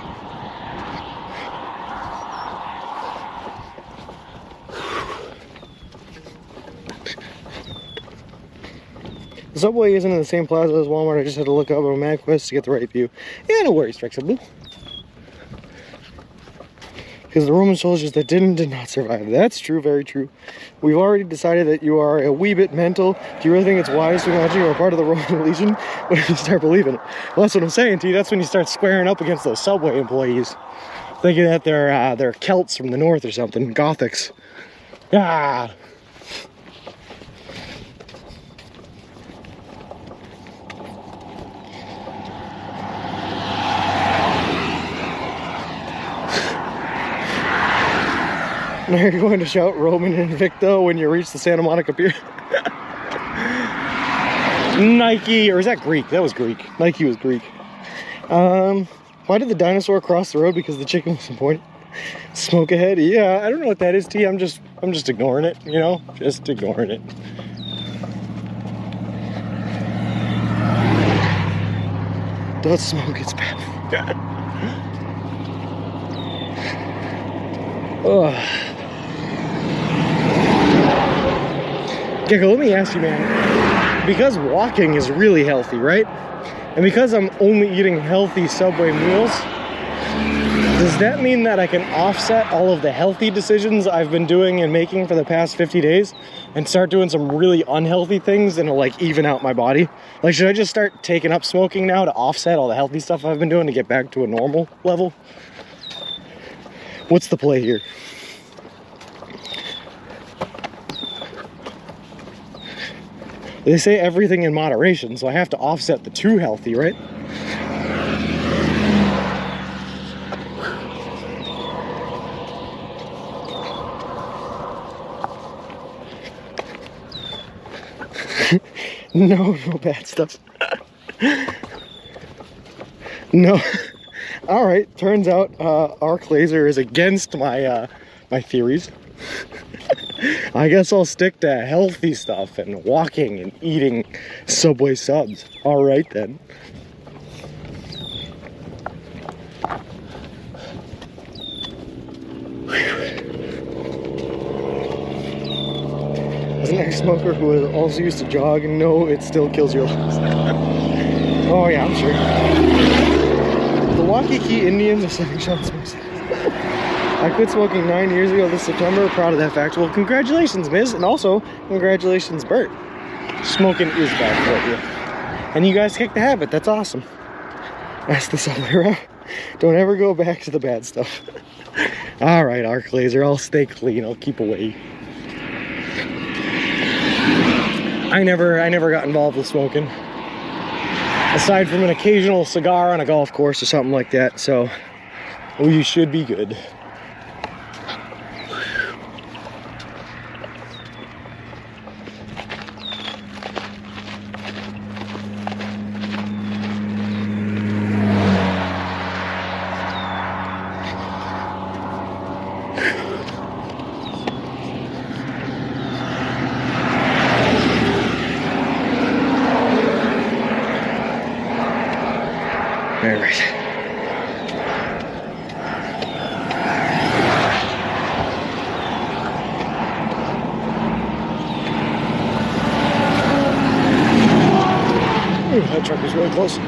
The Subway isn't in the same plaza as Walmart. I just had to look up on MapQuest to get the right view. Yeah, no worries, Trexel Blue. Because the Roman soldiers that did not survive. That's true, very true. We've already decided that you are a wee bit mental. Do you really think it's wise to imagine you're a part of the Roman Legion? What if you start believing it? Well, that's what I'm saying to you. That's when you start squaring up against those Subway employees. Thinking that they're Celts from the north or something. Gothics. Ah! Now you're going to shout Roman Invicto when you reach the Santa Monica Pier. Nike, or is that Greek? That was Greek. Nike was Greek. Why did the dinosaur cross the road? Because the chicken was important. Smoke ahead? Yeah, I don't know what that is, T. I'm just ignoring it, you know? Just ignoring it. Don't smoke, it's bad. Ugh. Gecko, let me ask you, man, because walking is really healthy, right? And because I'm only eating healthy Subway meals, Does that mean that I can offset all of the healthy decisions I've been doing and making for the past 50 days and start doing some really unhealthy things and like even out my body? Like, should I just start taking up smoking now to offset all the healthy stuff I've been doing to get back to a normal level? What's the play here? They say everything in moderation, so I have to offset the too healthy, right? No bad stuff. No. All right, turns out arc laser is against my my theories. I guess I'll stick to healthy stuff and walking and eating Subway subs. All right then. As an ex-smoker who also used to jog, and no, it still kills your lungs. Oh yeah, I'm sure. The Waikiki Indians are setting shots for us. I quit smoking 9 years ago this September. Proud of that fact. Well, congratulations, Miz, and also congratulations, Bert. Smoking is bad for you, and you guys kicked the habit. That's awesome. That's the other way around. Don't ever go back to the bad stuff. All right, arc laser. I'll stay clean. I'll keep away. I never got involved with smoking, aside from an occasional cigar on a golf course or something like that. So we should be good. All right. Ooh, that truck is really close.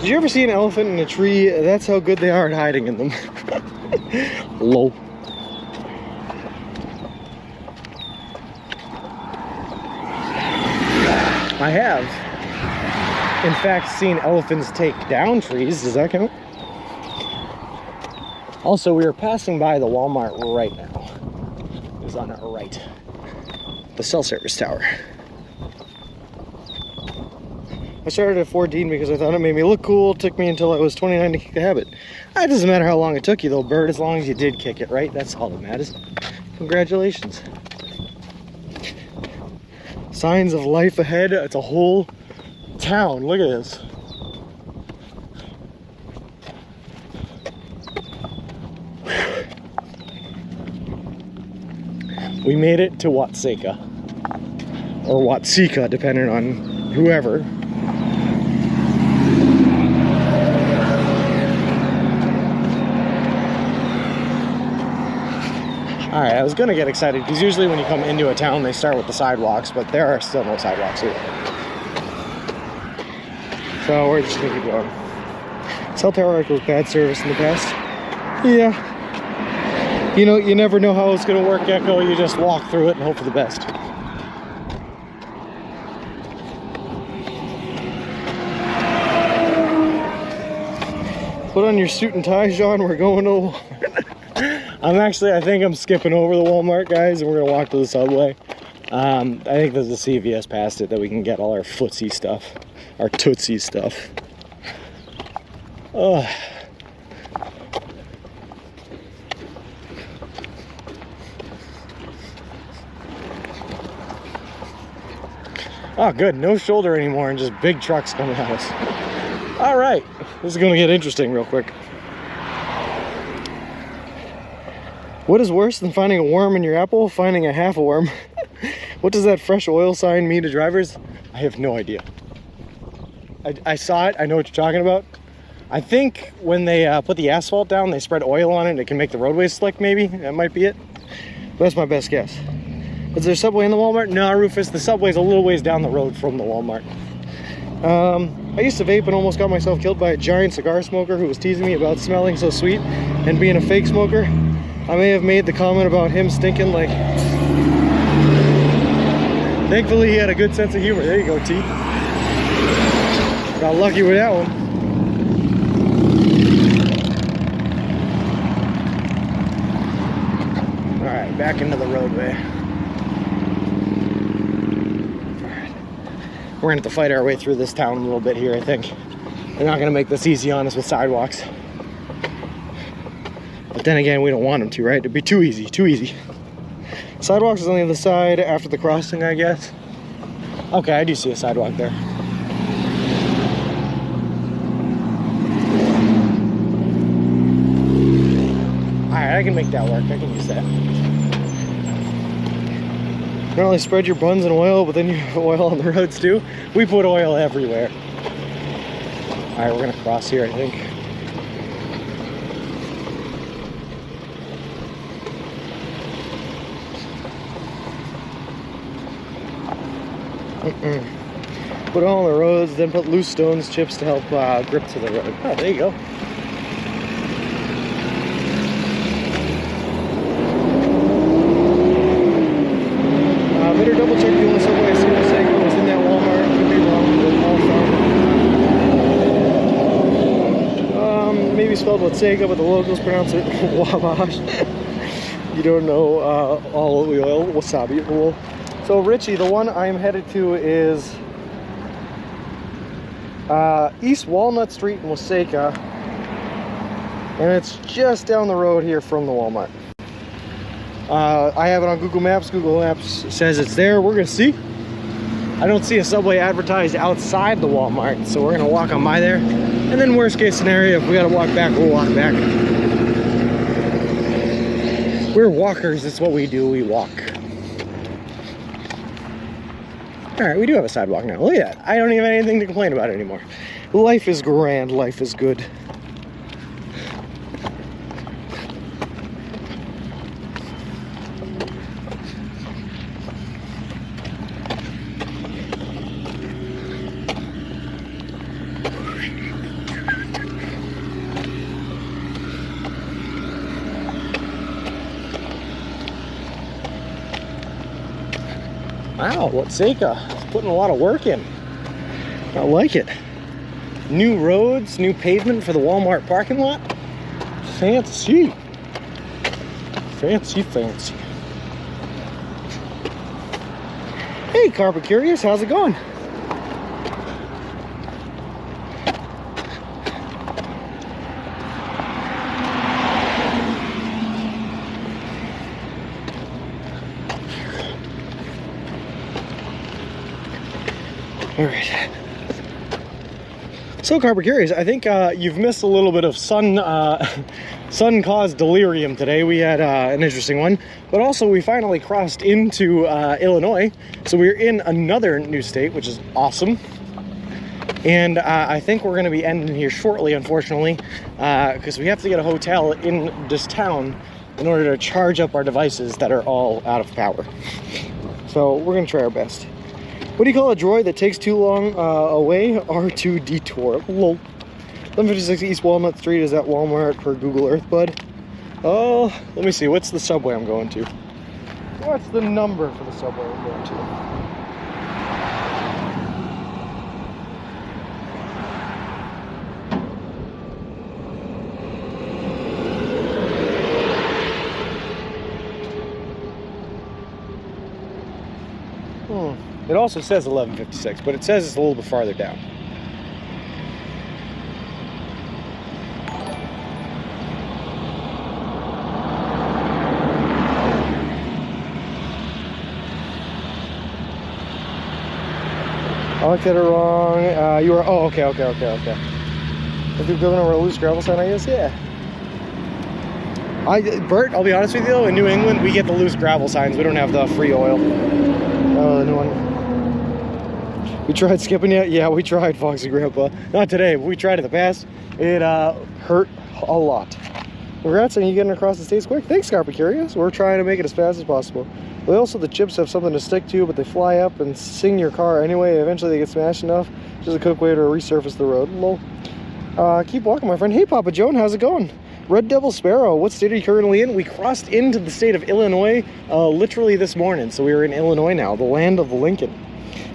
Did you ever see an elephant in a tree? That's how good they are at hiding in them. Low. I have, in fact, seen elephants take down trees. Does that count? Also, we are passing by the Walmart right now. It's on our right. The cell service tower. I started at 14 because I thought it made me look cool. It took me until I was 29 to kick the habit. It doesn't matter how long it took you though, Bird, as long as you did kick it, right? That's all that matters. Congratulations. Signs of life ahead. It's a whole town. Look at this. We made it to Watseka. Or Watseka, depending on whoever. Alright, I was gonna get excited because usually when you come into a town they start with the sidewalks, but there are still no sidewalks here. So we're just gonna keep going. Cell tower was bad service in the past. Yeah. You know, you never know how it's gonna work, Echo. You just walk through it and hope for the best. Put on your suit and tie, Sean. We're going to I think I'm skipping over the Walmart, guys, and we're gonna walk to the Subway. I think there's a CVS past it that we can get all our footsie stuff, our Tootsie stuff. Oh. Oh, good. No shoulder anymore and just big trucks coming at us. All right. This is going to get interesting real quick. What is worse than finding a worm in your apple? Finding a half a worm. What does that fresh oil sign mean to drivers? I have no idea. I saw it. I know what you're talking about. I think when they put the asphalt down, they spread oil on it and it can make the roadways slick, maybe. That might be it. But that's my best guess. Is there a Subway in the Walmart? No, Rufus. The Subway's a little ways down the road from the Walmart. I used to vape and almost got myself killed by a giant cigar smoker who was teasing me about smelling so sweet and being a fake smoker. I may have made the comment about him stinking like... Thankfully he had a good sense of humor. There you go, T. Got lucky with that one. Alright, back into the roadway. Alright. We're gonna have to fight our way through this town a little bit here, I think. They're not gonna make this easy on us with sidewalks. But then again, we don't want them to, right? It'd be too easy, too easy. Sidewalks is on the other side after the crossing, I guess. Okay, I do see a sidewalk there. Alright, I can make that work. I can use that. Not only spread your buns in oil, but then you have oil on the roads too. We put oil everywhere. Alright, we're gonna cross here, I think. Put oil on the roads, then put loose stones, chips to help grip to the road. Oh, there you go. Better double check the only subway I see was saying it was in that Walmart. Could be wrong, but maybe spelled with Sega, but the locals pronounce it Wabash. You don't know olive oil, wasabi oil. So Richie, the one I'm headed to is East Walnut Street in Waseca, and it's just down the road here from the Walmart. I have it on Google Maps. Google Maps says it's there. We're gonna see. I don't see a Subway advertised outside the Walmart, so we're gonna walk on by there. And then worst case scenario, if we gotta walk back, we'll walk back. We're walkers, it's what we do, we walk. Alright, we do have a sidewalk now. Look at that. I don't even have anything to complain about anymore. Life is grand, life is good. Wow, Waseca is putting a lot of work in. I like it. New roads, new pavement for the Walmart parking lot. Fancy. Fancy, fancy. Hey, Carpet Curious, how's it going? All right. So, Carpet Curious, I think you've missed a little bit of sun-caused delirium today. We had an interesting one, but also we finally crossed into Illinois, so we're in another new state, which is awesome. And I think we're going to be ending here shortly, unfortunately, because we have to get a hotel in this town in order to charge up our devices that are all out of power. So we're going to try our best. What do you call a droid that takes too long away? R2 detour. Lol. 1156 East Walnut Street is at Walmart per Google Earth, bud. Oh, let me see. What's the subway I'm going to? What's the number for the subway I'm going to? It also says 1156, but it says it's a little bit farther down. I looked at it wrong. You were, oh, okay. If you're going over a loose gravel sign, I guess, yeah. Bert, I'll be honest with you though, in New England, we get the loose gravel signs. We don't have the free oil. Oh, the new one. We tried skipping it. Yeah, we tried, Foxy Grandpa. Not today, but we tried in the past. It hurt a lot. Congrats on you getting across the states quick. Thanks, Carpet Curious. We're trying to make it as fast as possible. Well, also the chips have something to stick to, but they fly up and sing your car anyway. Eventually they get smashed enough. Just a quick way to resurface the road. Lol. Keep walking, my friend. Hey, Papa Joan, how's it going? Red Devil Sparrow, what state are you currently in? We crossed into the state of Illinois literally this morning. So we are in Illinois now, the land of Lincoln.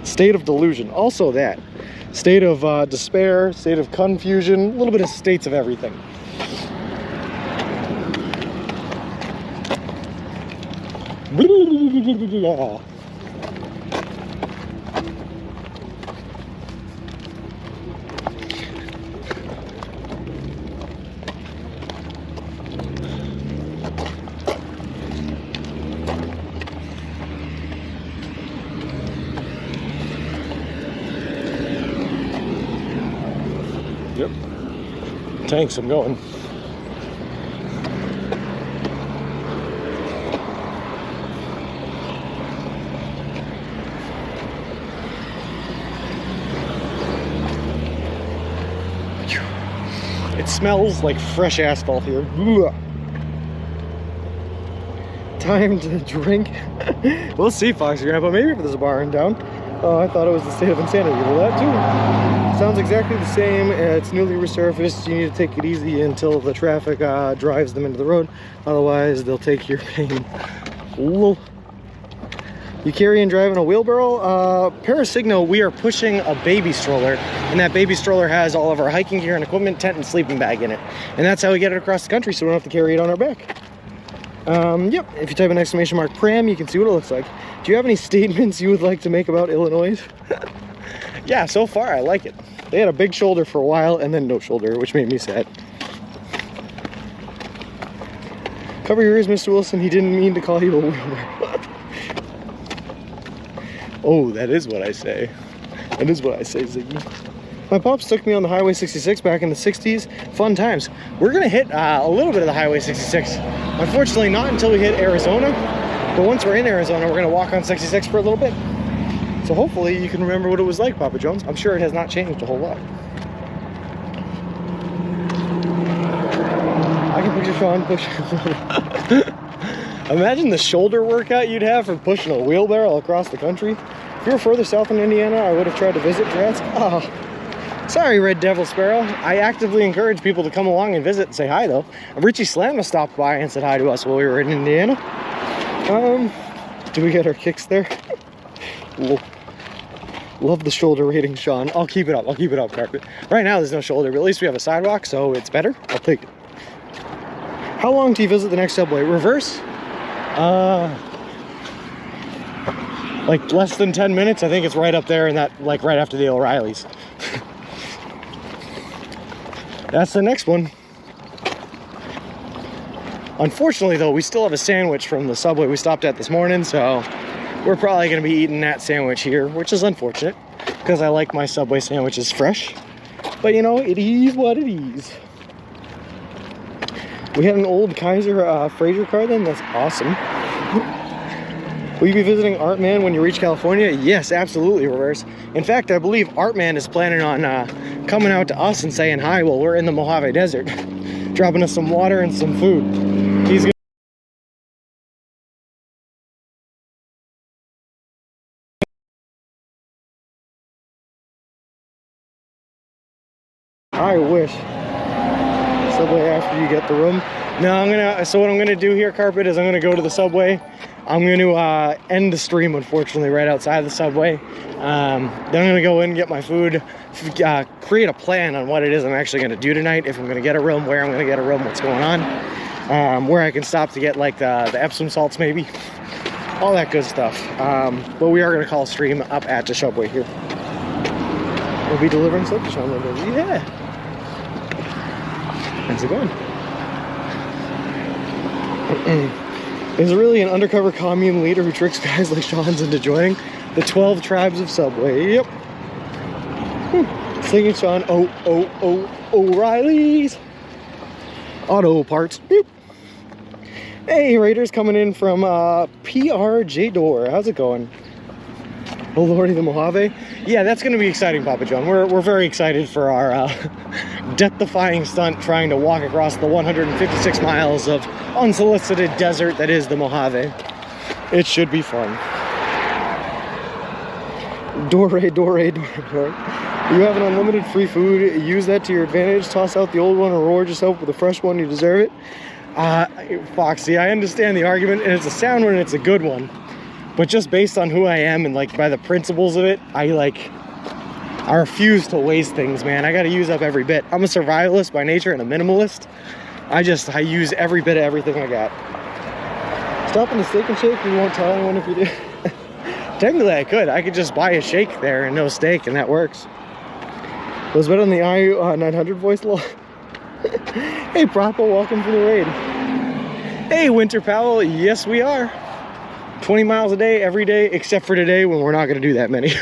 State of delusion. Also that. State of despair, state of confusion, a little bit of states of everything. Yep. Tanks, I'm going. It smells like fresh asphalt here. Ugh. Time to drink. We'll see, Fox and Grandpa. Maybe if there's a bar in town. Oh, I thought it was the state of insanity. Well, that too. Sounds exactly the same. It's newly resurfaced. You need to take it easy until the traffic drives them into the road. Otherwise, they'll take your pain. Lol. You carry and drive in a wheelbarrow? Parasigno, we are pushing a baby stroller, and that baby stroller has all of our hiking gear and equipment, tent and sleeping bag in it. And that's how we get it across the country, so we don't have to carry it on our back. Yep, if you type an exclamation mark pram, you can see what it looks like. Do you have any statements you would like to make about Illinois? Yeah, so far I like it. They had a big shoulder for a while and then no shoulder, which made me sad. Cover your ears, Mr. Wilson. He didn't mean to call you a wheelbarrow. Oh, that is what I say. That is what I say, Ziggy. My pops took me on the Highway 66 back in the 60s. Fun times. We're gonna hit a little bit of the Highway 66. Unfortunately, not until we hit Arizona. But once we're in Arizona, we're gonna walk on 66 for a little bit. So hopefully you can remember what it was like, Papa Jones. I'm sure it has not changed a whole lot. I can picture Sean pushing. Imagine the shoulder workout you'd have for pushing a wheelbarrow across the country. If you were further south in Indiana, I would have tried to visit Jurassic. Oh, sorry, Red Devil Sparrow. I actively encourage people to come along and visit and say hi, though. Richie Slamma stopped by and said hi to us while we were in Indiana. Do we get our kicks there? Love the shoulder rating, Sean. I'll keep it up. I'll keep it up, Carpet. Right now, there's no shoulder, but at least we have a sidewalk, so it's better. I'll take it. How long do you visit the next subway? Reverse? Like less than 10 minutes. I think it's right up there and that, like right after the O'Reillys. That's the next one. Unfortunately, though, we still have a sandwich from the subway we stopped at this morning, so we're probably going to be eating that sandwich here, which is unfortunate because I like my Subway sandwiches fresh. But you know, it is what it is. We had an old Kaiser Fraser car then. That's awesome. Will you be visiting Artman when you reach California? Yes, absolutely, Reverse. In fact, I believe Artman is planning on coming out to us and saying hi while we're in the Mojave Desert. Dropping us some water and some food. He's gonna I wish. Subway after you get the room. No, so what I'm gonna do here, Carpet, is I'm gonna go to the subway. I'm gonna end the stream, unfortunately, right outside the subway. Then I'm gonna go in and get my food, create a plan on what it is I'm actually gonna do tonight, if I'm gonna get a room, where I'm gonna get a room, what's going on, where I can stop to get like the Epsom salts maybe, all that good stuff. But we are gonna call a stream up at the subway here. We'll be delivering stuff to Sean. Yeah. How's it going? Is really an undercover commune leader who tricks guys like Sean's into joining the 12 tribes of Subway. Yep. Singing Sean, O'Reilly's Auto Parts. Beep. Hey, Raiders coming in from PRJ Door. How's it going? Oh Lordy, the Mojave. Yeah, that's going to be exciting, Papa John. We're very excited for our death-defying stunt trying to walk across the 156 miles of unsolicited desert that is the Mojave. It should be fun. Dore. You have an unlimited free food. Use that to your advantage. Toss out the old one or reward yourself with a fresh one. You deserve it. Foxy, I understand the argument, and it's a sound one and it's a good one. But just based on who I am and like by the principles of it, I refuse to waste things, man. I gotta use up every bit. I'm a survivalist by nature and a minimalist. I use every bit of everything I got. Stop in the Steak and Shake, you won't tell anyone if you do. Technically I could just buy a shake there and no steak, and that works. Was better than the I-900 voice, lol. Hey Propo, welcome to the raid. Hey Winter Powell, yes we are. 20 miles a day, every day, except for today when we're not gonna do that many.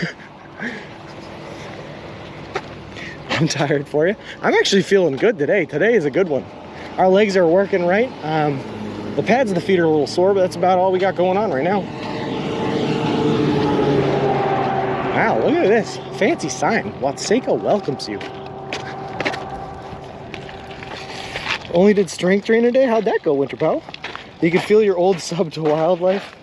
I'm tired for you. I'm actually feeling good today. Today is a good one. Our legs are working right. The pads of the feet are a little sore, but that's about all we got going on right now. Wow, look at this. Fancy sign. Watseko welcomes you. Only did strength train today? How'd that go, Winter Pal? You could feel your old sub to wildlife.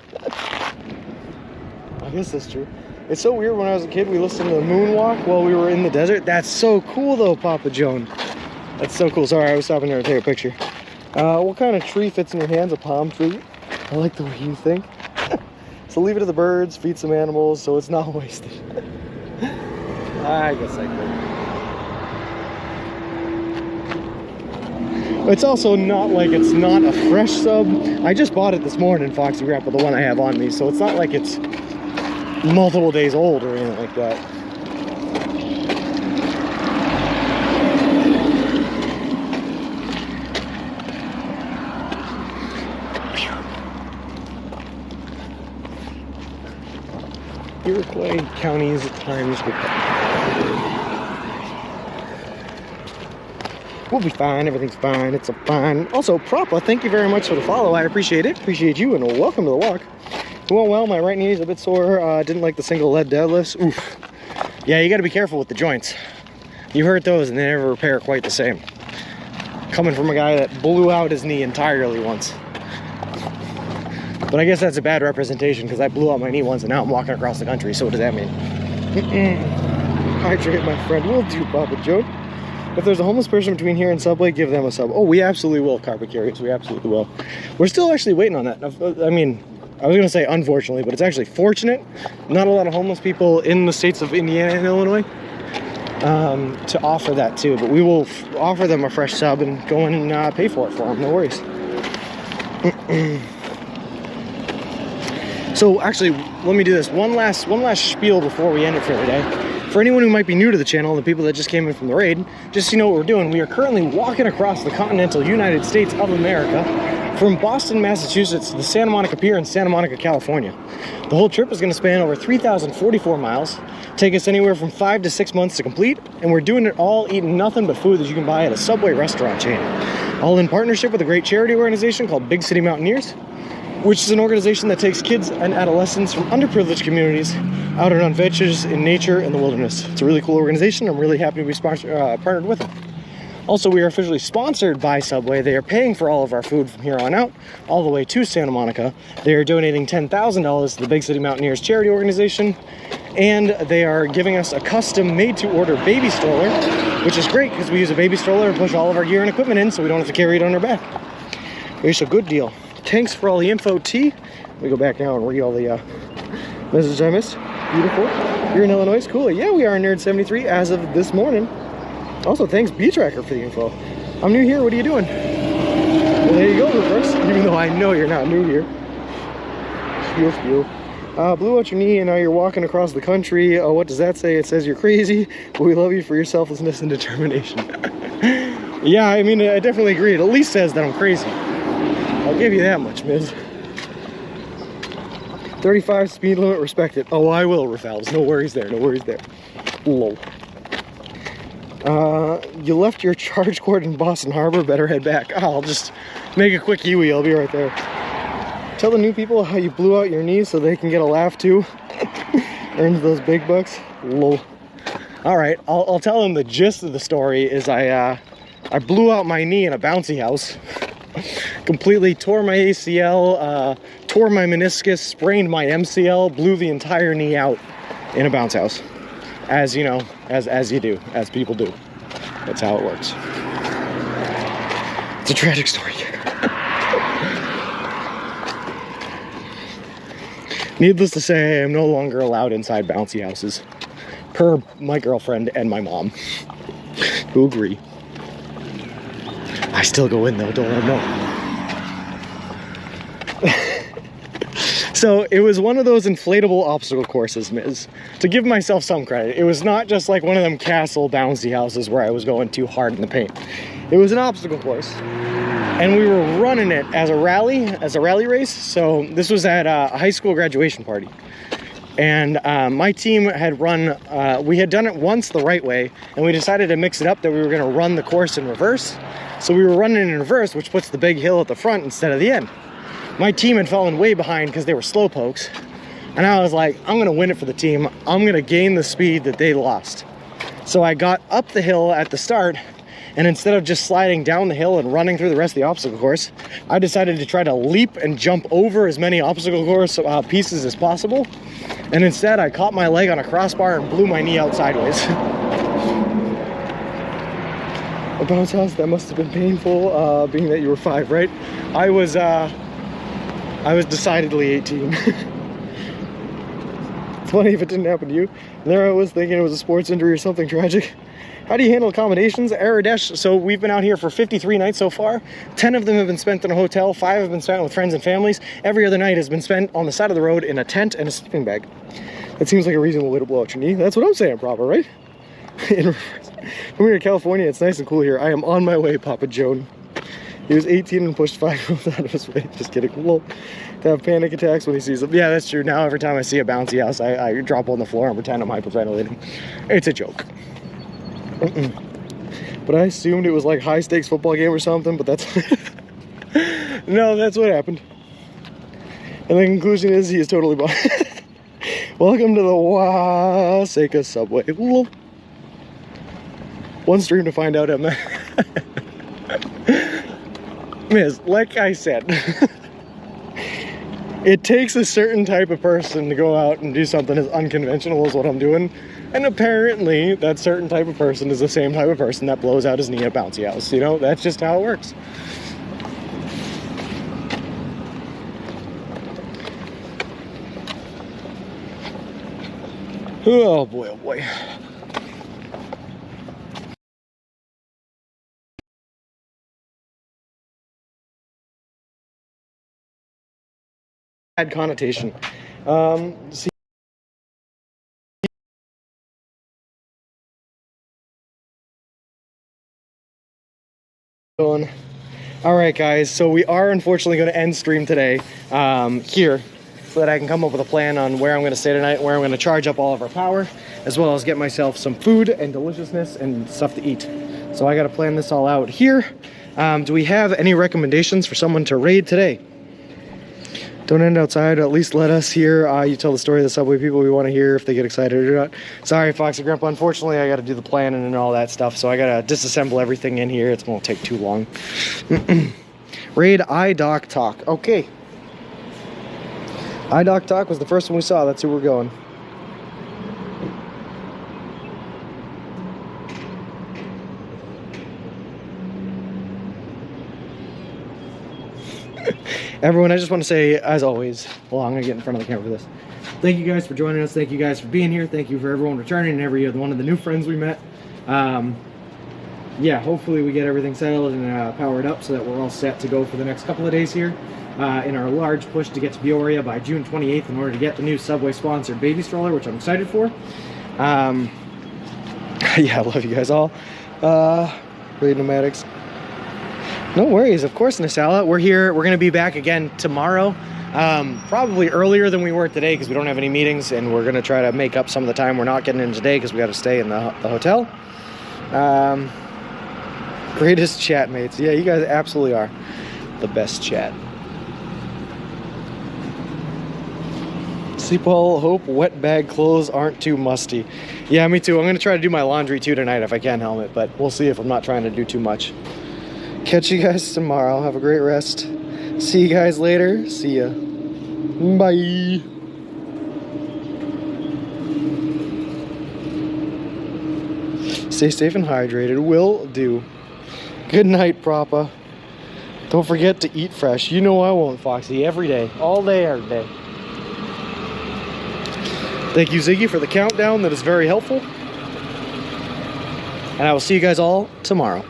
I guess that's true. It's so weird, when I was a kid, we listened to the moonwalk while we were in the desert. That's so cool though, Papa Joan. That's so cool. Sorry, I was stopping there to take a picture. What kind of tree fits in your hands? A palm tree? I like the way you think. So leave it to the birds, feed some animals, so it's not wasted. I guess I could. It's also not like it's not a fresh sub. I just bought it this morning, Foxy Grandpa, the one I have on me, so it's not like it's multiple days old or anything like that. Iroquois counties at times. We'll be fine. Everything's fine. It's a fine. Also, Propa, thank you very much for the follow. I appreciate it. Appreciate you, and welcome to the walk. It went well. My right knee is a bit sore. Didn't like the single lead deadlifts. Oof. Yeah, you got to be careful with the joints. You hurt those, and they never repair quite the same. Coming from a guy that blew out his knee entirely once. But I guess that's a bad representation, because I blew out my knee once and now I'm walking across the country, so what does that mean? Hydrate, my friend. Will do, Papa Joe. If there's a homeless person between here and Subway, give them a sub. Oh, we absolutely will, Carpet Carriers. We absolutely will. We're still actually waiting on that. I mean, I was going to say unfortunately, but it's actually fortunate. Not a lot of homeless people in the states of Indiana and Illinois to offer that too. But we will offer them a fresh sub and go in and pay for it for them. No worries. So actually, let me do this one last spiel before we end it for the day. For anyone who might be new to the channel, and the people that just came in from the raid, just so you know what we're doing, we are currently walking across the continental United States of America from Boston, Massachusetts to the Santa Monica Pier in Santa Monica, California. The whole trip is going to span over 3,044 miles, take us anywhere from 5 to 6 months to complete, and we're doing it all eating nothing but food that you can buy at a Subway restaurant chain. All in partnership with a great charity organization called Big City Mountaineers, which is an organization that takes kids and adolescents from underprivileged communities out on adventures in nature and the wilderness. It's a really cool organization. I'm really happy to be partnered with them. Also, we are officially sponsored by Subway. They are paying for all of our food from here on out, all the way to Santa Monica. They are donating $10,000 to the Big City Mountaineers charity organization, and they are giving us a custom made-to-order baby stroller, which is great because we use a baby stroller to push all of our gear and equipment in so we don't have to carry it on our back. It's a good deal. Thanks for all the info, T. Let me go back now and read all the messages I missed. Beautiful. You're in Illinois? Cool. Yeah, we are in Nerd 73 as of this morning. Also, thanks B-Tracker for the info. I'm new here. What are you doing? Well, there you go, reverse. Even though I know you're not new here. Spew. Blew out your knee and now you're walking across the country. What does that say? It says you're crazy, but we love you for your selflessness and determination. Yeah, I mean, I definitely agree. It at least says that I'm crazy. I'll give you that much, Miz. 35 speed limit, respect it. Oh, I will, Rafals. No worries there, no worries there. Lol. You left your charge cord in Boston Harbor, better head back. Oh, I'll just make a quick Yui, I'll be right there. Tell the new people how you blew out your knees so they can get a laugh too. Earned those big bucks. Lol. Alright, I'll tell them the gist of the story is I blew out my knee in a bouncy house. Completely tore my ACL, tore my meniscus, sprained my MCL, blew the entire knee out in a bounce house. As you know, as you do, as people do. That's how it works. It's a tragic story. Needless to say, I am no longer allowed inside bouncy houses, per my girlfriend and my mom, who agree. I still go in though, don't let them know. So it was one of those inflatable obstacle courses, Miz. To give myself some credit, it was not just like one of them castle bouncy houses where I was going too hard in the paint. It was an obstacle course, and we were running it as a rally race. So this was at a high school graduation party. And my team had run, we had done it once the right way, and we decided to mix it up, that we were gonna run the course in reverse. So we were running in reverse, which puts the big hill at the front instead of the end. My team had fallen way behind because they were slow pokes. And I was like, I'm gonna win it for the team. I'm gonna gain the speed that they lost. So I got up the hill at the start, and instead of just sliding down the hill and running through the rest of the obstacle course, I decided to try to leap and jump over as many obstacle course pieces as possible. And instead, I caught my leg on a crossbar and blew my knee out sideways. A bounce house, that must have been painful, being that you were 5, right? I was decidedly 18. It's funny if it didn't happen to you. And there I was thinking it was a sports injury or something tragic. How do you handle accommodations? Aradesh, so we've been out here for 53 nights so far. 10 of them have been spent in a hotel, 5 have been spent with friends and families. Every other night has been spent on the side of the road in a tent and a sleeping bag. That seems like a reasonable way to blow out your knee. That's what I'm saying, proper, right? When we were in California, it's nice and cool here. I am on my way, Papa Joan. He was 18 and pushed 5-year-olds out of his way. Just kidding. Lol. To have panic attacks when he sees them. Yeah, that's true. Now every time I see a bouncy house, I drop on the floor and pretend I'm hyperventilating. It's a joke. But I assumed it was like high stakes football game or something, but that's no, that's what happened. And the conclusion is he is totally welcome to the Wasaka subway. Lol. One stream to find out, Emma. Miss, like I said, it takes a certain type of person to go out and do something as unconventional as what I'm doing. And apparently, that certain type of person is the same type of person that blows out his knee at bouncy house. You know, that's just how it works. Oh boy, oh boy. Bad connotation. See, all right, guys. So we are unfortunately going to end stream today here, so that I can come up with a plan on where I'm going to stay tonight, where I'm going to charge up all of our power, as well as get myself some food and deliciousness and stuff to eat. So I got to plan this all out here. Do we have any recommendations for someone to raid today? Don't end outside, at least let us hear you tell the story of the subway people. We want to hear if they get excited or not. Sorry, Foxy Grandpa, unfortunately I got to do the planning and all that stuff, so I got to disassemble everything in here. It's going to take too long. Raid iDoc Talk. Okay. iDoc Talk was the first one we saw. That's who we're going. Everyone, I just want to say, as always, well, I'm going to get in front of the camera for this. Thank you guys for joining us. Thank you guys for being here. Thank you for everyone returning and every one of the new friends we met. Yeah, hopefully we get everything settled and powered up so that we're all set to go for the next couple of days here in our large push to get to Peoria by June 28th in order to get the new Subway sponsored baby stroller, which I'm excited for. Yeah, I love you guys all. Raid Nomadics. No worries, of course, Nasala. We're here. We're going to be back again tomorrow. Probably earlier than we were today because we don't have any meetings, and we're going to try to make up some of the time we're not getting in today because we got to stay in the hotel. Greatest chat mates. Yeah, you guys absolutely are the best chat. Sleep well, hope wet bag clothes aren't too musty. Yeah, me too. I'm going to try to do my laundry too tonight if I can, Helmet, but we'll see if I'm not trying to do too much. Catch you guys tomorrow. Have a great rest. See you guys later. See ya. Bye. Stay safe and hydrated. Will do. Good night, Propa. Don't forget to eat fresh. You know I won't, Foxy. Every day. All day, every day. Thank you, Ziggy, for the countdown. That is very helpful. And I will see you guys all tomorrow.